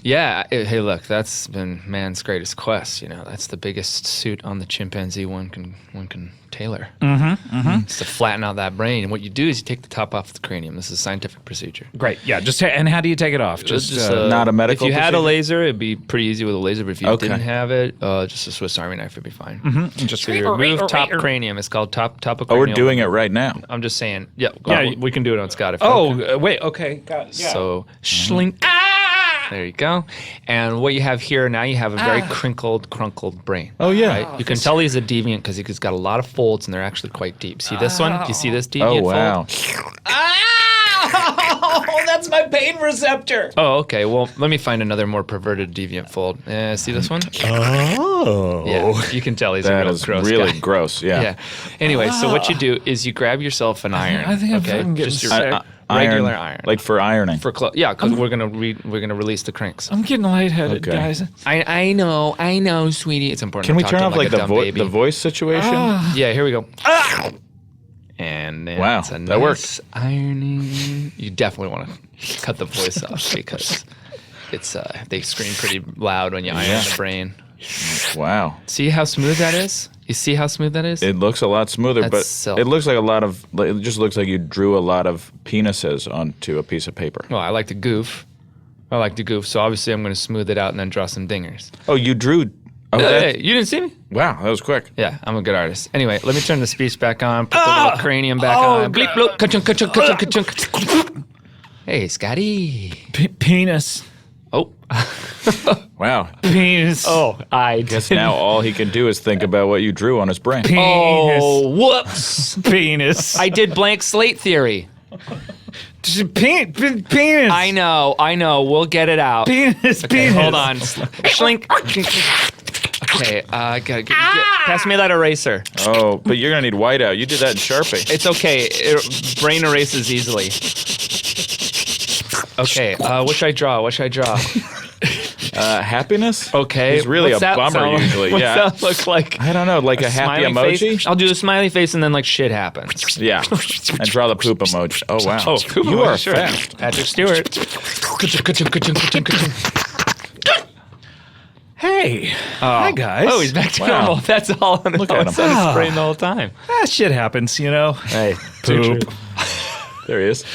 Yeah, hey, look, that's been man's greatest quest. You know, that's the biggest suit on the chimpanzee one can tailor. It's to flatten out that brain. And what you do is you take the top off the cranium. This is a scientific procedure. Great. Yeah. And how do you take it off? Just not a medical If you had a procedure? laser, it'd be pretty easy with a laser. But if you didn't have it, just a Swiss Army knife would be fine. Just so you remove top cranium. It's called top of Oh, cranium. we're doing it right now. I'm just saying. Yeah. Yeah, we can do it on Scott. If wait. Okay. Got it. Yeah. So schlink. There you go. And what you have here now, you have a very crunkled brain. Oh, yeah. Right? You can tell he's a deviant because he's got a lot of folds and they're actually quite deep. See this one? Do you see this deviant Oh, wow. fold? Oh, that's my pain receptor. Oh, okay. Well, let me find another more perverted deviant fold. See this one? Oh. Yeah, you can tell he's a That real is gross really guy. gross, yeah. Yeah. Anyway, so what you do is you grab yourself an iron. I think I'm fucking getting just your sick. regular iron. Like for ironing. Yeah, because we're gonna release the cranks. I'm getting lightheaded, Okay. guys. I know, sweetie. It's important. Can to we talk turn to off him like a dumb baby. the voice situation? Yeah, here we go. And then Wow, it's a that nice ironing. You definitely want to cut the voice off because it's they scream pretty loud when you iron the brain. Wow. See how smooth that is? You see how smooth that is? It looks a lot smoother, That's but silk. it looks like it just looks like you drew a lot of penises onto a piece of paper. Well, I like to goof. So obviously I'm going to smooth it out and then draw some dingers. Oh, you drew. Oh, Hey, you didn't see me? wow, that was quick. Yeah, I'm a good artist. Anyway, let me turn the speech back on, put the little cranium back on. Bleep, bloop, ka-chunk, ka-chunk, ka-chunk, ka-chunk. Hey, Scotty. Penis. Oh. Wow. Penis. Oh, I Guess now all he can do is think about what you drew on his brain. Penis. Oh, whoops. Penis. I did blank slate theory. Penis. I know. We'll get it out. Penis. Okay, Penis. hold on. Schlink. Okay, pass me that eraser. Oh, but you're gonna need whiteout. You did that in Sharpie. It's okay. Brain erases easily. Okay, what should I draw? Happiness? Okay. He's really what's a that bummer sound- usually. What's Yeah. that look like? I don't know, like a happy smiley emoji? face? I'll do a smiley face and then like shit happens. Yeah. And draw the poop emoji. Oh wow. Oh, poop you emoji, are sure. fast. Patrick Stewart. Hey. Hi, guys. Oh, he's back to Wow. normal. That's all. Look at him. It's on his brain the whole time. That shit happens, you know. Hey, Poop. There he is.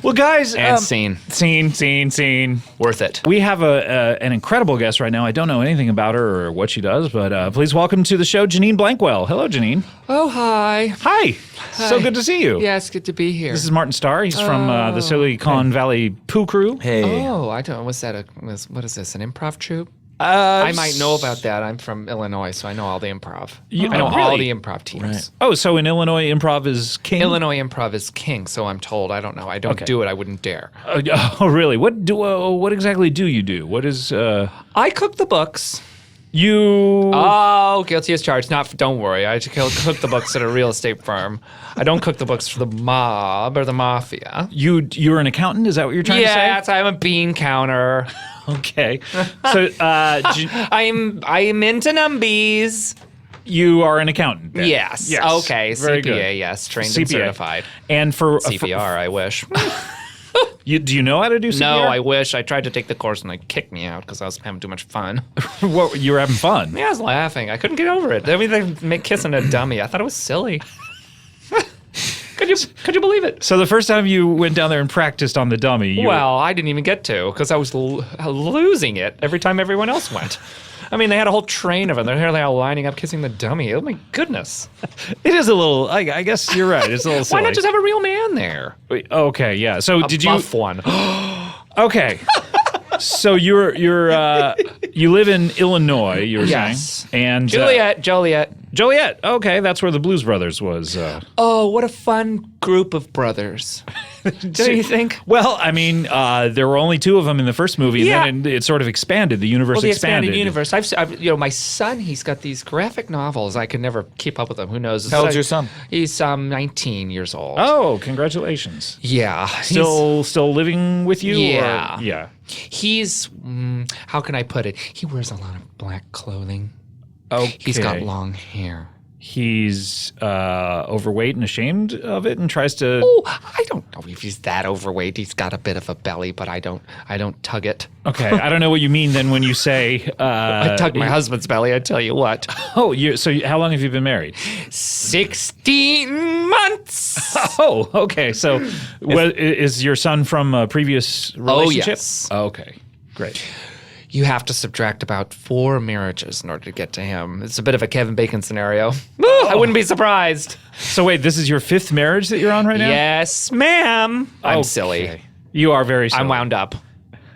Well, guys. And scene. Scene. Worth it. We have an incredible guest right now. I don't know anything about her or what she does, but please welcome to the show, Janine Blankwell. Hello, Janine. Oh, hi. Hi. So good to see you. Yeah, it's good to be here. This is Martin Starr. He's from the Silicone Valley Poo Crew. Hey. Oh, I don't. What is this? An improv troupe? I might know about that. I'm from Illinois, so I know all the improv. I know all the improv teams. Right. Oh, so in Illinois, improv is king? Illinois improv is king, so I'm told. I don't know. I don't do it. I wouldn't dare. Oh, really? What exactly do you do? What is... I cook the books. You... Oh, guilty as charged. Don't worry. I cook the books at a real estate firm. I don't cook the books for the mob or the mafia. You're an accountant? Is that what you're trying to say? Yes, I'm a bean counter. Okay. So I'm into numbies. You are an accountant then? Yes. Okay. Very CPA. good. Yes. Trained and certified. And for CPR, I wish. Do you know how to do CPR? No, I wish. I tried to take the course and they kicked me out because I was having too much fun. What, you were having fun? Yeah, I was laughing. I couldn't get over it. I mean, they make kissing a dummy. I thought it was silly. Could you believe it? So the first time you went down there and practiced on the dummy, Well, I didn't even get to because I was losing it every time everyone else went. I mean, they had a whole train of them. They're all lining up kissing the dummy. Oh my goodness! It is a little. I guess you're right. It's a little silly. Why not just have a real man there? Okay, yeah. So A did buff one. Okay. So you live in Illinois, you were Yes. saying, and Joliet. Okay, that's where the Blues Brothers was. Oh, what a fun group of brothers. Do you think? Well, I mean, there were only two of them in the first movie, Yeah. and then it sort of expanded. The universe Well, the expanded. expanded universe. My son, he's got these graphic novels. I could never keep up with them. Who knows? How old's your son? He's 19 years old. Oh, congratulations! Yeah. Still living with you? Yeah. Or, yeah. He's, how can I put it? He wears a lot of black clothing. Okay. He's got long hair. He's overweight and ashamed of it, and tries to. Oh, I don't know if he's that overweight. He's got a bit of a belly, but I don't tug it. Okay, I don't know what you mean then when you say. I tug my husband's belly. I tell you what. Oh, how long have you been married? 16 months. Oh, okay. So, is your son from a previous relationship? Oh, yes. Okay, great. You have to subtract about 4 marriages in order to get to him. It's a bit of a Kevin Bacon scenario. I wouldn't be surprised. So wait, this is your 5th marriage that you're on right now? Yes, ma'am. I'm Okay. silly. You are very silly. I'm wound up.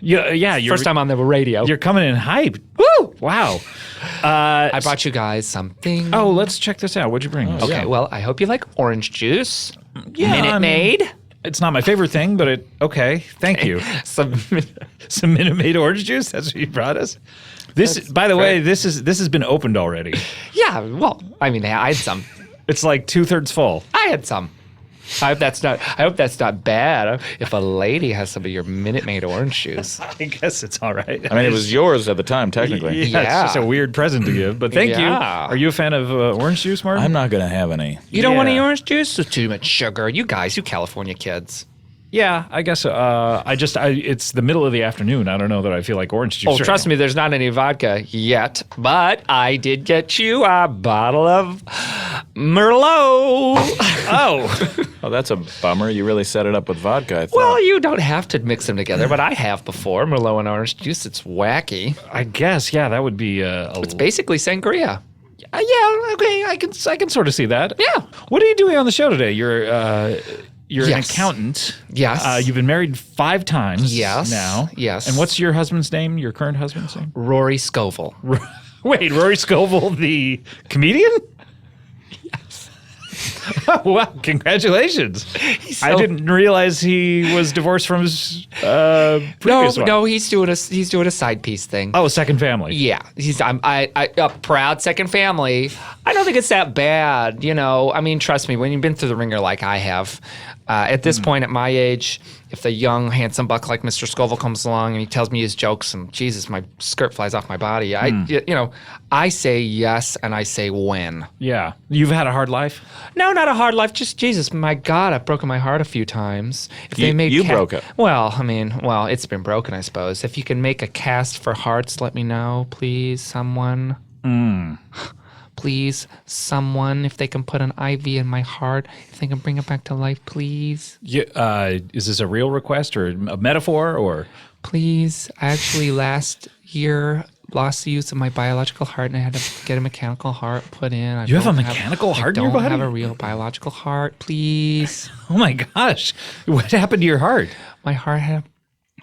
Yeah. First time on the radio. You're coming in hype. Woo! Wow. I brought you guys something. Oh, let's check this out. What'd you bring us? Okay, well, I hope you like orange juice. Yeah, Minute I mean, Maid. It's not my favorite thing, but okay. Thank you. Some Minute Maid orange juice. That's what you brought us. By the way, this has been opened already. Yeah, well, I mean, I had some. It's like 2/3 full. I had some. I hope that's not bad. If a lady has some of your Minute Maid orange juice, I guess it's all right. I mean, it was yours at the time, technically. Yeah, it's just a weird present to give. But thank you. Yeah. Are you a fan of orange juice, Martin? I'm not going to have any. You don't want any orange juice? It's too much sugar. You California kids. Yeah, I guess. It's the middle of the afternoon. I don't know that I feel like orange juice. Oh, trust me, there's not any vodka yet, but I did get you a bottle of Merlot. Oh, that's a bummer. You really set it up with vodka, I thought. Well, you don't have to mix them together, but I have before. Merlot and orange juice, it's wacky. I guess, yeah, that would be It's basically sangria. yeah, okay, I can sort of see that. Yeah. What are you doing on the show today? You're an Yes. accountant. Yes. You've been married 5 times. Yes. Now. Yes. And what's your husband's name? Your current husband's name? Rory Scovel. Wait, Rory Scovel, the comedian? Wow, congratulations. I didn't realize he was divorced from his previous wife. No, he's doing a side piece thing. Oh, second family. Yeah, he's a proud second family. I don't think it's that bad, you know. I mean, trust me, when you've been through the ringer like I have, at this point at my age, if the young handsome buck like Mr. Scoville comes along and he tells me his jokes and Jesus, my skirt flies off my body, I say yes and I say when. Yeah, you've had a hard life. No, not a hard life. Just Jesus, my God, I've broken my heart a few times. If You broke it. Well, I mean, it's been broken, I suppose. If you can make a cast for hearts, let me know, please, someone. Please, someone, if they can put an IV in my heart, if they can bring it back to life, please. Is this a real request or a metaphor or? Please, I actually last year lost the use of my biological heart and I had to get a mechanical heart put in. You have a mechanical heart in your body? I don't have a real biological heart, please. Oh my gosh. What happened to your heart? My heart had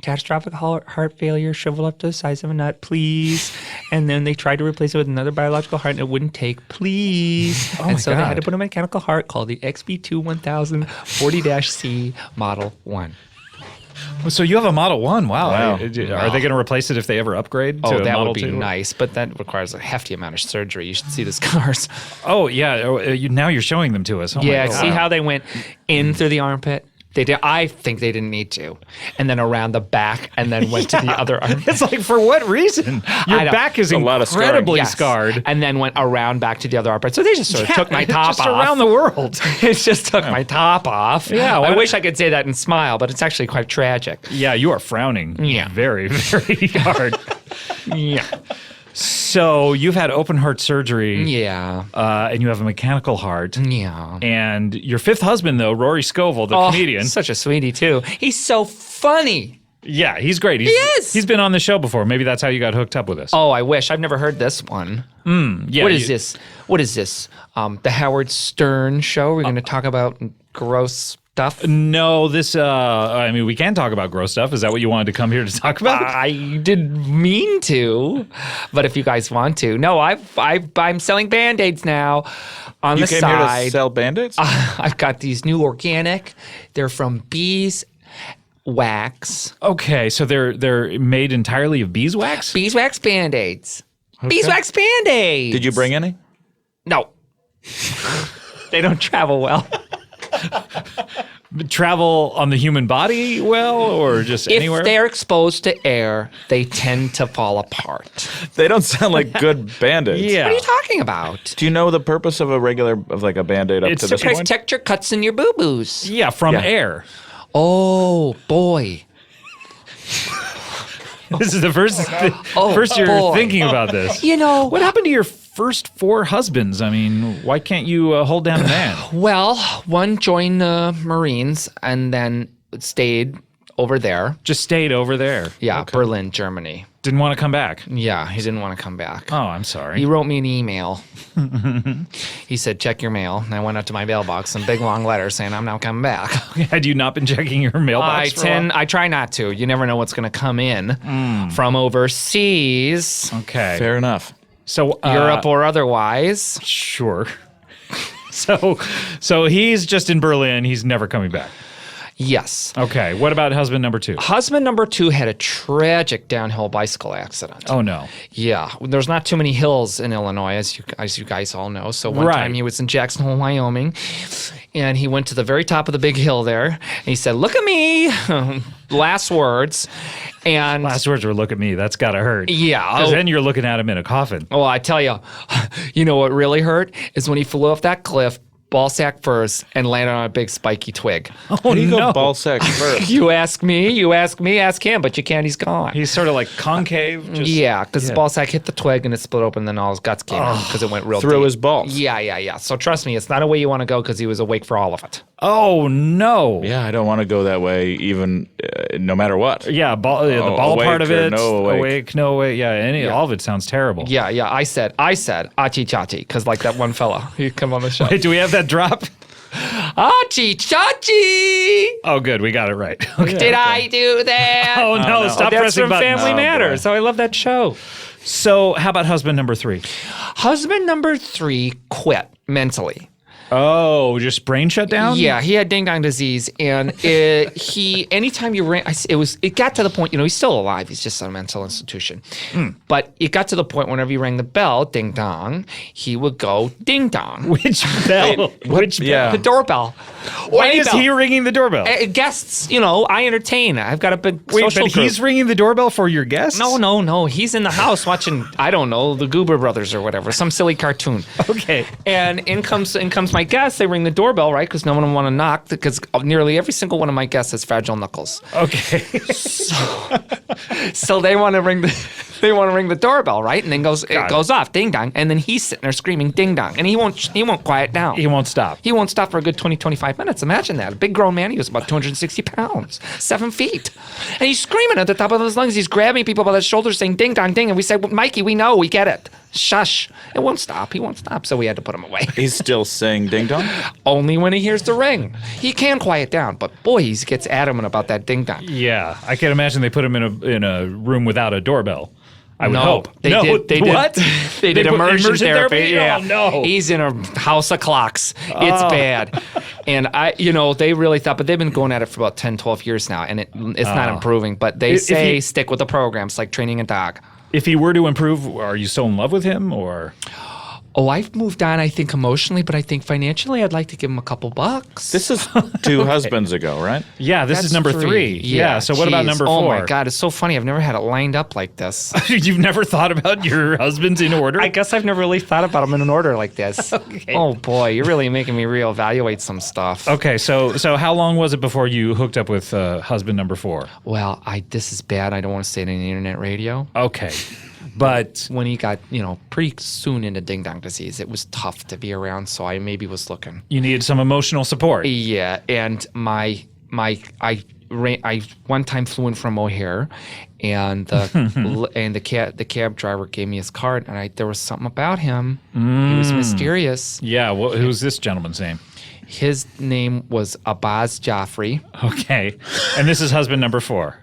catastrophic heart failure, shriveled up to the size of a nut, please. And then they tried to replace it with another biological heart and it wouldn't take, please. And so they had to put a mechanical heart called the XB2 1000 40-C Model 1. So you have a Model 1. Wow. Are Wow. they going to replace it if they ever upgrade to a that Model would be 2? nice, but that requires a hefty amount of surgery. You should see the scars. Oh, yeah. Now you're showing them to us. Oh, yeah, my God. see how they went in through the armpit? They did. I think they didn't need to. And then around the back and then went to the other armpit. It's like, for what reason? Your back is incredibly scarred. And then went around back to the other armpit. So they just sort of took my top just off. around the world. It just took my top off. Yeah, I wish I could say that and smile, but it's actually quite tragic. Yeah, you are frowning very, very hard. Yeah. So you've had open heart surgery. Yeah. And you have a mechanical heart. Yeah. And your fifth husband, though, Rory Scovel, the comedian. Such a sweetie, too. He's so funny. Yeah, he's great. He is. He's been on the show before. Maybe that's how you got hooked up with us. Oh, I wish. I've never heard this one. Yeah. What is this? What is this? The Howard Stern show? We're going to talk about gross stuff? No, this, I mean, we can talk about gross stuff. Is that what you wanted to come here to talk about? I didn't mean to, but if you guys want to. No, I'm selling Band-Aids now on the side. You came here to sell Band-Aids? I've got these new organic. They're from beeswax. Okay, so they're made entirely of beeswax? Beeswax Band-Aids. Okay. Beeswax Band-Aids. Did you bring any? No. They don't travel well. Travel on the human body well, or just anywhere? If they're exposed to air, they tend to fall apart. They don't sound like good Band-Aids. Yeah. What are you talking about? Do you know the purpose of a Band-Aid up to this point? It's to protect your cuts and your boo-boos. Yeah, from air. Oh, boy. This is the first you're thinking about this. You know. What happened to your first four husbands? I mean, why can't you hold down a man? Well, one joined the Marines and then stayed over there. Just stayed over there? Yeah, okay. Berlin, Germany. Didn't want to come back? Yeah, he didn't want to come back. Oh, I'm sorry. He wrote me an email. He said, check your mail. And I went out to my mailbox, some big long letter saying, I'm not coming back. Had you not been checking your mailbox I try not to. You never know what's going to come in from overseas. Okay. Fair enough. So Europe or otherwise. Sure. So he's just in Berlin. He's never coming back. Yes. Okay. What about husband number two? Husband number two had a tragic downhill bicycle accident. Oh, no. Yeah. There's not too many hills in Illinois, as you guys all know. So one time he was in Jackson Hole, Wyoming, and he went to the very top of the big hill there, and he said, look at me. Last words. And last words were, look at me. That's got to hurt. Yeah. Because then you're looking at him in a coffin. Oh, I tell you, you know what really hurt is when he flew off that cliff, ball sack first, and landed on a big spiky twig. Oh, How do you go ball sack first? You ask me, ask him, but you can't, he's gone. He's sort of like concave? Yeah, because the ball sack hit the twig and it split open, and then all his guts came out because it went real through deep. his balls. Yeah. So trust me, it's not a way you want to go because he was awake for all of it. Oh, no. Yeah, I don't want to go that way even no matter what. Yeah, the ball part of it. No awake. No awake. Yeah, all of it sounds terrible. Yeah, I said, achi chachi, because like that one fella, he come on the show. Wait, do we have that drop? Achi chachi! Oh, good. We got it right. Okay. Did I do that? Oh, no. Stop that's pressing from buttons. Family Matters. So I love that show. So how about husband number three? Husband number three quit mentally. Oh, just brain shut down? Yeah, he had ding dong disease, and anytime you ran, it got to the point, he's still alive. He's just on a mental institution. But it got to the point whenever you rang the bell, ding dong, he would go ding dong. Which bell? Which bell? The doorbell. Why is he ringing the doorbell? Guests, I entertain. I've got a big social but group. he's ringing the doorbell for your guests? No. He's in the house watching, I don't know, the Goober Brothers or whatever, some silly cartoon. Okay. And in comes my guests. They ring the doorbell, right? Because no one will want to knock. Because nearly every single one of my guests has fragile knuckles. Okay. So they want to ring the doorbell, right? And then it goes off, ding dong. And then he's sitting there screaming ding dong, and he won't quiet down. He won't stop. He won't stop for a good 20-25 minutes. Imagine that. A big grown man. He was about 260 pounds, 7 feet, and he's screaming at the top of his lungs. He's grabbing people by the shoulders, saying ding dong ding. And we say, well, Mikey, we know, we get it. Shush. It won't stop. He won't stop. So we had to put him away. He's still saying ding dong? Only when he hears the ring. He can quiet down, but boy, he gets adamant about that ding dong. Yeah, I can imagine they put him in a room without a doorbell. I would hope. They did immersion therapy. Yeah. Oh, no. He's in a house of clocks. It's bad. And they really thought, but they've been going at it for about 10, 12 years now, and it's not improving. But they say stick with the programs, like training a dog. If he were to improve, are you still in love with him, or? Oh, I've moved on, I think, emotionally, but I think financially I'd like to give him a couple bucks. This is 2 husbands ago, right? Yeah, this is number 3. Yeah, so what about number 4? Oh, my God, it's so funny. I've never had it lined up like this. You've never thought about your husbands in order? I guess I've never really thought about them in an order like this. Okay. Oh, boy, you're really making me reevaluate some stuff. Okay, so how long was it before you hooked up with husband number 4? Well, this is bad. I don't want to say it on the internet radio. Okay. But when he got, pretty soon into ding dong disease, it was tough to be around. So I maybe was looking. You needed some emotional support. Yeah, and I one time flew in from O'Hare, and the cab driver gave me his card, and there was something about him. He was mysterious. Yeah, who's this gentleman's name? His name was Abbas Jaffrey. Okay, and this is husband number 4.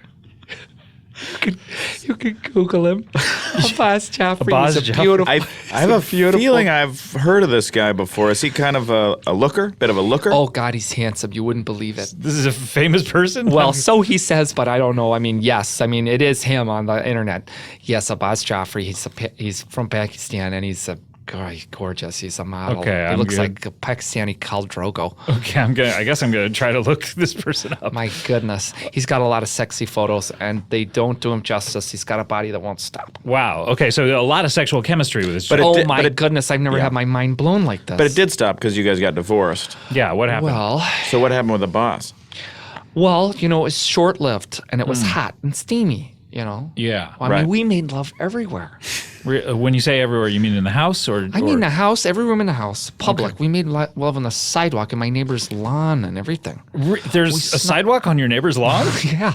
You could Google him. Abbas Jaffrey. Abbas He's a beautiful. I have a feeling I've heard of this guy before. Is he kind of a looker? Bit of a looker? Oh, God, he's handsome. You wouldn't believe it. This is a famous person? Well, so he says, but I don't know. I mean, yes. I mean, it is him on the internet. Yes, Abbas Jaffrey. He's from Pakistan, and he's gorgeous. He's a model. Okay, he looks like a Pakistani Khal Drogo. Okay, I guess I'm gonna try to look this person up. My goodness, he's got a lot of sexy photos, and they don't do him justice. He's got a body that won't stop. Wow. Okay, so a lot of sexual chemistry with this. But my goodness, I've never had my mind blown like this. But it did stop because you guys got divorced. Yeah. What happened? Well, so what happened with the boss? Well, it was short-lived, and it was hot and steamy. Yeah. Well, I mean, we made love everywhere. When you say everywhere, you mean in the house or? I mean the house, every room in the house, public. Okay. We made love on the sidewalk in my neighbor's lawn and everything. There's a sidewalk on your neighbor's lawn? Yeah.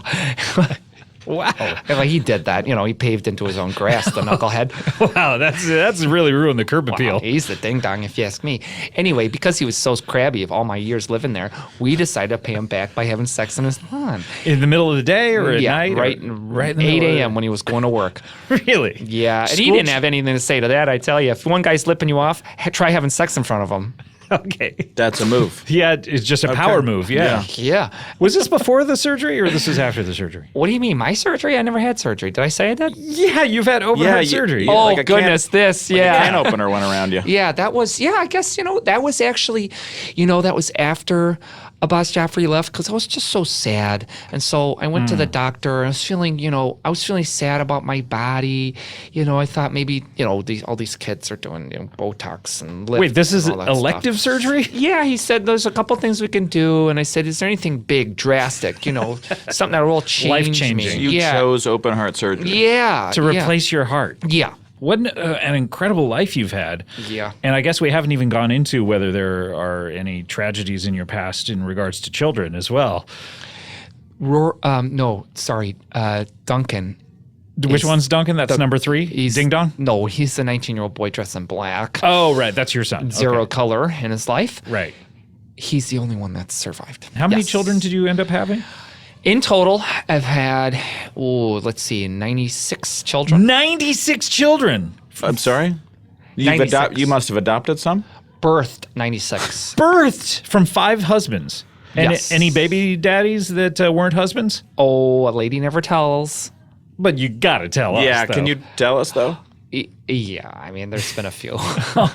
Wow. Well, he did that. He paved into his own grass, the knucklehead. Wow, that's really ruined the curb appeal. Wow, he's the ding-dong, if you ask me. Anyway, because he was so crabby of all my years living there, we decided to pay him back by having sex in his lawn. In the middle of the day or at night? Right in 8 a.m. when he was going to work. Really? Yeah, and he didn't have anything to say to that, I tell you. If one guy's slipping you off, try having sex in front of him. Okay. That's a move. Yeah, it's just a power move. Yeah. Was this before the surgery or this is after the surgery? What do you mean? My surgery? I never had surgery. Did I say that? Yeah, you've had open surgery. Oh, like goodness, this. Like a can opener went around you. Yeah, that was, I guess, that was actually, that was after Abbas Jaffrey left because I was just so sad. And so I went to the doctor and I was feeling, sad about my body. I thought maybe, all these kids are doing Botox and lift. Wait, this is elective stuff. Surgery? Yeah, he said there's a couple things we can do. And I said, is there anything big, drastic, something that will change life-changing. me? You chose open heart surgery. Yeah. To replace your heart. Yeah. What an incredible life you've had. Yeah. And I guess we haven't even gone into whether there are any tragedies in your past in regards to children as well. No, sorry. Duncan. Which one's Duncan? That's number 3? Ding Dong? No, he's the 19-year-old boy dressed in black. Oh, right. That's your son. Zero color in his life. Right. He's the only one that's survived. How many children did you end up having? In total, I've had, 96 children. 96 children? I'm sorry? You must have adopted some? Birthed 96. Birthed from 5 husbands. And Yes. any baby daddies that weren't husbands? Oh, a lady never tells. But you gotta tell us. Yeah, though. can you tell us though? Yeah, I mean, there's been a few.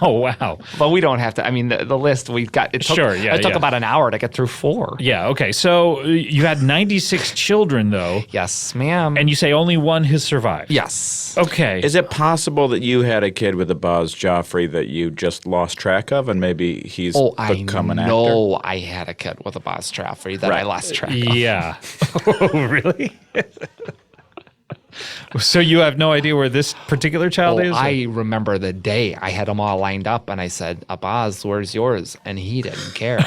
Oh, wow. But we don't have to. I mean, the list we've got. It took, It took about an hour to get through 4. Yeah, okay. So you had 96 children, though. Yes, ma'am. And you say only one has survived. Yes. Okay. Is it possible that you had a kid with a Buzz Joffrey that you just lost track of, and maybe he's become an actor? No, I had a kid with a Boss Joffrey that I lost track of. Yeah. Oh, really? So you have no idea where this particular child is? I remember the day I had them all lined up, and I said, Abaz, where's yours? And he didn't care.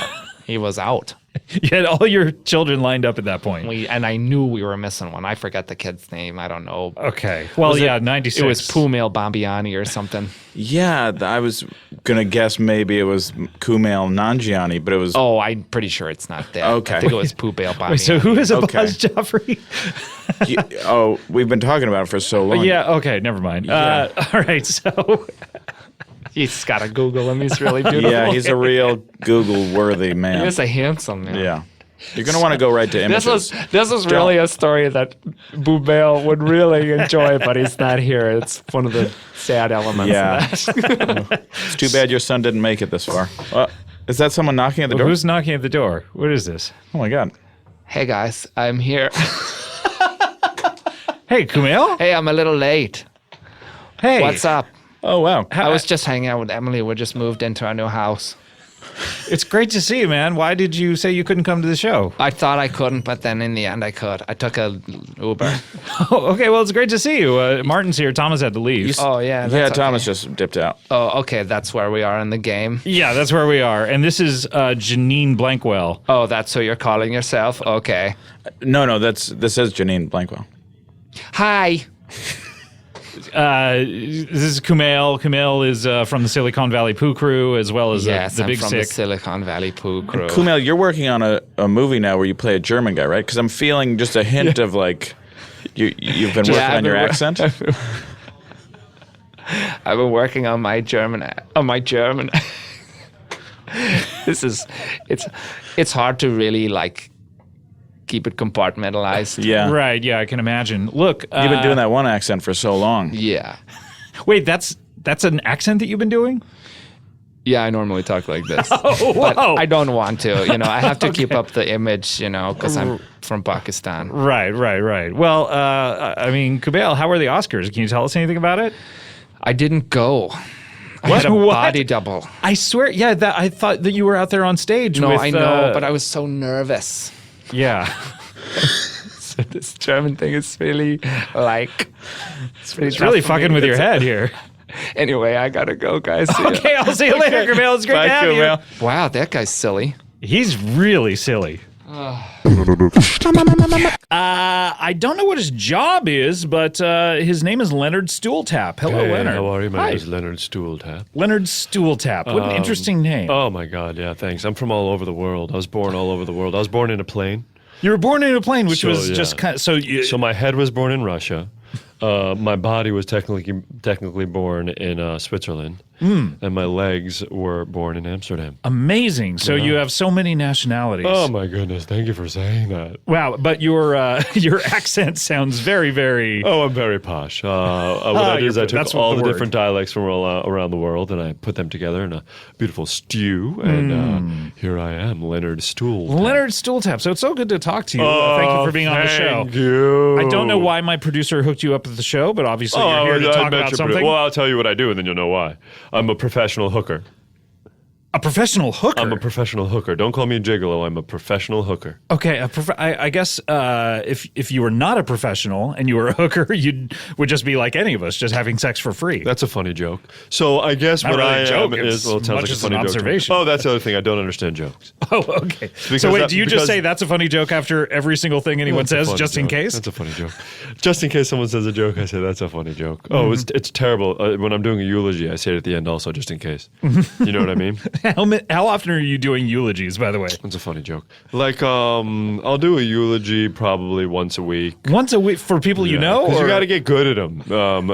He was out. You had all your children lined up at that point. And I knew we were missing one. I forgot the kid's name. I don't know. Okay. Well, 96. It was Kumail Bombiani or something. Yeah, I was gonna guess maybe it was Kumail Nanjiani, but it was. Oh, I'm pretty sure it's not that. Okay. I think it was Kumail Bombiani. Wait, so who is a Buzz Joffrey? We've been talking about it for so long. Yeah, okay, never mind. Yeah. All right, so. He's got to Google him. He's really beautiful. Yeah, he's a real Google-worthy man. He is a handsome man. Yeah. You're going to want to go right to images. This was really a story that Kumail would really enjoy, but he's not here. It's one of the sad elements of that. It's too bad your son didn't make it this far. Is that someone knocking at the door? Who's knocking at the door? What is this? Oh, my God. Hey, guys, I'm here. Hey, Kumail? Hey, I'm a little late. Hey. What's up? Oh, wow. I was just hanging out with Emily. We just moved into our new house. It's great to see you, man. Why did you say you couldn't come to the show? I thought I couldn't, but then in the end I could. I took a Uber. Oh, okay, well, it's great to see you. Martin's here. Thomas had to leave. Yeah, Thomas just dipped out. Oh, okay, that's where we are in the game. Yeah, that's where we are. And this is Janine Blankwell. Oh, that's who you're calling yourself? Okay. No, this says Janine Blankwell. Hi. This is Kumail. Kumail is from the Silicon Valley Poo Crew, as well as the Big from Sick. the Silicon Valley Poo Crew. Kumail, you're working on a movie now where you play a German guy, right? Because I'm feeling just a hint of like you've been working on your accent. I've been working on my German. It's hard to really like keep it compartmentalized. Yeah. Right, yeah, I can imagine. Look, you've been doing that one accent for so long. Yeah. Wait, that's an accent that you've been doing? Yeah, I normally talk like this. Oh, but whoa. I don't want to. I have to keep up the image, because I'm from Pakistan. Right. Well, I mean, Kumail, how were the Oscars? Can you tell us anything about it? I didn't go. I had a body double. I swear, I thought that you were out there on stage. No, with, I know, but I was so nervous. Yeah. So this German thing is really it's really fucking with your head here. Anyway, I gotta go, guys. See ya. Okay, I'll see you later, Kumail. It's great to have you. Wow, that guy's silly. He's really silly. I don't know what his job is, but his name is Leonard Stooltap. Hello, Hey, Leonard. how are you? My Hi. name is Leonard Stooltap. Leonard Stooltap. What an interesting name. Oh my God, yeah, thanks. I'm from all over the world. I was born all over the world. I was born in a plane. You were born in a plane, which So, was yeah. just kind of So my head was born in Russia. My body was technically born in Switzerland, and my legs were born in Amsterdam. amazing. So Yeah. you have so many nationalities. Oh my goodness! Thank you for saying that. Wow, but your accent sounds very, very. Oh, I'm very posh. What I did is I that's took what all the the word. different dialects from around the world and I put them together in a beautiful stew. And here I am, Leonard Stool. Leonard Stooltap. So it's so good to talk to you. Thank you for being on the show. Thank you. I don't know why my producer hooked you up at the show, but obviously you're here to talk about something. Well, I'll tell you what I do, and then you'll know why. I'm a professional hooker. A professional hooker? I'm a professional hooker. Don't call me a gigolo. I'm a professional hooker. Okay, I guess if you were not a professional and you were a hooker, you would just be like any of us, just having sex for free. That's a funny joke. So I guess Not what really I a joke, am it's is, well, it sounds much like a as an funny joke. observation. Oh, that's the other thing. I don't understand jokes. Oh, okay. Because So wait, that- do you just because- say that's a funny joke after every single thing anyone That's a says, funny just in joke. case? That's a funny joke. Just in case someone says a joke, I say that's a funny joke. Oh, it's terrible. When I'm doing a eulogy, I say it at the end also, just in case. You know what I mean? How often are you doing eulogies, by the way? It's a funny joke. Like, I'll do a eulogy probably once a week. Once a week for people you know? Because Or? you got to get good at them.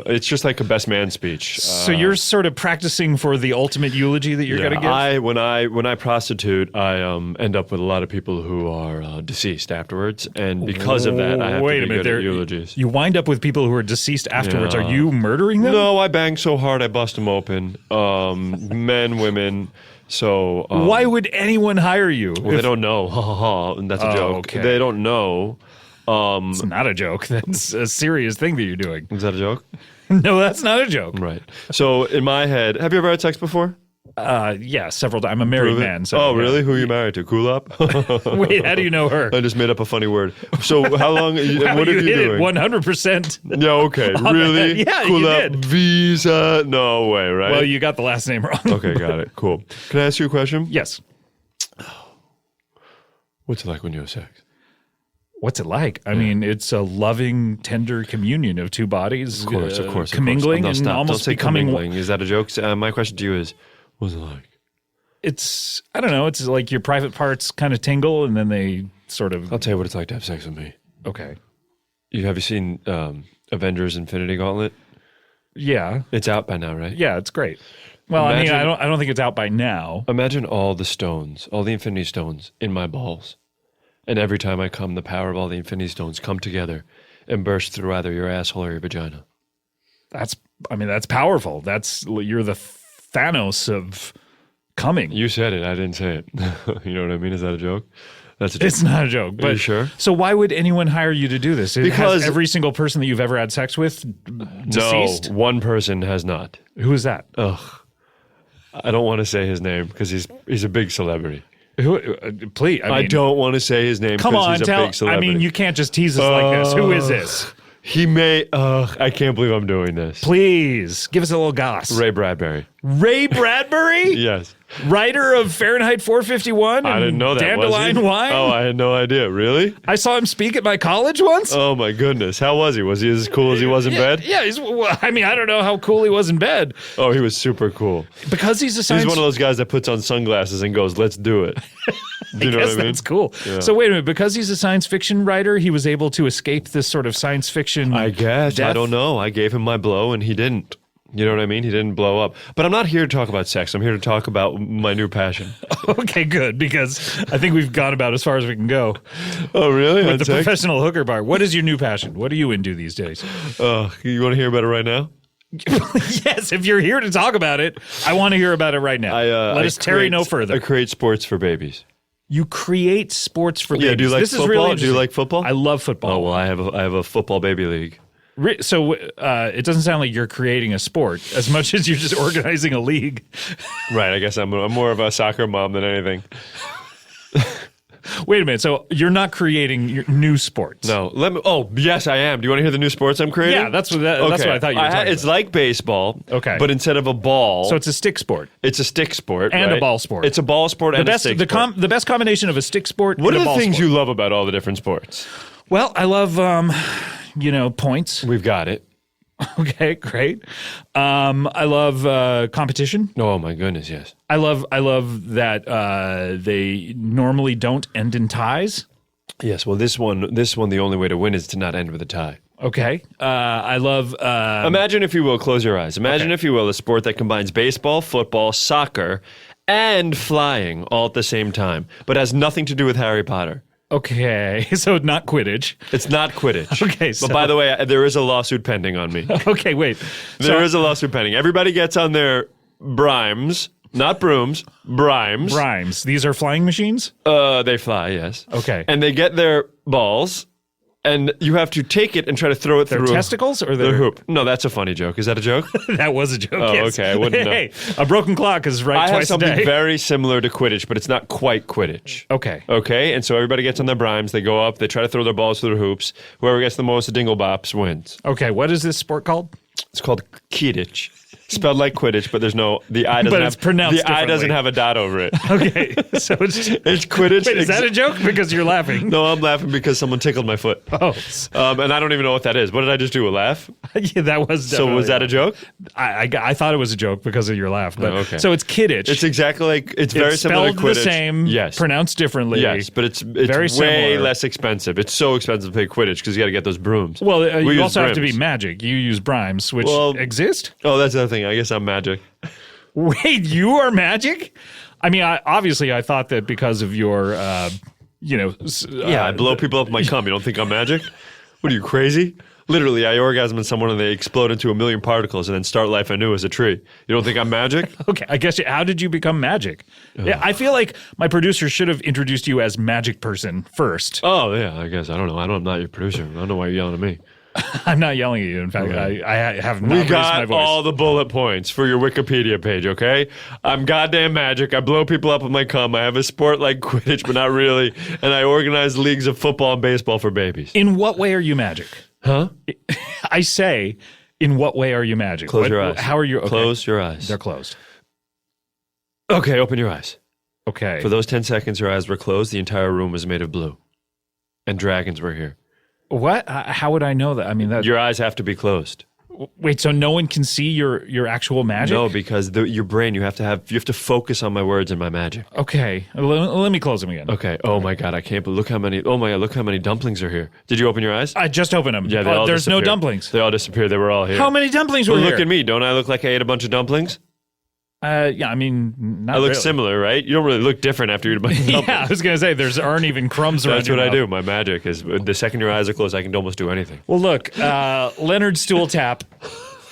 It's just like a best man speech. So you're sort of practicing for the ultimate eulogy that you're going to give? When I prostitute, I end up with a lot of people who are deceased afterwards, and because of that, I have to be good at eulogies. You wind up with people who are deceased afterwards. Are you murdering them? No, I bang so hard I bust them open. Men, women. So why would anyone hire you? Well, they don't know. And that's a joke. Okay. They don't know. It's not a joke. That's a serious thing that you're doing. Is that a joke? No, that's not a joke. Right. So in my head, have you ever had sex before? Yeah, several times. I'm a married man. So, oh, really? Who are you married to? Kulop? Wait, how do you know her? I just made up a funny word. So how long? Wow, what are you doing? 100%. Yeah. Okay. Really? Yeah, Kulop, you did. Visa? No way. Right? Well, you got the last name wrong. Okay, got it. Cool. Can I ask you a question? Yes. What's it like when you have sex? What's it like? I mean, it's a loving, tender communion of two bodies. Of course. Commingling and Don't almost say becoming commingling. Is that a joke? My question to you is, what's it like? It's, I don't know, it's like your private parts kind of tingle and then they sort of... I'll tell you what it's like to have sex with me. Okay. Have you seen Avengers Infinity Gauntlet? Yeah. It's out by now, right? Yeah, it's great. Well, I don't think it's out by now. Imagine all the stones, all the Infinity Stones in my balls. And every time I come, the power of all the Infinity Stones come together and burst through either your asshole or your vagina. That's powerful. You're the Thanos of coming. You said it. I didn't say it. You know what I mean? Is that a joke? That's a joke. It's not a joke. But are you sure? So why would anyone hire you to do this? Because has every single person that you've ever had sex with deceased? No, one person has not. Who is that? Ugh. I don't want to say his name because he's a big celebrity. Who? Please, I don't want to say his name because he's a big celebrity. I mean, you can't just tease us like this. Who is this? He may. I can't believe I'm doing this. Please give us a little goss. Ray Bradbury. Ray Bradbury? Yes. Writer of Fahrenheit 451. I didn't know that. Dandelion Wine. Oh, I had no idea. Really? I saw him speak at my college once. Oh my goodness. How was he? Was he as cool as he was in bed? Yeah. I don't know how cool he was in bed. Oh, he was super cool. Because he's a science. He's one of those guys that puts on sunglasses and goes, "Let's do it." Do you know what I mean? That's cool. Yeah. So wait a minute. Because he's a science fiction writer, he was able to escape this sort of science fiction. I guess. Death? I don't know. I gave him my blow and he didn't. You know what I mean? He didn't blow up. But I'm not here to talk about sex. I'm here to talk about my new passion. Okay, good. Because I think we've gone about as far as we can go. Oh, really? With the professional hooker bar. What is your new passion? What are you into these days? You want to hear about it right now? Yes, if you're here to talk about it, I want to hear about it right now. Let us tarry no further. I create sports for babies. You create sports for babies. Yeah, do you like this football? Is really do you like football? I love football. Oh, well, I have a football baby league. So it doesn't sound like you're creating a sport as much as you're just organizing a league. Right. I guess I'm more of a soccer mom than anything. Wait a minute. So you're not creating your new sports? No. Oh, yes, I am. Do you want to hear the new sports I'm creating? Yeah, that's what I thought you were talking about. It's like baseball. Okay. But instead of a ball, so it's a stick sport. It's a stick sport and right? a ball sport. It's a ball sport and a stick sport. The best combination of a stick sport. What and are a ball the things sport. you love about all the different sports? Well, I love points. We've got it. Okay, great. I love competition. Oh my goodness, yes. I love that they normally don't end in ties. Yes, well this one the only way to win is to not end with a tie. Okay. I love imagine, if you will, close your eyes. Imagine, if you will, a sport that combines baseball, football, soccer, and flying all at the same time, but has nothing to do with Harry Potter. Okay, so not Quidditch. It's not Quidditch. Okay, but by the way, there is a lawsuit pending on me. Okay, wait. There is a lawsuit pending. Everybody gets on their brimes, not brooms, brimes. Brimes. These are flying machines? They fly, yes. Okay. And they get their balls, and you have to take it and try to throw it through testicles or their hoop. No, that's a funny joke. Is that a joke? That was a joke. Oh, yes. okay. I wouldn't know. Hey, a broken clock is right I have twice a something day. very similar to Quidditch, but it's not quite Quidditch. Okay. Okay, and so everybody gets on their brimes. They go up. They try to throw their balls through their hoops. Whoever gets the most dingle bops wins. Okay, what is this sport called? It's called Quidditch. Spelled like Quidditch, but there's no the I doesn't But have it's pronounced the I doesn't differently. have a dot over it. Okay, so it's Quidditch. Wait, is that a joke? Because you're laughing. No, I'm laughing because someone tickled my foot. Oh, and I don't even know what that is. What did I just do? A laugh? Yeah, that was. So was that a joke? I thought it was a joke because of your laugh. But Oh, okay. So it's Kidditch. It's exactly like it's very similar to spelled Quidditch. the same. Yes, pronounced differently. Yes, but it's very way similar. less expensive. It's so expensive to play Quidditch because you got to get those brooms. Well, We you use also have to be brims. magic. You use brimes, which exist. Oh, that's the other thing. I guess I'm magic. Wait, you are magic? I mean, obviously, I thought that because of your, Yeah, I blow people up with my cum. You don't think I'm magic? What are you, crazy? Literally, I orgasm in someone and they explode into a million particles and then start life anew as a tree. You don't think I'm magic? Okay, I guess. How did you become magic? Yeah, I feel like my producer should have introduced you as magic person first. Oh, yeah, I guess. I don't know. I'm not your producer. I don't know why you're yelling at me. I'm not yelling at you. In fact, I have not We raised my got voice. all the bullet points for your Wikipedia page, okay? I'm goddamn magic. I blow people up with my cum. I have a sport like Quidditch, but not really. And I organize leagues of football and baseball for babies. In what way are you magic? Huh? I say, in what way are you magic? Close your eyes. How are you? Okay. Close your eyes. They're closed. Okay, open your eyes. Okay. For those 10 seconds, your eyes were closed. The entire room was made of blue. And dragons were here. What? How would I know that? I mean, that. Your eyes have to be closed. Wait, so no one can see your actual magic? No, because your brain, you have to focus on my words and my magic. Okay, let me close them again. Okay. Oh my God, I can't believe. Look how many dumplings are here. Did you open your eyes? I just opened them. Yeah, they all there's no disappeared. dumplings. They all disappeared. They were all here. How many dumplings Well, were look here? at me. Don't I look like I ate a bunch of dumplings? Yeah, I mean, not I look really. similar, right? You don't really look different after you eat a bunch of dumplings. Yeah, I was gonna say there aren't even crumbs around. That's what I do. My magic is the second your eyes are closed, I can almost do anything. Well, look, Leonard Stooltap.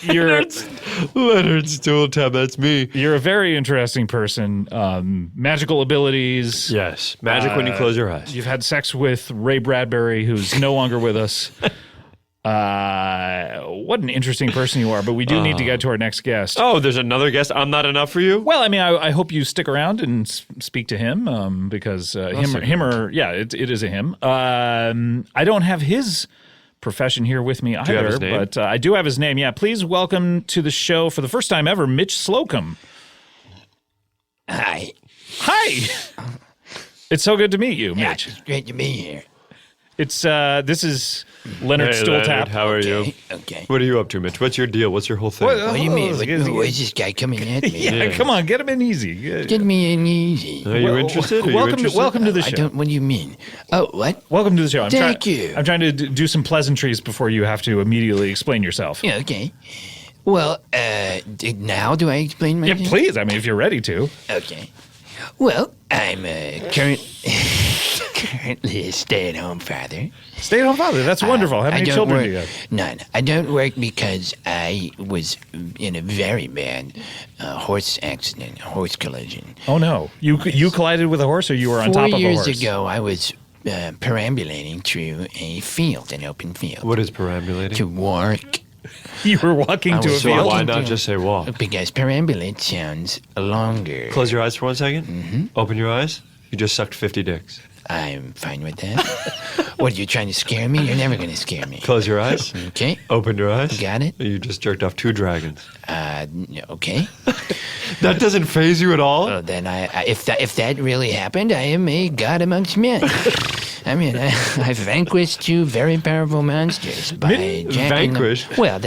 Leonard Stooltap, that's me. You're a very interesting person. Magical abilities. Yes, magic when you close your eyes. You've had sex with Ray Bradbury, who's no longer with us. What an interesting person you are, but we do need to get to our next guest. Oh, there's another guest. I'm not enough for you? Well, I mean, I hope you stick around and speak to him because him or it is a him. I don't have his profession here with me either, Do you have his name? but I do have his name. Yeah, please welcome to the show for the first time ever, Mitch Slocum. Hi. Hi. It's so good to meet you, Yeah, Mitch. it's great to be here. It's this is Leonard Hey, Stooltap. Leonard, how are you? Okay. What are you up to, Mitch? What's your deal? What's your whole thing? What do you mean? Why is this guy coming at me? Yeah, come on, get him in easy. Get me in easy. Are you interested? Welcome to the show. What do you mean? Oh, what? Welcome to the show. Thank you. I'm trying to do some pleasantries before you have to immediately explain yourself. Yeah, okay. Well, now do I explain myself? Yeah, please. I mean, if you're ready to. Okay. Well, I'm currently a stay-at-home father. Stay-at-home father. That's wonderful. How I many don't children work, do you have? None. I don't work because I was in a very bad horse accident, horse collision. Oh no! You collided with a horse, or you were on top of a horse? 4 years ago, I was perambulating through a field, an open field. What is perambulating? To walk. You were walking to a field? Why not just say walk? Because perambulate sounds longer. Close your eyes for 1 second. Mm-hmm. Open your eyes. You just sucked 50 dicks. I'm fine with that. What, are you trying to scare me? You're never going to scare me. Close your eyes. Okay. Open your eyes. Got it. You just jerked off 2 dragons. Okay. That doesn't faze you at all? Oh, then if that really happened, I am a god amongst men. I mean, I vanquished 2 very powerful monsters by jacking vanquish? them. Well,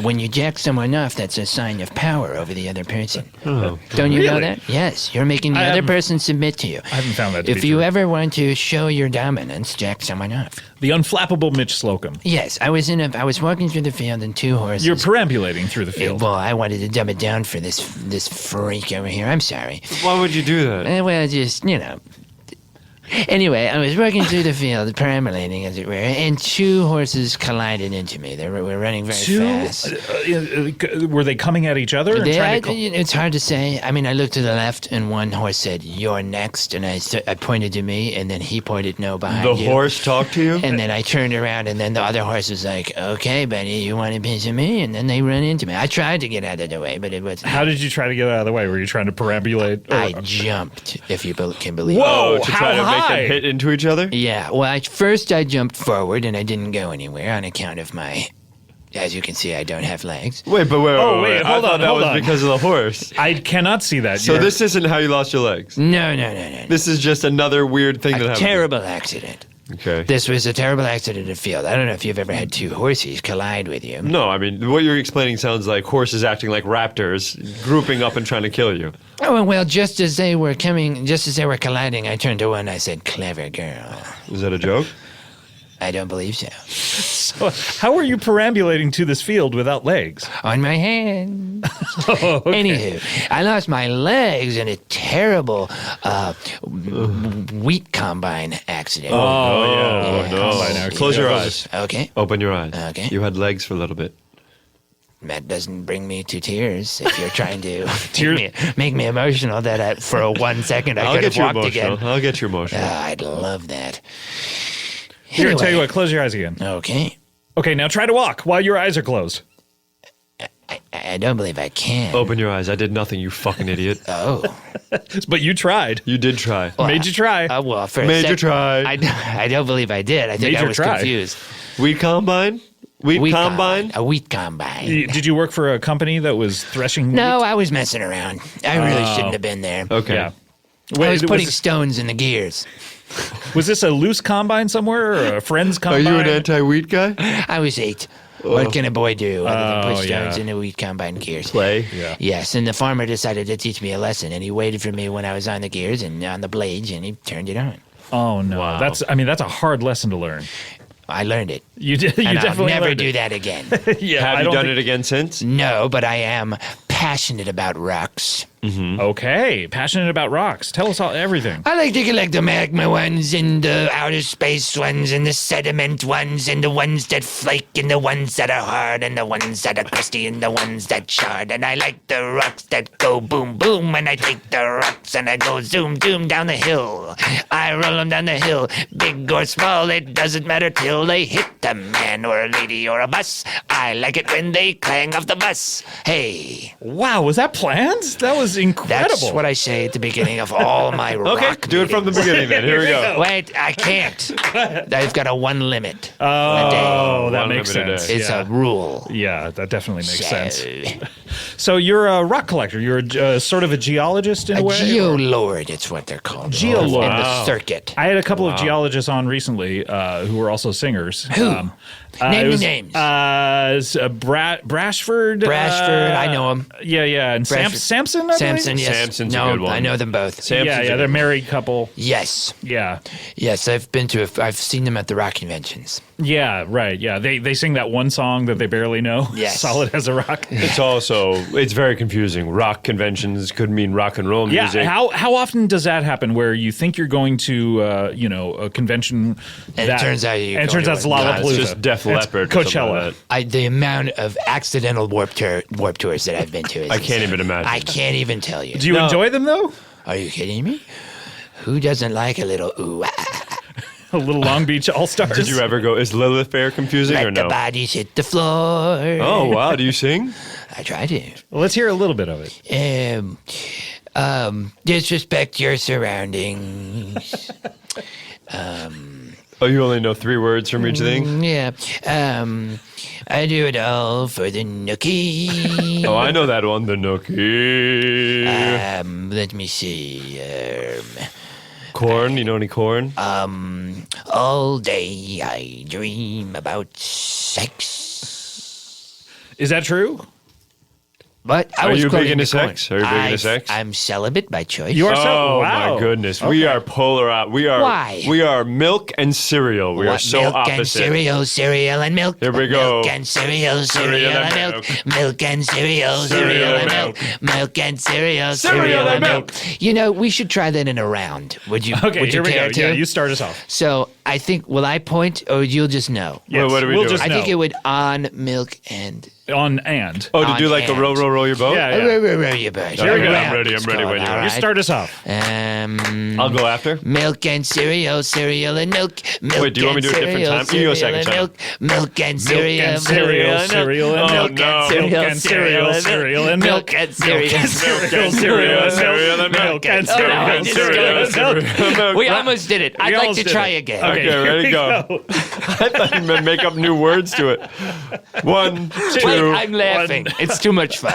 when you jack someone off, that's a sign of power over the other person. Oh, Don't you know really? that? Yes, you're making the other person submit to you. I haven't found that to If be you true. ever want to show your dominance, jack someone off. The unflappable Mitch Slocum. Yes, I was walking through the field and 2 horses. You're perambulating through the field. Well, I wanted to dumb it down for this freak over here. I'm sorry. Why would you do that? Well, just, Anyway, I was walking through the field, perambulating, as it were, and 2 horses collided into me. They were running very fast. Were they coming at each other? It's hard to say. I mean, I looked to the left, and one horse said, "You're next," and I pointed to me, and then he pointed no behind The you. horse talked to you? And then I turned around, and then the other horse was like, "Okay, buddy, you want a piece of me?" And then they run into me. I tried to get out of the way, but it was. How did you try to get out of the way? Were you trying to perambulate? I jumped, if you can believe it. Whoa! To How try to high? make them hit into each other? Yeah, well, first I jumped forward and I didn't go anywhere on account of my As you can see, I don't have legs. Wait, hold I on. thought That hold was on. because of the horse. I cannot see that. So this isn't how you lost your legs. No. This is just another weird thing that happened. Terrible accident. Okay. This was a terrible accident in the field. I don't know if you've ever had two horses collide with you. No, I mean, what you're explaining sounds like horses acting like raptors, grouping up and trying to kill you. Oh, well, just as they were colliding, I turned to one, I said, clever girl. Was that a joke? I don't believe so. So how are you perambulating to this field without legs? On my hand. Okay. Anywho, I lost my legs in a terrible wheat combine accident. Oh, no. Yes. Close your eyes. Okay. Open your eyes. Okay. You had legs for a little bit. That doesn't bring me to tears. If you're trying to make me emotional, that for 1 second I could have walked again. I'll get you emotional. I'd love that. Here, Anyway. tell you what, close your eyes again. Okay. Okay, now try to walk while your eyes are closed. I don't believe I can. Open your eyes. I did nothing, you fucking idiot. Oh. But you tried. You did try. Made you try. Well, for a Made you sec- try. I don't believe I did. I think Made I you was try. confused. Wheat combine? Wheat combine? A wheat combine. Did you work for a company that was threshing No, wheat? I was messing around. I really shouldn't have been there. Okay. Yeah. I was putting was, stones in the gears. was this a loose combine somewhere or a friend's Are combine? you an anti-wheat guy? I was 8. What can a boy do other than put Oh, stones yeah. in the wheat combine gears? Play? Yeah. Yes, and the farmer decided to teach me a lesson, and he waited for me when I was on the gears and on the blades, and he turned it on. Oh no, Wow. that's a hard lesson to learn. I learned it. You did. You And I'll definitely never learned do it. that again. Yeah, Have I you don't done think- it again since? No, but I am passionate about rocks. Okay, passionate about rocks. Tell us everything. I like to collect the magma ones and the outer space ones and the sediment ones and the ones that flake and the ones that are hard and the ones that are crusty and the ones that shard. And I like the rocks that go boom boom and I take the rocks and I go zoom zoom down the hill. I roll them down the hill, big or small, it doesn't matter till they hit a man or a lady or a bus. I like it when they clang off the bus. Hey. Wow, was that planned? That was incredible. That's what I say at the beginning of all my rock Okay, do it from the beginning then. Here we go. Wait, I can't. I've got a one limit. Oh, that One makes limited sense. day. It's yeah. a rule. Yeah, that definitely makes So, sense. So you're a rock collector. You're sort of a geologist in a A way? geolord, it's what they're called. Geolord. In the Wow. circuit. I had a couple of geologists on recently who were also singers. Who? Name the names. Brashford. I know him. Yeah. And Brashford. Samson, I believe? Samson, yes. Samson's a no, good one. I know them both. Yeah, they're a married couple. Yes. Yeah. Yes, I've seen them at the rock conventions. Yeah, right. Yeah, they sing that one song that they barely know. Yes. Solid as a rock. It's very confusing. Rock conventions could mean rock and roll music. Yeah, how often does that happen where you think you're going to a convention And it turns out it's Lollapalooza. It's just Def It's Leppard or something Coachella. like that. The amount of accidental warp tours that I've been to is I can't insane. even imagine. I can't even tell you. Do you enjoy them though? Are you kidding me? Who doesn't like a little ooh ah? A little Long Beach All Stars. Did you ever go? Is Lilith Fair confusing or Let no? the bodies hit the floor. Oh wow! Do you sing? I try to. Well, let's hear a little bit of it. Disrespect your surroundings. Oh, you only know 3 words from each thing? Yeah. I do it all for the nookie. Oh, I know that one. The Nookie. Let me see. Corn? You know any corn? All day I dream about sex. Is that true? But I Are was you big quoting into the corn. sex? Are you big into sex? I'm celibate by choice. You are Oh wow. my goodness, Okay. we are polar. We are. Why? We are milk and cereal. We are What, so milk opposite. and cereal and milk. Here we go. Milk and cereal and milk. Milk and cereal and milk. Milk and cereal and milk. You know, we should try that in a round. Would you? Okay, would you here we care go. to? Yeah, you start us off. So I think, will I point or you'll just know? Yes, what are we we'll doing? just I think know. it would on milk and On and. Oh, to on do like a hand. roll your boat? Yeah, yeah. Row your boat. Here we go. Round, I'm ready, it's I'm ready called, when you're all ready. You right. start us off. I'll go after. Milk and cereal and milk. Milk Wait, do you want me to do it different time? You go second and time. milk. Milk and cereal and cereal and milk. milk. Oh, Milk no. and cereal and milk. And cereal. cereal and milk and Oh, no, I just cereal got it. and milk. We almost did it. I'd like almost to did try it. again. Okay, Okay, ready, go. I thought you meant make up new words to it. 1, 2. Wait, I'm laughing. It's too much fun.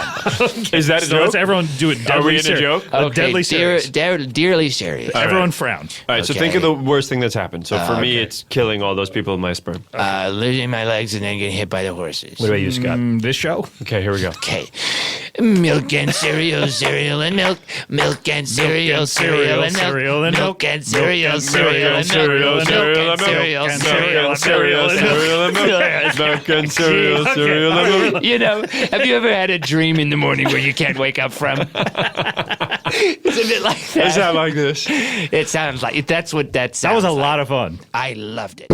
Is that a So joke? let's everyone do it. Are we in a serious. joke? Deadly serious. Dearly serious. Everyone frowns. All right, so think of the worst thing that's happened. So for me, it's killing all those people in my sperm. Losing my legs and then getting hit by the horses. What about you, Scott? This show? Okay, here we go. Okay. Milk and cereal, cereal and milk. Milk and cereal, cereal and milk. Milk and cereal, cereal and milk. Milk and cereal, cereal, cereal and milk. Milk and cereal, cereal and milk. You know, have you ever had a dream in the morning where you can't wake up from? It's a bit like that. It sounds like this. It sounds like that's what that sounds. That was a like. lot of fun. I loved it.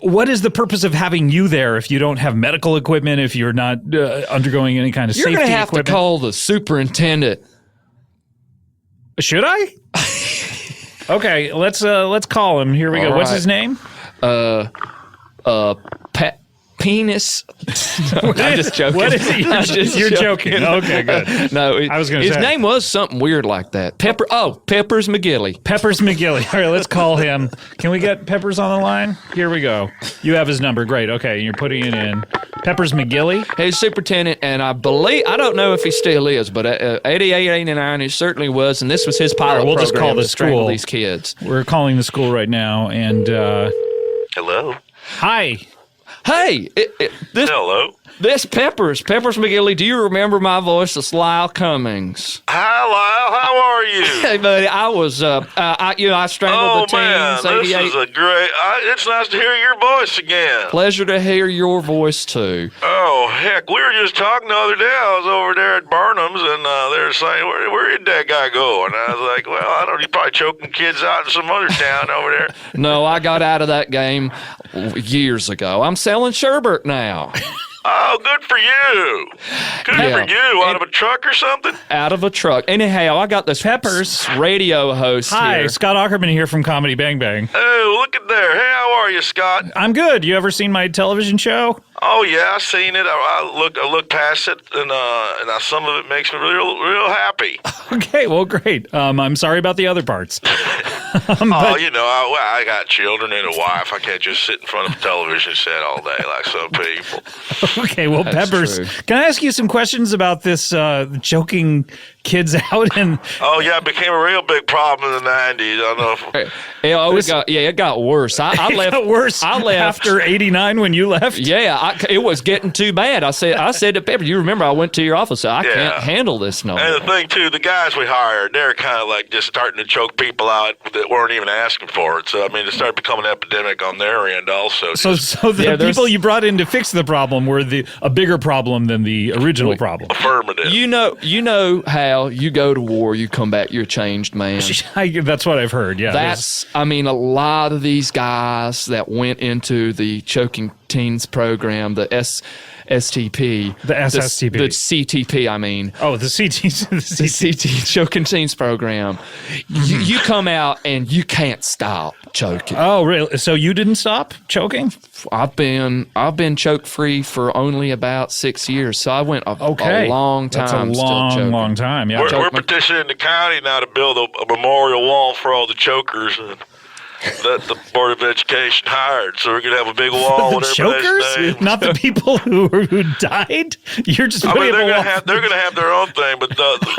What is the purpose of having you there if you don't have medical equipment, if you're not undergoing any kind of You're safety going to have equipment? to call the superintendent. Should I? Okay, let's call him. Here we go. All What's right. his name? Penis. No, I'm just joking. What is he? I'm just You're joking. Okay, good. No, I was going to his say. name was something weird like that. Peppers McGilly. Peppers McGilly. All right, let's call him. Can we get Peppers on the line? Here we go. You have his number. Great. Okay, you're putting it in. Peppers McGilly? He's superintendent, and I don't know if he still is, but 88, 89, he certainly was, and this was his pilot We'll just program call the to strangle school. these kids. We're calling the school right now, and Hello. hi. Hey, Hello. This Peppers McGilly. Do you remember my voice? It's Lyle Cummings. Hi, Lyle. How are you? Hey, buddy, I was, I strangled the man, teens. this is a great. It's nice to hear your voice again. Pleasure to hear your voice too. Oh heck, we were just talking the other day. I was over there at Barnum's, and they were saying, "Where did that guy go?" And I was like, "Well, I don't know. He's probably choking kids out in some other town over there." No, I got out of that game years ago. I'm selling sherbet now. Oh, good for you. Good for you. Out of a truck or something? Out of a truck. Anyhow, I got this Peppers radio host Hi, here. Scott Aukerman here from Comedy Bang Bang. Oh, look at there. Hey, how are you, Scott? I'm good. You ever seen my television show? Oh yeah, I've seen it. I look past it, and some of it makes me real happy. Okay, well, great. I'm sorry about the other parts. I got children and a wife. I can't just sit in front of a television set all day like some people. Okay, well, That's Peppers, true. can I ask you some questions about this choking kids out? And Oh yeah, it became a real big problem in the '90s. I don't know. It got worse. I left. It got worse. I left after '89 when you left. Yeah, it was getting too bad. I said to Pepper, you remember I went to your office. I can't handle this no more. And the thing too, the guys we hired, they're kind of like just starting to choke people out that weren't even asking for it. So I mean, it started becoming an epidemic on their end also. So the people you brought in to fix the problem were a bigger problem than the original problem. Affirmative. You know how you go to war, you come back, you're a changed man. That's what I've heard. Yeah, a lot of these guys that went into the choking teens program, the STP, the SSTP, the CTP. I mean, the CT choking teens program. You come out and you can't stop choking. Oh, really? So you didn't stop choking? I've been choke free for only about 6 years. So I went a long time. That's a long time. Yeah, We're petitioning the county now to build a memorial wall for all the chokers that the Board of Education hired. So we're gonna have a big wall with the everybody's chokers, names. not the people who died. You're just I putting mean, up a wall. they're gonna have their own thing, but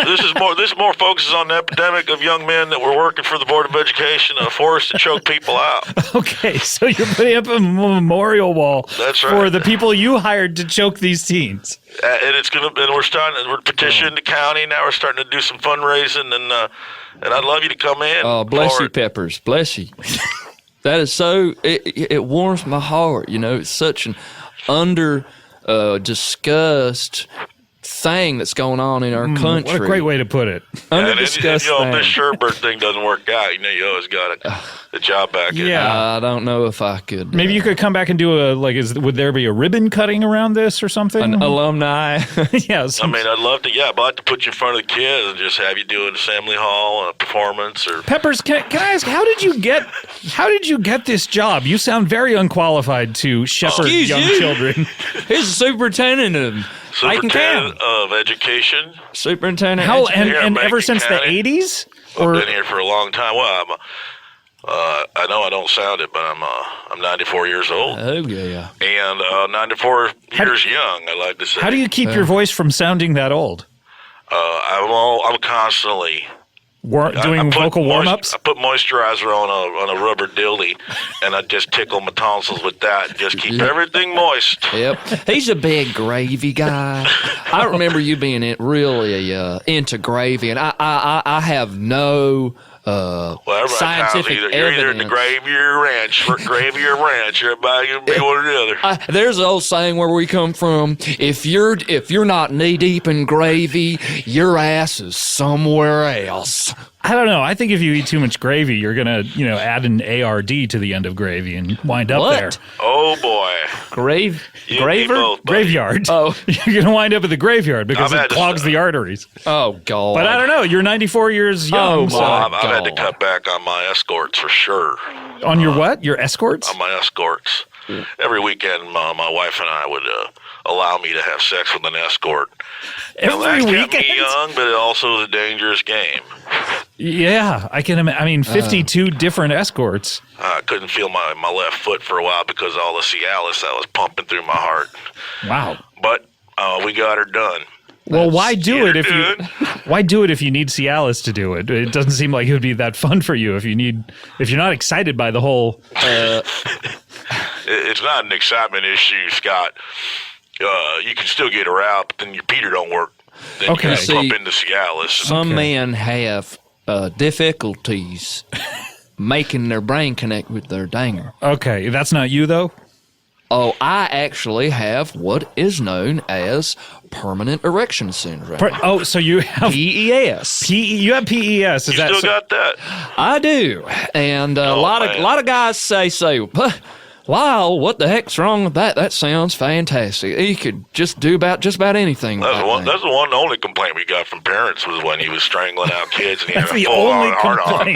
this is more focuses on the epidemic of young men that were working for the Board of Education forced to choke people out. Okay, so you're putting up a memorial wall That's right. for the people you hired to choke these teens. And we're petitioning the county now. We're starting to do some fundraising, and I'd love you to come in. Oh, bless for you, it. Peppers. Bless you. That is so. It warms my heart. You know, it's such an discussed thing that's going on in our country. What a great way to put it. And if this Sherbert thing doesn't work out, you always got the job back. Yeah. I don't know if I could. Maybe you could come back and do would there be a ribbon cutting around this or something? An alumni. Yes. I mean, I'd love to. Yeah, I'd like to put you in front of the kids and just have you do an assembly hall, a performance, or. Peppers, can I ask, how did you get this job? You sound very unqualified to shepherd Excuse young you. children. He's the superintendent of Superintendent of Education. Superintendent. How Here in and ever Macon since County. the 80s? I've been here for a long time. Well, I know I don't sound it, but I'm 94 years old. Oh, yeah. And 94 years young, I like to say. How do you keep your voice from sounding that old? I'm constantly... doing vocal warm-ups? I put moisturizer on a rubber dilly, and I just tickle my tonsils with that and just keep everything moist. Yep. He's a big gravy guy. I remember you being really into gravy, and I have no scientific you're evidence. either in the gravy or ranch. Everybody can be one or the other. There's an old saying where we come from: if you're not knee deep in gravy, your ass is somewhere else. I don't know. I think if you eat too much gravy, you're gonna, add an ARD to the end of gravy and wind up there. Oh boy, graveyard. Oh, you're gonna wind up at the graveyard because it clogs the arteries. Oh God! But I don't know. You're 94 years young. I've had to cut back on my escorts for sure. On your what? Your escorts? On my escorts. Every weekend, my wife and I would allow me to have sex with an escort. Every weekend? Kept me young, but it also was a dangerous game. Yeah, I can imagine. I mean, 52 different escorts. I couldn't feel my left foot for a while because of all the Cialis that was pumping through my heart. Wow. But we got her done. Well, why do it if you need Cialis to do it? It doesn't seem like it would be that fun for you if you're not excited by the whole. It's not an excitement issue, Scott. You can still get her out, but then your Peter don't work. Then you gotta pump into Cialis. Some men have difficulties making their brain connect with their danger. Okay, that's not you though. Oh, I actually have what is known as permanent erection syndrome. So you have PES. You have PES. You still got that? I do, and a lot of guys say, "Lyle, what the heck's wrong with that? That sounds fantastic. He could just do just about anything." That's the one only complaint we got from parents was when he was strangling out kids and he had a the full only hard on.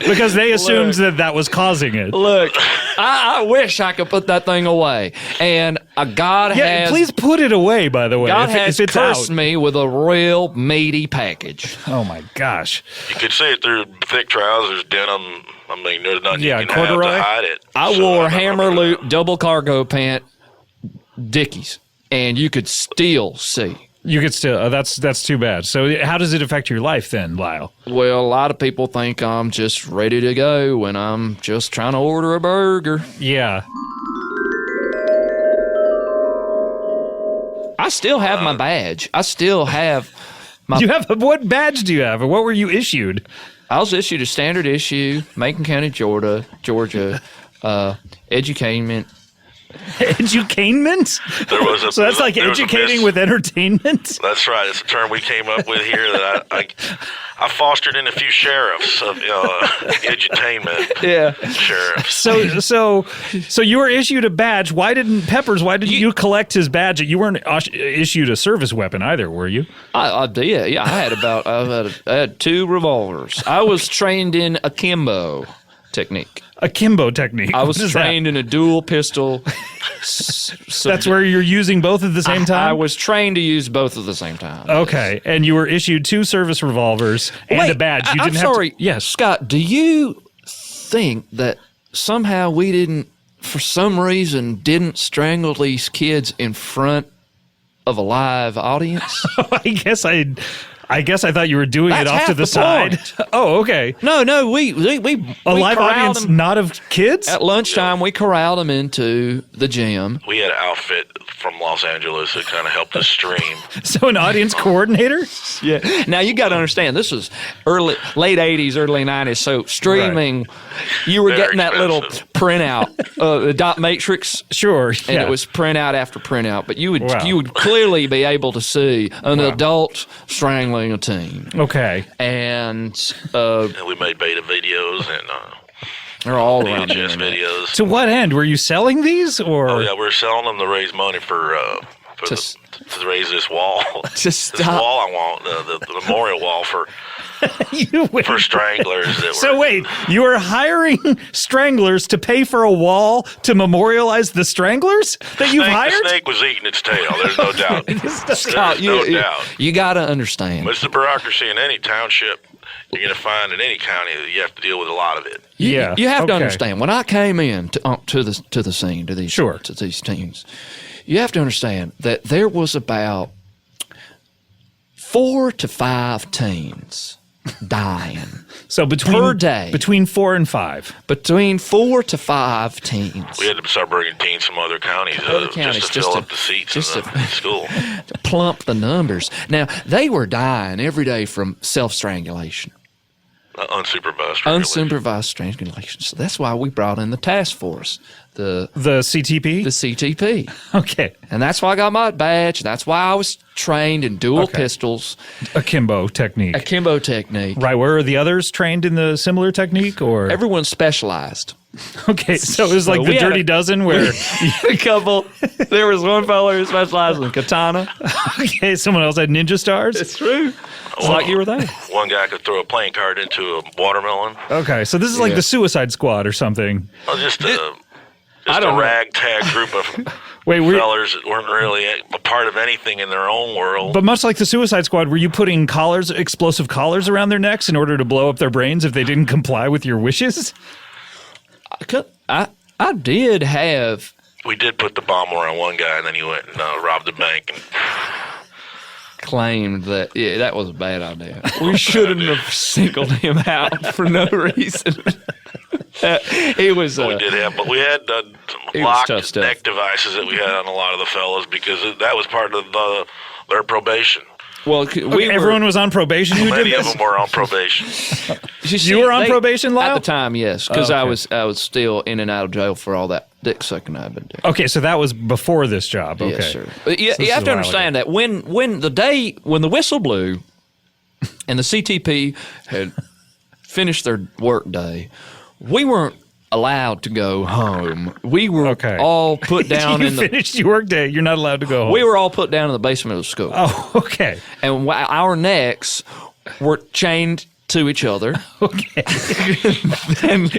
Because they assumed that was causing it. Look, I wish I could put that thing away. And God has... Please put it away, by the way. God if has it's cursed out. me with a real meaty package. Oh, my gosh. You could see it through thick trousers, denim. I mean, there's nothing you can have to hide it. I wore hammer loop double cargo pant Dickies, and you could still see. You could still. That's too bad. So how does it affect your life then, Lyle? Well, a lot of people think I'm just ready to go when I'm just trying to order a burger. Yeah. I still have my badge. I still have my... What badge do you have? Or what were you issued? I was issued a standard issue, Macon County, Georgia, edutainment. Edutainment? So that's like educating with entertainment? That's right. It's a term we came up with here that I fostered in a few sheriffs of edutainment. Yeah. Sheriffs. So you were issued a badge. Why didn't you collect his badge? You weren't issued a service weapon either, were you? I did. Yeah, I had 2 revolvers. I was trained in akimbo technique. Akimbo technique. I was trained in a dual pistol. That's where you're using both at the same time? I was trained to use both at the same time. Okay, and you were issued 2 service revolvers and a badge. You didn't I'm sorry. Yes. Scott, do you think that somehow we didn't, for some reason, didn't strangle these kids in front of a live audience? I guess I thought you were doing it off to the side. Oh, okay. No, we a live audience, them, not of kids? At lunchtime, we corralled them into the gym. We had an outfit from Los Angeles that kind of helped us stream. So an audience coordinator? Yeah. Now, you got to understand, this was late 80s, early 90s, so streaming, you were getting that little printout, the dot matrix. Sure, and it was printout after printout, but you would clearly be able to see an adult strangling a teen. Okay. And we made beta videos and they're all around VHS videos. To what end? Were you selling these, or? Oh yeah, we're selling them to raise money to raise this wall. This wall I want, the memorial wall for stranglers. So wait, you were hiring stranglers to pay for a wall to memorialize the stranglers that you've hired? The snake was eating its tail. There's no doubt. There's no doubt. You got to understand. But it's the bureaucracy in any township. you're going to find in any county that you have to deal with a lot of it. You have to understand, when I came in to the scene, to these teams, you have to understand that there was about 4 to 5 teens dying. So per day. Between 4 and 5. Between 4 to 5 teens. We had to start bringing teams from other counties, just to fill up the seats in school. To plump the numbers. Now, they were dying every day from self-strangulation. Unsupervised strangulation. So that's why we brought in the task force. The CTP? The CTP. Okay. And that's why I got my badge. That's why I was trained in dual pistols. Akimbo technique. Right. Where are the others trained in the similar technique? Or everyone's specialized. Okay, so it was like the Dirty Dozen where a couple. There was one fellow who specialized in katana. Okay, someone else had ninja stars. It's true. It's like you were there. One guy could throw a playing card into a watermelon. Okay, so this is like the Suicide Squad or something. Well, just a ragtag group of fellers that weren't really a part of anything in their own world. But much like the Suicide Squad, were you putting explosive collars around their necks in order to blow up their brains if they didn't comply with your wishes? I did have. We did put the bomb around one guy, and then he went and robbed the bank and claimed that that was a bad idea. We shouldn't have singled him out for no reason. He was. We did have, but we had locked neck devices that we had on a lot of the fellas because that was part of their probation. Well, everyone was on probation. Many of them were on probation. You were on probation, Lyle? At the time, yes, because I was still in and out of jail for all that dick sucking I've been doing. Okay, so that was before this job. Okay, yes, sir. But you have to understand that when the whistle blew, and the CTP had finished their work day, we weren't allowed to go home. We were all put down in the... You finished your work day, you're not allowed to go home. We were all put down in the basement of the school. Oh, okay. And our necks were chained to each other. Okay.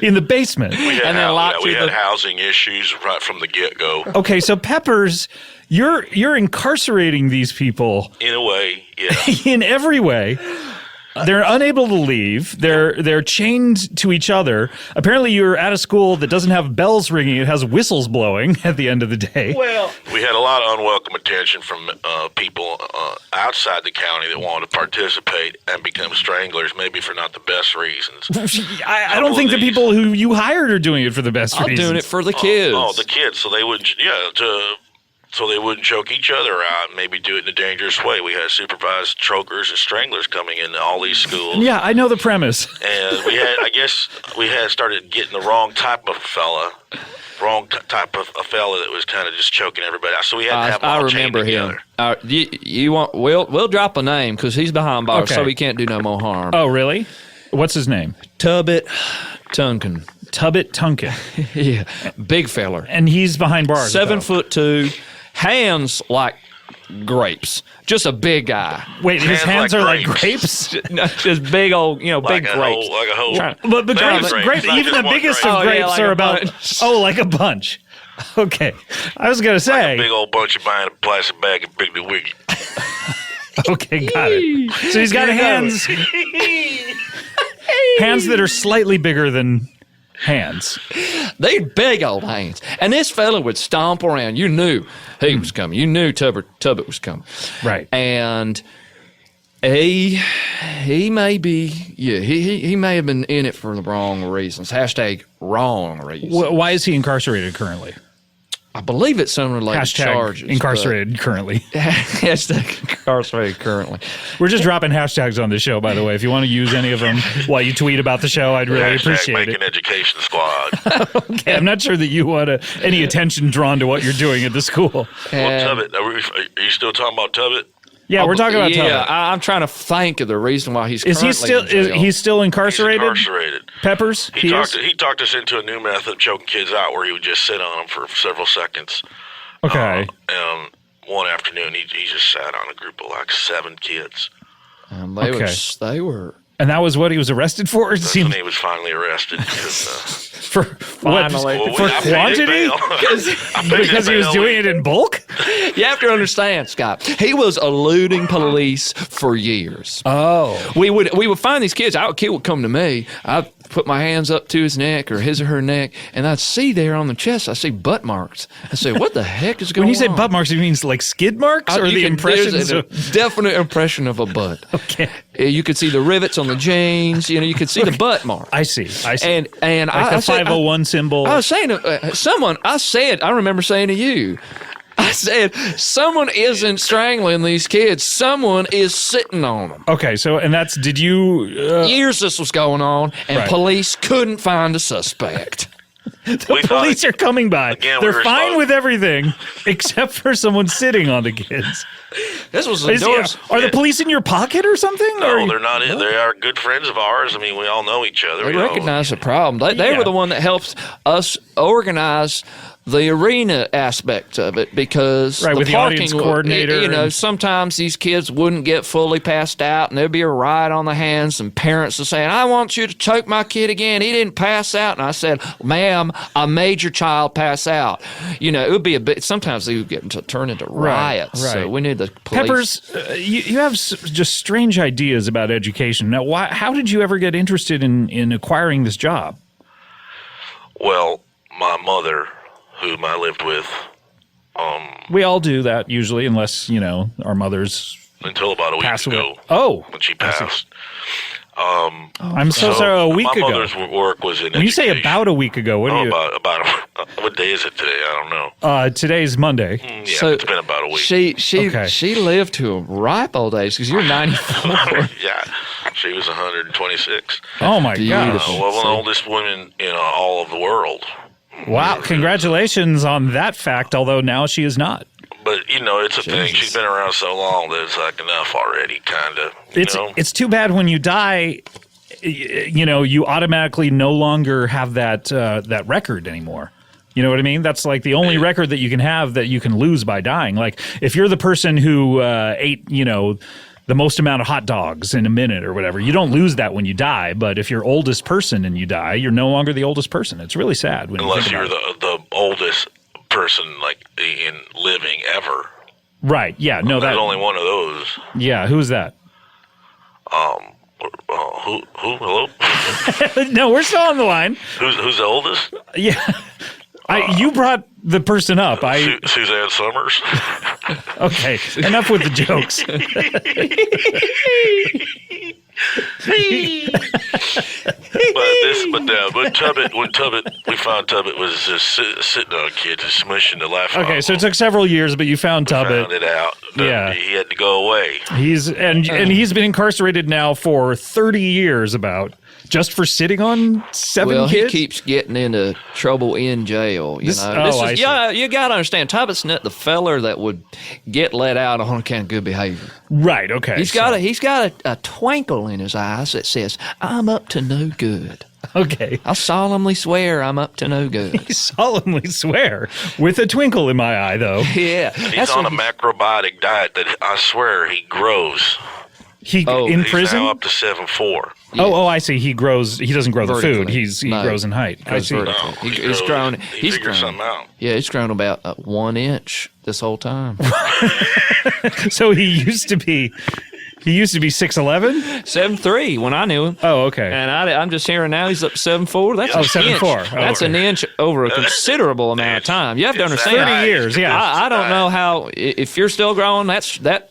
In the basement. We had, housing issues right from the get-go. Okay, so Peppers, you're incarcerating these people. In a way, yeah. In every way. They're unable to leave. They're chained to each other. Apparently, you're at a school that doesn't have bells ringing. It has whistles blowing at the end of the day. Well, we had a lot of unwelcome attention from people outside the county that wanted to participate and become stranglers, maybe for not the best reasons. I don't think the people who you hired are doing it for the best reasons. I'm doing it for the kids. The kids, so they wouldn't, so they wouldn't choke each other out and maybe do it in a dangerous way. We had supervised chokers and stranglers coming into all these schools. Yeah, I know the premise. And we had started getting the wrong type of fella that was kind of just choking everybody out. So we had to have them all chained together. We'll drop a name because he's behind bars, so he can't do no more harm. Oh, really? What's his name? Tubbit Tunkin. Yeah, big feller. And he's behind bars. 7'2", hands like grapes. Just a big guy. Wait, his hands are like grapes? No, just big old, big grapes. Like a whole. But grapes, even the biggest of grapes are about. Like a bunch. Okay, I was gonna say like a big old bunch of buying a plastic bag of Big Wiggy. Okay, got it. So he's got hands that are slightly bigger than hands. They big old hands. And this fella would stomp around. You knew he was coming. You knew Tubbit was coming. Right. And he may be, he may have been in it for the wrong reasons. # wrong reasons. Why is he incarcerated currently? I believe it's unrelated charges. Incarcerated currently. Incarcerated currently. We're just dropping hashtags on the show, by the way. If you want to use any of them while you tweet about the show, I'd really appreciate it. Education Squad. Okay, I'm not sure that you want any attention drawn to what you're doing at the school. Well, Tubbit, are you still talking about Tubbit? Yeah, we're talking about Tubbit. Yeah, I'm trying to think of the reason why he's currently in jail. He's still incarcerated? He's incarcerated. Peppers? He talked us into a new method of choking kids out where he would just sit on them for several seconds. Okay. One afternoon, he just sat on a group of like 7 kids. They were... And that was what he was arrested for? That's when he was finally arrested. For quantity? Because he was doing it in bulk? You have to understand, Scott. He was eluding police for years. Oh. We would find these kids. A kid would come to me. I'd put my hands up to his neck or his or her neck, and I'd see there on the chest, I see butt marks. I say, what the heck is going on? When you say butt marks, you mean like skid marks or the impressions? There's a definite impression of a butt. Okay. You could see the rivets on the jeans. You could see the butt mark. I see. And like the 501 symbol. I was saying to I remember saying to you, I said, someone isn't strangling these kids. Someone is sitting on them. Okay, so, and that's, did you... Years this was going on, and police couldn't find a suspect. The police are coming by. They're fine with everything, except for someone sitting on the kids. This was Are the police in your pocket or something? No, they're not. They are good friends of ours. I mean, we all know each other. They recognize the problem. They were the one that helped us organize the arena aspect of it, because with the audience coordinator, sometimes these kids wouldn't get fully passed out, and there'd be a riot on the hands, and parents are saying, I want you to choke my kid again. He didn't pass out. And I said, ma'am, I made your child pass out. It would be sometimes they would get turn into riots. Right. So we need the police. Peppers, you have just strange ideas about education. Now, how did you ever get interested in acquiring this job? Well, my mother, whom I lived with. We all do that usually, unless, our mothers until about a week ago. Oh. When she passed. I'm so sorry, a week ago. My mother's work was in When you say about a week ago, what do you... About what day is it today? I don't know. Today's Monday. It's been about a week. She lived to ripe old age, because you're 94. Yeah, she was 126. Oh, my God. One of the oldest women in all of the world. Wow, congratulations on that fact, although now she is not. But, it's a thing. She's been around so long that it's like enough already, kind of. It's too bad when you die, you automatically no longer have that record anymore. You know what I mean? That's like the only record that you can have that you can lose by dying. Like, if you're the person who ate, the most amount of hot dogs in a minute or whatever, you don't lose that when you die. But if you're oldest person and you die, you're no longer the oldest person. It's really sad. Unless you're the oldest person, like, in living ever. Right, yeah. No, there's only one of those. Yeah, who's that? Who? Hello? No, we're still on the line. Who's the oldest? Yeah. You brought the person up. Suzanne Summers. Okay, enough with the jokes. When Tubbet, we found Tubbet was just sitting on kids and smushing the life out of them. Okay, so it took several years, but you found Tubbet. Found it out. Yeah, he had to go away. He's been incarcerated now for 30 years, just for sitting on 7 kids? He keeps getting into trouble in jail. You got to understand, Tubbet's not the feller that would get let out on account of good behavior. Right, okay. He's got a twinkle in his eyes that says, I'm up to no good. Okay. I solemnly swear I'm up to no good. He solemnly swear, with a twinkle in my eye, though. Yeah. He's on a macrobiotic diet that I swear he grows. In prison? He's now up to 7'4". Oh, I see. He grows. He doesn't grow Vertically. the food. He grows in height. I see. He's grown. He's grown something out. Yeah, he's grown about 1 inch this whole time. So he used to be 6'11"? 7'3" when I knew him. Oh, okay. And I'm just hearing now he's up 7'4". That's 7'4". That's an inch over a considerable amount of time. You have to understand. 30 years, yeah. I don't know how. If you're still growing, that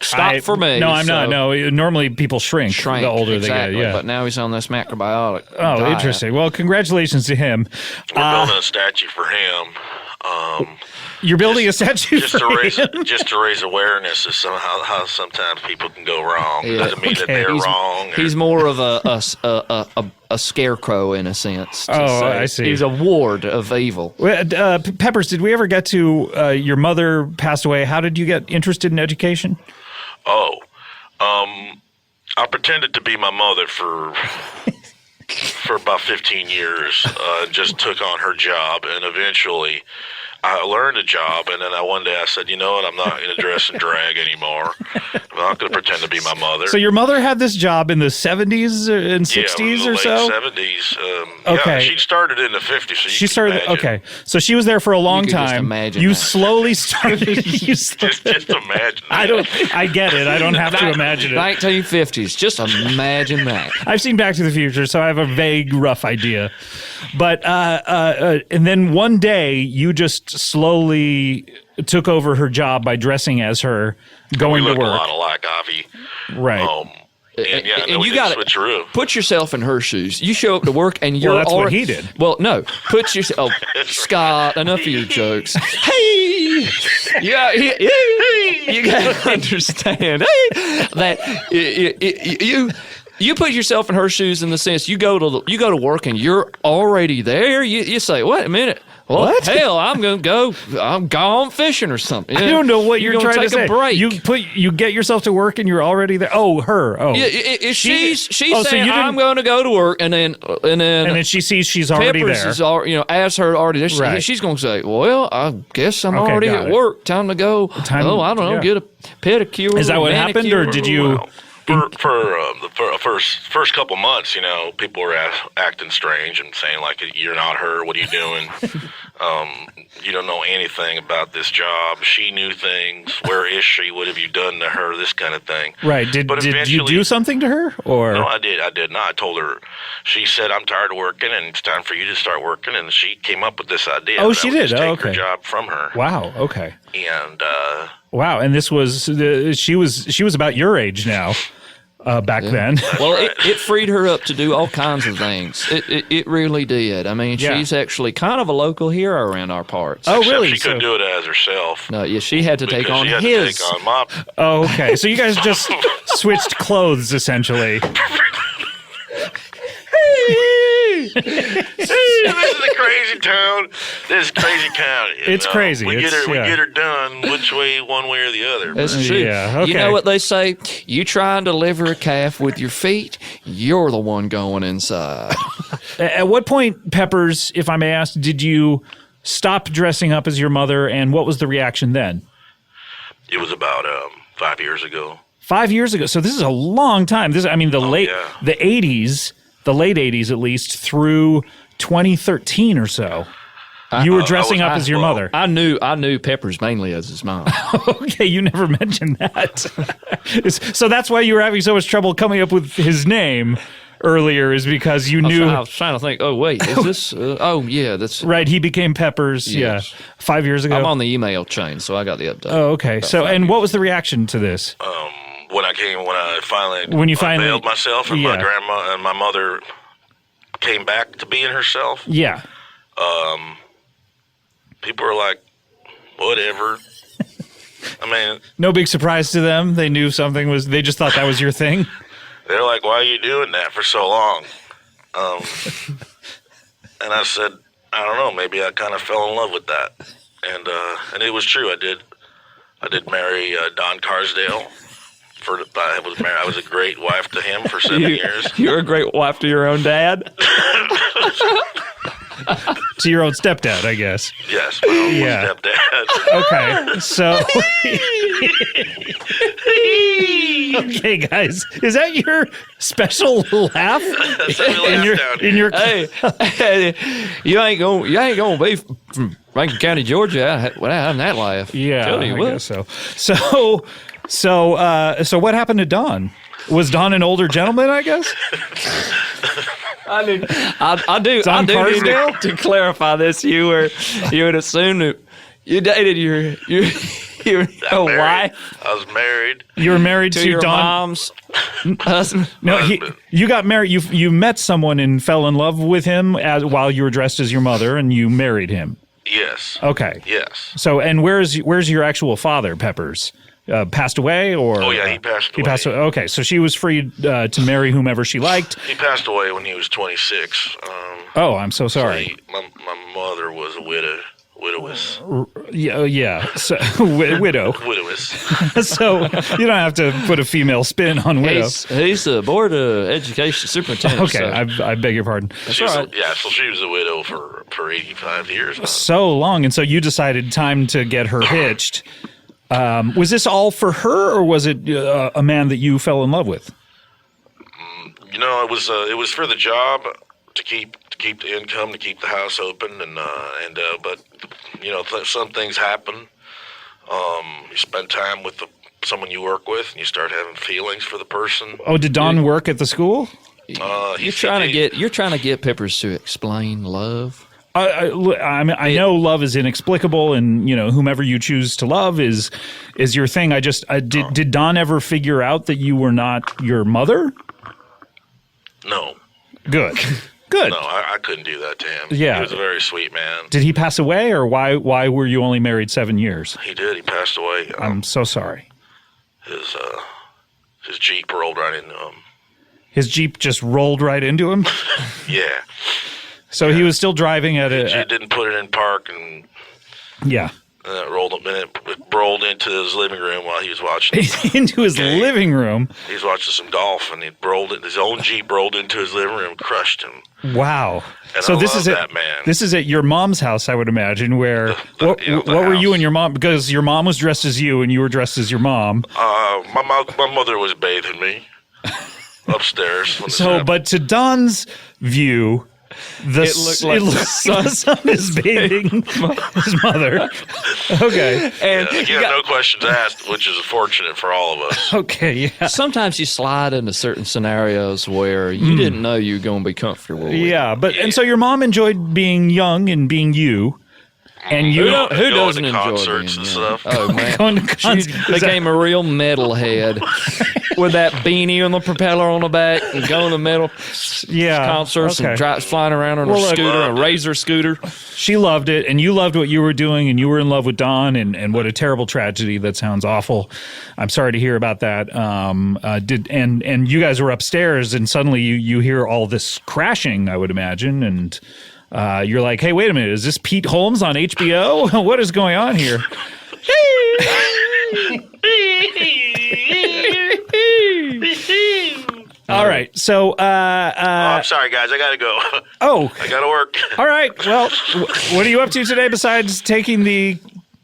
stopped for me. No, I'm not. No, normally people shrink the older they get. Yeah. But now he's on this macrobiotic. Oh, diet. Interesting. Well, congratulations to him. We're building a statue for him. You're building a statue just to raise awareness of how sometimes people can go wrong. It doesn't mean that they're wrong. He's more of a scarecrow in a sense. I see. He's a ward of evil. Peppers, did we ever get to your mother passed away? How did you get interested in education? I pretended to be my mother for about 15 years. Just took on her job, and eventually I learned a job, and then one day I said, you know what, I'm not going to dress and drag anymore. I'm not going to pretend to be my mother. So your mother had this job in the 70s and 60s or so? Yeah, late 70s. Okay. Yeah, she started in the 50s. So She started, okay. So she was there for a long could just time. imagine You that. slowly started. just imagine. I get it. I don't have to imagine it. 1950s. Just imagine that. I've seen Back to the Future, so I have a vague, rough idea. But and then one day you just slowly took over her job by dressing as her, going we to look a work. lot alike, Avi. Right. And yeah, And you got to put yourself in her shoes. You show up to work and you're Well, that's what already, he did. Well, no, put yourself. Oh, Scott, enough of your jokes. Hey, yeah, you got to understand that you put yourself in her shoes in the sense you go to work and you're already there. You say, wait a minute. Well, What? hell, I'm gone fishing or something. I don't know what you're gonna trying to take say. a break. You get yourself to work and you're already there. Oh, her. Oh, Yeah, if she's oh, so saying you didn't- I'm going to go to work, and then she sees she's already Peppers there. is as her already there. Right. She's going to say, "Well, I guess I'm Okay, already got at it. work. Time to go. I don't know, yeah. get a pedicure." Is that what happened, or did you? For the first couple months, people were acting strange and saying like, "You're not her. What are you doing? You don't know anything about this job. She knew things. Where is she? What have you done to her? This kind of thing." Right. Did you do something to her, or? No, I did not. I told her. She said, "I'm tired of working, and it's time for you to start working." And she came up with this idea. Oh, that she I would did? just Oh, take her okay. job from her. Wow. Okay. And Wow. And this was she was about your age now. Back then. Well, it freed her up to do all kinds of things. It really did. I mean, Yeah. she's actually kind of a local hero around our parts. Oh, except really? she couldn't do it as herself. No, yeah, she had to take because on she had his. to take on my. Oh, okay. So you guys just switched clothes essentially. This is a crazy town. This is crazy county. It's crazy. We It's- we yeah. get her done which way, one way or the other. That's true. Yeah, okay. You know what they say? You try and deliver a calf with your feet, you're the one going inside. At what point, Peppers, if I may ask, did you stop dressing up as your mother, and what was the reaction then? It was about 5 years ago. 5 years ago. So this is a long time. The late 80s, the late 80s at least, through 2013 or so. You were dressing up as your mother. I knew Peppers mainly as his mom. Okay, you never mentioned that. So that's why you were having so much trouble coming up with his name earlier, is because you knew. I was trying to think. Oh wait, is this? Oh yeah, that's right. He became Peppers. Yes. Yeah, 5 years ago. I'm on the email chain, so I got the update. Oh, okay. So, and what was the reaction to this? When I finally unveiled myself, and my yeah. grandma and my mother came back to being herself. Yeah. People were like, whatever. I mean, No big surprise to them. They knew something was. They just thought that was your thing. they're like, why are you doing that for so long? And I said, I don't know. Maybe I kind of fell in love with that, and it was true. I did marry Don Carsdale. I was a great wife to him for 7 years. You're a great wife to your own dad. To your own stepdad, I guess. Yes, my own Yeah. stepdad. Okay, so. Okay, guys, is that your special laugh? In your Hey, you ain't gonna be from Rankin County, Georgia, without having that laugh. Yeah, Tell you I what. guess so. So what happened to Don? Was Don an older gentleman, I guess? I do Don need Carsdale? to clarify this. You would assume that you dated your wife. I was married. You were married to your Don. mom's husband. No, you got married. You met someone and fell in love with him while you were dressed as your mother, and you married him. Yes. Okay. Yes. So, and where's your actual father, Peppers? Passed away, or? Oh yeah, he passed away. He passed away. Okay, so she was free to marry whomever she liked. He passed away when he was 26. Oh, I'm so sorry. My mother was a widowess. Yeah. So, widow. Widowess. So you don't have to put a female spin on widow. He's the board of education superintendent. Okay, so. I beg your pardon. That's all right. Yeah, so she was a widow for for 85 years now. So long. And so you decided time to get her hitched. Was this all for her, or was it a man that you fell in love with? You know, it was for the job to keep the income, to keep the house open, but you know, some things happen. You spend time with someone you work with, and you start having feelings for the person. Oh, did Don work at the school? You're trying to get Peppers to explain love. I know love is inexplicable, and you know whomever you choose to love is your thing. Did Don ever figure out that you were not your mother? No. Good. Good. No, I couldn't do that to him. Yeah. He was a very sweet man. Did he pass away, or why were you only married 7 years? He did. He passed away. I'm so sorry. His Jeep rolled right into him. His Jeep just rolled right into him? Yeah. So he was still driving at He didn't put it in park, and yeah. It rolled into his living room while he was watching. Into his living room? He was watching some golf, and his own Jeep rolled into his living room and crushed him. Wow. And So I this love is that man. This is at your mom's house, I would imagine, where what were you and your mom, because your mom was dressed as you and you were dressed as your mom. My mother was bathing me upstairs. But to Don's view, it looked like the son is bathing his mother. Okay. And again, no questions asked, which is fortunate for all of us. Okay, yeah. Sometimes you slide into certain scenarios where you didn't know you were going to be comfortable with. Yeah, and so your mom enjoyed being young and being you. And you who doesn't enjoy concerts and stuff? Oh man, Going to concerts. She became a real metalhead with that beanie and the propeller on the back, and going to metal concerts and flying around on a scooter, a razor scooter. She loved it, and you loved what you were doing, and you were in love with Don, and what a terrible tragedy. That sounds awful. I'm sorry to hear about that. And you guys were upstairs, and suddenly you hear all this crashing, I would imagine, and you're like, hey, wait a minute, is this Pete Holmes on HBO? What is going on here? All right, so I'm sorry, guys, I gotta go. Oh, I gotta work. All right, well, what are you up to today besides taking the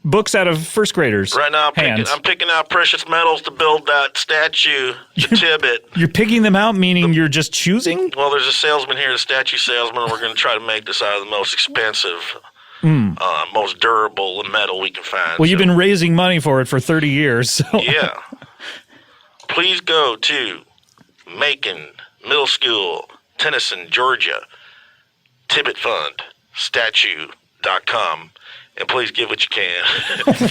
books out of first graders' Right now, hands? I'm picking out precious metals to build that statue to Tibbet. You're picking them out, meaning you're just choosing? Well, there's a salesman here, the statue salesman. We're going to try to make this out of the most expensive, most durable metal we can find. Well, you've been raising money for it for 30 years. So. Yeah. Please go to Macon Middle School, Tennyson, Georgia, Tibbet Fund, statue.com. And please give what you can.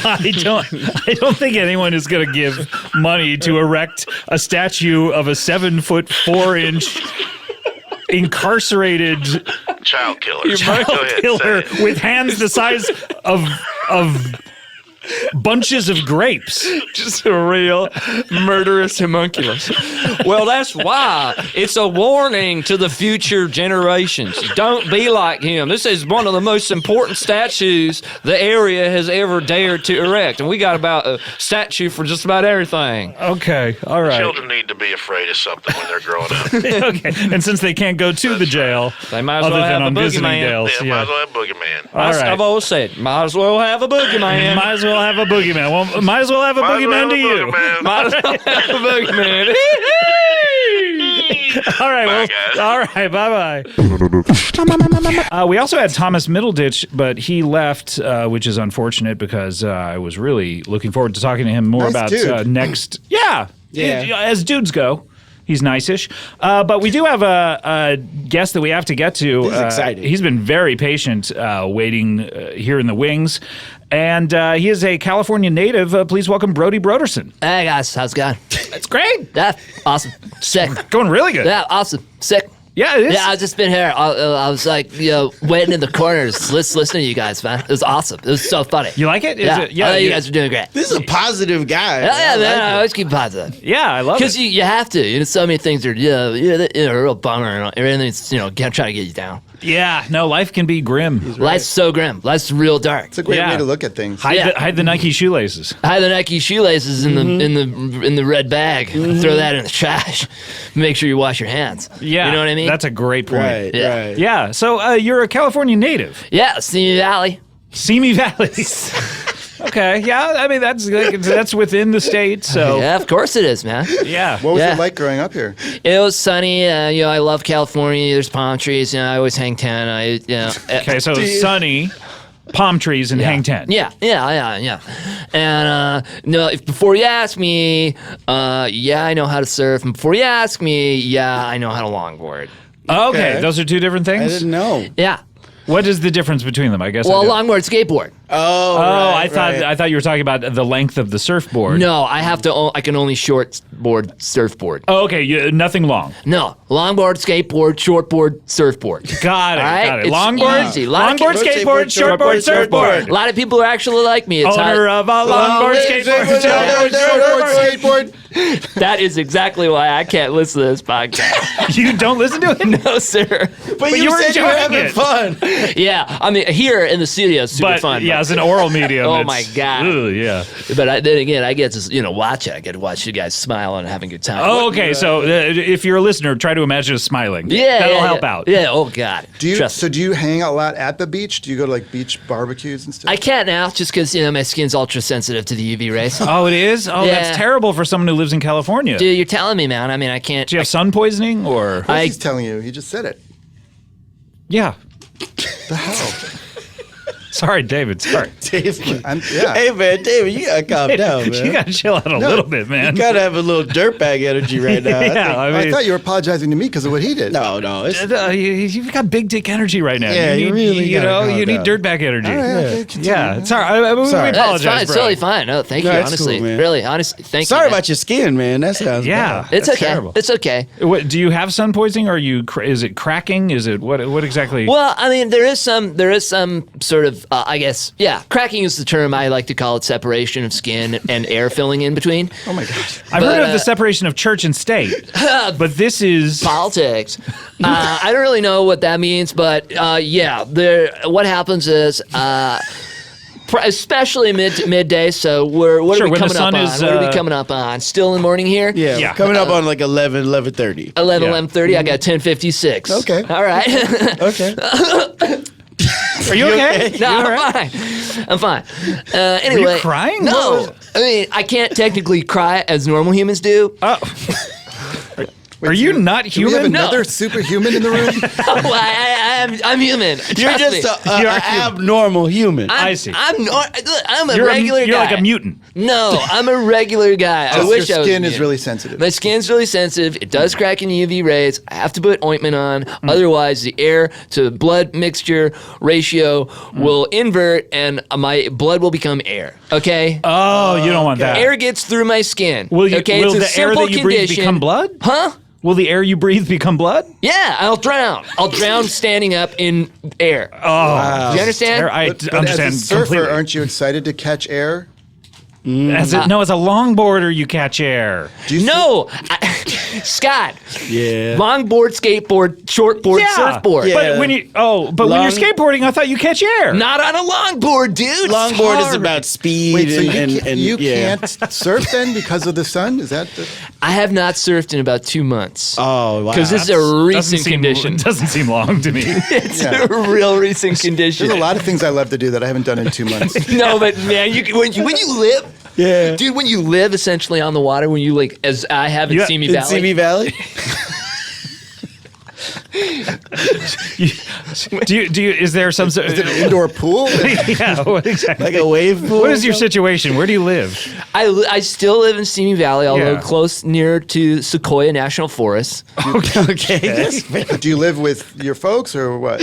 I don't think anyone is going to give money to erect a statue of a 7'4" incarcerated child killer. Killer with hands the size of bunches of grapes. Just a real murderous homunculus. Well, that's why it's a warning to the future generations. Don't be like him. This is one of the most important statues the area has ever dared to erect. And we got about a statue for just about everything. Okay, all right. Children need to be afraid of something when they're growing up. Okay, and since they can't go to the jail, they might as well have a boogeyman. Yeah, might as well have a boogeyman. All right. I've always said, might as well have a boogeyman. Might as well have a boogeyman. Well, might as well have a boogeyman to you. Might as well have a boogeyman. All right, all right, bye-bye. We also had Thomas Middleditch, but he left, which is unfortunate because I was really looking forward to talking to him more about next. Yeah, as dudes go. He's nice-ish. But we do have a guest that we have to get to. This is exciting. He's been very patient waiting here in the wings. And he is a California native. Please welcome Brody Broderson. Hey, guys. How's it going? It's great. Yeah, awesome. Sick. Going really good. Yeah, awesome. Sick. Yeah, it is. Yeah, I've just been here. I was like, waiting in the corners, listening to you guys, man. It was awesome. It was so funny. You like it? Yeah, I thought you guys were doing great. This is a positive guy. Yeah, man. I always keep positive. Yeah, I love it. Because you have to. So many things are, a real bummer and everything's, trying to get you down. Yeah, no, life can be grim. Life's so grim. Life's real dark. It's a great way to look at things. Hide the Nike shoelaces. Hide the Nike shoelaces in the red bag. Throw that in the trash. Make sure you wash your hands. Yeah, you know what I mean. That's a great point. Right, Yeah. right. Yeah. So you're a California native. Yeah, Simi Valley. Simi Valley. Okay. Yeah. I mean, that's within the state. So Yeah, of course it is, man. yeah. What was Yeah. it like growing up here? It was sunny. I love California. There's palm trees. I always hang 10. Okay. So sunny, palm trees, and hang 10. Yeah. And before you ask me, I know how to surf. And before you ask me, I know how to longboard. Okay. Those are two different things. I didn't know. Yeah. What is the difference between them? I guess. Well, longboard, skateboard. I thought you were talking about the length of the surfboard. No, I can only shortboard, surfboard. Oh, okay. Nothing long. No, longboard, skateboard, shortboard, surfboard. Got it. All right? Got it. It's Longboard, easy. longboard, skateboard, shortboard, surfboard. A lot of people are actually like me. It's Owner of a longboard, skateboard, skateboard. That is exactly why I can't listen to this podcast. You don't listen to it? No, sir. But you said you were having fun. Yeah, I mean, here in the studio, it's super fun. Yeah, it's an oral medium. Oh my God. Yeah. But then again, I get to watch it. I get to watch you guys smile and having a good time. Oh, okay. So if you're a listener, try to imagine us smiling. Yeah, that'll help out. Yeah. Oh God. Do you hang out a lot at the beach? Do you go to like beach barbecues and stuff? I can't now, just because my skin's ultra sensitive to the UV rays. Oh, it is. Oh, Yeah. that's terrible for someone who lives in California. Dude, you're telling me, man. I mean, I can't. Do you have sun poisoning or? He's telling you. He just said it. Yeah. The hell? Sorry, David. Sorry. David. Hey, man, David, you gotta calm down, man. You gotta chill out a little bit, man. You gotta have a little dirtbag energy right now. I thought you were apologizing to me because of what he did. No. You've got big dick energy right now. Yeah, you really you gotta calm need down. dirtbag energy. All right, okay, Yeah, sorry. We apologize. It's fine. It's bro. totally fine. No, thank you. That's Honestly, cool, man. really, honestly, thank you. Sorry man. about your skin, man. That sounds bad. It's that's okay. terrible. It's okay. What, do you have sun poisoning? Or are you? Is it cracking? Is it what? What exactly? Well, I mean, there is some sort of, I guess, cracking is the term I like to call it, separation of skin and air filling in between. Oh my gosh. I've heard of the separation of church and state, but this is politics. I don't really know what that means, but what happens is, especially midday. So what are we coming up on? What are we coming up on? Still in the morning here? Yeah. Coming up on like 11:30. 11:30. I got 10:56. Okay. All right. Okay. Are you okay? No, I'm fine. I'm fine. Anyway. Are you crying? No. I mean, I can't technically cry as normal humans do. Oh. Are you not Do human? we have another superhuman in the room? I'm human. You're Trust just me. an abnormal human. I see. I'm a You're regular guy. You're like a mutant. No, I'm a regular guy. I wish your I was. skin a is mutant. really sensitive. My skin's really sensitive. It does crack in UV rays. I have to put ointment on. Otherwise, the air to blood mixture ratio will invert and my blood will become air. Okay? Oh, you don't want that. Air gets through my skin. Will okay? will It's a the air simple that you breathe condition. become blood? Huh? Will the air you breathe become blood? Yeah, I'll drown. I'll drown standing up in air. Oh, wow. Do you understand? I But understand as a surfer, completely. aren't you excited to catch air? As a longboarder, you catch air. No, Scott. Yeah. Longboard, skateboard, shortboard, surfboard. But when you when you're skateboarding, I thought you catch air. Not on a longboard, dude. Longboard is about speed. Wait, so and you can't surf then because of the sun? Is that I have not surfed in about 2 months. Oh, wow. Because this is a recent condition. Doesn't seem long to me. It's a real recent condition. There's a lot of things I love to do that I haven't done in 2 months. No, but man, when you live, yeah, dude, when you live essentially on the water, when you like, as I have in Simi Valley. Simi Valley. Do you? Is there some? Is it an indoor pool? Yeah, what exactly? Like a wave pool? What is your situation? Where do you live? I still live in Simi Valley, although Yeah. close near to Sequoia National Forest. Okay. Do you live with your folks or what?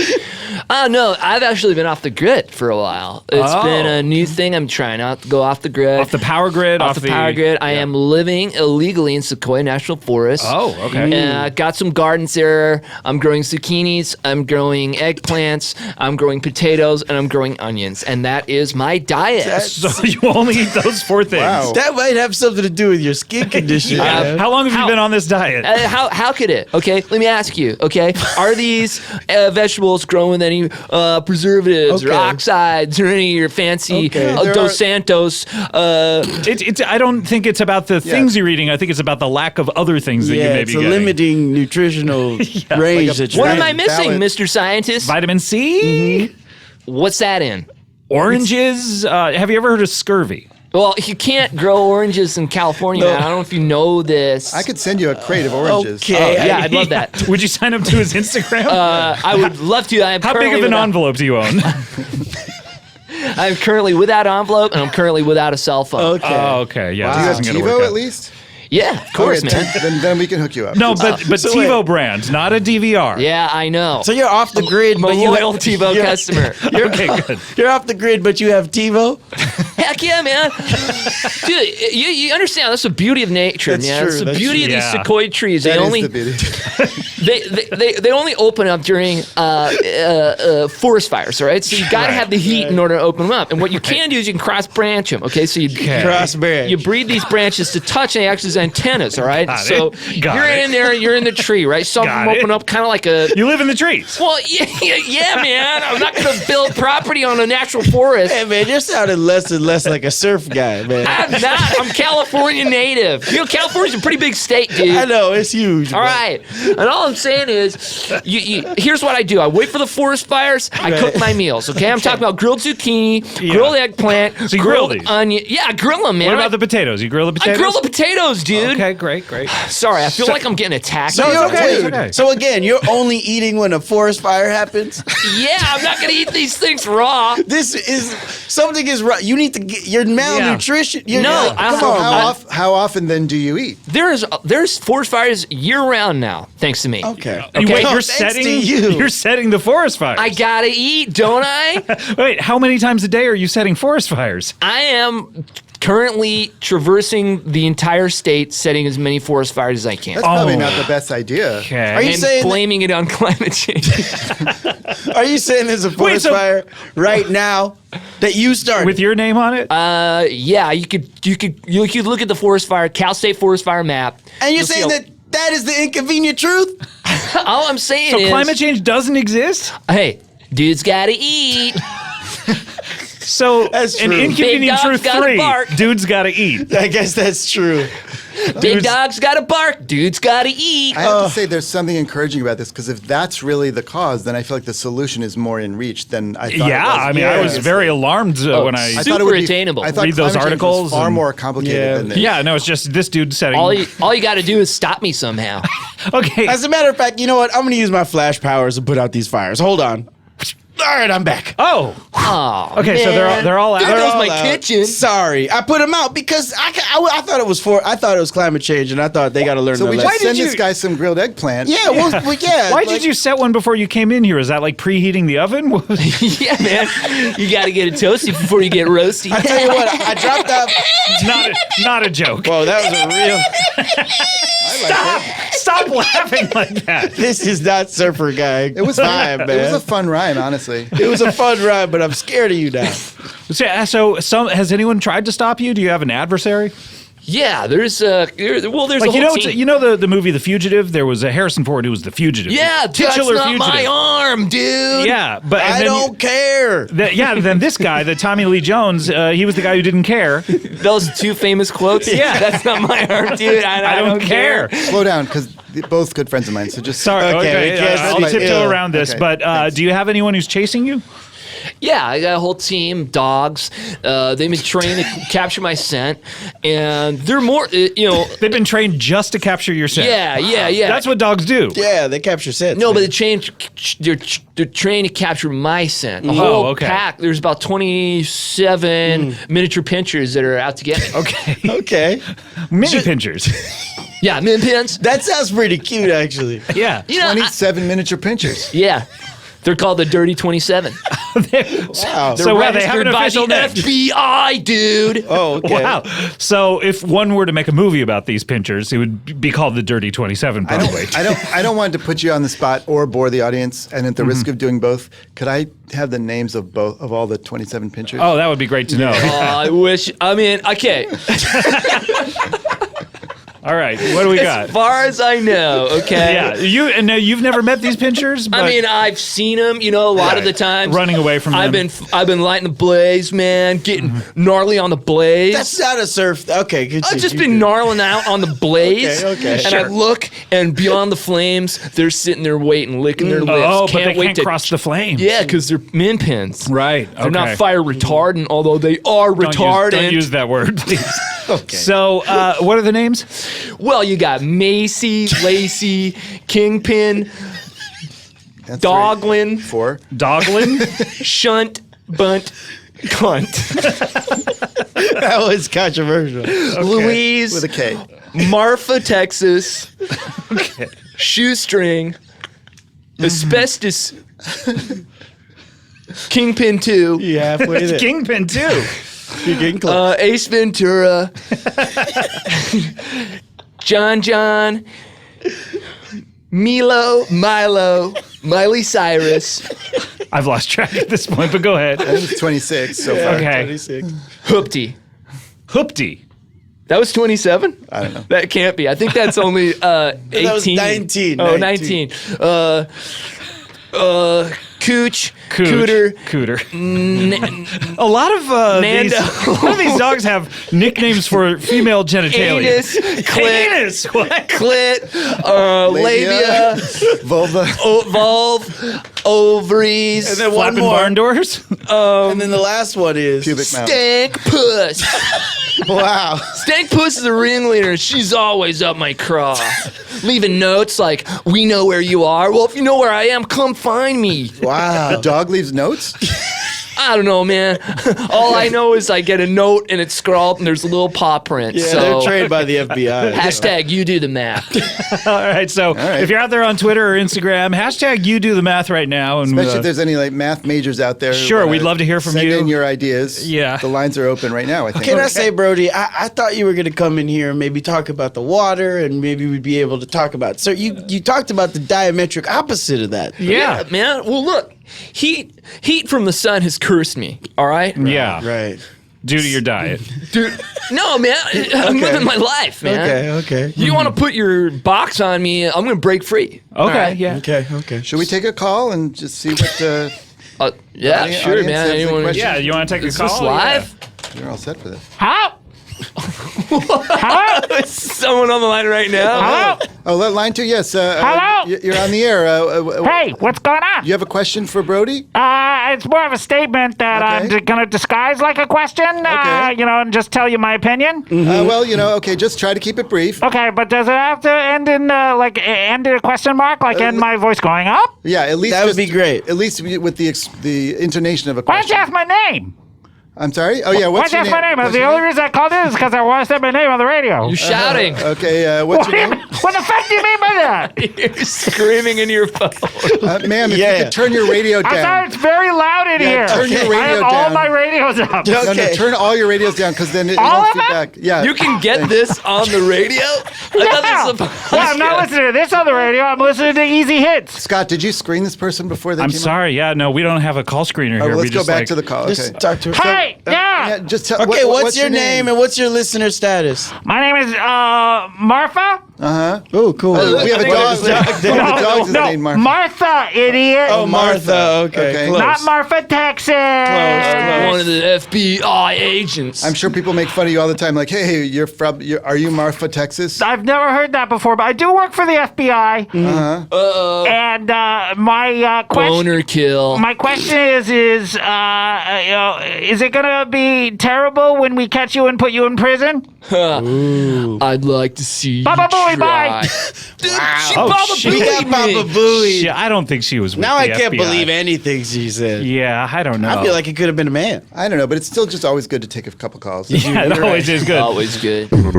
No, I've actually been off the grid for a while. It's been a new thing. I'm trying out to go off the grid. Off the power grid? Off the power grid. I am living illegally in Sequoia National Forest. Oh, okay. And I got some gardens there. I'm growing zucchinis. I'm growing eggplants, I'm growing potatoes, and I'm growing onions. And that is my diet. So you only eat those 4 things. Wow. That might have something to do with your skin condition. How long have you been on this diet? How could it? Okay, let me ask you. Okay, are these vegetables grown with any preservatives or oxides or any of your fancy Dos Santos? I don't think it's about the things you're eating. I think it's about the lack of other things that you may be getting. It's a limiting nutritional range. What am I missing, Mr. Scientist? Vitamin C? What's that in? Oranges? Have you ever heard of scurvy? Well, you can't grow oranges in California, man. I don't know if you know this. I could send you a crate of oranges. Okay. Yeah, I'd love that. Would you sign up to his Instagram? I would love to. How big of an envelope do you own? I'm currently without envelope, and I'm currently without a cell phone. Okay. Oh, okay. Yeah. Do you have TiVo at least? Yeah, of course, man. Then we can hook you up. No, but TiVo brand, not a DVR. Yeah, I know. So you're off the grid, but you loyal TiVo customer. Okay, good. You're off the grid, but you have TiVo? Heck yeah, man. Dude, you understand, that's the beauty of nature, That's man. true, It's the that's beauty of true. these sequoia trees. That They is only the beauty. they only open up during forest fires, all right? So you got to have the heat in order to open them up. And what you can do is you can cross branch them, okay? So you Cross branch. You breed these branches to touch and they act as antennas, all right? So you're in there, you're in the tree, right? Some of them open up kind of like a... You live in the trees. Well, yeah, man. I'm not going to build property on a natural forest. Hey, man, you're sounding less and less like a surf guy, man. I'm not. I'm California native. You know, California's a pretty big state, dude. I know, it's huge. All right. And all I'm saying is, here's what I do. I wait for the forest fires. I cook my meals, okay? I'm talking about grilled zucchini, grilled eggplant, So you grill grilled these? onion. Yeah, I grill them, man. What about the potatoes? You grill the potatoes? I grill the potatoes, dude. Okay, great. Sorry, I feel like I'm getting attacked. So, okay. So again, you're only eating when a forest fire happens? Yeah, I'm not going to eat these things raw. Something is raw. You need to get your malnutrition. No, how often then do you eat? There's forest fires year round now, thanks to me. Okay. Wait, No, you're thanks setting to you. You're setting the forest fires. I gotta eat, don't I? Wait, how many times a day are you setting forest fires? I am currently traversing the entire state, setting as many forest fires as I can. That's probably not the best idea. Okay. Are you and saying blaming it on climate change? Are you saying there's a forest fire right now that you started with your name on it? Yeah, you could look at the forest fire, Cal State forest fire map, and you're saying that is the inconvenient truth? All I'm saying so is climate change doesn't exist? Hey, dude's gotta eat. So that's an true. inconvenient truth gotta 3, bark. dude's gotta eat. I guess that's true. Big dog's gotta bark, dude's gotta eat. I have to say there's something encouraging about this, because if that's really the cause, then I feel like the solution is more in reach than I thought. Yeah, I mean, I was very alarmed when I thought it would be attainable. I thought read those climate change articles. was far more complicated than this. Yeah, no, it's just this dude setting. All you gotta do is stop me somehow. Okay. As a matter of fact, you know what? I'm going to use my flash powers to put out these fires. Hold on. All right, I'm back. Oh. Okay, so they're all out. There goes my kitchen. Sorry, I put them out because I thought it was climate change, and I thought they got to learn. So we their just lesson. send this guy some grilled eggplant. Yeah, well, yeah. Why did you set one before you came in here? Is that like preheating the oven? Yeah, man. You gotta get it toasty before you get roasty. I tell you what, I dropped out. Not a joke. Whoa, that was a real. Stop laughing like that. This is not surfer guy. It was fine, fun. man. It was a fun rhyme, honestly. It was a fun ride, but I'm scared of you now. So has anyone tried to stop you? Do you have an adversary? Yeah, there's a whole team. You know the movie The Fugitive? There was a Harrison Ford who was the fugitive. Yeah, titular that's not fugitive. my arm, dude. Yeah, but I don't care. Then this guy, the Tommy Lee Jones, he was the guy who didn't care. Those two famous quotes. Yeah, that's not my arm, dude. I don't care. Slow down, because both good friends of mine. So just sorry. Okay, I'll tiptoe around this. Okay, but do you have anyone who's chasing you? Yeah, I got a whole team, dogs. They've been trained to capture my scent, and they're more, They've been trained just to capture your scent. Yeah. That's what dogs do. Yeah, they capture scent. No, but they're trained to capture my scent. A whole pack. There's about 27 miniature pinchers that are out to get me. Okay. Mini pinchers. Yeah, min pins. That sounds pretty cute, actually. Yeah. 27 miniature pinchers. Yeah. They're called the Dirty 27. Wow. They're So they have registered an by official the name. FBI, dude. Oh, okay. Wow. So if one were to make a movie about these pinchers, it would be called The Dirty 27, probably. I don't want to put you on the spot or bore the audience, and at the risk of doing both, could I have the names of all the 27 pinchers? Oh, that would be great to know. I wish. I mean, okay. All right, what do we got? As far as I know, okay. Yeah, you've never met these pinchers? I mean, I've seen them, a lot of the times. Running away from I've them. been lighting the blaze, man, getting gnarly on the blaze. That's not a surf. Okay, I've just been gnarling out on the blaze. Okay. And I look, and beyond the flames, they're sitting there waiting, licking their lips. Oh, but they wait can't to cross the flames. Yeah, because they're min pins. Right. They're not fire retardant, although they are retardant. Don't use that word, please. Okay. So, what are the names? Well, you got Macy, Lacey, Kingpin, Doglin. 4. Doglin? Shunt, Bunt, Cunt. That was controversial. Louise. With a K. Marfa, Texas. Shoestring. Asbestos. Kingpin 2. You halfway there. Kingpin 2. You're getting close. Ace Ventura. John. Milo, Miley Cyrus. I've lost track at this point, but go ahead. I think it's 26 so far. Okay. 26. Hoopty. That was 27? I don't know. That can't be. I think that's only 18. That was 19. Oh, 19. Cooch, Cooter. A lot of Nando. these dogs have nicknames for female genitalia. Anus, clit, Anus, what? clit, labia, vulva, vulve, ovaries, And then one Flapping more. barn doors. And then the last one is pubic mouth. stank puss. Wow. Stank puss is the ringleader. She's always up my craw, leaving notes like, "We know where you are." Well, if you know where I am, come find me. Wow. The dog leaves notes? I don't know, man. All I know is I get a note and it's scrawled and there's a little paw print. Yeah, so they're trained by the FBI. hashtag you do the math. All right, so if you're out there on Twitter or Instagram, hashtag you do the math right now. And Especially if there's any math majors out there. Sure, who we'd love to hear from send you. in your ideas. Yeah. The lines are open right now, I think. Can I say, Brody, I thought you were going to come in here and maybe talk about the water and maybe we'd be able to talk about. So you talked about the diametric opposite of that. Yeah, man. Well, look, heat from the sun has cursed me. All right. Yeah. Right. Due to your diet. Dude, no, man. I'm living my life, man. Okay. You want to put your box on me? I'm going to break free. Okay, yeah. Okay. Should we take a call and just see what yeah, audience sure, has man. any Anyone? questions? Yeah, you want to take Is a call? this live? You're all set for this. Hello? Hello? Is someone on the line right now? Hello? Oh, line 2, yes. Hello? You're on the air. Hey, what's going on? You have a question for Brody? It's more of a statement that I'm going to disguise like a question, and just tell you my opinion. Okay, just try to keep it brief. Okay, but does it have to end in end in a question mark, end my voice going up? Yeah, at least that would be great. At least with the intonation of a Why don't question. you ask my name? I'm sorry? Oh, yeah, what's Why your don't you ask my name? What's The your only name? reason I called in is because I want to say my name on the radio. You're shouting. Okay, what's your name? What the fuck do you mean by that? You're screaming into your phone. Ma'am, if you could turn your radio down. I'm sorry, it's very loud in here. Turn your radio I have down. all my radios up. No, turn all your radios down because then it All won't of them? feedback. Yeah. You can get this on the radio? Yeah. I'm not listening to this on the radio. I'm listening to Easy Hits. Scott, did you screen this person before they I'm came sorry. Yeah, no, we don't have a call screener here. Let's We go just, back to the call. Okay. Just talk to her. Hey, yeah. Just tell, Okay, what's your name and what's your listener status? My name is Martha. Uh-huh. Oh, cool. We have a dog. One of the dogs is named Martha. Martha, idiot. Oh, Martha. Okay. Close. Not Marfa, Texas. One of the FBI agents. I'm sure people make fun of you all the time. Like, hey, are you Marfa, Texas? I've never heard that before, but I do work for the FBI. Uh-huh. Uh-oh. And my question. Boner kill. My question is it gonna be terrible when we catch you and put you in prison? I'd like to see you Baba Booey. Booey, bye. Dude, Wow. she Baba She Booey got Baba me. Booey. I don't think she was with Now the I can't FBI. believe anything she said. Yeah, I don't know. I feel like it could have been a man. I don't know, but it's still just always good to take a couple calls. Yeah, it always is good. Always good. Who's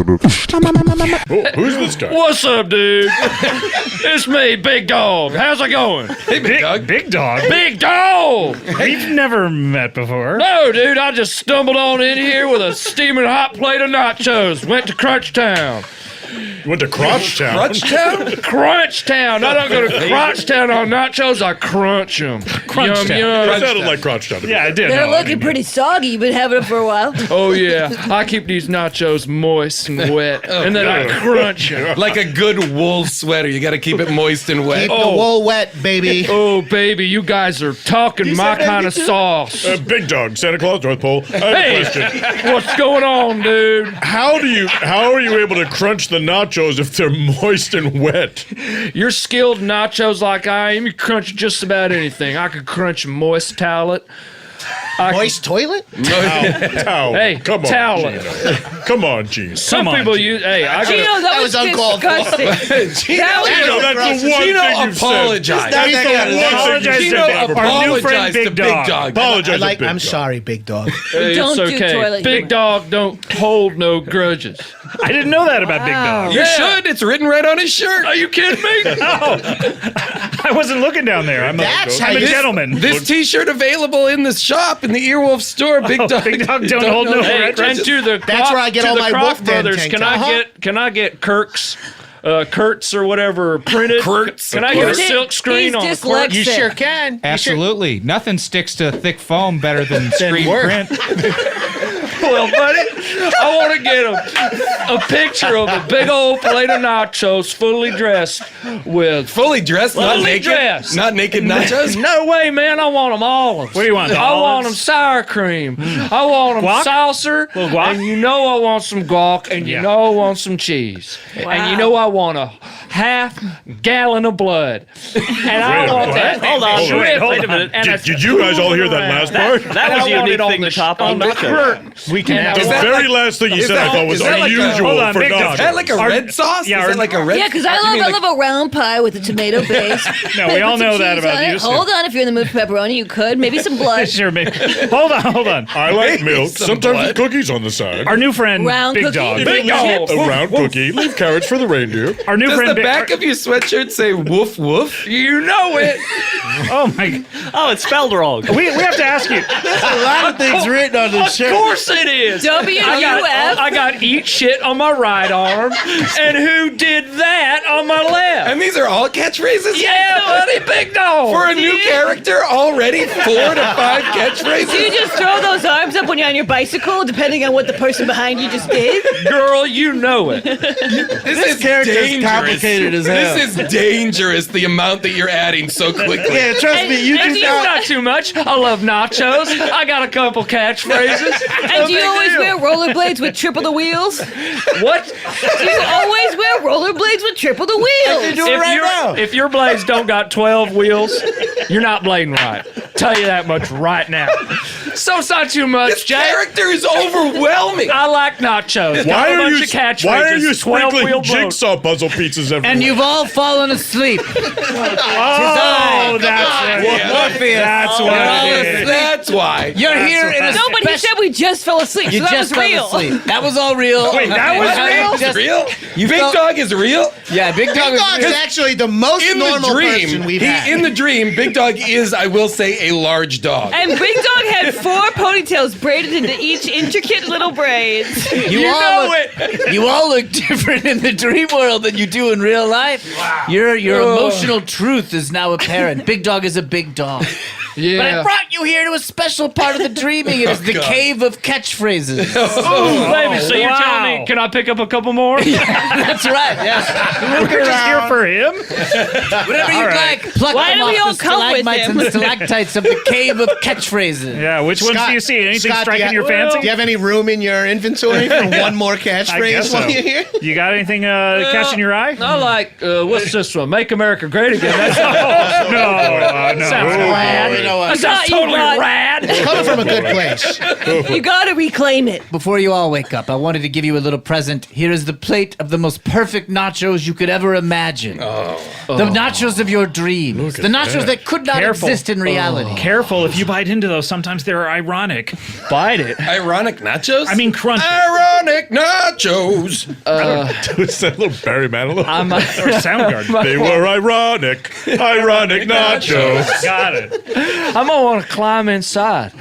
this guy? What's up, dude? It's me, Big Dog. How's it going? Hey, Big Dog. Big dog. Big Dog! We've never met before. No, dude, I just stumbled on in here with a steaming hot plate of nachos. Went to Crunch Town. You went to Crotch Town? Crunch Town? Crunch Town. I don't go to Crunch Town on nachos. I crunch them. Crunch Yum, Town. yum. That sounded like Crotch Town to me. Yeah, I did. They're No, I looking mean, pretty soggy. You've been having them for a while. Oh, yeah. I keep these nachos moist and wet, and then I crunch them. Like a good wool sweater. You got to keep it moist and wet. Keep the wool wet, baby. Oh, baby, you guys are talking my kind of sauce. Big Dog, Santa Claus, North Pole. I have a Hey, question. what's going on, dude? How are you able to crunch the nachos if they're moist and wet? You're skilled nachos like I am. You crunch just about anything. I could crunch a moist towel. Moist toilet? Towel. Hey, come on, towel. Gino. Come on, Gino. Some people use. Hey, I Gino, got. that was uncalled for. disgusting. Gino, that's the one Gino thing you've apologized. said. He's That's the one apologize thing to you said. our new friend Apologize to Big Dog. Apologize to Big I'm Dog. sorry, big dog. Hey, Don't it's do okay. toilet Big humor. Dog don't hold no grudges. I didn't know that about Big Dog. You should. It's written right on his shirt. Are you kidding me? No, I wasn't looking down there. I'm That's how a you- gentleman. This T-shirt available in the shop in the Earwolf store. Big Dog. Big Dog don't hold no Hey, grudges. and to the That's where I get to all the my Kroc Wolf Den brothers. tank Can top. can I get Kurt's or whatever printed? Kurtz. Can I get a silk screen on He's Kurtz? dyslexic. You sure can. Absolutely. Nothing sticks to thick foam better than screen work. print. Well, buddy, I want to get a picture of a big old plate of nachos fully dressed with Fully dressed, not fully naked. dressed. Not naked nachos. No way, man. I want them olives. What do you want, I want them olives? sour cream. I want them Guac? saucer. Little guac? And you know I want some guac, and you Yeah. know I want some cheese. And you know I want a half gallon of blood. And I Wait a want minute. that. Hold on, shrimp wait a minute. and Did you guys all hear that last part? That was I a want unique it on thing the to top on the nachos. curtain. We can have The Is that very last thing you said I thought was is that like a- unusual hold on, for Big Dog. nachos. Is that like a red sauce? yeah, Is that like a red? Yeah, because you mean I like- love a round pie with a tomato base. No, we all Put some know that cheese about on it. you. so- Hold on, if you're in the mood for pepperoni, you could. Maybe some blood. Sure, maybe. Hold on. I like milk. Some Sometimes blood. with cookies on the side. Our new friend Round Big cookie? Dog. Big Dog. A round cookie. Leave carrots for the reindeer. Our new Does friend the back of your sweatshirt say woof woof? You know it. Oh my! Oh, it's spelled wrong. We have to ask you. There's a lot of things written on this shirt. Of course it is. WUF. I got eat shit on my right arm, and who did that on my left? And these are all catchphrases? Yeah, buddy, Big Dog. For a new character, already 4 to 5 catchphrases? Do you just throw those arms up when you're on your bicycle, depending on what the person behind you just did? Girl, you know it. This is character is dangerous. complicated as hell. This is dangerous, the amount that you're adding so quickly. Yeah, trust me, you and do you not too much. I love nachos. I got a couple catchphrases. And do you always wear rollerblades with triple the wheels? What? Do you always wear rollerblades with triple the wheels? If your blades don't got 12 wheels, you're not blading right. Tell you that much right now. So it's not too much, This Jack. character is overwhelming. I like nachos. Why are you? Catchphrases, Why are you 12 sprinkling wheel jigsaw puzzle pizzas everywhere? And you've all fallen asleep. Oh, that's what it is. That's why. You're here in a No, but he said we just fell asleep. You so that just was fell real. asleep. That was all real. Wait, that was real? That's real? You Big felt- Dog is real? Yeah, Big Dog Big Dog's actually the most In the normal person dream, we've had. in the dream, Big Dog is, I will say, a large dog. And Big Dog had 4 ponytails braided into each intricate little braids. You all look different in the dream world than you do in real life. Your emotional truth is now apparent. Big Dog is a big dog. Yeah. But I brought you here to a special part of the dreaming. It is the God. cave of catchphrases. Ooh, baby, so you're telling me, can I pick up a couple more? That's right, yes. We're just here for him. Whatever you'd like, pluck Why them do we off all the come with stalagmites him? and stalactites of the cave of catchphrases. Yeah, which ones do you see? Anything Scott, striking do your you, fancy? Do you have any room in your inventory for one more I guess catchphrase so. while you're here? You got anything catching your eye? I like, what's this one? Make America Great Again. That's No, sounds bad. That sounds totally rad. It's coming from a good place. You gotta reclaim it. Before you all wake up, I wanted to give you a little present. Here is the plate of the most perfect nachos you could ever imagine. The nachos of your dreams. The nachos that could not exist in reality. Careful, if you bite into those, sometimes they're ironic. Bite it. Ironic nachos? I mean, crunch. Ironic nachos. It's that little Barry Manilow. Or Soundgarden. They were ironic nachos. Got it. I'm gonna want to climb inside.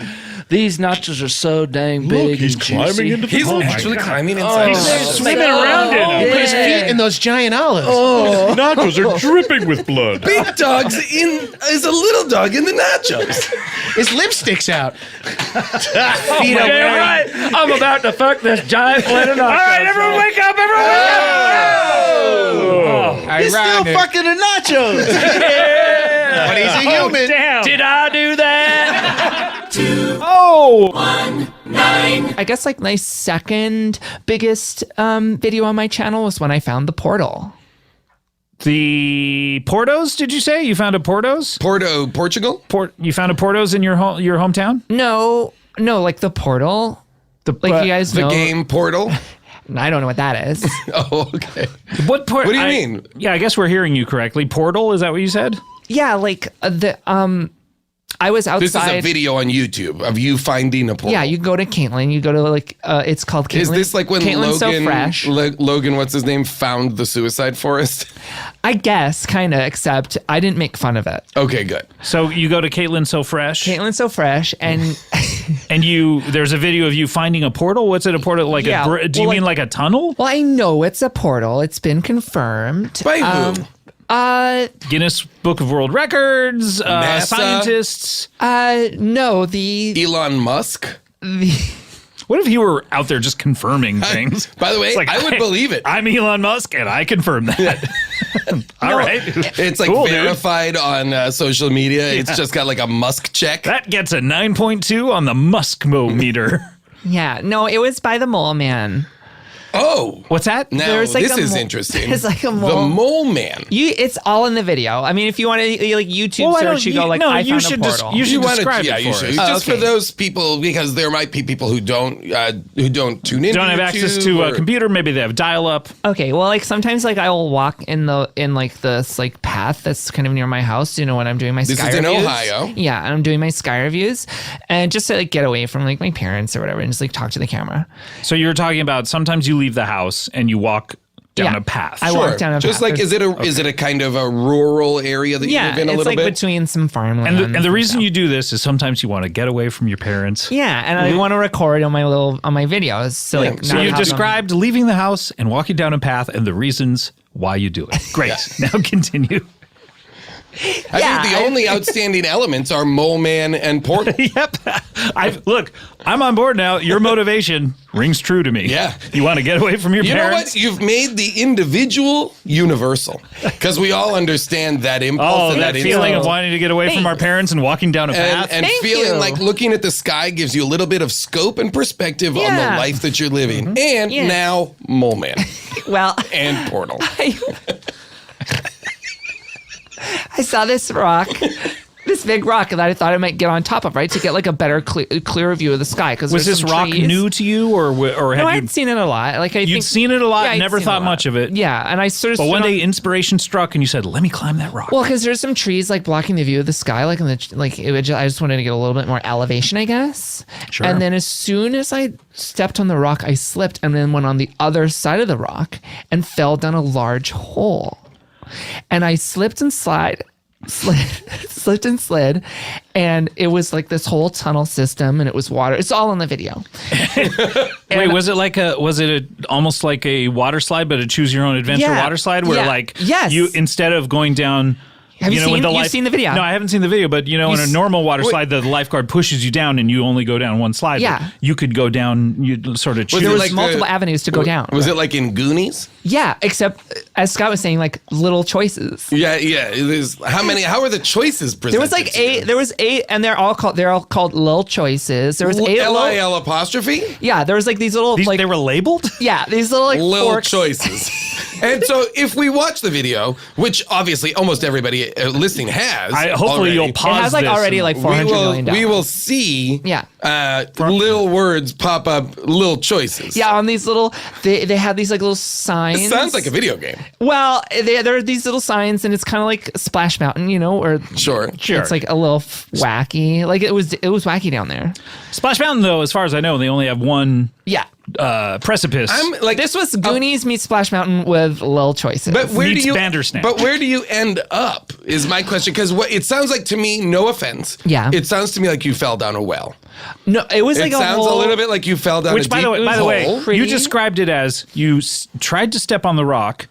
These nachos are so dang big. Look, he's and climbing juicy. into the He's actually climbing inside. He's swimming around in He it. put his feet in those giant olives. Nachos are dripping with blood. Big dog's is a little dog in the nachos. His lipstick's out. Feet up. Right. I'm about to fuck this giant plate of nachos. All right, everyone wake up! Everyone wake up! He's still fucking the nachos. But he's a human. Damn. Did I do that? 2, Oh! 1, 9. I guess like my second biggest video on my channel was when I found the portal. The Portos, did you say? You found a Portos? Portugal? You found a Portos in your hometown? No, like the portal. You guys know The game Portal? I don't know what that is. Oh, okay. What do you mean? Yeah, I guess we're hearing you correctly. Portal, is that what you said? Yeah, like I was outside. This is a video on YouTube of you finding a portal. Yeah, you go to Caitlin. You go to it's called Caitlin. Is this like when Caitlin's Logan, So Fresh. Logan, what's his name, found the suicide forest? I guess, kind of, except I didn't make fun of it. Okay, good. So you go to Caitlin So Fresh. Caitlin So Fresh, and and there's a video of you finding a portal. What's it? A portal? Like Yeah, do you mean like a tunnel? Well, I know it's a portal. It's been confirmed. By who? Guinness Book of World Records, NASA? scientists. No, the Elon Musk. What if he were out there just confirming things? By the way, It's like, I would believe it. I'm Elon Musk, and I confirm that. All right. It's like Cool, dude. verified on social media. It's just got like a Musk check. That gets a 9.2 on the Musk-mo-meter. Yeah, no, it was by the Mole Man. Oh, what's that? Now There's like this a is mole- interesting. There's like a mole. The Mole Man. It's all in the video. I mean, if you want to like YouTube search, you go like I found a portal. you should wanna- describe yeah, it you for should. us. Just for those people, because there might be people who don't tune in. Don't have access to a computer. Maybe they have dial-up. Okay, well, like sometimes like I will walk in like this like path that's kind of near my house. You know, when I'm doing my This sky is in reviews. Ohio. Yeah, and I'm doing my sky reviews, and just to like get away from like my parents or whatever, and just like talk to the camera. So you're talking about sometimes you leave the house and you walk down Yeah. a path. I walk down a Just path. like, is it a kind of a rural area that you live in a it's little like bit? between some farmland. And the reason you do this is sometimes you want to get away from your parents. Yeah, and I want to record on my videos. So like, So not you have them- described leaving the house and walking down a path and the reasons why you do it. Great. Now continue. I think the only outstanding elements are Mole Man and Portal. Yep. Look, I'm on board now. Your motivation rings true to me. Yeah. You want to get away from your You know parents? what? You've made the individual universal because we all understand that impulse and that that feeling instinct. of wanting to get away from our parents and walking down a path. And feeling like looking at the sky gives you a little bit of scope and perspective on the Yeah. life that you're living. And now Mole Man Well, and Portal. I saw this rock, this big rock that I thought I might get on top of, right, to get like a better, clearer view of the sky. Because Was this rock new to you, or had No, you? I'd seen it a lot. Like You'd seen it a lot, I'd never seen thought it a lot. much of it. Yeah, and I sort of. But one stood day, inspiration struck, and you said, "Let me climb that rock." Well, because there's some trees like blocking the view of the sky, like in the like. I just wanted to get a little bit more elevation, I guess. Sure. And then as soon as I stepped on the rock, I slipped and then went on the other side of the rock and fell down a large hole. And I slipped and slid, and it was like this whole tunnel system, and it was water. It's all in the video. Wait, was it almost like a water slide, but a choose your own adventure Yeah. water slide, where Yeah. like Yes. you instead of going down. Have you when seen- you've seen the video? No, I haven't seen the video, but in a normal water slide, the lifeguard pushes you down and you only go down one slide. Yeah. But you could go down, you sort of choose. There was multiple avenues to go down. Was it like in Goonies? Yeah, except as Scott was saying, like little choices. Yeah. How are the choices presented? There was like eight. There was eight, and they're all called Lil Choices. There was eight. LIL apostrophe? Yeah, there was like these little like they were labeled. Yeah, these little like Lil forks. Choices. And so if we watch the video, which obviously almost everybody listening has, hopefully you'll pause. It has like already like $400 million. We will see little words pop up, Lil Choices. Yeah, on these little, they have these like little signs. It sounds like a video game. Well, there are these little signs, and it's kind of like Splash Mountain, or sure, it's like a little wacky. Like it was wacky down there. Splash Mountain, though, as far as I know, they only have one. Yeah. Precipice. This was Goonies meets Splash Mountain with Lil Choices. But where do you? Bandersnatch. But where do you end up? Is my question, because what it sounds like to me. No offense. Yeah. It sounds to me like you fell down a well. No, it was like it sounds a little bit like you fell down. Which, a by deep the way, hole. you described it as you tried to step on the rock.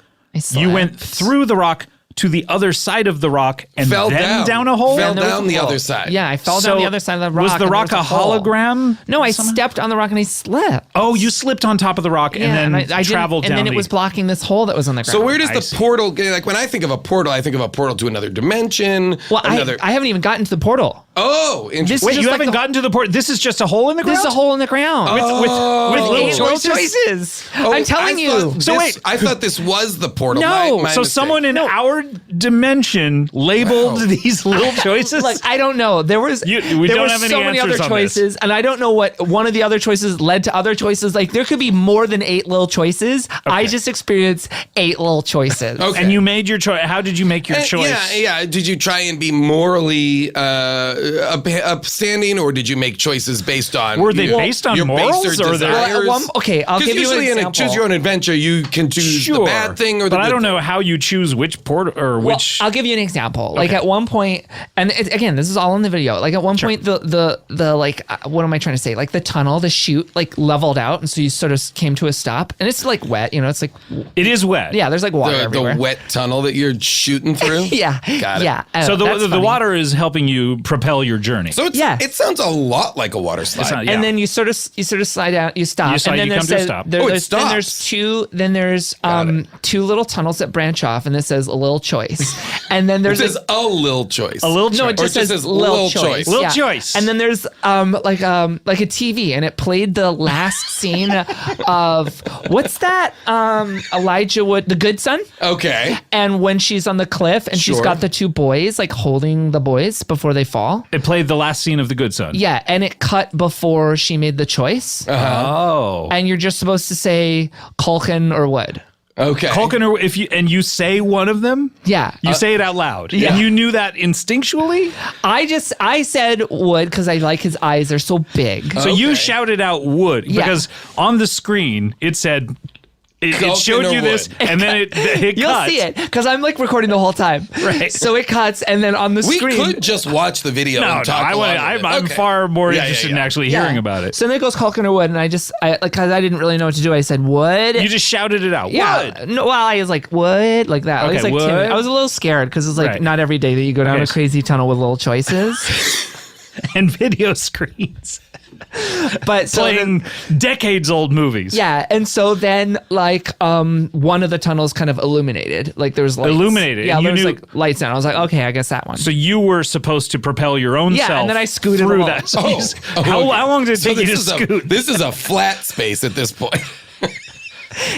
You went through the rock to the other side of the rock and Fell then down. a hole. Fell down the other side. Yeah, I fell down the other side of the rock. Was the and rock there a was hole. hologram? No, I stepped on the rock and I slipped. Oh, you slipped on top of the rock and then I traveled down. And then it was blocking this hole that was on the ground. So where does the portal get? Like when I think of a portal, I think of a portal to another dimension. Well, I haven't even gotten to the portal. Oh, interesting. Wait, you haven't gotten to the portal? This is just a hole in the ground? This is a hole in the ground. With little choices. Oh, I'm telling you. So wait, I thought this was the portal. No. My So mistake. someone in our dimension labeled these little choices? Like, I don't know. There we were don't have any so many other answers on choices, and I don't know what one of the other choices led to other choices. Like, there could be more than 8 little choices. I just experienced 8 little choices. Okay. And you made your choice. How did you make your choice? Yeah. Did you try and be morally upstanding, or did you make choices based on? Were they based on your morals, baser or desires? Okay, I'll give you an usually in example. a choose your own adventure, you can choose the bad thing or the but I good don't thing. know how you choose which port or which. I'll give you an example. Like at one point, and again, this is all in the video. Like at one point, the like, what am I trying to say? Like the tunnel, the chute, like leveled out, and so you sort of came to a stop, and it's like wet. It's like it is wet. Yeah, there's like water everywhere. The wet tunnel that you're shooting through. Yeah, got it. Yeah. So the water is helping you propel your journey. So it sounds a lot like a water slide. And then you sort of slide down, you stop, You slide, and then you come to a stop. Then there's two little tunnels that branch off, and this says Lil Choice, and then there's It says a Lil Choice. A Lil No, it Choice. just says Lil Choice. Lil Choice. And then there's like a TV, and it played the last scene of what's that? Elijah Wood, The Good Son. Okay. And when she's on the cliff, and she's Sure. got the 2 boys like holding the boys before they fall. It played the last scene of The Good Son. Yeah, and it cut before she made the choice. Oh. And you're just supposed to say Culkin or Wood. Okay. Culkin, or you say one of them, Yeah. you say it out loud, yeah. and you knew that instinctually. I said Wood because I like his eyes; they're so big. So you shouted out Wood Yeah. because on the screen it said. It Culkin showed or you this, Wood? and then it You'll cut. see it because I'm like recording the whole time. Right. So it cuts, and then on the We screen. could just watch the video No, and talk along with it. I'm Okay. far more Yeah, interested yeah. in actually Yeah. hearing about it. So then it goes Culkin or Wood, and I because I didn't really know what to do. I said Wood. You just shouted it out. Yeah. Wood. No, well, I was like Wood, like that. I Okay, was like Wood. timid. I was a little scared because it's like Right. not every day that you go down Okay. a crazy tunnel with little choices. And video screens. But so then- playing decades-old movies. Yeah, and so then like one of the tunnels kind of illuminated. Like there was lights. Illuminated. Yeah, And you there was knew- like lights on. I was like, okay, I guess that one. So you were supposed to propel your own Yeah, self. and then I scooted through along. that. So you just- Oh, how okay. long did it So take you to this is scoot? This is a flat space at this point.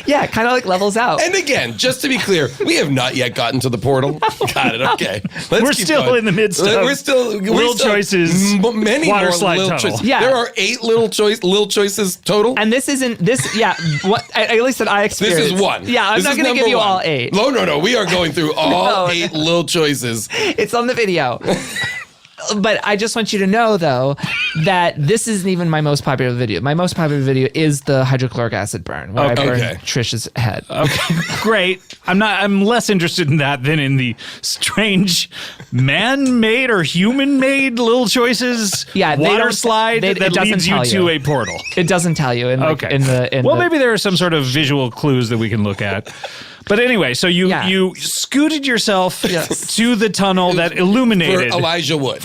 Yeah, it kind of like levels out. And again, just to be clear, we have not yet gotten to the portal. Got it. Okay. Let's We're keep still going. in the midst of Lil still- Choices many water more slide Lil tunnel. Choices. Yeah. There are 8 Lil Choices total. And this isn't this. Yeah, what at least that I This experienced. is one. Yeah, I'm This not is going to give number you one. all 8. No. We are going through all No. 8 Lil Choices. It's on the video. But I just want you to know, though, that this isn't even my most popular video. My most popular video is the hydrochloric acid burn, where I burn Trish's head. Okay, great. I'm less interested in that than in the strange man-made or human-made Lil Choices water slide that leads you to a portal. It doesn't tell you. In Maybe there are some sort of visual clues that we can look at. But anyway, so you scooted yourself to the tunnel that illuminated For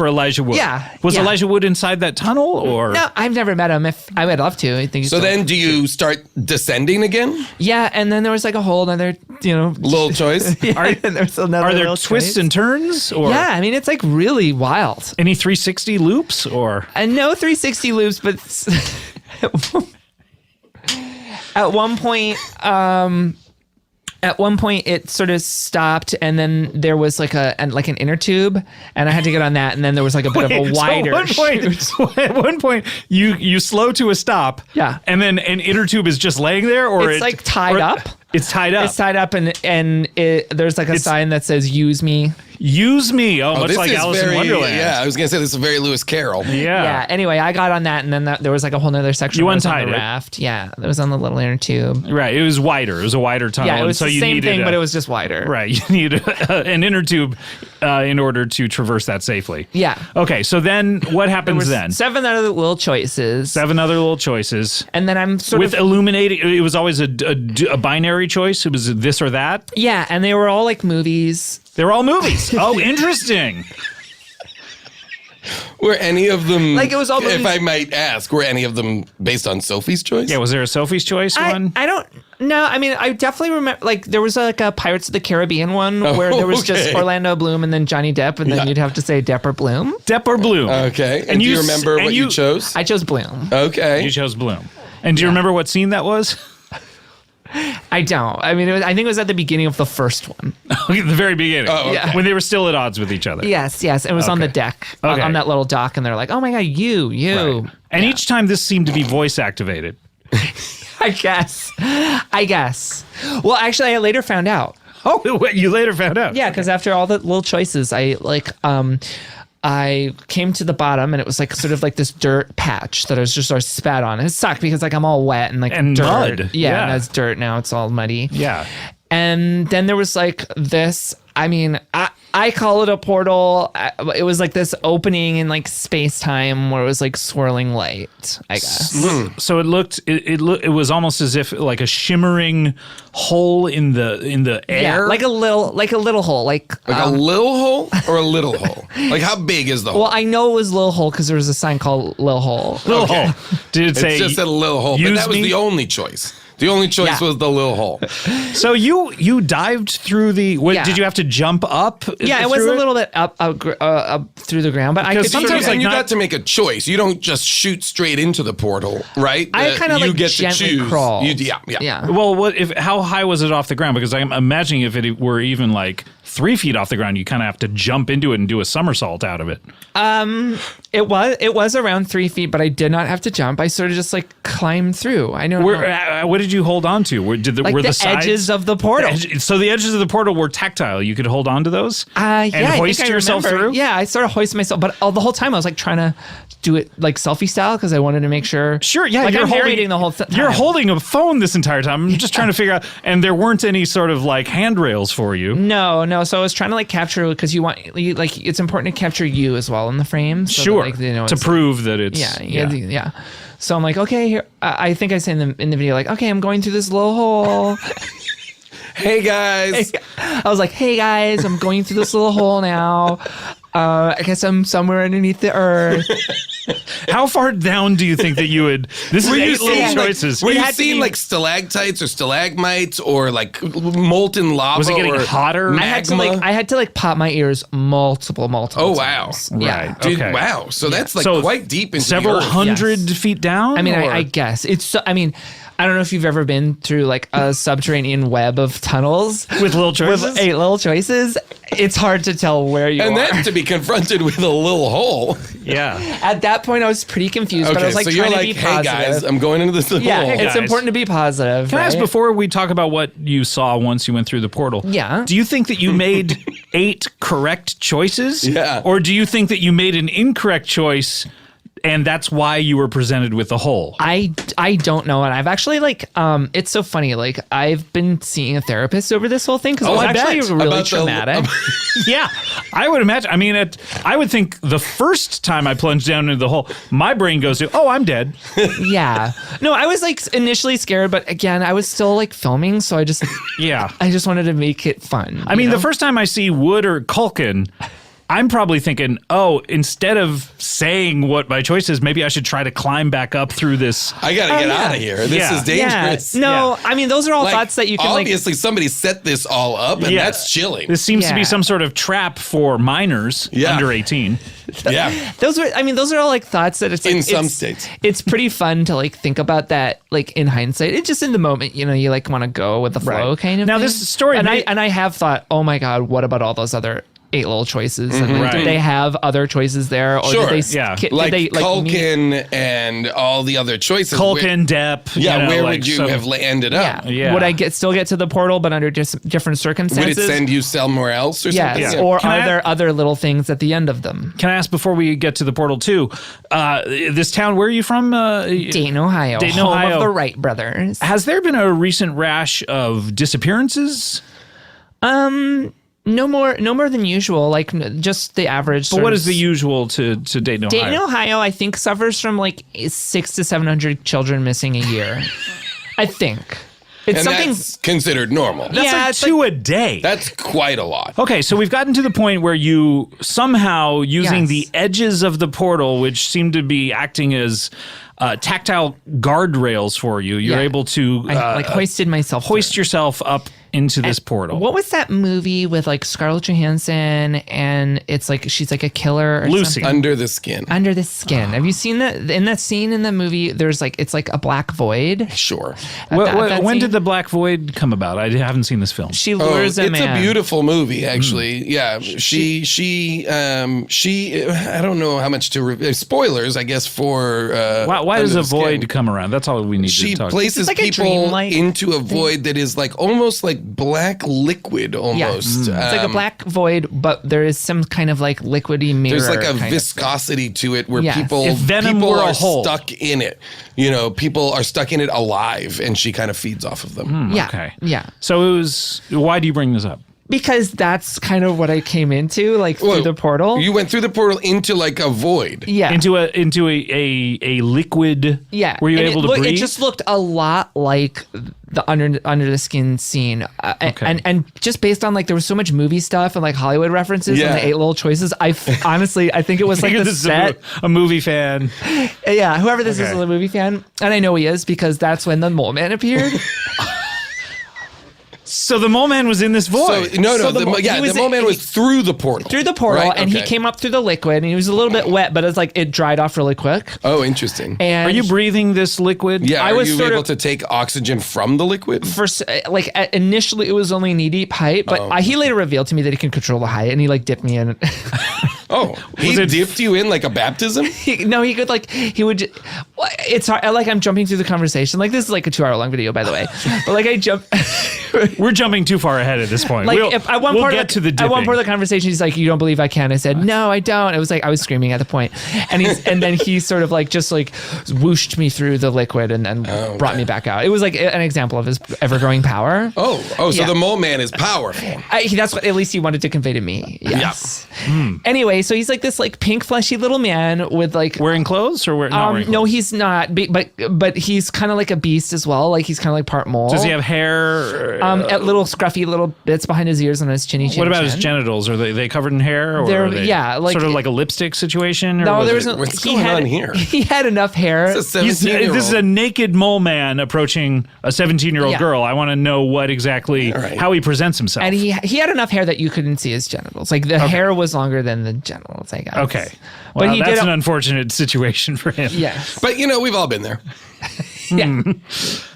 Elijah Wood. Yeah. Was yeah. Elijah Wood inside that tunnel, or No, I've never met him. If I would love to, I think. So then, do you start descending again? Yeah, and then there was like a whole other, Lil Choice. Yeah, and there's another. are there Lil twists Choice. and turns? Or Yeah, I mean it's like really wild. any 360 loops, or And no 360 loops, but at one point, At one point, it sort of stopped, and then there was like an inner tube, and I had to get on that, and then there was like a bit of a wider. At one point, you slow to a stop. Yeah. And then an inner tube is just laying there, or It's like tied up. It's tied up. It's tied up, and there's like a sign that says "Use me." Use me. Oh, much this like is Alice very, in Wonderland. Yeah, I was gonna say this is very Lewis Carroll. Yeah. Anyway, I got on that, and then there was like a whole nother section. You where I was on untied the it. raft. Yeah, that was on the little inner tube. Right. It was wider. It was a wider tunnel. Yeah, it was and so the you same needed thing, but it was just wider. Right. You need an inner tube in order to traverse that safely. Yeah. Okay. So then what happens then? 7 other little choices. 7 other little choices. And then I'm sort with of illuminating. It was always a binary choice. It was this or that. Yeah, and they were all like movies. They were all movies. Oh, interesting. Were any of them, Like, it was all if movies- I might ask, were any of them based on Sophie's Choice? Yeah, was there a Sophie's Choice one? I don't know. I mean, I definitely remember, like, there was like a Pirates of the Caribbean one where there was just okay. Orlando Bloom and then Johnny Depp, and then you'd have to say Depp or Bloom. Depp or Bloom. Okay. And do you remember what you chose? I chose Bloom. Okay. You chose Bloom. And do you remember what scene that was? I don't. I mean, I think it was at the beginning of the first one. The very beginning. Oh, okay. Yeah. When they were still at odds with each other. Yes. It was on the deck, on that little dock, and they're like, oh my God, you. Right. And each time this seemed to be voice activated. I guess. Well, actually, I later found out. Oh, you later found out? Yeah, because after all the little choices, I came to the bottom, and it was like sort of like this dirt patch that I was just sort of spat on. And it sucked because like I'm all wet and like And dirt. mud. Yeah, Yeah. and it's dirt now. It's all muddy. Yeah. And then there was like this. I mean, I call it a portal. It was like this opening in like space time where it was like swirling light, I guess. So it looked. It was almost as if like a shimmering hole in the air. Yeah, like a little hole, like a little hole or a little hole? Like how big is the hole? Well, I know it was Lil Hole because there was a sign called Lil Hole. Lil Hole. Did it say? It just said a little hole, but use that was me? the only choice. The only choice was the little hole. So you dived through the. Yeah. Did you have to jump up? Yeah, it was a little bit up through the ground, but I could sometimes you got to make a choice. You don't just shoot straight into the portal, right? I kind of you like get to gently choose. crawled. Yeah. Well, how high was it off the ground? Because I'm imagining if it were even like 3 feet off the ground, you kind of have to jump into it and do a somersault out of it. It was around 3 feet, but I did not have to jump. I sort of just like climbed through. I know. What did you hold on to? Were the sides, edges of the portal. So the edges of the portal were tactile. You could hold on to those and hoist I think I yourself remember. through. Yeah, I sort of hoisted myself, but the whole time I was like trying to do it like selfie style because I wanted to make sure. Sure, yeah. Like you're I'm narrating the whole time. You're holding a phone this entire time. I'm just trying to figure out, and there weren't any sort of like handrails for you. No. So I was trying to like capture because it's important to capture you as well in the frame. So Sure. That, like, to prove that it's yeah. So I'm like, okay, here. I think I said in the video, like, okay, I'm going through this little hole. Hey guys. I was like, hey guys, I'm going through this little hole now. I guess I'm somewhere underneath the earth. How far down do you think that you would? This is Were you 8 little seeing, choices. Were you seeing like stalactites or stalagmites or like molten lava? Was it getting or hotter? Magma? I had to like pop my ears multiple Oh wow! times. Yeah. Right. Dude, Okay. wow. So that's like So quite deep into several the earth. hundred feet down. I mean, or- I guess it's. So, I mean, I don't know if you've ever been through like a subterranean web of tunnels with little choices. With 8 little choices, it's hard to tell where you And are. then to be confronted with a little hole. Yeah. At that point, I was pretty confused, but I was like so you're trying like, to be hey positive. guys, I'm going into this little Yeah, hole. it's Guys. important to be positive. Can I ask right? before we talk about what you saw once you went through the portal? Yeah. Do you think that you made 8 correct choices? Yeah. Or do you think that you made an incorrect choice and that's why you were presented with the hole? I don't know, and I've actually like it's so funny. Like I've been seeing a therapist over this whole thing because it was actually really About the- traumatic. Yeah, I would imagine. I mean, I would think the first time I plunged down into the hole, my brain goes to, oh, I'm dead. Yeah. No, I was like initially scared, but again, I was still like filming, so I just Yeah. I just wanted to make it fun. I mean, you know? the first time I see Wood or Culkin, I'm probably thinking, instead of saying what my choice is, maybe I should try to climb back up through this. I got to get out of here. This is dangerous. Yeah. No, I mean, those are all Like, thoughts that you can obviously somebody set this all up, and that's chilling. This seems to be some sort of trap for minors under 18. Yeah. Those are all like thoughts that it's like, in some states. It's pretty fun to like think about that like in hindsight. It's just in the moment, you know, you like want to go with the flow kind of Now thing. this story and I have thought, oh my God, what about all those other 8 little choices? And like, did they have other choices there? Or Sure. did they Culkin and all the other choices. Culkin, Depp. Yeah, where would you have ended up? Yeah. Would I still get to the portal, but under just different circumstances? Would it send you somewhere else or something? Yes. Or are there other little things at the end of them? Can I ask before we get to the portal too? This town, where are you from? Dayton, Ohio. Dayton, home Ohio. of the Wright brothers. Has there been a recent rash of disappearances? No more than usual. Like just the average. But what is the usual to Dayton, Ohio? Dayton, Ohio, I think suffers from like 600 to 700 children missing a year. I think it's and something that's considered normal. That's like 2 a day. That's quite a lot. Okay, so we've gotten to the point where you somehow using the edges of the portal, which seem to be acting as tactile guardrails for you, you're able to I hoisted myself. Hoist yourself up into this portal. What was that movie with like Scarlett Johansson and it's like she's like a killer or Lucy. something? Under the Skin. Under the Skin. Have you seen that? In that scene in the movie, there's like it's like a black void. Sure. When did the black void come about? I haven't seen this film. She lures a man. It's a beautiful movie, actually. Yeah, she. I don't know how much to spoilers, I guess. For why does a void come around? That's all we need to She talk. places like a people dreamlike into a void that is like almost like black liquid, almost. It's like a black void, but there is some kind of like liquidy mirror. There's like a kind of viscosity to it where Yes. people If venom people were a are hole. stuck in it. You know, people are stuck in it alive, and she kind of feeds off of them. Yeah. Okay. Yeah. So it was. Why do you bring this up? Because that's kind of what I came into, like through the portal. You went through the portal into like a void. Yeah. Into a liquid. Yeah. Were you And able to breathe? It just looked a lot like the under the skin scene, and just based on like there was so much movie stuff and like Hollywood references and the 8 little choices. Honestly, I think it was like the this set. is a movie fan. Yeah, whoever this is a movie fan, and I know he is because that's when the Mole Man appeared. So the Mole Man was in this void. The Mole Man was through the portal. Through the portal, Right? and he Okay. came up through the liquid, and he was a little bit wet, but it's like it dried off really quick. Oh, interesting. And are you breathing this liquid? Yeah, I was you sort able of- to take oxygen from the liquid? Initially, it was only knee-deep height, but he later revealed to me that he can control the height, and he like dipped me in. Oh, he dipped you in like a baptism? He could like he would. It's hard. Like I'm jumping through the conversation. Like this is like a 2-hour long video, by the way. But like I jump. We're jumping too far ahead at this point. Like we'll if at one we'll part get of the, to the at one dipping. part of the conversation, he's like, "You don't believe I can?" I said, "No, I don't." It was like I was screaming at the point, and then he sort of like just like whooshed me through the liquid and brought me back out. It was like an example of his ever-growing power. So the Mole Man is powerful. That's what at least he wanted to convey to me. Yes. Anyway, so he's like this like pink fleshy little man with like wearing clothes or not wearing clothes? No, he's not. But he's kind of like a beast as well. Like he's kind of like part mole. Does he have hair? At little scruffy little bits behind his ears and his chinny chin. What about his genitals? Are they covered in hair? Or They're- are they yeah, like- sort of like a lipstick situation. Or No, was there it- wasn't. He had enough hair. This is a naked mole man approaching a 17-year-old Yeah. girl. I want to know what exactly how he presents himself. And he had enough hair that you couldn't see his genitals. Like the hair was longer than the genitals, I guess. Okay. But Well, he that's did an unfortunate situation for him. Yes. But you know, we've all been there. Yeah.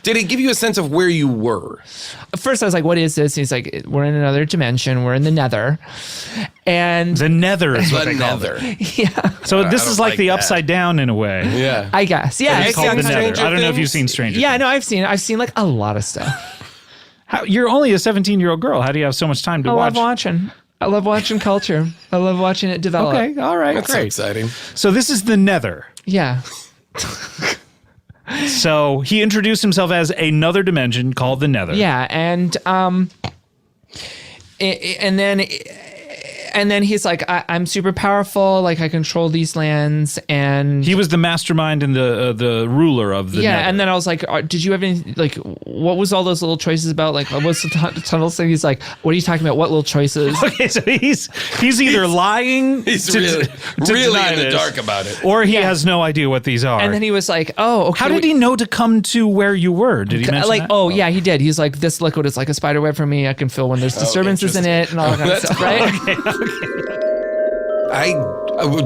Did it give you a sense of where you were? At first, I was like, "What is this?" And he's like, "We're in another dimension. We're in the Nether." And the Nether is what The they call Nether. it. Yeah. So this I is don't like like the that. upside down in a way. Yeah. I guess. Yeah. It's called the Nether. Stranger I don't know if Things? you've seen Stranger Yeah. Things. No, I've seen like a lot of stuff. You're only a 17-year-old girl. How do you have so much time to I watch? love watching. I love watching culture. I love watching it develop. Okay, all right, That's so great. exciting. So this is the Nether. Yeah. So he introduced himself as another dimension called the Nether. Yeah, and then And then he's like, I'm super powerful. Like I control these lands, and he was the mastermind and the ruler of the. Yeah, Nether. and then I was like, did you have any like? What was all those little choices about? Like, what's the tunnels thing? He's like, what are you talking about? What little choices? Okay, so he's either lying. He's to really deny in the this, dark about it. or he has no idea what these are. And then he was like, oh, okay. How did he know to come to where you were? Did he mention that? Oh, yeah, he did. He's like, this liquid is like a spider web for me. I can feel when there's disturbances in it and all that kind of stuff, right?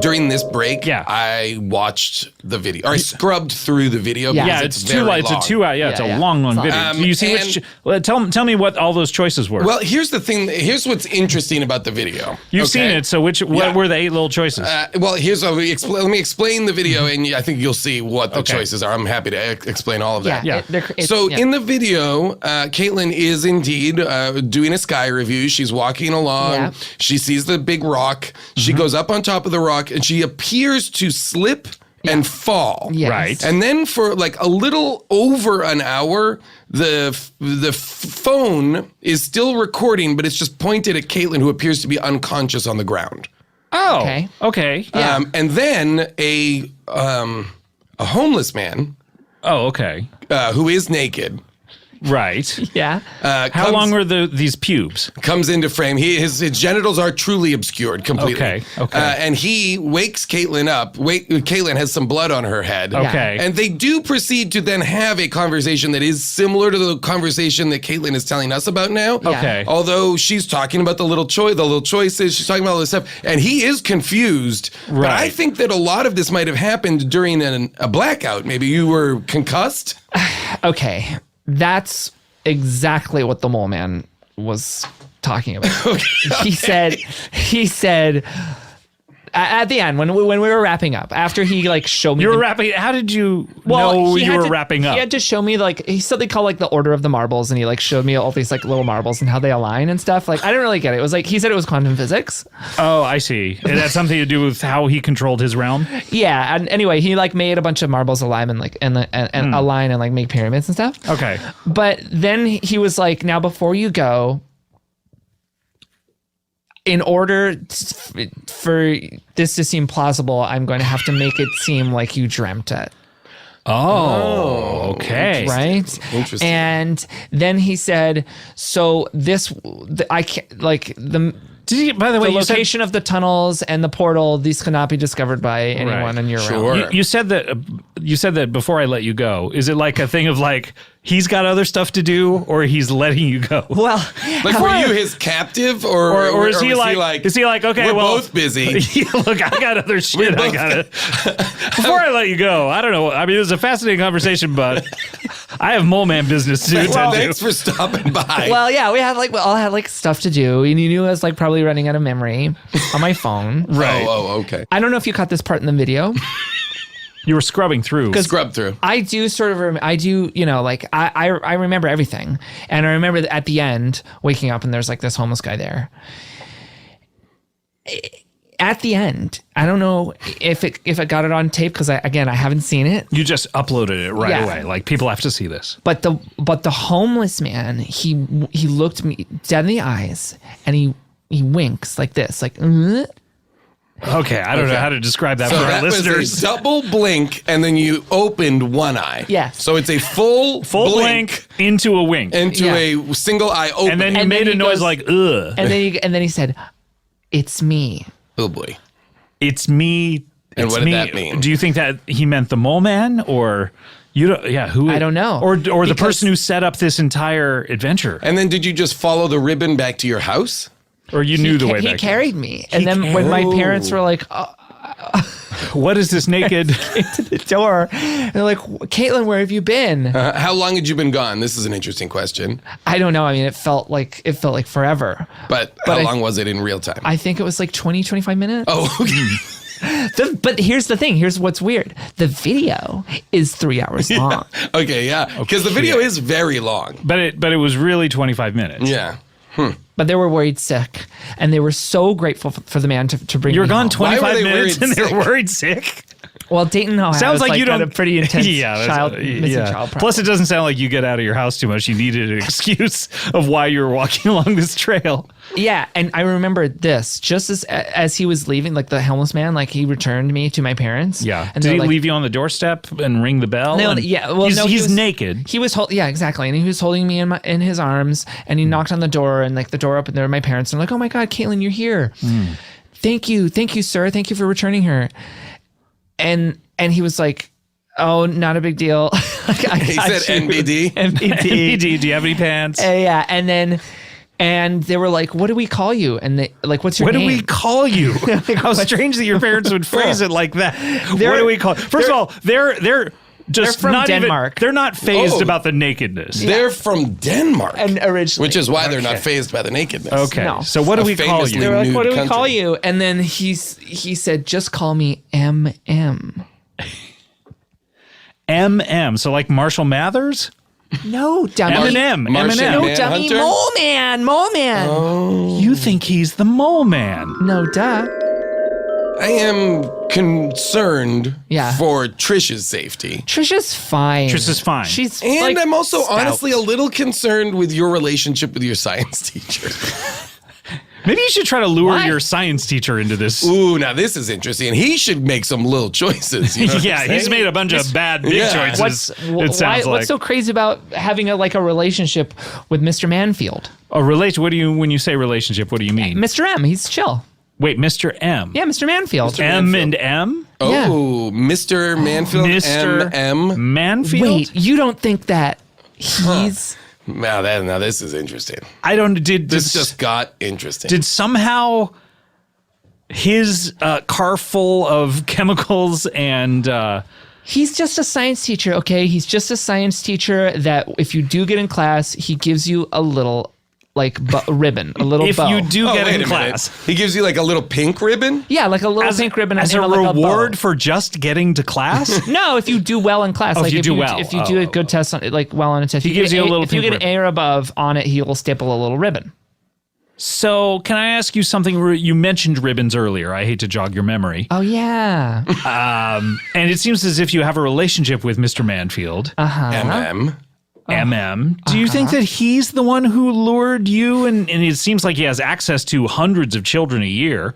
During this break, I watched the video. Or I scrubbed through the video. Yeah, because it's too long. It's a 2 hour. Yeah, it's a long video. Do you see which? Tell me what all those choices were. Well, here's the thing. Here's what's interesting about the video. You've seen it. So what were the 8 little choices? Well, here's how let me explain the video, and I think you'll see what the choices are. I'm happy to explain all of that. In the video, Caitlin is indeed doing a sky review. She's walking along. Yeah. She sees the big rock. She goes up on top of the rock, and she appears to slip and fall. Yes. Right. And then for like a little over an hour, the phone is still recording, but it's just pointed at Caitlin, who appears to be unconscious on the ground. Oh, okay. Yeah. And then a homeless man. Oh, okay. Who is naked. Right. Yeah. How long were these pubes? Comes into frame. His genitals are truly obscured completely. Okay. And he wakes Caitlin up. Caitlin has some blood on her head. Okay. And they do proceed to then have a conversation that is similar to the conversation that Caitlin is telling us about now. Okay. Although she's talking about the little choices, she's talking about all this stuff, and he is confused. Right. But I think that a lot of this might have happened during a blackout. Maybe you were concussed. Okay. That's exactly what the mole man was talking about. He said at the end when we were wrapping up, after he like showed me. You were wrapping. How did you know you were wrapping up? He had to show me like he said they call like the order of the marbles, and he like showed me all these like little marbles and how they align and stuff. Like I didn't really get it. It was like he said it was quantum physics. Oh, I see. It had something to do with how he controlled his realm. Yeah, and anyway, he like made a bunch of marbles align and like and align and like make pyramids and stuff. Okay. But then he was like, now before you go, in order for this to seem plausible, I'm going to have to make it seem like you dreamt it. Oh, okay. Right? Interesting. And then he said, so I can't, like, by the way, the location of the tunnels and the portal, these cannot be discovered by anyone in your realm. You said that before I let you go. Is it like a thing of like he's got other stuff to do, or he's letting you go? Well, like were you his captive, or is he like? Is he like? Okay, we're both busy. Look, I got other shit. I got it. Before I let you go, I don't know. I mean, it was a fascinating conversation, but I have mole man business to attend to. Thanks for stopping by. Well, yeah, we all had like stuff to do, and you knew I was like probably running out of memory on my phone. Right. Oh, okay. I don't know if you caught this part in the video. You were scrubbing through. Scrub through. I do sort of, like I remember everything. And I remember that at the end, waking up and there's like this homeless guy there. At the end, I don't know if it got it on tape, because I haven't seen it. You just uploaded it right away. Like people have to see this. But the homeless man, he looked me dead in the eyes and he winks like this, like. Okay, I don't know how to describe that for our listeners. Was a double blink, and then you opened one eye. Yes. So it's a full blink into a wink, into a single eye open, and then you made a noise like ugh. And then he said, "It's me." Oh boy, it's me. And what did that mean? Do you think that he meant the mole man, or you don't? Yeah, who? I don't know. Or the person who set up this entire adventure? And then did you just follow the ribbon back to your house? Or you knew the way back. He carried me. And then when my parents were like, what is this naked? to the door. And they're like, Caitlin, where have you been? How long had you been gone? This is an interesting question. I don't know. I mean, it felt like forever. But how long was it in real time? I think it was like 20, 25 minutes. Oh, okay. But here's the thing. Here's what's weird. The video is 3 hours long. Okay, yeah. Because the video is very long. But it was really 25 minutes. Yeah. But they were worried sick, and they were so grateful for the man to bring. You were me gone home. 25 minutes, and they were worried sick. Well, Dayton, Ohio sounds like you got don't a pretty intense missing child problem. Plus, it doesn't sound like you get out of your house too much. You needed an excuse of why you were walking along this trail. Yeah, and I remember this. Just as he was leaving, like the homeless man, like he returned me to my parents. Yeah. And Did he like, leave you on the doorstep and ring the bell? No, yeah. Well, he's naked. He was yeah, exactly. And he was holding me in his arms, and he knocked on the door, and like the door opened. There were my parents, and like, oh my God, Caitlin, you're here. Thank you, sir. Thank you for returning her. And he was like, oh, not a big deal. He said NBD. NBD. Do you have any pants? Yeah. And they were like, what do we call you? And they like, what's your name? What do we call you? How strange that your parents would phrase it like that. What do we call? First of all, they're just from not Denmark. They're not phased about the nakedness. They're from Denmark. And originally. Which is why they're not phased by the nakedness. Okay. No. So what do we call you? They were like, what do we call you? And then he said, just call me MM. MM. So like Marshall Mathers? No, dummy. Eminem. No, dummy. Mole man. Oh. You think he's the mole man? No, duh. I am concerned for Trish's safety. Trisha's fine. She's and like, I'm also stout. honestly a little concerned with your relationship with your science teacher. Maybe you should try to lure your science teacher into this. Ooh, now this is interesting. He should make some Lil choices. You know he's made a bunch of bad big choices. What's so crazy about having a relationship with Mr. Manfield? When you say relationship, what do you mean? Mr. M, he's chill. Wait, Mr. M? Yeah, Mr. Manfield. M and M? Oh, yeah. Mr. Manfield. Mr. M. Manfield? Wait, you don't think that he's... Now this is interesting. This just got interesting. Did somehow his car full of chemicals and... He's just a science teacher, okay? He's just a science teacher that if you do get in class, he gives you a little... ribbon, a little bow. If you do get in class. He gives you like a little pink ribbon? Yeah, like a little pink ribbon. As a reward for just getting to class? No, if you do well in class. If you do well. If you do a good test, on a test. He gives you a little If you get an A or above on it, he will staple a little ribbon. So can I ask you something? You mentioned ribbons earlier. I hate to jog your memory. Oh, yeah. And it seems as if you have a relationship with Mr. Manfield. MM. Do you think that he's the one who lured you? And it seems like he has access to hundreds of children a year.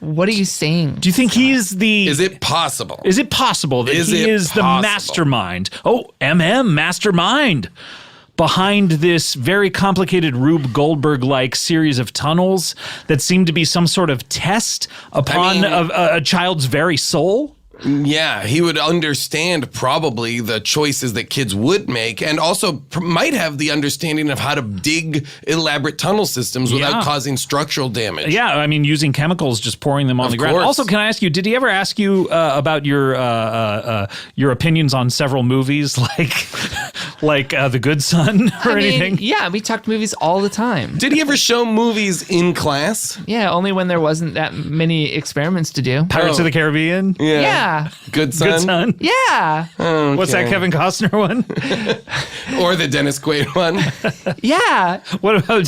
What are you saying? Do you think he's the... Is it possible? Is it possible that he is the mastermind? Oh, mastermind. Behind this very complicated Rube Goldberg-like series of tunnels that seem to be some sort of test upon a child's very soul? Yeah, he would understand probably the choices that kids would make and also might have the understanding of how to dig elaborate tunnel systems without causing structural damage. Yeah, I mean, using chemicals, just pouring them on the ground. Also, can I ask you, did he ever ask you about your opinions on several movies like The Good Son or anything? Yeah, we talked movies all the time. Did he ever show movies in class? Yeah, only when there wasn't that many experiments to do. Pirates of the Caribbean? Yeah. Good Son? Yeah. Okay. What's that Kevin Costner one? Or the Dennis Quaid one? Yeah. What about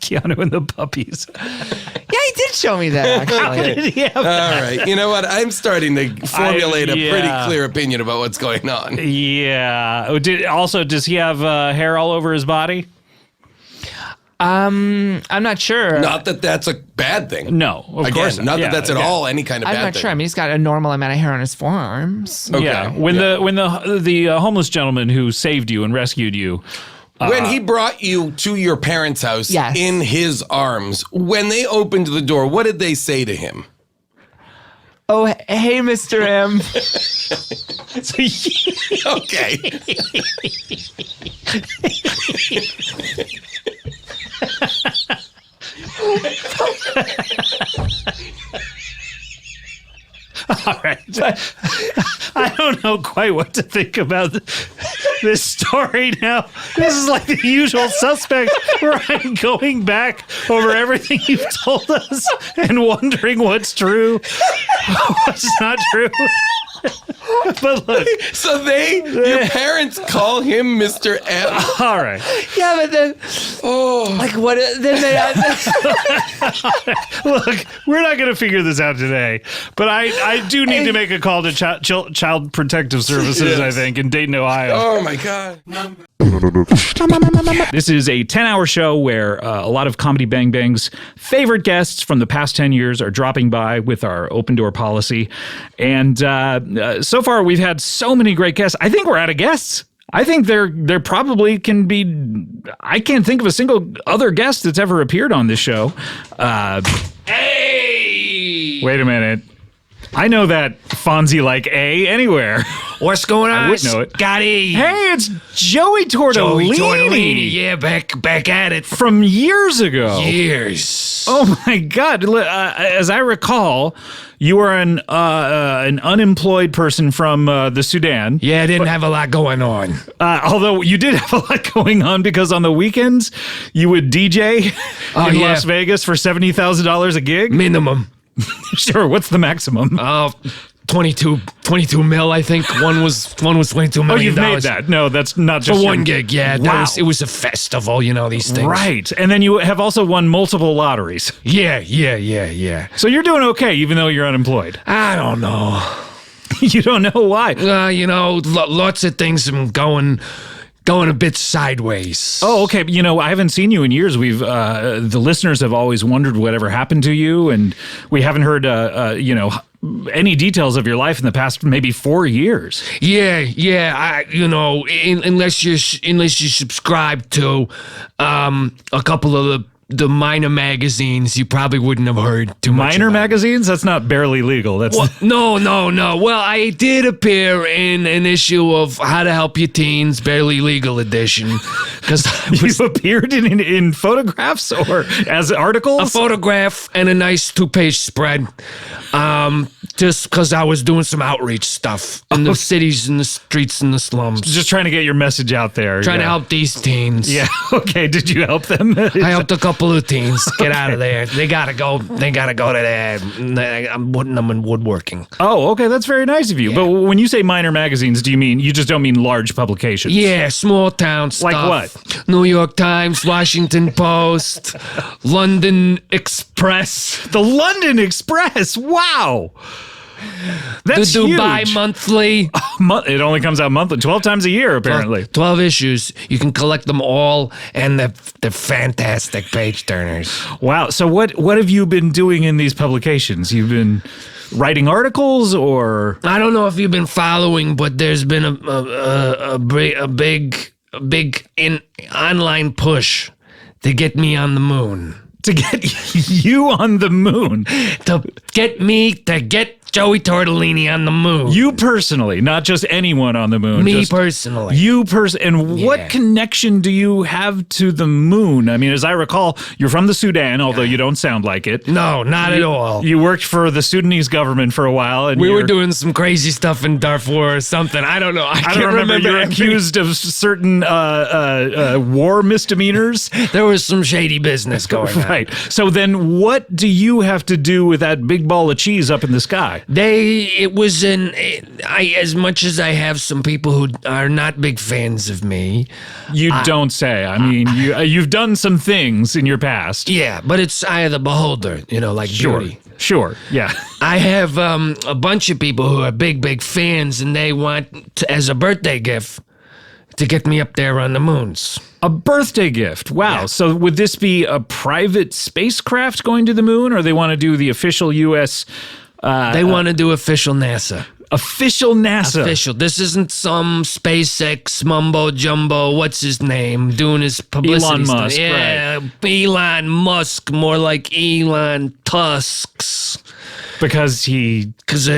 Keanu and the puppies? Yeah, he did show me that, actually. All right. You know what? I'm starting to formulate a pretty clear opinion about what's going on. Yeah. Does he have hair all over his body? I'm not sure. Not that that's a bad thing. No, of course not that that's at all any kind of bad thing. I'm not sure. I mean, he's got a normal amount of hair on his forearms. Okay. Yeah. When the homeless gentleman who saved you and rescued you, when he brought you to your parents' house in his arms, when they opened the door, what did they say to him? Oh, hey, Mr. M. All right. I don't know quite what to think about this story now. This is like the usual suspect where I'm going back over everything you've told us and wondering what's true, what's not true. But look. So your parents call him Mr. M. All right. Yeah, but then, like what? Then they. Look, we're not going to figure this out today, but I do need to make a call to Child Protective Services, I think, in Dayton, Ohio. Oh, my God. This is a 10-hour show where a lot of Comedy Bang Bang's favorite guests from the past 10 years are dropping by with our open door policy. And so far, we've had so many great guests. I think we're out of guests. I think there probably can be... I can't think of a single other guest that's ever appeared on this show. Hey! Wait a minute. I know that Fonzie like A anywhere. What's going on, I would know it. Scotty? Hey, it's Joey Tortellini. Joey Tortellini, yeah, back at it. From years ago. Years. Oh, my God. As I recall, you were an unemployed person from the Sudan. Yeah, I didn't have a lot going on. Although you did have a lot going on because on the weekends, you would DJ in Las Vegas for $70,000 a gig? Minimum. Sure, what's the maximum? 22 mil, I think. One was $22 million. Oh, you've made that. No, that's not just for one gig. Yeah, wow. It was a festival, these things. Right, and then you have also won multiple lotteries. Yeah. So you're doing okay, even though you're unemployed. I don't know. You don't know why? Lots of things are going a bit sideways. Oh, okay. I haven't seen you in years. We've the listeners have always wondered whatever happened to you, and we haven't heard any details of your life in the past maybe 4 years. Yeah. Unless you subscribe to a couple of the minor magazines, you probably wouldn't have heard too much. Minor magazines? That's not barely legal. That's no. Well, I did appear in an issue of How to Help Your Teens, barely legal edition. Because you appeared in photographs or as articles? A photograph and a nice 2-page spread. Just because I was doing some outreach stuff in the cities and the streets and the slums. Just trying to get your message out there. Trying to help these teens. Yeah. Okay. Did you help them? I helped a couple of teens get out of there. They gotta go to there. I'm putting them in woodworking. Oh, okay. That's very nice of you. Yeah. But when you say minor magazines, you just don't mean large publications? Yeah, small town stuff. Like what? New York Times, Washington Post, London Express. The London Express. Wow. That's the Dubai huge. Monthly. It only comes out monthly, 12 times a year, apparently. 12 issues. You can collect them all, and they're fantastic page turners. Wow. So what have you been doing in these publications? You've been writing articles, or? I don't know if you've been following, but there's been a big online push to get me on the moon. To get you on the moon? To get Joey Tortellini on the moon. You personally, not just anyone on the moon. Me personally. You And what connection do you have to the moon? I mean, as I recall, you're from the Sudan, although you don't sound like it. No, not at all. You worked for the Sudanese government for a while. And we were doing some crazy stuff in Darfur or something. I don't know. I don't remember. You're accused of certain war misdemeanors. There was some shady business going on. Right. So then what do you have to do with that big ball of cheese up in the sky? As much as I have some people who are not big fans of me. You don't say. I mean, you've done some things in your past. Yeah, but it's eye of the beholder, like beauty. Sure, yeah. I have a bunch of people who are big fans, and they want, as a birthday gift, to get me up there on the moons. A birthday gift. Wow. Yeah. So would this be a private spacecraft going to the moon, or they want to do the official U.S. They want to do official NASA. Official NASA. Official. This isn't some SpaceX mumbo jumbo. What's his name? Doing his publicity Elon stuff. Musk. Yeah, right. Elon Musk. More like Elon Tusks. Because he has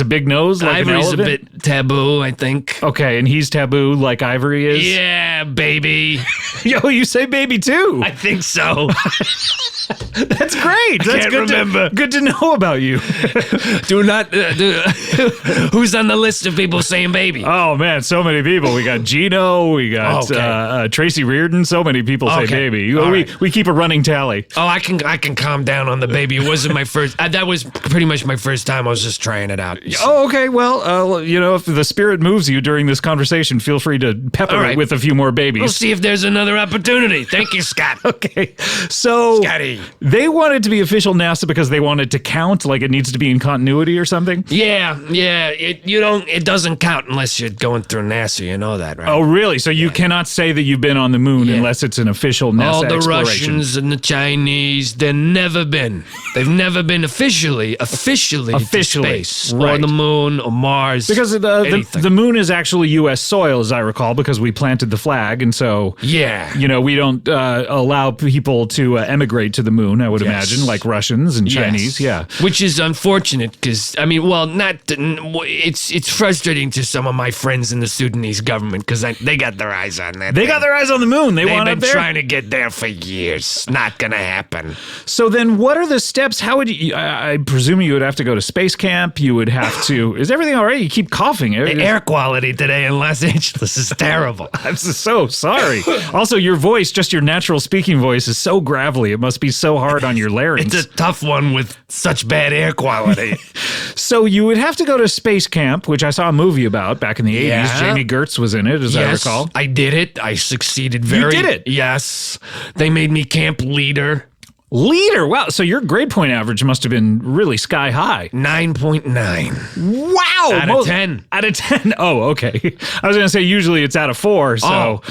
a big nose like Ivory's an elephant? a bit taboo, I think. Okay, and he's taboo like Ivory is? Yeah, baby. Yo, you say baby too. I think so. That's great. That's can't remember. Good to know about you. Do not. Who's on the list of people saying baby? Oh man, so many people. We got Gino. We got Tracy Reardon. So many people say baby. We keep a running tally. Oh, I can calm down on the baby. It wasn't my first. That was pretty much my first time. I was just trying it out. Oh, okay. Well, if the spirit moves you during this conversation, feel free to pepper it with a few more babies. We'll see if there's another opportunity. Thank you, Scott. Okay. So Scotty. They want it to be official NASA because they want it to count, like it needs to be in continuity or something? Yeah. It doesn't count unless you're going through NASA. You know that, right? Oh, really? So you cannot say that you've been on the moon unless it's an official NASA All the exploration. Russians and the Chinese, they've never been officially to space or the moon or Mars. Because the moon is actually U.S. soil, as I recall, because we planted the flag, and so we don't allow people to emigrate to the moon. I would imagine, like Russians and Chinese. Yeah, which is unfortunate because it's frustrating to some of my friends in the Sudanese government because they got their eyes on that. They got their eyes on the moon. They've been up there. trying to get there for years. Not gonna happen. So then, what are the steps? How would you? I presume you would have to go to space camp. You would have to. Is everything all right? You keep coughing. The air quality today in Los Angeles is terrible. I'm so sorry. Also, your voice, just your natural speaking voice, is so gravelly. It must be so hard on your larynx. It's a tough one with such bad air quality. So you would have to go to space camp, which I saw a movie about back in the 80s. Jamie Gertz was in it, as I recall. I did it. I succeeded You did it? Yes. They made me camp leader. Leader? Wow. So your grade point average must have been really sky high. 9.9. Wow. Out of 10. Out of 10. Oh, okay. I was going to say usually it's out of 4. So.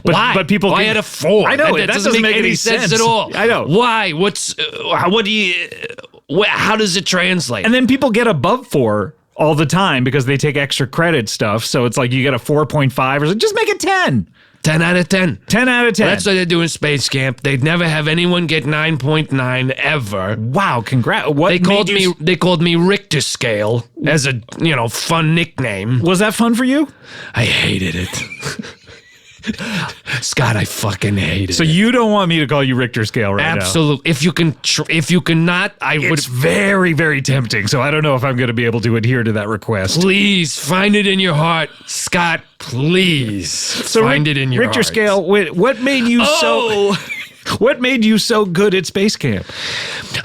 Why? But people. Why out of 4? I know. That doesn't make any sense at all. I know. Why? How does it translate? And then people get above 4 all the time because they take extra credit stuff. So it's like you get a 4.5 or so. Just make it 10. 10 out of 10. 10 out of 10. That's what they do in space camp. They'd never have anyone get 9.9 ever. Wow, congrats. They called me Richter scale as a, fun nickname. Was that fun for you? I hated it. Scott, I fucking hate it. So you don't want me to call you Richter scale right now? Absolutely. If you cannot, I would. It's very, very tempting. So I don't know if I'm going to be able to adhere to that request. Please find it in your heart, Scott. Please find it in your Richter heart. scale. What made you What made you so good at space camp?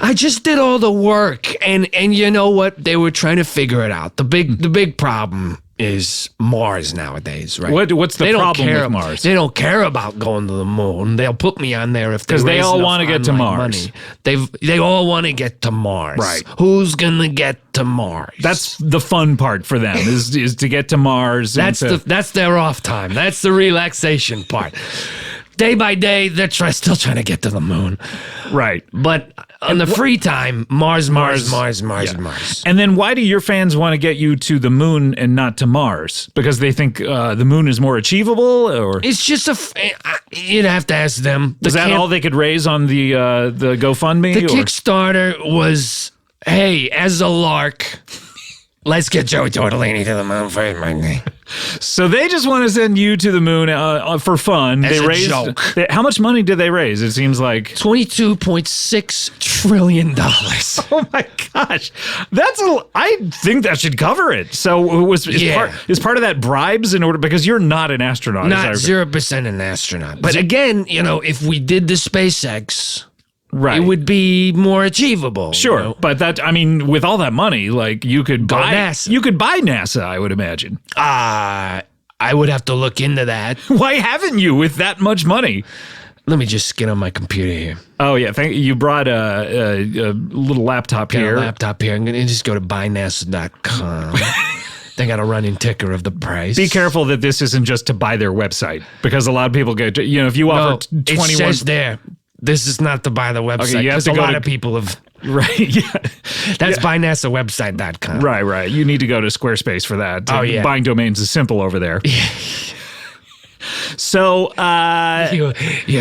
I just did all the work, and you know what? They were trying to figure it out. The big problem is Mars nowadays, right? What's the problem with Mars? They don't care about going to the moon. They'll put me on there if because they all want to get to Mars. Money. They all want to get to Mars. Right? Who's gonna get to Mars? That's the fun part for them is to get to Mars. That's their off time. That's the relaxation part. Day by day, they're still trying to get to the moon. Right. But on the free time, Mars. And then why do your fans want to get you to the moon and not to Mars? Because they think the moon is more achievable? Or it's just you'd have to ask them. Is that all they could raise on the GoFundMe? The Kickstarter was, hey, as a lark, let's get Joey Tortellini to the moon for his birthday. So they just want to send you to the moon for fun. As a joke. How much money did they raise? It seems like $22.6 trillion. Oh my gosh, I think that should cover it. So is part of that bribes in order because you're not an astronaut? Not 0% an astronaut. But again, if we did the SpaceX. Right. It would be more achievable. Sure. But with all that money, like you could buy NASA. You could buy NASA, I would imagine. I would have to look into that. Why haven't you with that much money? Let me just get on my computer here. Oh, yeah. You brought a little laptop here. A laptop here. I'm going to just go to buynasa.com. They got a running ticker of the price. Be careful that this isn't just to buy their website because a lot of people get, if you offer 21. It says there. This is not to buy the website because a lot of people have. Right, yeah. That's buynasawebsite.com. Right. You need to go to Squarespace for that. Oh, yeah. Buying domains is simple over there. So, you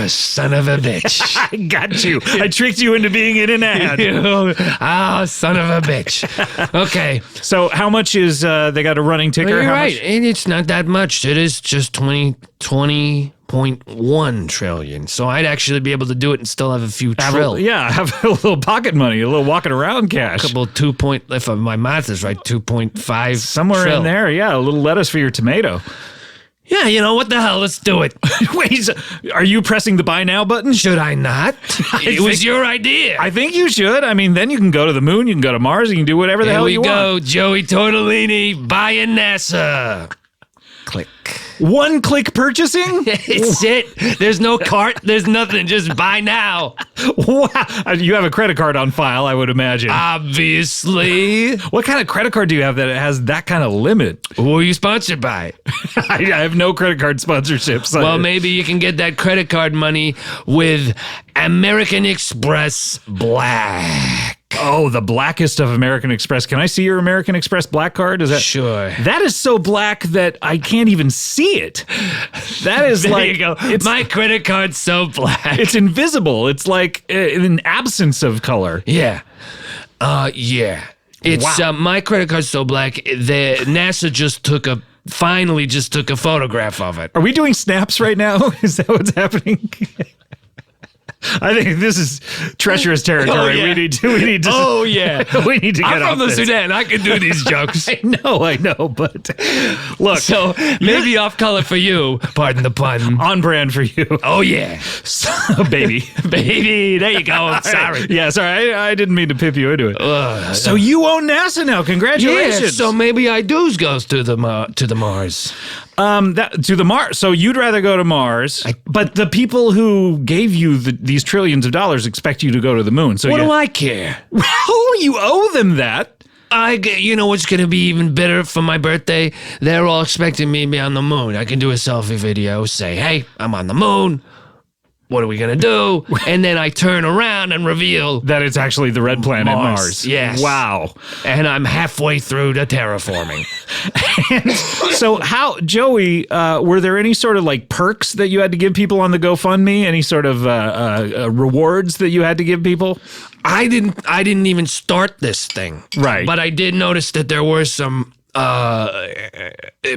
son of a bitch. I got you. I tricked you into being in an ad. Son of a bitch. Okay. So how much is, they got a running ticker? You're how right. much? And it's not that much. It is just 20 2.1 trillion. So I'd actually be able to do it and still have a few trill. Have a little pocket money, a little walking around cash. A couple if my math is right, 2.5 somewhere trill. in there. Yeah, a little lettuce for your tomato. Yeah, you know what the hell? Let's do it. Wait, are you pressing the buy now button? Should I not? It was your idea. I think you should. I mean, then you can go to the moon, you can go to Mars, you can do whatever the hell you want. Here we go, Joey Tortellini buying NASA. Click. One-click purchasing? It's it. There's no cart. There's nothing. Just buy now. Wow. You have a credit card on file, I would imagine. Obviously. What kind of credit card do you have that has that kind of limit? Who are you sponsored by? I have no credit card sponsorships. Well, maybe you can get that credit card money with American Express Black. Oh, the blackest of American Express. Can I see your American Express black card? Is that sure? That is so black that I can't even see it. That is there like you go. My credit card's so black. It's invisible. It's like an absence of color. Yeah. Yeah. It's wow. My credit card's so black. NASA finally just took a photograph of it. Are we doing snaps right now? Is that what's happening? I think this is treacherous territory. Oh, yeah. We need to. Oh yeah. We need to get I'm off from the this. Sudan. I can do these jokes. I know, but look. So maybe off color for you. Pardon the pun. On brand for you. Oh yeah. So, baby. There you go. I'm sorry. Yeah, sorry. I didn't mean to pip you into it. So you own NASA now. Congratulations. Yeah, so maybe I do goes to the Mars. To the Mars. So you'd rather go to Mars, but the people who gave you these trillions of dollars expect you to go to the moon. So what do I care? Well, you owe them that. You know what's gonna be even better for my birthday? They're all expecting me to be on the moon. I can do a selfie video, say, "Hey, I'm on the moon. What are we gonna do?" And then I turn around and reveal that it's actually the red planet Mars. Yes. Wow. And I'm halfway through the terraforming. And so Joey, were there any sort of like perks that you had to give people on the GoFundMe? Any sort of rewards that you had to give people? I didn't even start this thing. Right. But I did notice that there were some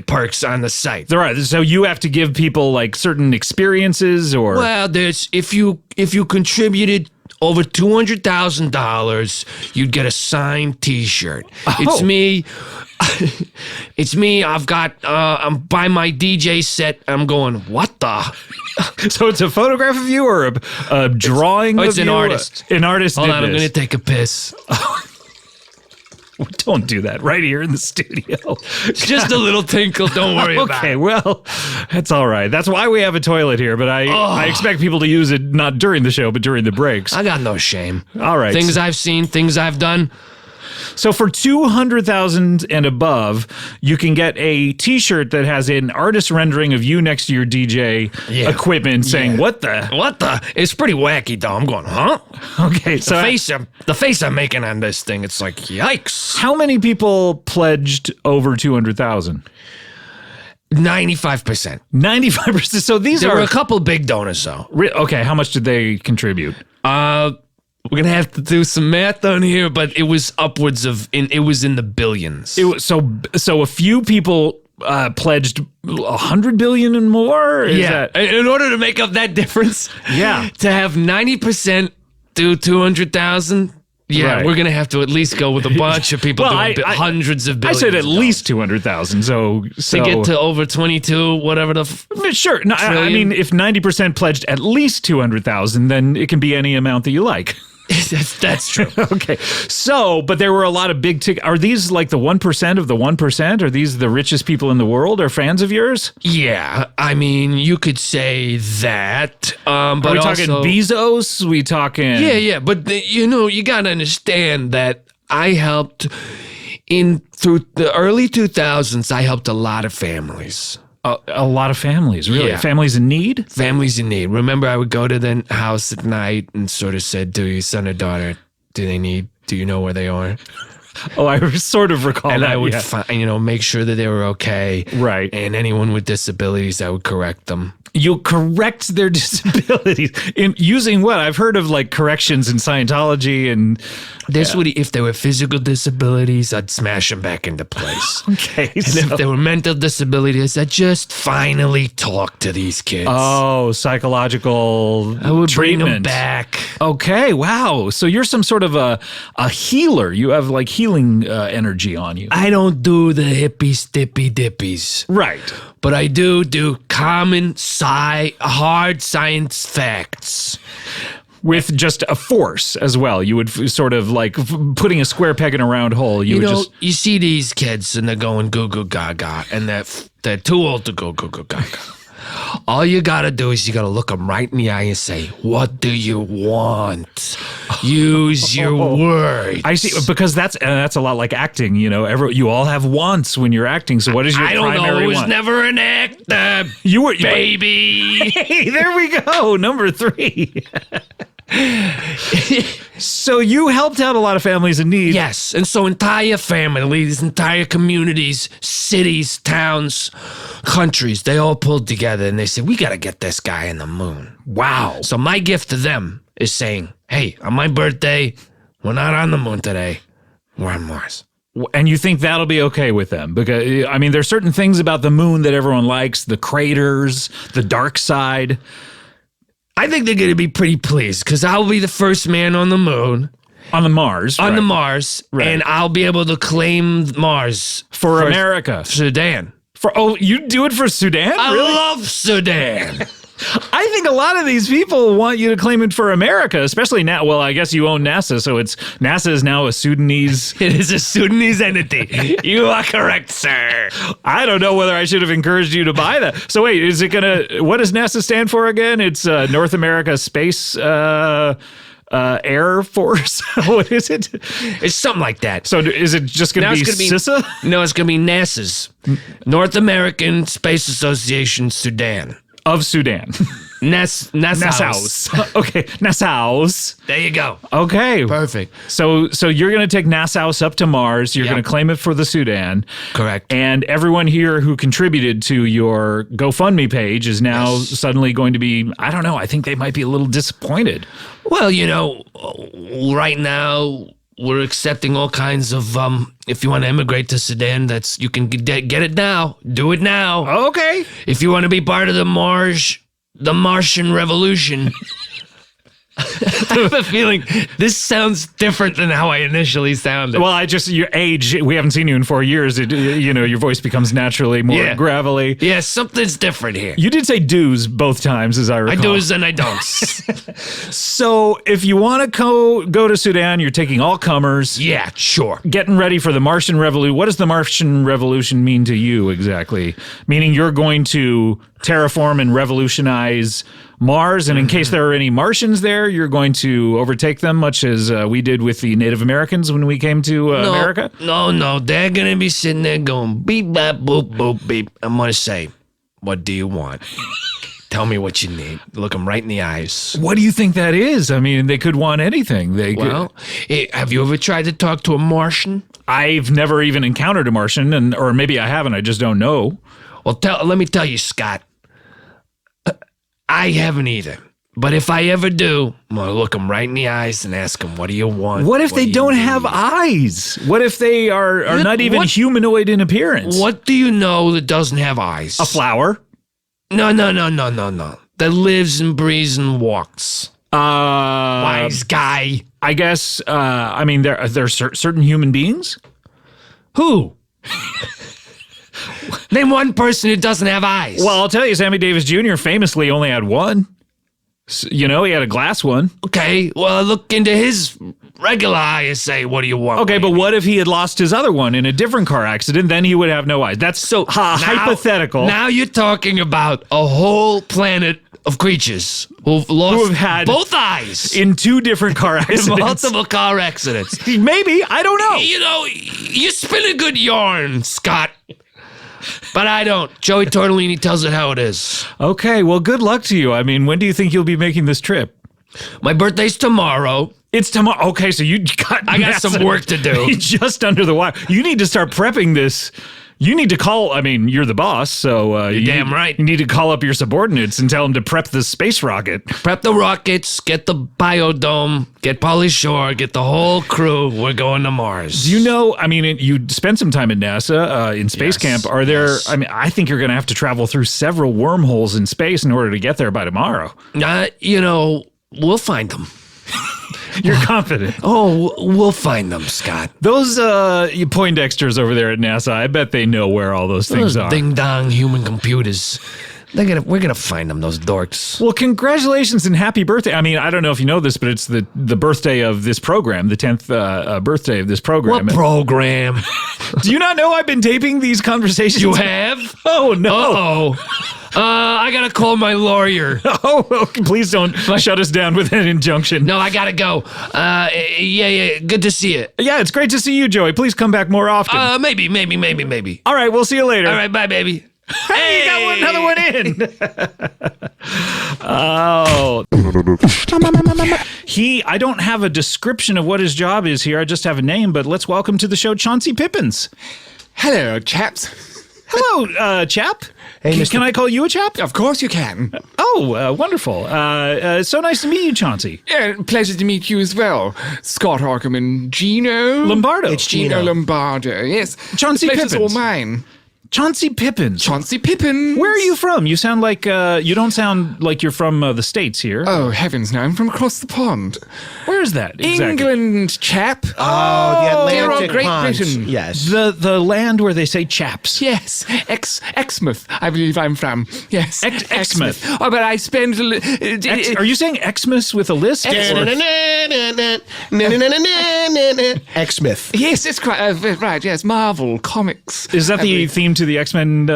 perks on the site. There are. So you have to give people like certain experiences or well, there's if you contributed over $200,000, you'd get a signed T-shirt. Oh. It's me. It's me. I've got. I'm by my DJ set. I'm going. What the? So it's a photograph of you or a drawing of you? It's an artist. An artist. Hold did on. this. I'm going to take a piss. Don't do that right here in the studio. Just a little tinkle. Don't worry about it. Okay, well, that's all right. That's why we have a toilet here, but I expect people to use it not during the show, but during the breaks. I got no shame. All right. Things I've seen, things I've done. So for $200,000 and above, you can get a T-shirt that has an artist rendering of you next to your DJ equipment saying, "What the? What the?" It's pretty wacky, though. I'm going, huh? Okay, so the face I'm making on this thing, it's like, yikes. How many people pledged over 200,000? 95%. 95%. So there were a couple big donors, though. Okay, how much did they contribute? We're gonna have to do some math on here, but it was upwards of it was in the billions. It was so a few people pledged 100 billion and more. In order to make up that difference, to have 90% do 200,000. Yeah, right. We're gonna have to at least go with a bunch of people doing hundreds of billions. I said at least 200,000. So to get to over 22, whatever the sure. No, I mean, if 90% pledged at least 200,000, then it can be any amount that you like. That's true. Okay. So, but there were a lot of big ticket. Are these like the 1% of the 1%? Are these the richest people in the world? Are fans of yours? Yeah. I mean, you could say that. But are we talking Bezos? We talking? Yeah. But you got to understand that I helped through the early 2000s. I helped a lot of families. A lot of families, really? Yeah. Families in need? Families in need. Remember, I would go to the house at night and sort of said, "Do your son or daughter, do you know where they are?" Oh, I sort of recall and that. I would, yeah. make sure that they were okay. Right. And anyone with disabilities, I would correct them. You correct their disabilities in using what? I've heard of like corrections in Scientology and this would, if they were physical disabilities, I'd smash them back into place. Okay. And if they were mental disabilities, I'd just finally talk to these kids. Oh, psychological I would bring them treatment. back. Okay, wow. So you're some sort of a healer. You have like healing energy on you. I don't do the hippie stippy dippies. Right. But I do common hard science facts. With just a force as well. You would sort of like putting a square peg in a round hole. You would just... You see these kids and they're going goo goo gaga and they're too old to go goo goo gaga. All you gotta do is you gotta look them right in the eye and say, what do you want? Use your words. I see, because that's a lot like acting, you all have wants when you're acting, so what is your primary want? I don't know, I was never an actor, baby. Hey, there we go, number 3. So you helped out a lot of families in need. Yes, and so entire families, entire communities, cities, towns, countries, they all pulled together and they said, we got to get this guy in the moon. Wow. So my gift to them is saying, hey, on my birthday, we're not on the moon today, we're on Mars. And you think that'll be okay with them? Because, I mean, there's certain things about the moon that everyone likes, the craters, the dark side. I think they're going to be pretty pleased because I'll be the first man on the moon. On the Mars. On right. the Mars. Right. And I'll be able to claim Mars. For America. Sudan. You do it for Sudan? I really? love Sudan. I think a lot of these people want you to claim it for America, especially now. Well, I guess you own NASA, so NASA is now a Sudanese. It is a Sudanese entity. You are correct, sir. I don't know whether I should have encouraged you to buy that. So wait, is it gonna? What does NASA stand for again? It's North America Space Air Force. What is it? It's something like that. So is it just going to be CISA? No, it's going to be NASA's North American Space Association, Sudan. Of Sudan. Nassau's. Okay, Nassau's. There you go. Okay. Perfect. So you're going to take Nassau's up to Mars. You're going to claim it for the Sudan. Correct. And everyone here who contributed to your GoFundMe page is now suddenly going to be, I don't know, I think they might be a little disappointed. Well, right now we're accepting all kinds of, if you want to immigrate to Sudan, you can get it now. Do it now. Okay. If you want to be part of the Martian Revolution. I have a feeling this sounds different than how I initially sounded. Well, your age, we haven't seen you in 4 years. Your voice becomes naturally more gravelly. Yeah, something's different here. You did say do's both times, as I recall. I do's and I don't. So if you want to go to Sudan, you're taking all comers. Yeah, sure. Getting ready for the Martian Revolution. What does the Martian Revolution mean to you exactly? Meaning you're going to terraform and revolutionize Mars, and in case there are any Martians there, you're going to overtake them, much as we did with the Native Americans when we came to America? No, they're going to be sitting there going beep, bap, boop, boop, beep. I'm going to say, what do you want? Tell me what you need. Look them right in the eyes. What do you think that is? I mean, they could want anything. Have you ever tried to talk to a Martian? I've never even encountered a Martian, or maybe I haven't, I just don't know. Well, let me tell you, Scott. I haven't either. But if I ever do, I'm going to look them right in the eyes and ask them, what do you want? What if they don't have eyes? What if they are not even humanoid in appearance? What do you know that doesn't have eyes? A flower? No. That lives and breathes and walks. Wise guy. I guess, there are certain human beings? Who? Name one person who doesn't have eyes. Well, I'll tell you, Sammy Davis Jr. famously only had one. He had a glass one. Okay, well, look into his regular eye and say, what do you want? Okay, but what if he had lost his other one in a different car accident? Then he would have no eyes. That's so hypothetical. Now you're talking about a whole planet of creatures who have had both eyes in 2 different car accidents. In multiple car accidents. Maybe, I don't know. You spin a good yarn, Scott. But I don't. Joey Tortellini tells it how it is. Okay, well, good luck to you. I mean, when do you think you'll be making this trip? My birthday's tomorrow. It's tomorrow. Okay, so I got some work to do. Just under the wire. You need to start prepping this. You need to call. I mean, you're the boss, so you're damn right. You need to call up your subordinates and tell them to prep the space rocket. Prep the rockets. Get the biodome. Get Pauly Shore. Get the whole crew. We're going to Mars. Do you know? I mean, you spent some time in NASA in space camp. Are there? Yes. I mean, I think you're going to have to travel through several wormholes in space in order to get there by tomorrow. We'll find them. You're confident. Oh, we'll find them, Scott. Those Poindexters over there at NASA, I bet they know where all those things are. Ding-dong human computers. We're gonna find them, those dorks. Well, congratulations and happy birthday. I mean, I don't know if you know this, but it's the birthday of this program, the 10th birthday of this program. What program? Do you not know I've been taping these conversations? You have? Oh, no. I gotta call my lawyer. Oh, please don't shut us down with an injunction. No, I gotta go. Yeah, good to see you. Yeah, it's great to see you, Joey. Please come back more often. Maybe. All right, we'll see you later. All right, bye, baby. Hey, you got another one in. Oh. I don't have a description of what his job is here. I just have a name, but let's welcome to the show Chauncey Pippins. Hello, chaps. Hello, chap. Hey, can I call you a chap? Of course you can. Oh, wonderful. So nice to meet you, Chauncey. Yeah, pleasure to meet you as well. Scott Aukerman, Gino Lombardo. It's Gino Lombardo, yes. Chauncey Pippins. Pippins. All mine. Chauncey Pippins. Chauncey Pippins. Where are you from? You sound like you don't sound like you're from the States here. Oh, heavens no, I'm from across the pond. Where is that exactly? England, chap. Oh, the dear old Atlantic Great ponds. Britain. Yes. The land where they say chaps. Yes, Exmouth, I believe I'm from. Yes, Exmouth. Oh, but I spend. Are you saying Xmas with a list? Exmouth. Yes, it's quite right. Yes, Marvel comics. Is that the theme to the X-Men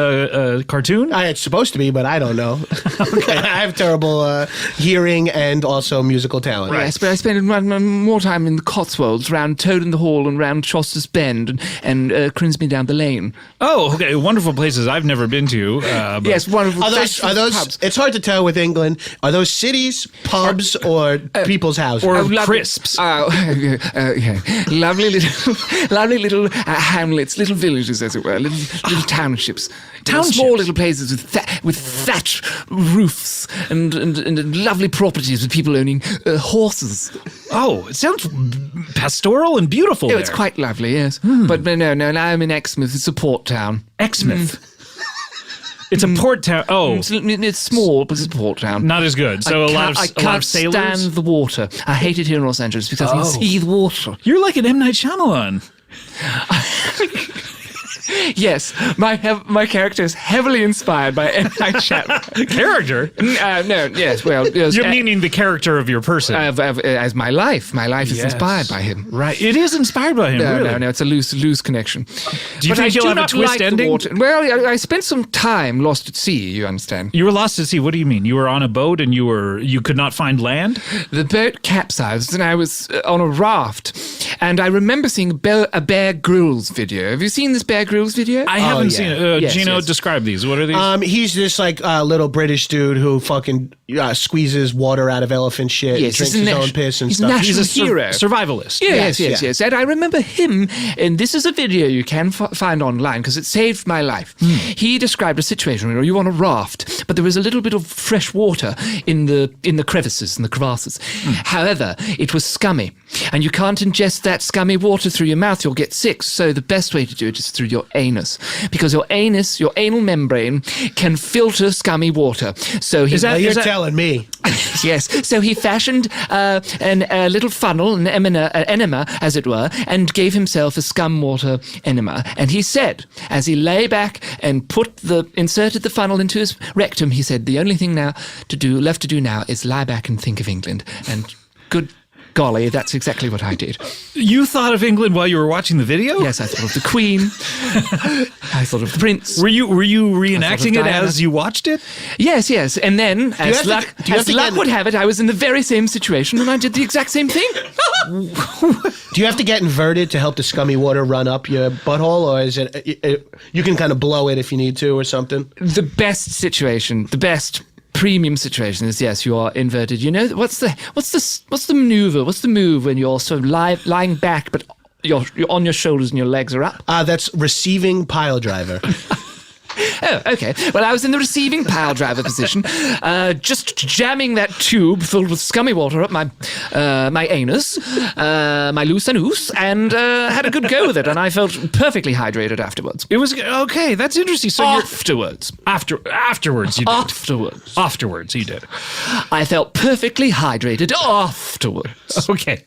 cartoon? It's supposed to be, but I don't know. Okay, I have terrible hearing and also musical talent. Yes, but I spend more time in the Cotswolds, round Toad in the Hall and round Choster's Bend and Crinsby down the lane. Oh, okay, wonderful places I've never been to. Yes, wonderful. Are those pubs. It's hard to tell with England. Are those cities, pubs, or people's houses? Or crisps? Yeah. Lovely little hamlets, little villages, as it were, little townships. Small little places with thatch roofs and lovely properties with people owning horses. Oh, it sounds pastoral and beautiful. Oh, it's quite lovely, yes. But no, now I'm in Exmouth. It's a port town. Exmouth. It's a port town. Oh, it's small, but it's a port town. Not as good. So a lot of sailors. I can't stand the water. I hate it here in Los Angeles because I can see the water. You're like an M. Night Shyamalan. Yes, my character is heavily inspired by M. Night Shyamalan. Character? No, yes, well... Yes, you're meaning the character of your person. As my life. My life is inspired by him. Right, it is inspired by him, really? No, it's a loose connection. Do you think you'll have a twist ending? Well, I spent some time lost at sea, you understand. You were lost at sea, what do you mean? You were on a boat and you could not find land? The boat capsized and I was on a raft. And I remember seeing a Bear Grylls video. Have you seen this Bear Grylls video? I haven't seen it. Gino, describe these. What are these? He's this little British dude who fucking squeezes water out of elephant shit and drinks his own piss and stuff. He's a hero. Survivalist. Yes. And I remember him, and this is a video you can find online because it saved my life. He described a situation where you were on a raft, but there was a little bit of fresh water in the crevices and the crevasses. However, it was scummy, and you can't ingest that scummy water through your mouth. You'll get sick. So the best way to do it is through your anus, because your anal membrane can filter scummy water. So you're telling me? Yes. So he fashioned a little funnel, an enema, as it were, and gave himself a scum water enema. And he said, as he lay back and inserted the funnel into his rectum, he said, the only thing left to do now is lie back and think of England. And good golly, that's exactly what I did. You thought of England while you were watching the video? Yes, I thought of the Queen. I thought of the Prince. Were you reenacting it as you watched it? Yes. And then, as luck would have it, I was in the very same situation and I did the exact same thing. Do you have to get inverted to help the scummy water run up your butthole, or is it you can kind of blow it if you need to or something? The best situation, the best premium situations, yes, you are inverted. You know, what's the maneuver? What's the move when you're sort of lying back, but you're on your shoulders and your legs are up? That's receiving pile driver. Oh, okay. Well, I was in the receiving pile driver position, just jamming that tube filled with scummy water up my anus, my loose anus, and had a good go with it, and I felt perfectly hydrated afterwards. It was okay. That's interesting. So afterwards, you did. Afterwards, you did. I felt perfectly hydrated afterwards. Okay.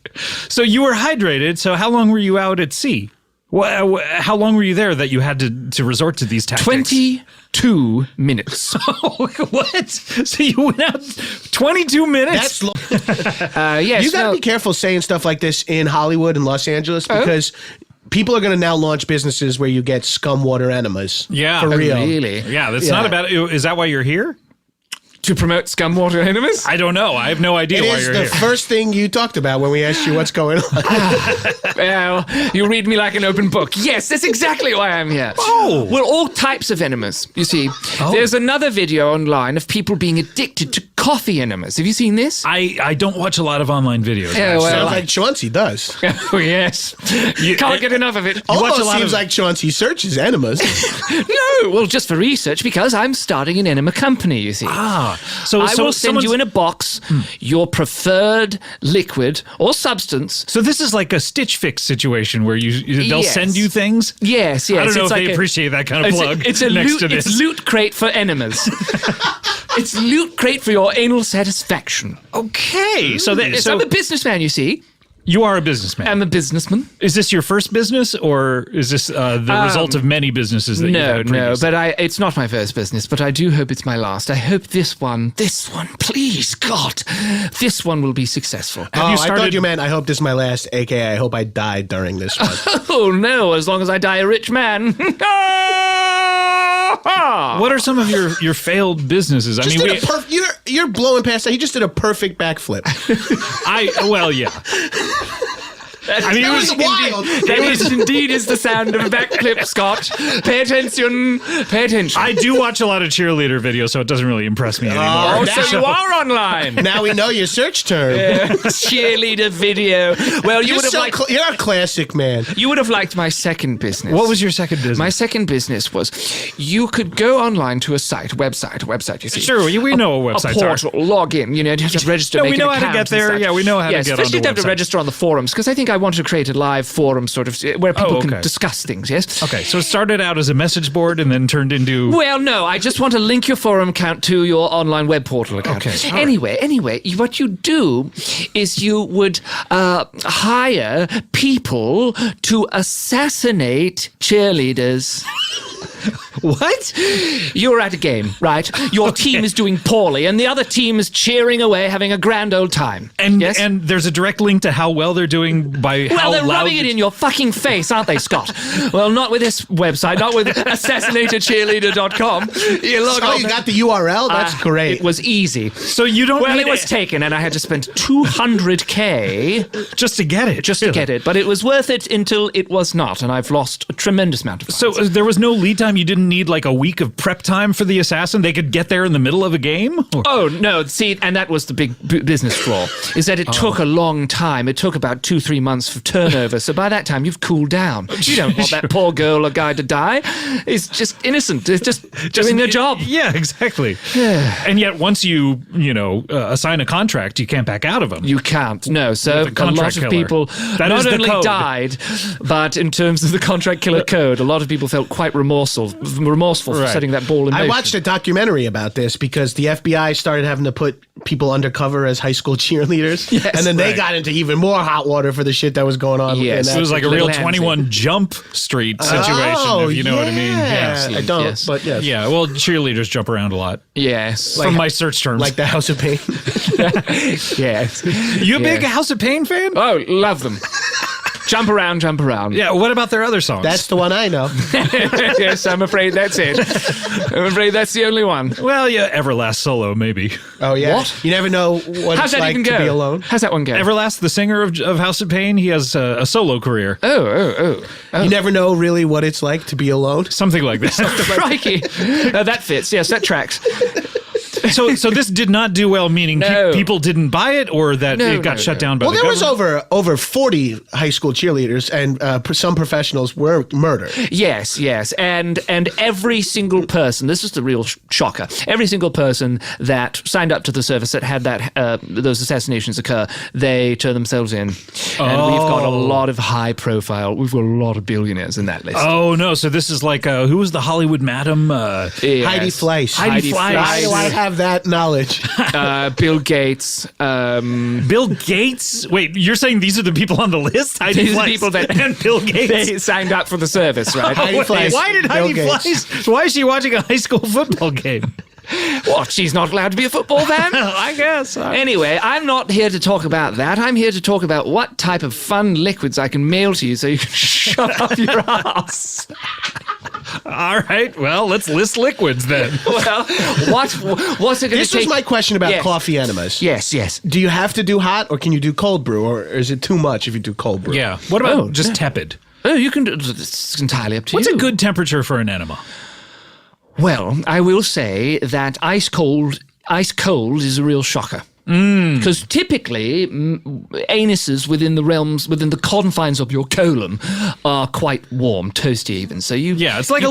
So you were hydrated. So how long were you out at sea? How long were you there that you had to resort to these tactics? 22 minutes. What? So you went out 22 minutes? That's yes. You got to be careful saying stuff like this in Hollywood and Los Angeles because people are going to now launch businesses where you get scum water enemas. Yeah. For real. Really? Yeah, that's not about... Is that why you're here? To promote scum water enemas? I don't know. I have no idea why you're here. It is the first thing you talked about when we asked you what's going on. Well, you read me like an open book. Yes, that's exactly why I'm here. Oh. Well, all types of enemas, you see. There's another video online of people being addicted to coffee enemas. Have you seen this? I don't watch a lot lot of videos. Yeah, well, sounds like Chauncey does. Oh, yes. You can't get enough of it. Almost seems like Chauncey searches enemas. No, well, just for research, because I'm starting an enema company, you see. So I will send you in a box your preferred liquid or substance. So this is like a Stitch Fix situation where they'll send you things? Yes. I don't know if they appreciate that kind of plug It's Loot Crate for enemas. It's Loot Crate for your anal satisfaction. Okay. So I'm a businessman, you see. You are a businessman. I'm a businessman. Is this your first business, or is this the result of many businesses that you've had previously? No, but it's not my first business, but I do hope it's my last. I hope this one, please, God, this one will be successful. I thought you meant, I hope this is my last, a.k.a. I hope I die during this one. Oh, no, as long as I die a rich man. What are some of your failed businesses? I mean, you're blowing past that. He just did a perfect backflip. Yeah. It was wild. That indeed is the sound of a backflip, Scott. Pay attention. I do watch a lot of cheerleader videos, so it doesn't really impress me anymore. Oh, so you are online. Now we know your search term. Cheerleader video. Well, you're a classic man. You would have liked my second business. What was your second business? My second business was you could go online to a website, you see. Sure, we know what websites are. A portal, log in, you have to register, we know how to get there. Yeah, we know how to get on the website. Especially if you have to register on the forums, because I think I want to create a live forum sort of where people can discuss things, yes? Okay, so it started out as a message board and then turned into... Well, no, I just want to link your forum account to your online web portal account. Okay. Anyway, what you do is you would hire people to assassinate cheerleaders. What? You're at a game, right? Your team is doing poorly, and the other team is cheering away, having a grand old time. And yes? and there's a direct link to how well they're doing by how they're loud... rubbing it in your fucking face, aren't they, Scott? Well, not with this website, not with assassinatorcheerleader.com. You got the URL? That's great. It was easy. So you don't Well, it was taken, and I had to spend $200K just to get it. Just to get it. But it was worth it until it was not, and I've lost a tremendous amount of funds. So there was no lead time? You didn't need like a week of prep time for the assassin? They could get there in the middle of a game? Oh, no. See, and that was the big business flaw, is that it took a long time. It took about 2-3 months for turnover. So by that time, you've cooled down. You don't want that poor girl or guy to die. It's just innocent. It's just doing their job. Yeah, exactly. And yet once you assign a contract, you can't back out of them. You can't, no. So a lot of people not only died, but in terms of the contract killer code, a lot of people felt quite remorseful for setting that ball in motion. I watched a documentary about this because the FBI started having to put people undercover as high school cheerleaders. Yes, and then they got into even more hot water for the shit that was going on. Yes, it was like a real 21 Jump Street situation, if you know what I mean. Yeah, I don't, but yes. Yeah, well, cheerleaders jump around a lot. Yes. From my search terms. Like the House of Pain. Yes. You a big House of Pain fan? Oh, love them. Jump around. Yeah, what about their other songs? That's the one I know. Yes, I'm afraid that's it. I'm afraid that's the only one. Well, yeah, Everlast solo, maybe. Oh, yeah? What? You never know what How's it's that like even to go? be alone. How's that one go? Everlast, the singer of House of Pain, he has a solo career. Oh. You never know really what it's like to be alone. Something like that. Crikey. That fits. Yes, that tracks. So this did not do well, meaning people didn't buy it, or that it got shut down by the government? Well, there was over 40 high school cheerleaders, and some professionals were murdered. Yes, and every single person, this is the real shocker, every single person that signed up to the service that had those assassinations occur, they turn themselves in. And we've got a lot of high profile, we've got a lot of billionaires in that list. Oh, no, so this is like, who was the Hollywood madam? Heidi Fleiss. Heidi Fleiss. Why do I have that knowledge? Bill Gates. Bill Gates? Wait, you're saying these are the people on the list? Heidi These are Fleiss the people that and Bill Gates? They signed up for the service, right? Why did Heidi Fleiss? Why is she watching a high school football game? What, she's not allowed to be a football fan? I guess. Anyway, I'm not here to talk about that. I'm here to talk about what type of fun liquids I can mail to you so you can shut up your ass. All right, well, let's list liquids then. Well, what's it going to take? This was my question about coffee enemas. Yes. Do you have to do hot, or can you do cold brew, or is it too much if you do cold brew? Yeah. What about just tepid? Oh, you can do it's entirely up to What's you. a good temperature for an enema? Well, I will say that ice cold is a real shocker. Because typically, anuses within the confines of your colon are quite warm, toasty even. So it's like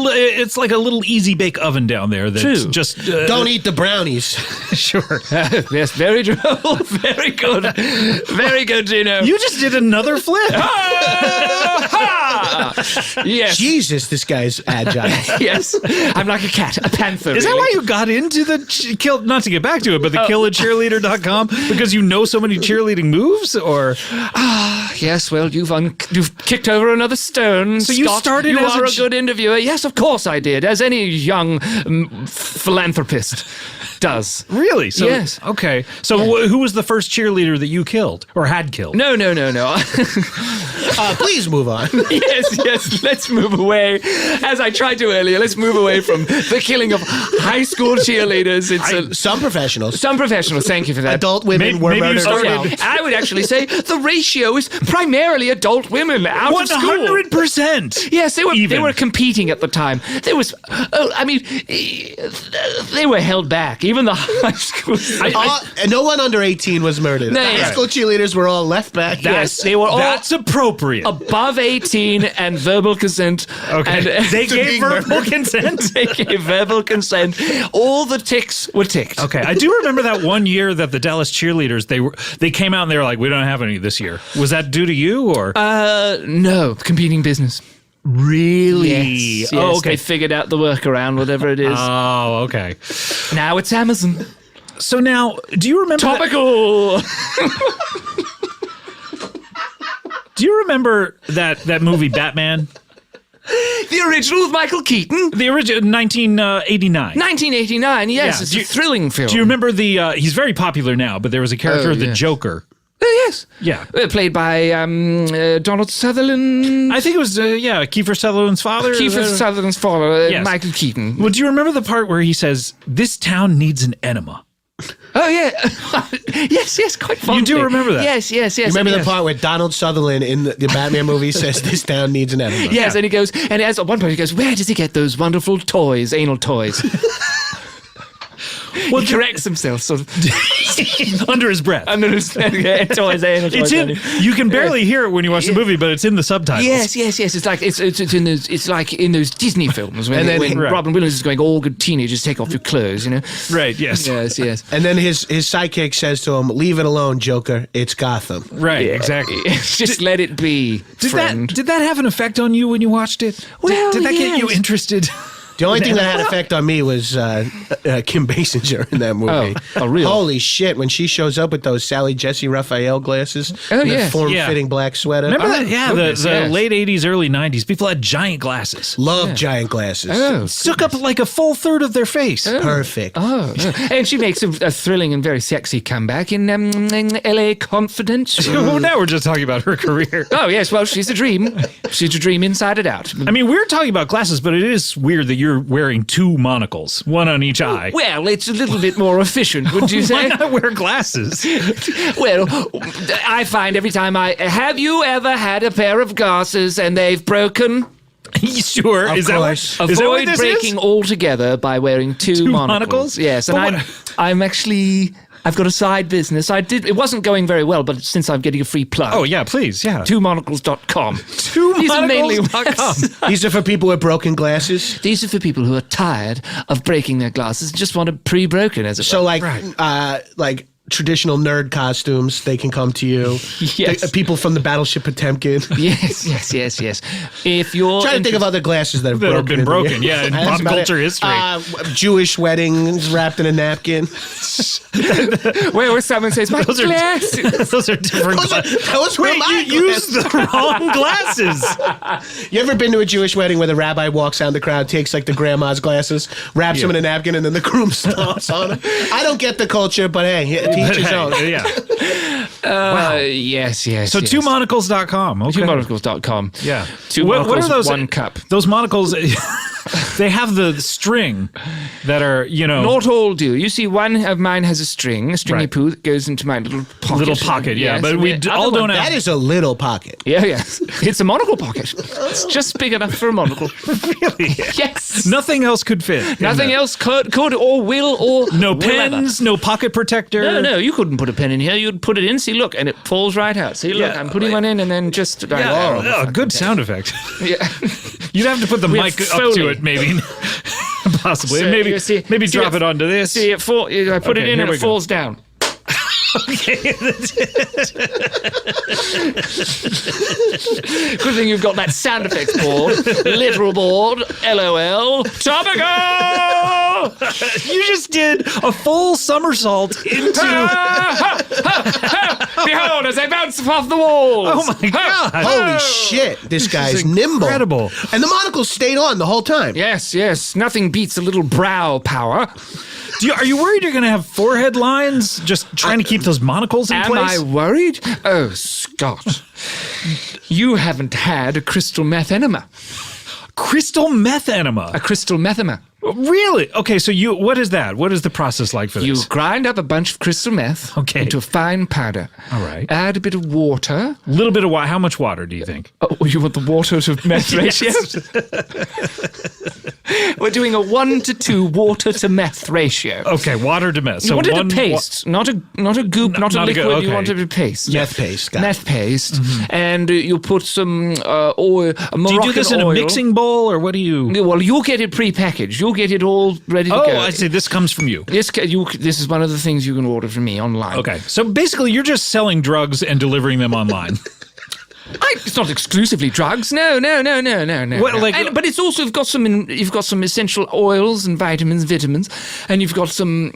a little easy bake oven down there. That's just don't eat the brownies. Sure. Yes, very true. Very good, very good, Gino. You just did another flip. Yes. Jesus, this guy's agile. Yes, I'm like a cat, a panther. Is that why you got into the kill? Not to get back to it, but the killacheerleader.com because you know so many cheerleading moves, or yes. Well, you've kicked over another stone. So Scott. you started. You as are a good interviewer. Yes, of course I did, as any young philanthropist does. Really? So, yes. Okay. So who was the first cheerleader that you killed or had killed? No. Please move on. Yes. Let's move away. As I tried to earlier, let's move away from the killing of high school cheerleaders. Some professionals. Thank you for that. Adult women were murdered. I would actually say the ratio is primarily adult women out of school. 100%. Yes, they were competing at the time. There was, they were held back. Even the high school. No one under 18 was murdered. No, high school cheerleaders were all left back. Yes, they were all. That's appropriate. Above 18 and verbal consent. Okay. And, they gave verbal consent. They gave verbal consent. All the ticks were ticked. Okay. I do remember that one year that the Dallas cheerleaders they came out and they were like, we don't have any this year. Was that due to you or? No, competing business. Really? Yes. Oh, okay. They figured out the workaround, whatever it is. Oh, okay. Now it's Amazon. So now, do you remember? Topical. Do you remember that movie Batman? The original with Michael Keaton? The original, 1989. 1989, yes. Yeah. It's a thrilling film. Do you remember he's very popular now, but there was a character, the Joker. Oh, yes. Yeah. Played by Donald Sutherland. I think it was, Kiefer Sutherland's father. Kiefer Sutherland's father, yes. Michael Keaton. Well, do you remember the part where he says, this town needs an enema? Oh, yeah. yes, quite fondly. You do remember that? Yes. You remember the part where Donald Sutherland in the Batman movie says this town needs an enema? Yes, and he goes, and at one point he goes, where does he get those wonderful toys, anal toys? Well, he corrects himself sort of under his breath. Under his breath, toys, anal toys. You can barely hear it when you watch the movie, but it's in the subtitles. Yes. It's like it's like in those Disney films when Robin Williams is going, all good teenagers take off your clothes, you know. Right. Yes. Yes. And then his sidekick says to him, "Leave it alone, Joker. It's Gotham." Right. Yeah. Exactly. Just let it be. Friend. Did that have an effect on you when you watched it? Well, did that get you interested? The only thing that had effect on me was Kim Basinger in that movie. Oh, really? Holy shit, when she shows up with those Sally Jesse Raphael glasses and the form-fitting black sweater. Remember that? Yeah, the late 80s, early 90s, people had giant glasses. Loved giant glasses. Oh, took up like a full third of their face. Perfect. Oh. And she makes a thrilling and very sexy comeback in L.A. Confidence. Well, now we're just talking about her career. Oh, yes, well, she's a dream. She's a dream inside and out. I mean, we're talking about glasses, but it is weird that you're wearing two monocles, one on each eye. Well, it's a little bit more efficient, would you say? Why not wear glasses? Well, I find every time have you ever had a pair of glasses and they've broken? Sure. Of course. Avoid breaking altogether by wearing two monocles. Yes, and I've got a side business. It wasn't going very well, but since I'm getting a free plug. Oh, yeah, please, yeah. TwoMonocles.com. TwoMonocles.com. These are for people with broken glasses? These are for people who are tired of breaking their glasses and just want it pre-broken as it So, were. like traditional nerd costumes, they can come to you. Yes. People from the Battleship Potemkin. Yes. If you're trying to think of other glasses that have been broken, yeah, in That's pop about culture it. history. Jewish weddings wrapped in a napkin. Where someone says, my glasses. Those are different Those were my you used the wrong glasses. You ever been to a Jewish wedding where the rabbi walks down the crowd, takes like the grandma's glasses, wraps them in a napkin, and then the groom stomps on them? I don't get the culture, but hey, teach his own. Yeah. Yes. So twomonocles.com. Okay. Twomonocles.com. Yeah. Two What are monocles, those? 1 cup. Those monocles, they have the string that are, Not all do. You see, one of mine has a stringy poo that goes into my little pocket. Little pocket, yeah. Yes, But and we the all other don't one- have. That is a little pocket. Yeah. It's a monocle pocket. It's just big enough for a monocle. Really? Yes. Nothing else could fit. Nothing else could or will or No will pens, ever. no pocket protector. No, you couldn't put a pen in here. You'd put it in, see, look, and it falls right out. See, look, Yeah. I'm putting one in and then just... Good sound effect. Yeah. You'd have to put the We mic have up to Foley. it, maybe. Possibly. So, maybe you see- maybe see drop it- it onto this. See, I put it Okay, in here and we it go. falls down. Okay. Good thing you've got that sound effects board, literal board, LOL, topical! You just did a full somersault into... Behold, as I bounce off the walls! Oh my God! Holy shit, this guy's nimble. Incredible. And the monocle stayed on the whole time. Yes, nothing beats a little brow power. Are you worried you're going to have forehead lines just trying to keep those monocles in Am place? I worried? Oh, Scott. You haven't had a crystal meth enema. Crystal meth enema? A crystal meth enema. Really? Okay, so what is that? What is the process like for You this? grind up a bunch of crystal meth into a fine powder. All right. Add a bit of water. A little bit of water. How much water do you think? Oh, you want the water to meth ratio? We're doing a 1 to 2 water to meth ratio. Okay, water to meth. You So wanted one a paste, not a goop, not a not a liquid. goop, okay. You wanted a paste. Meth paste. Got it. Meth paste, and you put some oil. Moroccan do you do this in oil. a mixing bowl, or what do you... Well, you'll get it pre-packaged. You'll get it all ready to go. Oh, I see. This comes from you. This is one of the things you can order from me online. Okay, so basically you're just selling drugs and delivering them online. It's not exclusively drugs. No. What, like- but it's also you've got some essential oils and vitamins, and you've got some.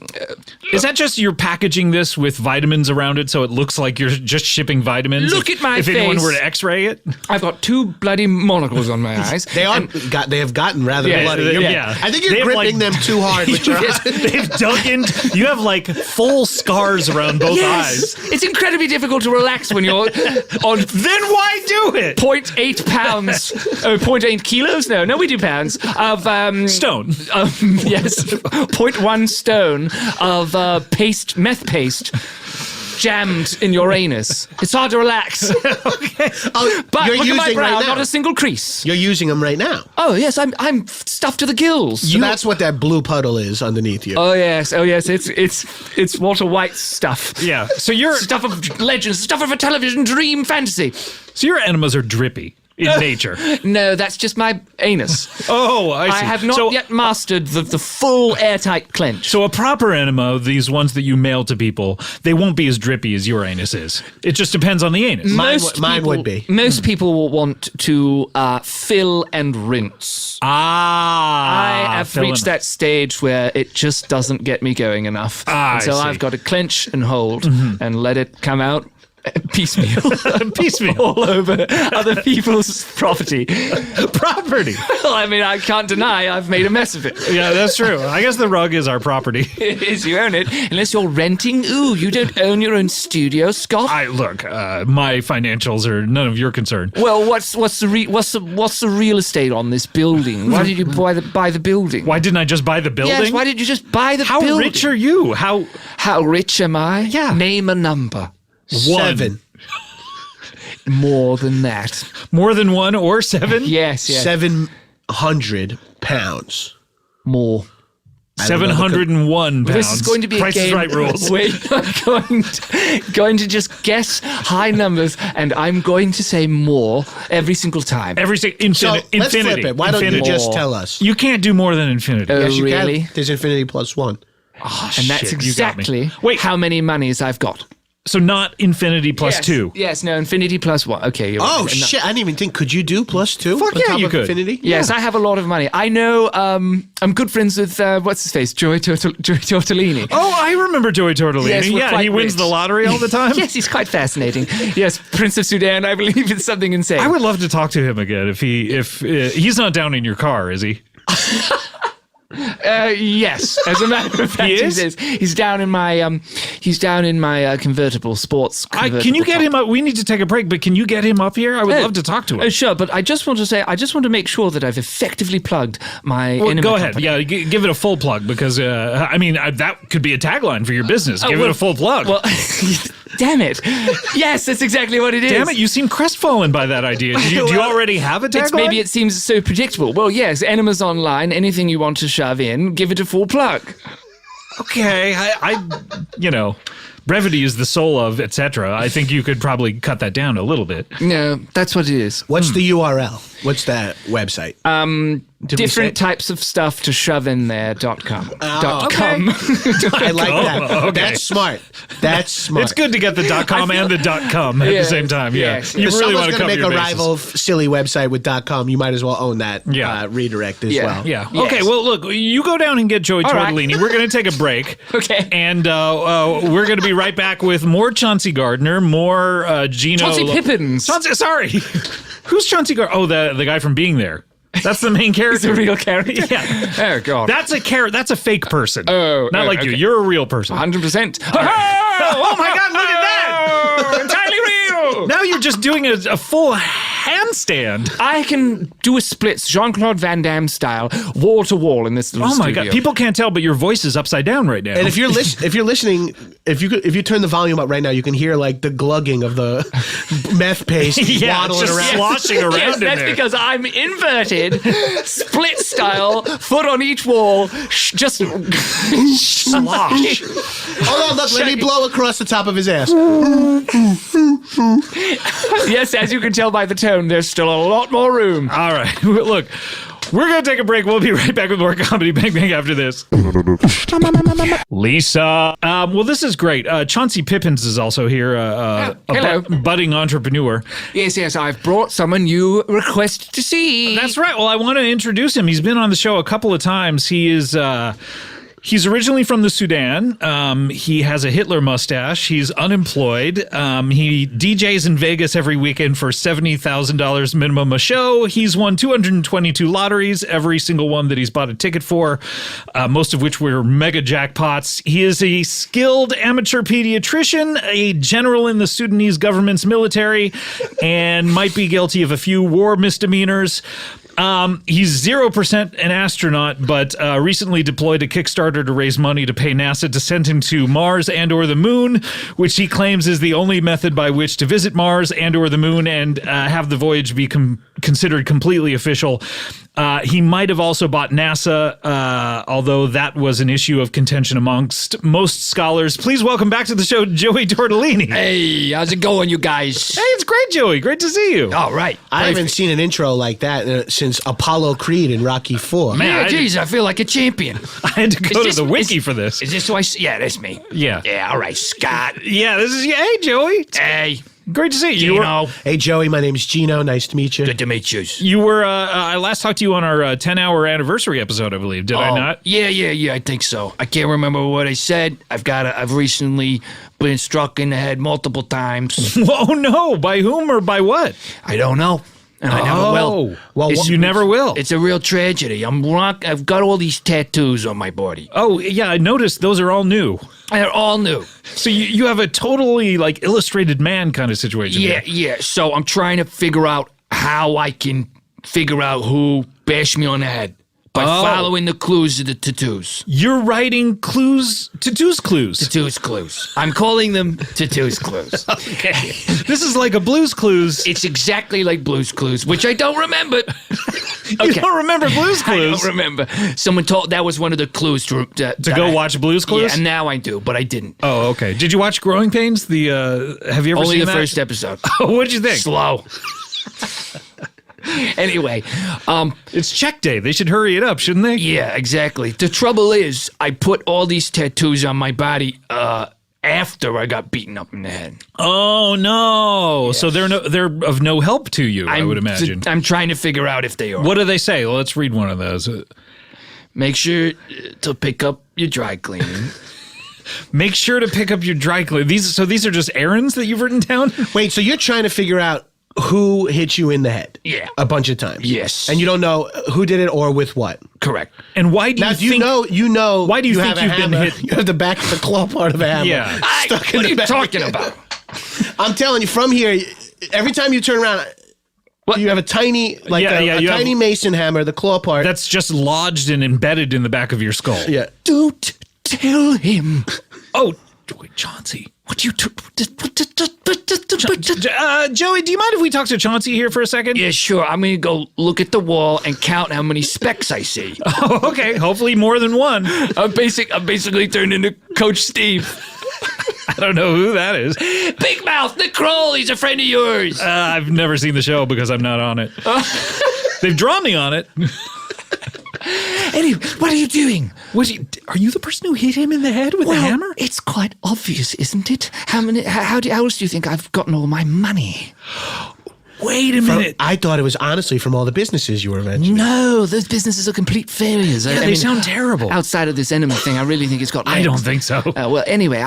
Is that just you're packaging this with vitamins around it so it looks like you're just shipping vitamins? Look at my If anyone face. were to X-ray it? I've got 2 bloody monocles on my eyes. They have gotten rather bloody. Yeah. I think They you're have, gripping them too hard with your eyes. They've dug in. You have like full scars around both eyes. It's incredibly difficult to relax when you're on. Then why do it? 0.8 pounds. 0.8 kilos? No, we do pounds of stone. Yes, 0.1 stone of meth paste. Jammed in your anus. It's hard to relax. Okay. But You're look at my using brow, right now. not a single crease. You're using them right now. Oh yes, I'm stuffed to the gills. So that's what that blue puddle is underneath you. Oh yes, it's Walter White's stuff. Yeah. So you're Stuff of legends, stuff of a television dream fantasy. So your enemas are drippy in nature. No, that's just my anus. Oh, I see. I have not yet mastered the full airtight clench. So a proper enema, these ones that you mail to people, they won't be as drippy as your anus is. It just depends on the anus. Mine would be. Most people will want to fill and rinse. I have reached that stage where it just doesn't get me going enough. I so see. I've got to clench and hold and let it come out piecemeal. Piecemeal. All over other people's property. Well, I mean, I can't deny I've made a mess of it. Yeah, that's true. I guess the rug is our property. It is, you own it. Unless you're renting. Ooh, you don't own your own studio, Scott. Look, my financials are none of your concern. Well, what's the real estate on this building? Why did you buy the building? Why didn't I just buy the building? Yes, why did you just buy the building? How rich are you? How rich am I? Yeah. Name a number. 7. More than that. More than 1 or 7? Yes. 700 pounds. More. 701 pounds. This is going to be Price a is game Right rules. where you're going to just guess high numbers, and I'm going to say more every single time. Infinity. Let's flip it. Why don't you just tell us? You can't do more than infinity. Oh, Yes, you really? can. There's infinity plus one. And that's exactly how many monies I've got. So not infinity plus Yes. 2. Yes, no, infinity plus 1. Okay. You're right. Shit! I didn't even think. Could you do plus 2? Fuck on yeah, top you of could. Infinity. Yes, I have a lot of money. I know. I'm good friends with what's his face, Joey Tortellini. Oh, I remember Joey Tortellini. Yes, we're yeah, quite he wins rich. the lottery all the time. Yes, he's quite fascinating. Yes, Prince of Sudan. I believe it's something insane. I would love to talk to him again if he's not down in your car, is he? Yes, as a matter of fact, He is? He's down in my convertible sports. Can you get him up? We need to take a break, but can you get him up here? I would love to talk to him. Sure, but I just want to make sure that I've effectively plugged my. Well, enema go ahead. company. Yeah, give it a full plug because that could be a tagline for your business. Give it a full plug. Well, damn it! Yes, that's exactly what it is. Damn it! You seem crestfallen by that idea. Do you already have a tagline? Maybe it seems so predictable. Well, yes, enemas online. Anything you want to shove in, give it a full plug. Okay, I brevity is the soul of etc. I think you could probably cut that down a little bit. No, that's what it is. What's the URL? What's that website? Different types of stuff to shove in there.com. Okay. I like that. Okay. That's smart. That's smart. It's good to get the .com and the .com at the same time. Yeah, yes. you If really someone's want to going cover to make your a bases. rival silly website with .com, you might as well own that redirect as well. Yeah. Yes. Okay. Well, look, you go down and get Joey All right. Tortellini. We're going to take a break. Okay. And we're going to be right back with more Chauncey Gardner, more Gino. Chauncey Pippins. Sorry. Who's Chauncey Gardner? Oh, the guy from Being There. That's the main character. He's a real character. Yeah. Oh God. That's a fake person. Oh, not like you. okay. You're a real person. 100%. Oh my God! Look at that! Entirely real. Now you're just doing a full handstand. I can do a splits, Jean-Claude Van Damme style, wall to wall in this little Oh my studio. God! People can't tell, but your voice is upside down right now. And if you're listening, if you turn the volume up right now, you can hear like the glugging of the meth paste waddling just around. sloshing around Yes, in that's there. because I'm inverted, split style, foot on each wall, just slosh. Hold on, look, let me blow across the top of his ass. Yes, as you can tell by the tone, there's still a lot more room. All right, look. We're going to take a break. We'll be right back with more Comedy Bang Bang after this. Lisa. Well, this is great. Chauncey Pippins is also here, hello. Budding entrepreneur. Yes, I've brought someone you requested to see. That's right. Well, I want to introduce him. He's been on the show a couple of times. He is... He's originally from the Sudan. He has a Hitler mustache. He's unemployed. He DJs in Vegas every weekend for $70,000 minimum a show. He's won 222 lotteries, every single one that he's bought a ticket for, most of which were mega jackpots. He is a skilled amateur pediatrician, a general in the Sudanese government's military, and might be guilty of a few war misdemeanors. He's 0% an astronaut, but recently deployed a Kickstarter to raise money to pay NASA to send him to Mars and or the moon, which he claims is the only method by which to visit Mars and or the moon and have the voyage be considered completely official. He might have also bought NASA, although that was an issue of contention amongst most scholars. Please welcome back to the show, Joey Tortellini. Hey, how's it going, you guys? Hey, it's great, Joey. Great to see you. All right. I haven't seen an intro like that since Apollo Creed in Rocky IV. Man, geez, I feel like a champion. I had to go to the wiki for this. Is this who I see? Yeah, that's me. Yeah. Yeah, all right, Scott. Yeah, this is... Hey, Joey. Hey. Great to see you. Gino. Hey, Joey, my name's Gino. Nice to meet you. Good to meet you. You were, I last talked to you on our 10-hour anniversary episode, I believe. Did I not? Yeah, I think so. I can't remember what I said. I've recently been struck in the head multiple times. Oh, no. By whom or by what? I don't know. And I never will. Well, you never will. It's a real tragedy. I've got all these tattoos on my body. Oh, yeah, I noticed those are all new. They're all new. So you have a totally, like, illustrated man kind of situation. Yeah. So I'm trying to figure out how I can figure out who bashed me on the head. by following the clues of the tattoos. You're writing clues, tattoos clues. Tattoos clues. I'm calling them tattoos clues. Okay. This is like a Blue's Clues. It's exactly like Blue's Clues, which I don't remember. You don't remember Blue's Clues? I don't remember. Someone told that was one of the clues to go watch Blue's Clues? Yeah, and now I do, but I didn't. Oh, okay. Did you watch Growing Pains? Have you ever seen Only the that? first episode. What'd you think? Slow. Anyway, it's check day. They should hurry it up, shouldn't they? Yeah, exactly. The trouble is, I put all these tattoos on my body after I got beaten up in the head. Oh no! Yes. So they're of no help to you, I would imagine. I'm trying to figure out if they are. What do they say? Well, let's read one of those. Make sure to pick up your dry cleaning. Make sure to pick up your dry cleaning. These are just errands that you've written down? Wait, so you're trying to figure out who hit you in the head? Yeah. A bunch of times. Yes. And you don't know who did it or with what? Correct. And why do you think... You know... Why do you think you've been hit? You have the back of the claw part of a hammer. Yeah. Stuck What in are you the back. talking about? I'm telling you, from here, every time you turn around... What? You have a tiny, tiny mason hammer, the claw part. That's just lodged and embedded in the back of your skull. Yeah. Don't tell him. Oh, wait, Chauncey. What do you... Joey, do you mind if we talk to Chauncey here for a second? Yeah, sure. I'm going to go look at the wall and count how many specks I see. Oh, okay. Hopefully more than one. I'm basically turned into Coach Steve. I don't know who that is. Big Mouth, the Kroll, he's a friend of yours. I've never seen the show because I'm not on it. They've drawn me on it. Anyway, what are you doing? Are you the person who hit him in the head with the hammer? It's quite obvious, isn't it? How else do you think I've gotten all my money? Wait a minute. I thought it was honestly from all the businesses you were mentioning. No, those businesses are complete failures. Yeah, they sound terrible. Outside of this enema thing, I really think it's got legs. I don't think so. Well, anyway,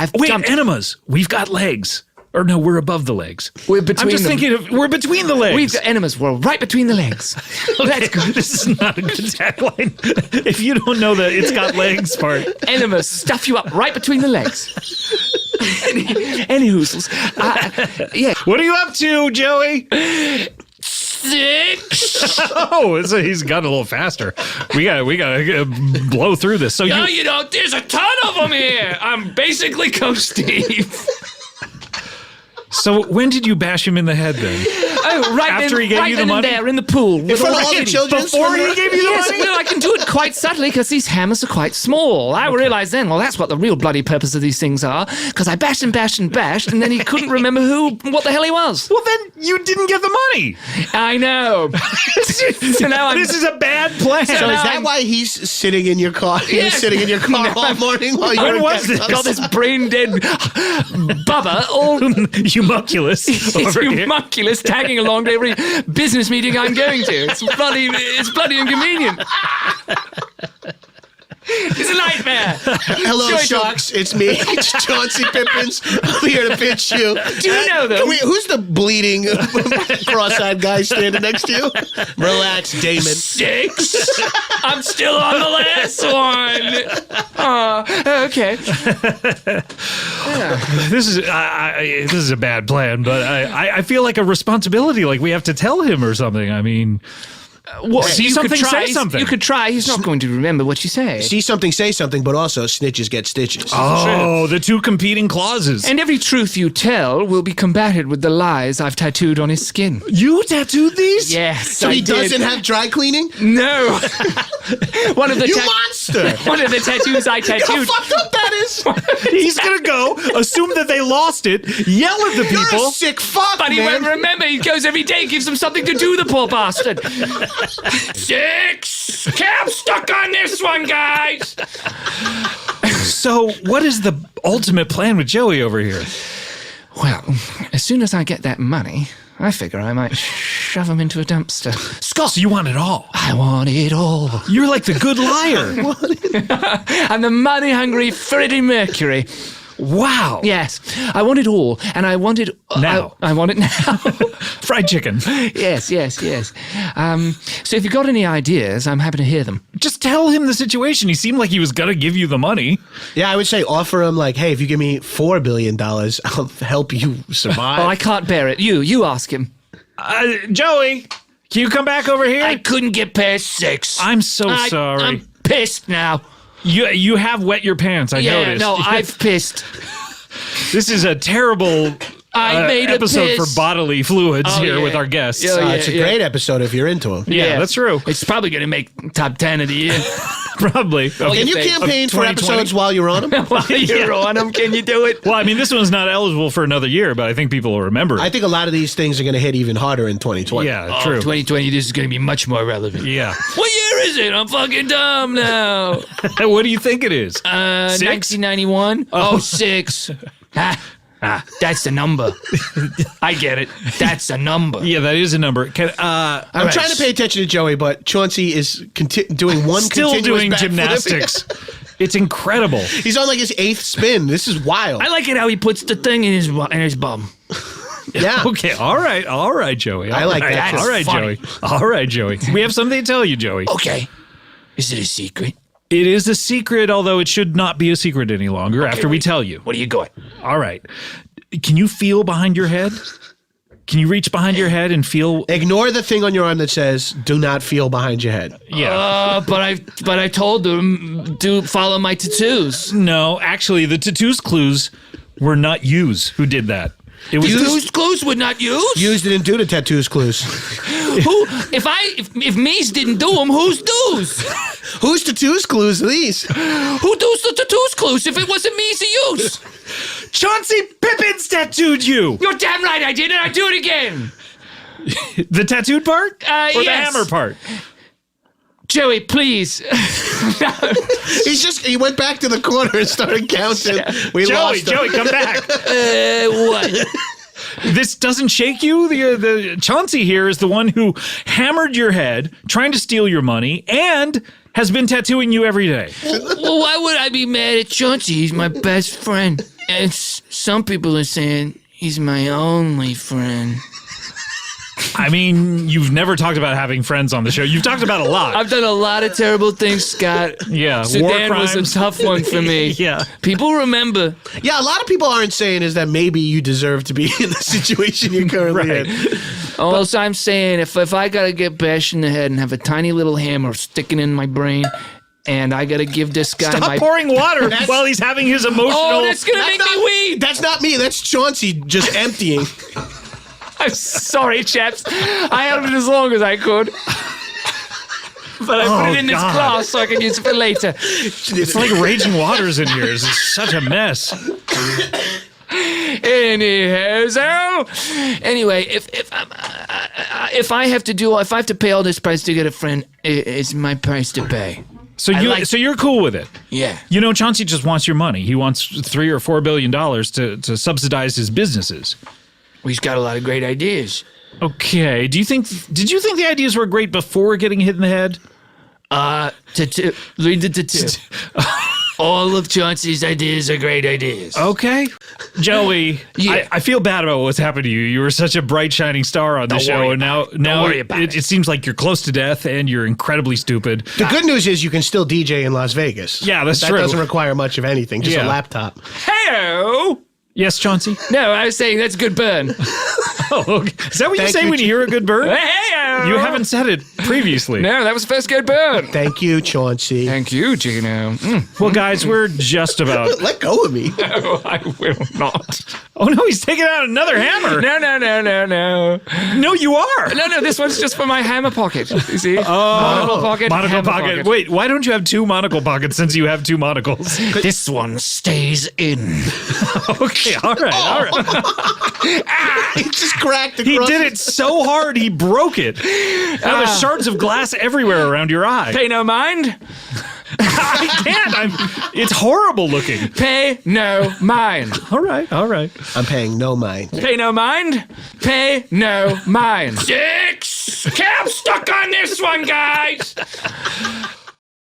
enemas. We've got legs. Or no, we're above the legs. We're between I'm just thinking of, we're between the legs. We've got enemas. We're right between the legs. Okay, this is not a good tagline. If you don't know the "it's got legs" part, enemas stuff you up right between the legs. Any hoozles. Yeah. What are you up to, Joey? 6. Oh, so he's gotten a little faster. We gotta blow through this. So no, you don't. There's a ton of them here. I'm basically Coach Steve. So when did you bash him in the head then? Oh, right after he gave you the money? There in the pool. In front of all the children? Before he gave you the money? Well, I can do it quite subtly because these hammers are quite small. I realized then, well, that's what the real bloody purpose of these things are. Because I bashed and bashed and bashed, and then he couldn't remember what the hell he was. Well, then you didn't get the money. I know. So now this is a bad plan. So is that why he's sitting in your car? He was sitting in your car all morning while you When were was this? Got this brain dead bubba all homunculus. It's homunculus tagging along to every business meeting I'm going to. It's bloody inconvenient. It's a nightmare. Hello, Sharks. It's me. It's Chauncey Pippins. I'm here to pitch you. Do you know them? Who's the bleeding, cross-eyed guy standing next to you? Relax, Damon. 6. I'm still on the last one. Okay. This is a bad plan, but I feel like a responsibility. Like we have to tell him or something. I mean. Well, see something, say something. You could try. He's not going to remember what you say. See something, say something, but also snitches get stitches. Oh, the two competing clauses. And every truth you tell will be combated with the lies I've tattooed on his skin. You tattooed these? Yes. So he doesn't have dry cleaning? No. One of the monster! One of the tattoos I tattooed. Look how fucked up that is! He's gonna go, assume that they lost it, yell at the people. You're a sick fuck, But he won't remember. He goes every day, gives them something to do, the poor bastard. 6. Cap stuck on this one, guys. So, what is the ultimate plan with Joey over here? Well, as soon as I get that money, I figure I might shove him into a dumpster. Scott, so you want it all? I want it all. You're like the good liar. I'm the money-hungry Freddie Mercury. Wow. Yes. I want it all. And I want it... Now. I want it now. Fried chicken. Yes. So if you've got any ideas, I'm happy to hear them. Just tell him the situation. He seemed like he was going to give you the money. Yeah, I would say offer him like, hey, if you give me $4 billion, I'll help you survive. Oh, I can't bear it. You ask him. Joey, Can you come back over here? I couldn't get past 6. I'm so sorry. I'm pissed now. You have wet your pants, I noticed. No, I've pissed. This is a terrible I made a episode for piss. bodily fluids here with our guests. It's a great episode if you're into them. Yeah, that's true. It's probably going to make top 10 of the year. Probably. Can you campaign for episodes while you're on them? While you're on them, can you do it? Well, I mean, this one's not eligible for another year, but I think people will remember it. I think a lot of these things are going to hit even harder in 2020. Yeah, true. 2020, this is going to be much more relevant. Yeah. What year is it? I'm fucking dumb now. What do you think it is? 1991? Oh, 6. That's the number. I get it. That's a number. Yeah, that is a number. I'm trying to pay attention to Joey, but Chauncey is doing one Still continuous doing backflip. gymnastics. It's incredible. He's on like his 8th spin. This is wild. I like it how he puts the thing in his bum. Yeah. Okay. All right, Joey. I like that. All right, funny. Joey. All right, Joey. We have something to tell you, Joey. Okay. Is it a secret? It is a secret, although it should not be a secret any longer after we tell you. What are you going? All right. Can you feel behind your head? Can you reach behind your head and feel? Ignore the thing on your arm that says "Do not feel behind your head." Yeah. But I told them to follow my tattoos. No, actually, the tattoos clues were not yous who did that. It was Tattoos clues would not use? Used didn't do the tattoos clues. Who? If me's didn't do them, who's do's? Whose tattoos clues are these? Who does the tattoos clues if it wasn't me's to use? Chauncey Pippins tattooed you. You're damn right I did, and I do it again. The tattooed part? Or the Yes. hammer part? Joey, please. He went back to the corner and started counting. We lost him. Joey, come back. What? This doesn't shake you? The Chauncey here is the one who hammered your head, trying to steal your money, and has been tattooing you every day. Well, why would I be mad at Chauncey? He's my best friend. And some people are saying he's my only friend. I mean, you've never talked about having friends on the show. You've talked about a lot. I've done a lot of terrible things, Scott. Yeah, war Sudan was crimes. a tough one for me. Yeah. People remember. Yeah, a lot of people aren't saying is that maybe you deserve to be in the situation you're currently in. Also, I'm saying if I gotta get bashed in the head and have a tiny little hammer sticking in my brain, and I gotta give this guy Stop my pouring water while he's having his emotional. Oh, that's gonna make me weep. That's not me. That's Chauncey just emptying. I'm sorry, chaps. I held it as long as I could. But I put it in this God. glass so I can use it for later. It's like raging waters in here. It's such a mess. Anyhow, so anyway, if I have to pay all this price to get a friend, it's my price to pay. So you're cool with it? Yeah. You know, Chauncey just wants your money. He wants $3 or $4 billion to subsidize his businesses. Well, he's got a lot of great ideas. Okay. Did you think the ideas were great before getting hit in the head? Read the tattoo. All of Chauncey's ideas are great ideas. Okay. Joey, Yeah. I feel bad about what's happened to you. You were such a bright, shining star on the Don't show, worry and about it. now Don't worry about it seems like you're close to death and you're incredibly stupid. The good news is you can still DJ in Las Vegas. Yeah, that's that true. That doesn't require much of anything, just a laptop. Hello. Yes, Chauncey? No, I was saying that's a good burn. Oh, okay. Is that what you Thank say you, when you hear a good bird? Hey-o. You haven't said it previously. No, that was the first good burn. Thank you, Chauncey. Thank you, Gino. Well, guys, we're just about... Let go of me. No, I will not. Oh, no, he's taking out another hammer. No. No, you are. No, this one's just for my hammer pocket. You see? Oh, monocle pocket. Monocle hammer pocket. Wait, why don't you have two monocle pockets since you have two monocles? This one stays in. Okay, all right. He just cracked He across did it so hard he broke it. Now there's shards of glass everywhere around your eye. Pay no mind. I can't. It's horrible looking. Pay no mind. All right. I'm paying no mind. Pay no mind. Pay no mind. 6. Okay, I'm stuck on this one, guys.